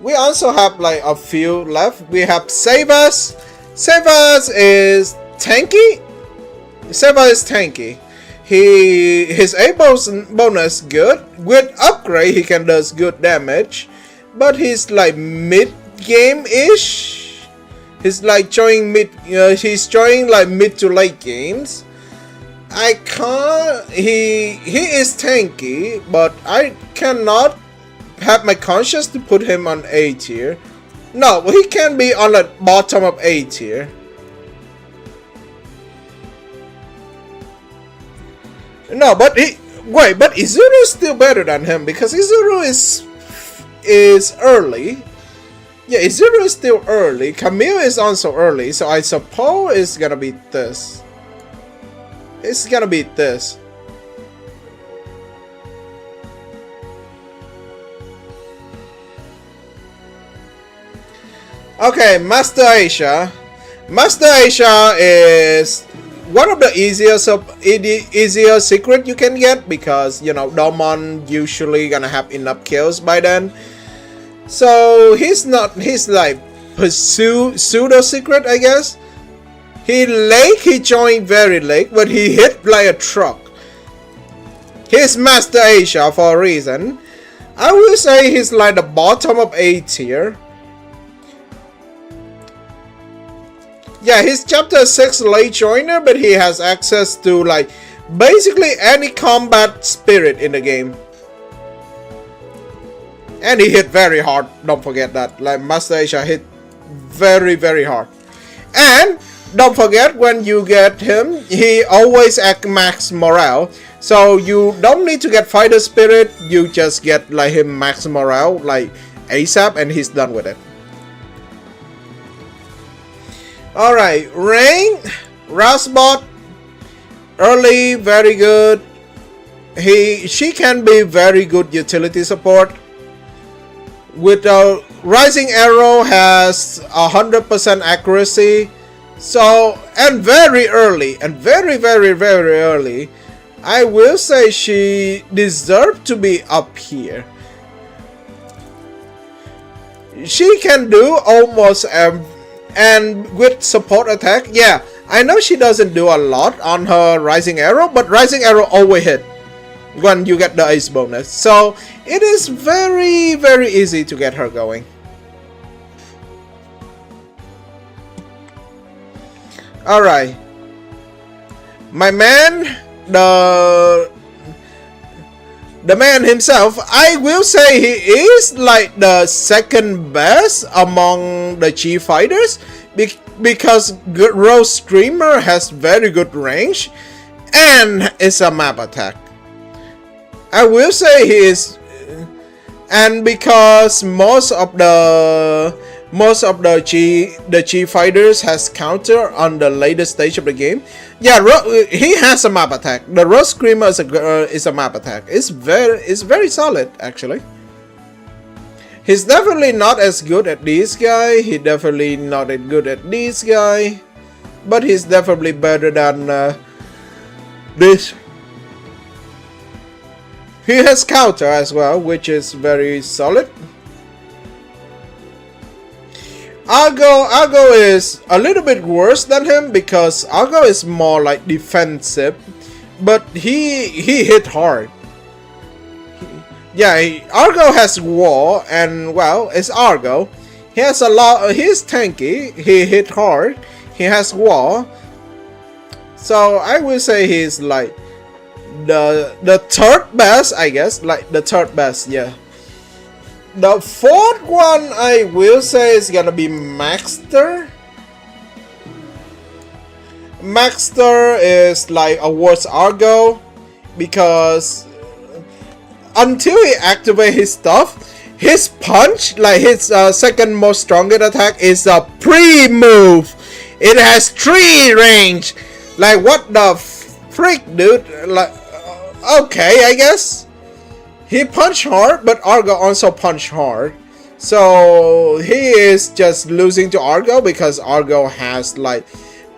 We also have like a few left. We have Save Us. Save Us is tanky. Save Us is tanky. His A bonus good. With upgrade he can does good damage. But he's like mid game ish. He's like showing he's showing like mid to late games. I can't. He is tanky, but I cannot have my conscience to put him on A tier. No, he can be on the bottom of A tier. No, but but Izuru is still better than him because Izuru is early. Yeah, Izuru is still early. Camille is also early, so I suppose it's gonna be this. It's gonna be this. Okay, Master Asia. Master Asia is one of the easier secret you can get because, you know, Domon usually gonna have enough kills by then. So he's like pseudo secret, I guess. He joined very late, but he hit like a truck. He's Master Asia for a reason. I will say he's like the bottom of A tier. Yeah, he's chapter 6 late joiner, but he has access to like basically any combat spirit in the game. And he hit very hard, don't forget that. Like Master Asia hit very, very hard. And don't forget, when you get him, he always at max morale. So you don't need to get fighter spirit, you just get like him max morale like ASAP and he's done with it. Alright, Rain, Rasbot, early, very good. She can be very good utility support. With Rising Arrow has 100% accuracy. So, and very early, and very, very, very early, I will say she deserved to be up here. she can do almost and with support attack, yeah, I know she doesn't do a lot on her rising arrow, but rising arrow always hit when you get the ace bonus, so it is very easy to get her going. Alright, my man, the man himself, I will say he is like the second best among the Chi fighters because Rose Screamer has very good range and is a map attack. I will say he is, and because most of the Chi fighters has counter on the latest stage of the game. Yeah, he has a map attack. The Rose Screamer is a map attack. It's very solid actually. He's definitely not as good at this guy. He definitely not as good at this guy, but he's definitely better than this. He has counter as well, which is very solid. Argo is a little bit worse than him because Argo is more like defensive, but he hit hard. Yeah, Argo has war, and well, it's Argo. He has a lot. He's tanky. He hit hard. He has war. So I will say he's like the third best, I guess. Like the third best, yeah. The fourth one I will say is gonna be Maxter. Maxter is like a worse Argo because until he activates his stuff, his punch, like his second most strongest attack, is a pre-move. It has 3 range. Like what the freak, dude? Like okay, I guess. He punched hard, but Argo also punched hard. So he is just losing to Argo because Argo has like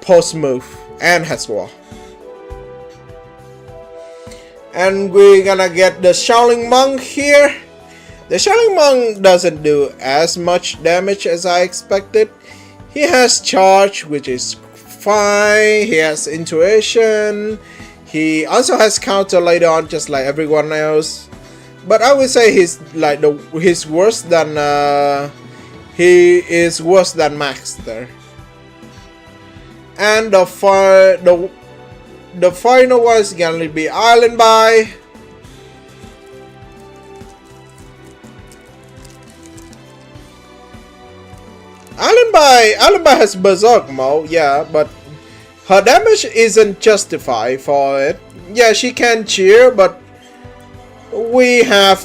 post move and has war. And we're gonna get the Shaolin Monk here. The Shaolin Monk doesn't do as much damage as I expected. He has charge, which is fine. He has intuition. He also has counter later on, just like everyone else. But I would say he's like he's worse than he is worse than Maxter. And the final one is gonna be Island By. Island By has Berserk mode, yeah, but her damage isn't justified for it. Yeah, she can cheer, but we have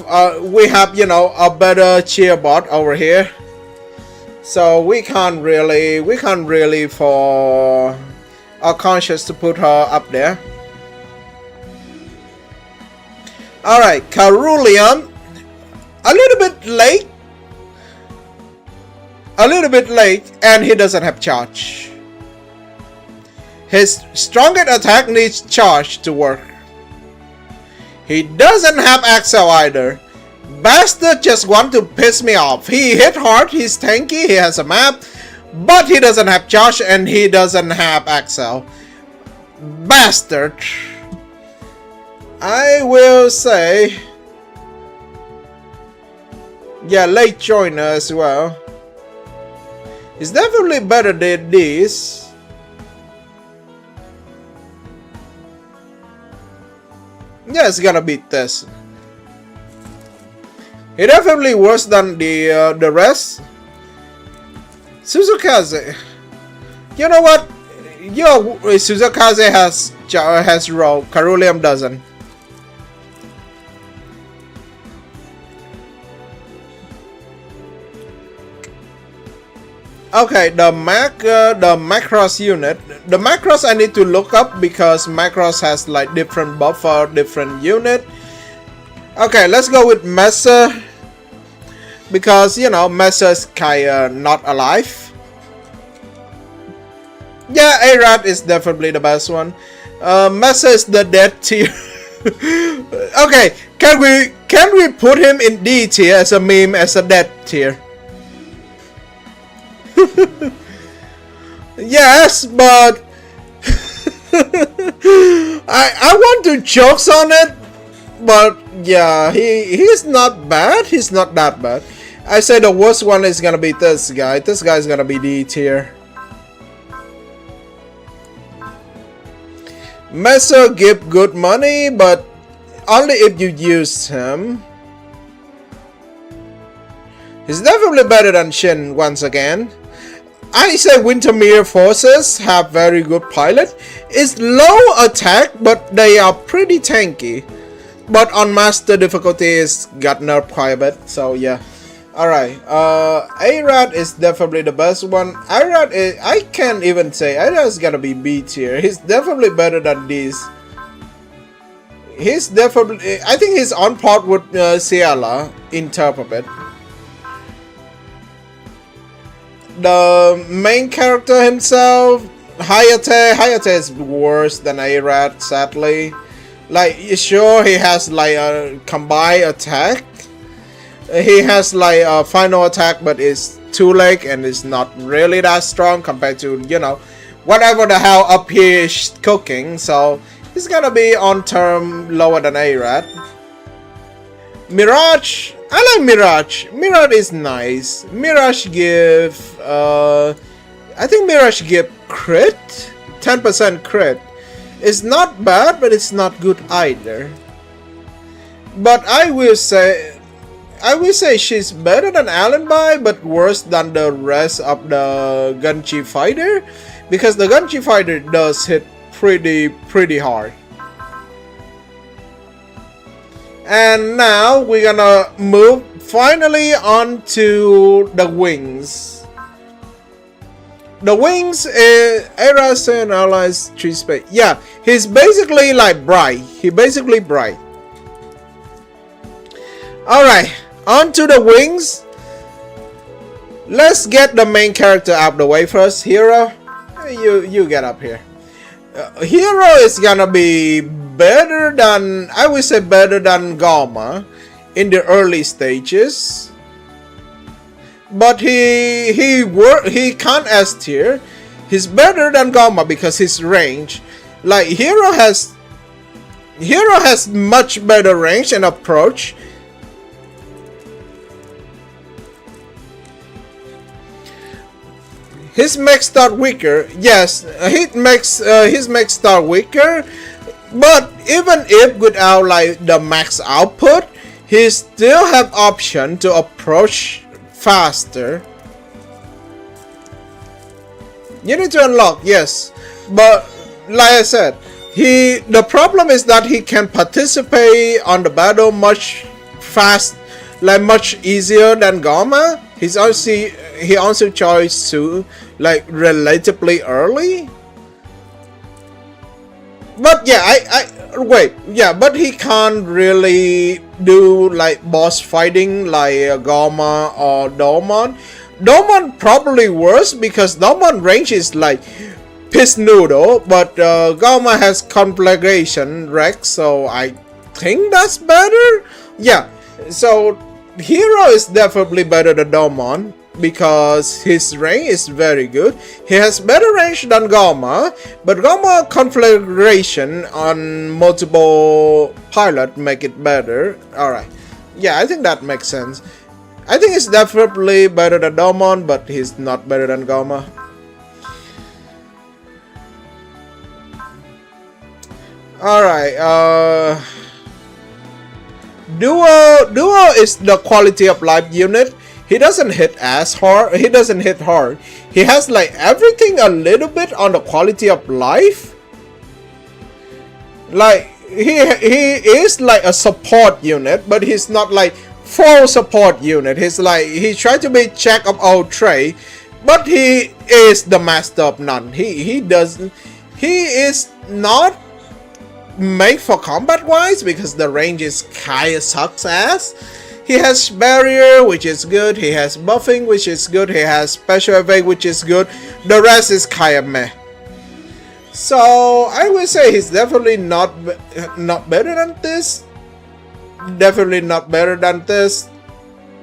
you know a better cheer bot over here, so we can't really for our conscience to put her up there. All right, Carulium, a little bit late, and he doesn't have charge. His strongest attack needs charge to work. He doesn't have Axel either. Bastard just want to piss me off. He hit hard, he's tanky, he has a map, but he doesn't have charge and he doesn't have Axel. Bastard. I will say, yeah, late joiner as well. He's definitely better than this. Yeah, it's gonna beat this. He definitely worse than the rest. Suzukaze. You know what? Suzukaze has roll. Carulium doesn't. Okay, the Macross unit. The Macross I need to look up because Macross has like different buff for different unit. Okay, let's go with Mesa because you know Mesa is kinda not alive. Yeah, Arad is definitely the best one. Mesa is the dead tier. Okay, can we put him in D tier as a meme as a dead tier? Yes, but I want to jokes on it, but yeah, he's not bad. He's not that bad. I say the worst one is gonna be this guy. This guy is gonna be D tier. Mecha give good money, but only if you use him. He's definitely better than Shin once again. I say Wintermere forces have very good pilot. It's low attack, but they are pretty tanky. But on master difficulty, it's got nerfed quite a bit. So yeah. Alright. Arad is definitely the best one. Arad is, I can't even say. Arad's gotta be B tier. He's definitely better than these. He's definitely. I think he's on par with Ciela in terms of it. The main character himself, Hayate is worse than Arad, sadly. Like, sure, he has like a combined attack. He has like a final attack, but it's two leg and it's not really that strong compared to, you know, whatever the hell up here is cooking. So he's gonna be on term lower than Arad. Mirage, I like Mirage. Mirage is nice. Mirage give, I think Mirage give crit, 10% crit. It's not bad, but it's not good either. But I will say she's better than Allenby, but worse than the rest of the Gunchi fighter, because the Gunchi fighter does hit pretty hard. And now we're gonna move finally on to the wings. The wings is Eras and Allies 3 space. Yeah, he's basically like Bright. He basically Bright. Alright, on to the wings. Let's get the main character out of the way first. Hero, you get up here. Hero is gonna be better than, I would say better than Gamma in the early stages. But he can't S tier. He's better than Gamma because his range. Like Hero has much better range and approach. His mech start weaker. Yes, his mech start weaker. But even if without like the max output, he still have option to approach faster. You need to unlock, yes, but like I said, the problem is that he can participate on the battle much much easier than Gamma. He also chose to like relatively early. But yeah, but he can't really do like boss fighting like Gamma or Domon. Domon probably worse because Domon range is like piss noodle, but Gamma has conflagration Rex, so I think that's better. Yeah, so Hero is definitely better than Domon because his range is very good. He has better range than Gamma, but Gamma conflagration on multiple pilot make it better. Alright, yeah, I think that makes sense. I think it's definitely better than Domon, but he's not better than Gamma. Alright, Duo is the quality of life unit. He doesn't hit as hard. He doesn't hit hard. He has like everything a little bit on the quality of life. Like he is like a support unit, but he's not like full support unit. He tried to be jack of all trade, but he is the master of none. He is not made for combat wise because the range is kinda sucks ass. He has barrier, which is good. He has buffing, which is good. He has special effect, which is good. The rest is kinda meh. So I would say he's definitely not better than this. Definitely not better than this.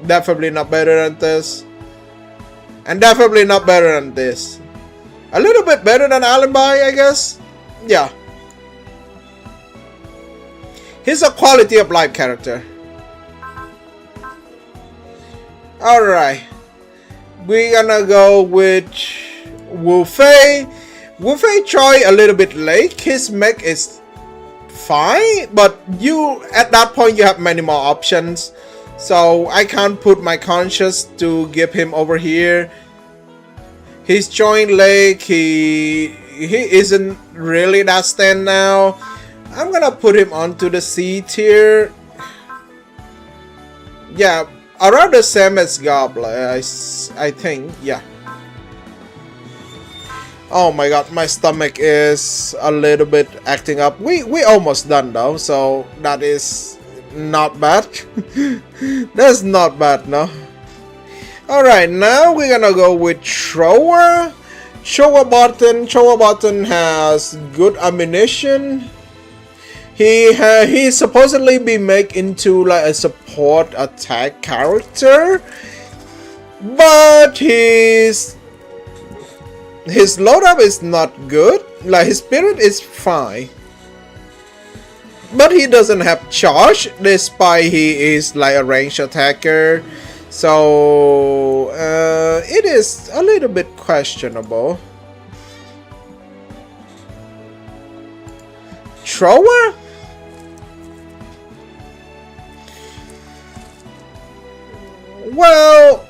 Definitely not better than this. And definitely not better than this. A little bit better than Alibi, I guess. Yeah. He's a quality of life character. Alright. We're gonna go with Wu Fei. Wu Fei Choi a little bit late. His mech is fine, but you at that point you have many more options. So I can't put my conscience to give him over here. He's joint leg, he isn't really that stand now. I'm gonna put him onto the C tier. Yeah, around the same as Gobbler, I think, yeah. Oh my god, my stomach is a little bit acting up. We almost done though, so that is not bad. That's not bad, no. Alright, now we're gonna go with Showa. Showa Button has good ammunition. He supposedly be made into like a support attack character, but his loadout is not good. Like his spirit is fine, but he doesn't have charge despite he is like a ranged attacker. So it is a little bit questionable. Thrower? Well,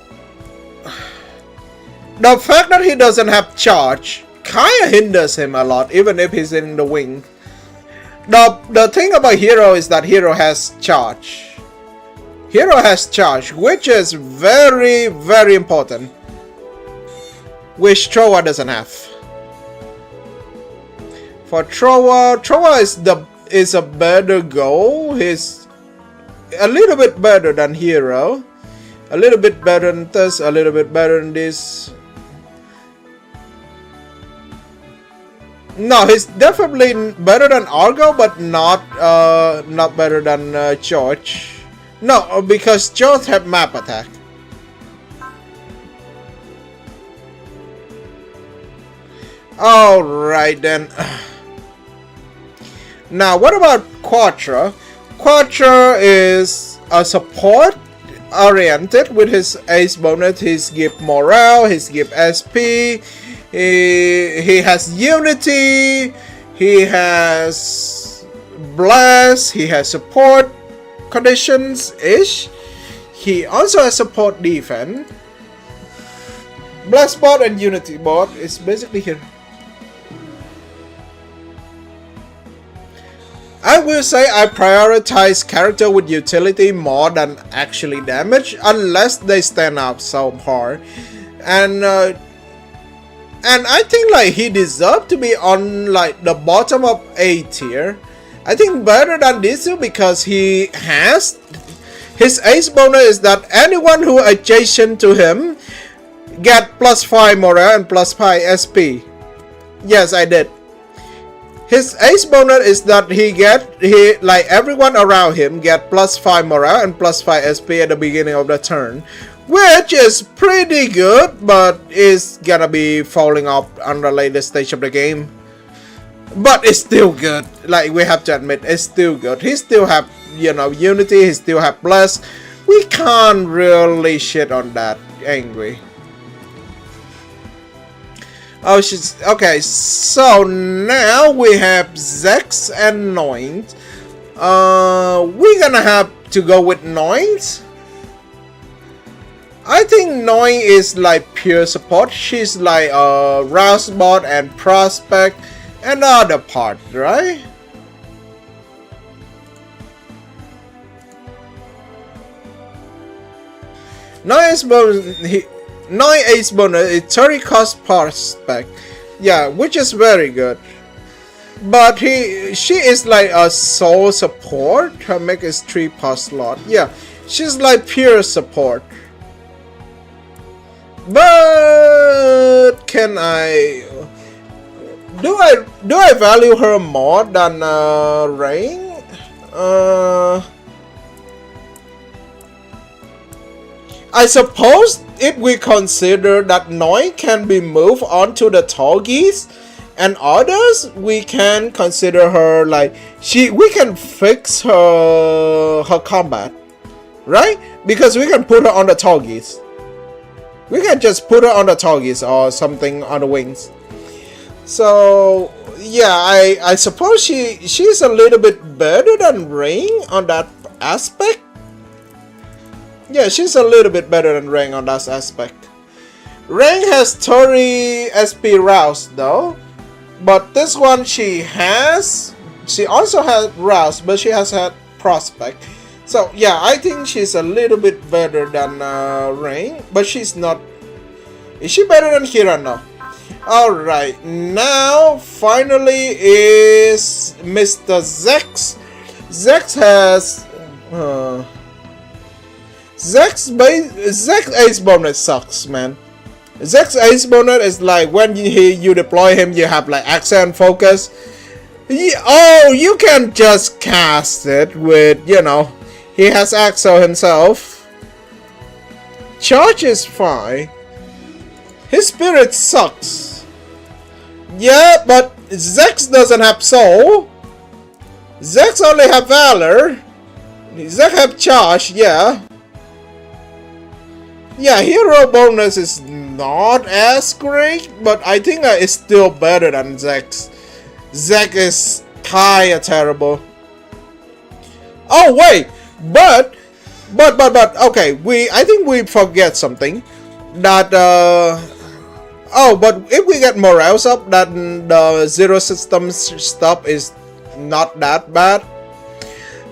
the fact that he doesn't have charge kinda hinders him a lot, even if he's in the wing. The thing about Hero is that Hero has charge. Hero has charge, which is very, very important, which Trowa doesn't have. For Trowa is a better goal. He's a little bit better than Hero, a little bit better than this, a little bit better than this. No, he's definitely better than Argo, but not better than George. No, because George have map attack. Alright then. Now, what about Quattro? Quattro is a support oriented with his ace bonus. He's give morale, he's give SP, he has unity, he has blast, he has support conditions ish. He also has support defense. Blast bot and unity bot is basically here. I will say I prioritize character with utility more than actually damage, unless they stand out so hard. And I think like he deserved to be on like the bottom of A tier. I think better than this too, because he has his ace bonus is that anyone who adjacent to him get +5 morale and +5 SP. Yes, I did. His ace bonus is that he like everyone around him get +5 morale and +5 SP at the beginning of the turn, which is pretty good, but is gonna be falling off on the later stage of the game. But it's still good. Like, we have to admit, it's still good. He still have, you know, unity. He still have bless. We can't really shit on that. Angry. Oh, she's okay. So now we have Zex and Noint. We're gonna have to go with Noint. I think Noint is like pure support. She's like Rouse bot and Prospect. Another part, right? Ace bonus is 30 cost Prospect. Yeah, which is very good. But she is like a soul support. Her mech is 3 per slot. Yeah, she's like pure support. But can I do I value her more than Rain? I suppose if we consider that Noi can be moved onto the Togis and others, we can consider her like we can fix her combat, right? Because we can put her on the Togis. We can just put her on the Togis or something on the wings. So yeah, I suppose she's a little bit better than Rain on that aspect. Yeah, she's a little bit better than Rain on that aspect. Rain has 30 SP rouse though, but this one she also has rouse, but she has had prospect. So yeah, I think she's a little bit better than Rain, but she's not. Is she better than Hira? No. Alright, now finally is Mr. Zex. Zex has Zex ace bonus sucks, man. Zex ace bonus is like when you deploy him, you have like accent and focus. You can just cast it with, you know, he has Axel himself. Charge is fine. His spirit sucks. Yeah, but Zex doesn't have soul. Zex only have valor. Zex have charge, yeah. Yeah, hero bonus is not as great, but I think it's still better than Zex. Zex is kinda terrible. Oh wait, but okay, I think we forget something. That but if we get morales up, then the zero system stuff is not that bad.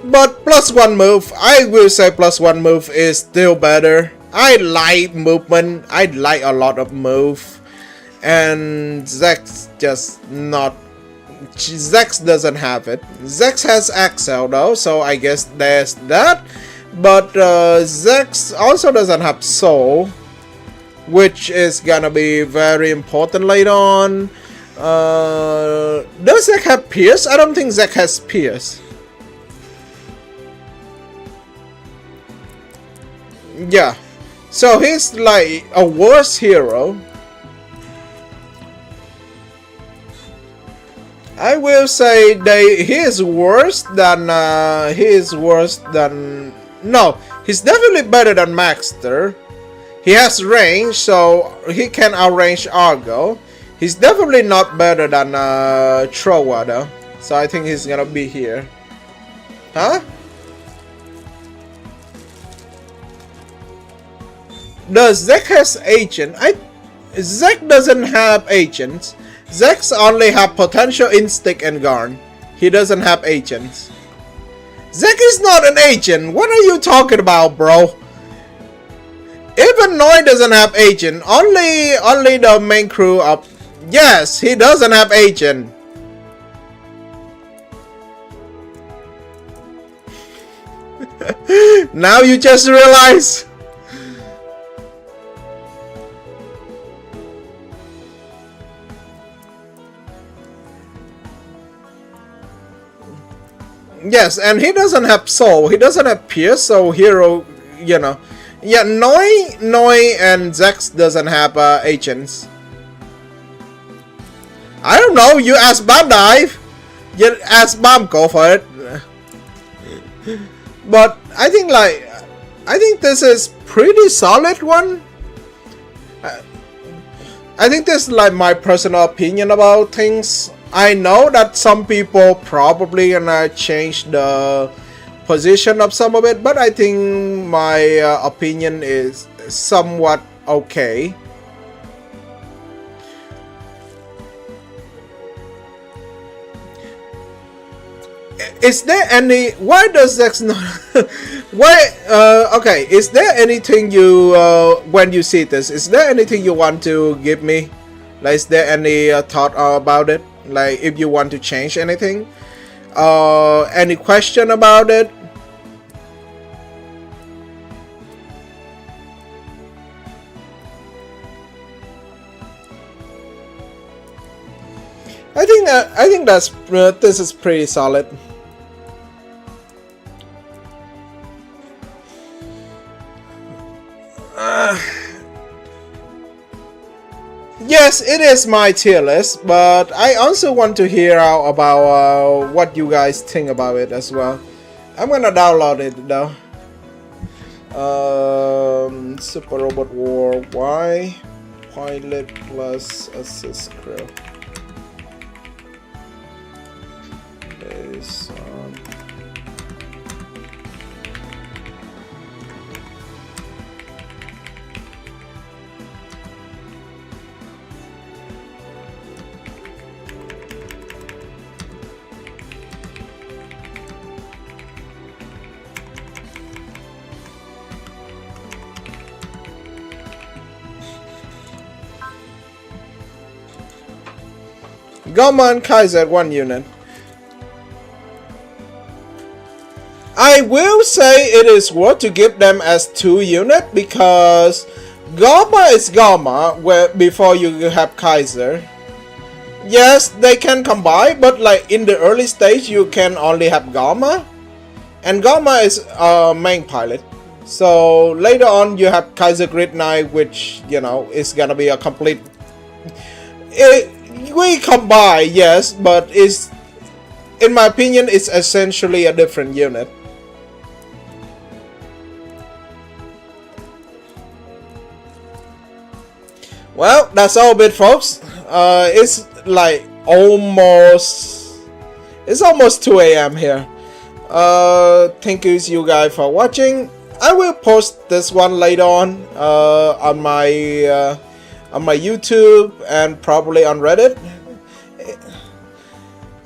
But +1 move, I will say +1 move is still better. I like movement. I like a lot of move, and Zex just not. Zex doesn't have it. Zex has Axel though, so I guess there's that. But Zex also doesn't have soul, which is gonna be very important later on. Does Zex have Pierce? I don't think Zex has Pierce. Yeah, so he's like a worse hero. I will say he is worse than no, he's definitely better than Maxter. He has range, so he can outrange Argo. He's definitely not better than Trowa though, so I think he's gonna be here. Huh? Does Zex has agent? Zex doesn't have agents. Zex only have potential instinct and guard. He doesn't have agents. Zex is not an agent. What are you talking about, bro? Even Noi doesn't have agent. Only the main crew up. Yes, he doesn't have agent. Now you just realize. Yes, and he doesn't have soul. He doesn't have pierce, so hero, you know. Yeah, Noi and Zex doesn't have agents. I don't know. You ask Bomb Dive. You ask Bomb, go for it. But I think this is pretty solid one. I think this is like my personal opinion about things. I know that some people probably gonna change the position of some of it, but I think my opinion is somewhat okay. Is there any? Why does Zex not? Why? Okay. Is there anything you when you see this? Is there anything you want to give me? Like, is there any thought about it? Like, if you want to change anything, any question about it? I think that's this is pretty solid. Yes, it is my tier list, but I also want to hear out about what you guys think about it as well. I'm gonna download it though. Super Robot War Y Pilot plus Assist Crew. Based on Gamma and Kaiser 1 unit. I will say it is worth to give them as 2 unit because Gamma is Gamma where before you have Kaiser. Yes, they can combine, but like in the early stage you can only have Gamma, and Gamma is main pilot. So later on you have Kaiser Grid Knight, which you know is gonna be a complete. We combine, yes, but it's, in my opinion, it's essentially a different unit. Well, that's all bit, folks. It's like almost 2 a.m. here. Thank you guys for watching. I will post this one later on my YouTube and probably on Reddit.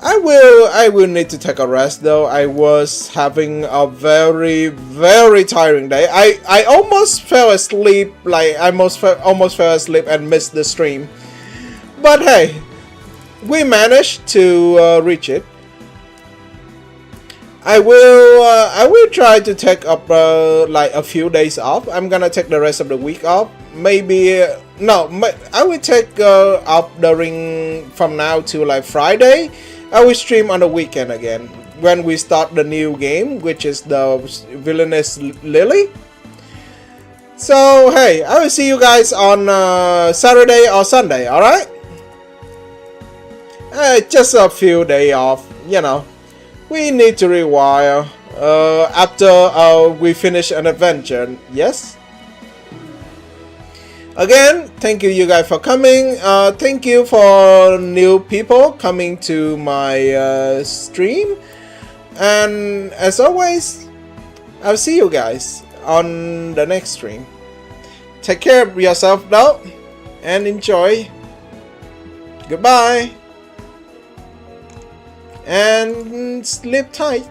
I will need to take a rest though. I was having a very tiring day. I almost fell asleep, like I almost fell asleep and missed the stream. But hey, we managed to reach it. I will try to take up like a few days off. I'm gonna take the rest of the week off. Maybe I will take off during from now to like Friday. I will stream on the weekend again when we start the new game, which is the Villainous Lily. So hey, I will see you guys on Saturday or Sunday. All right? Just a few days off, you know. We need to rewire after we finish an adventure. Yes. Again, thank you guys for coming. Thank you for new people coming to my stream. And as always, I'll see you guys on the next stream. Take care of yourself though, and enjoy. Goodbye. And sleep tight.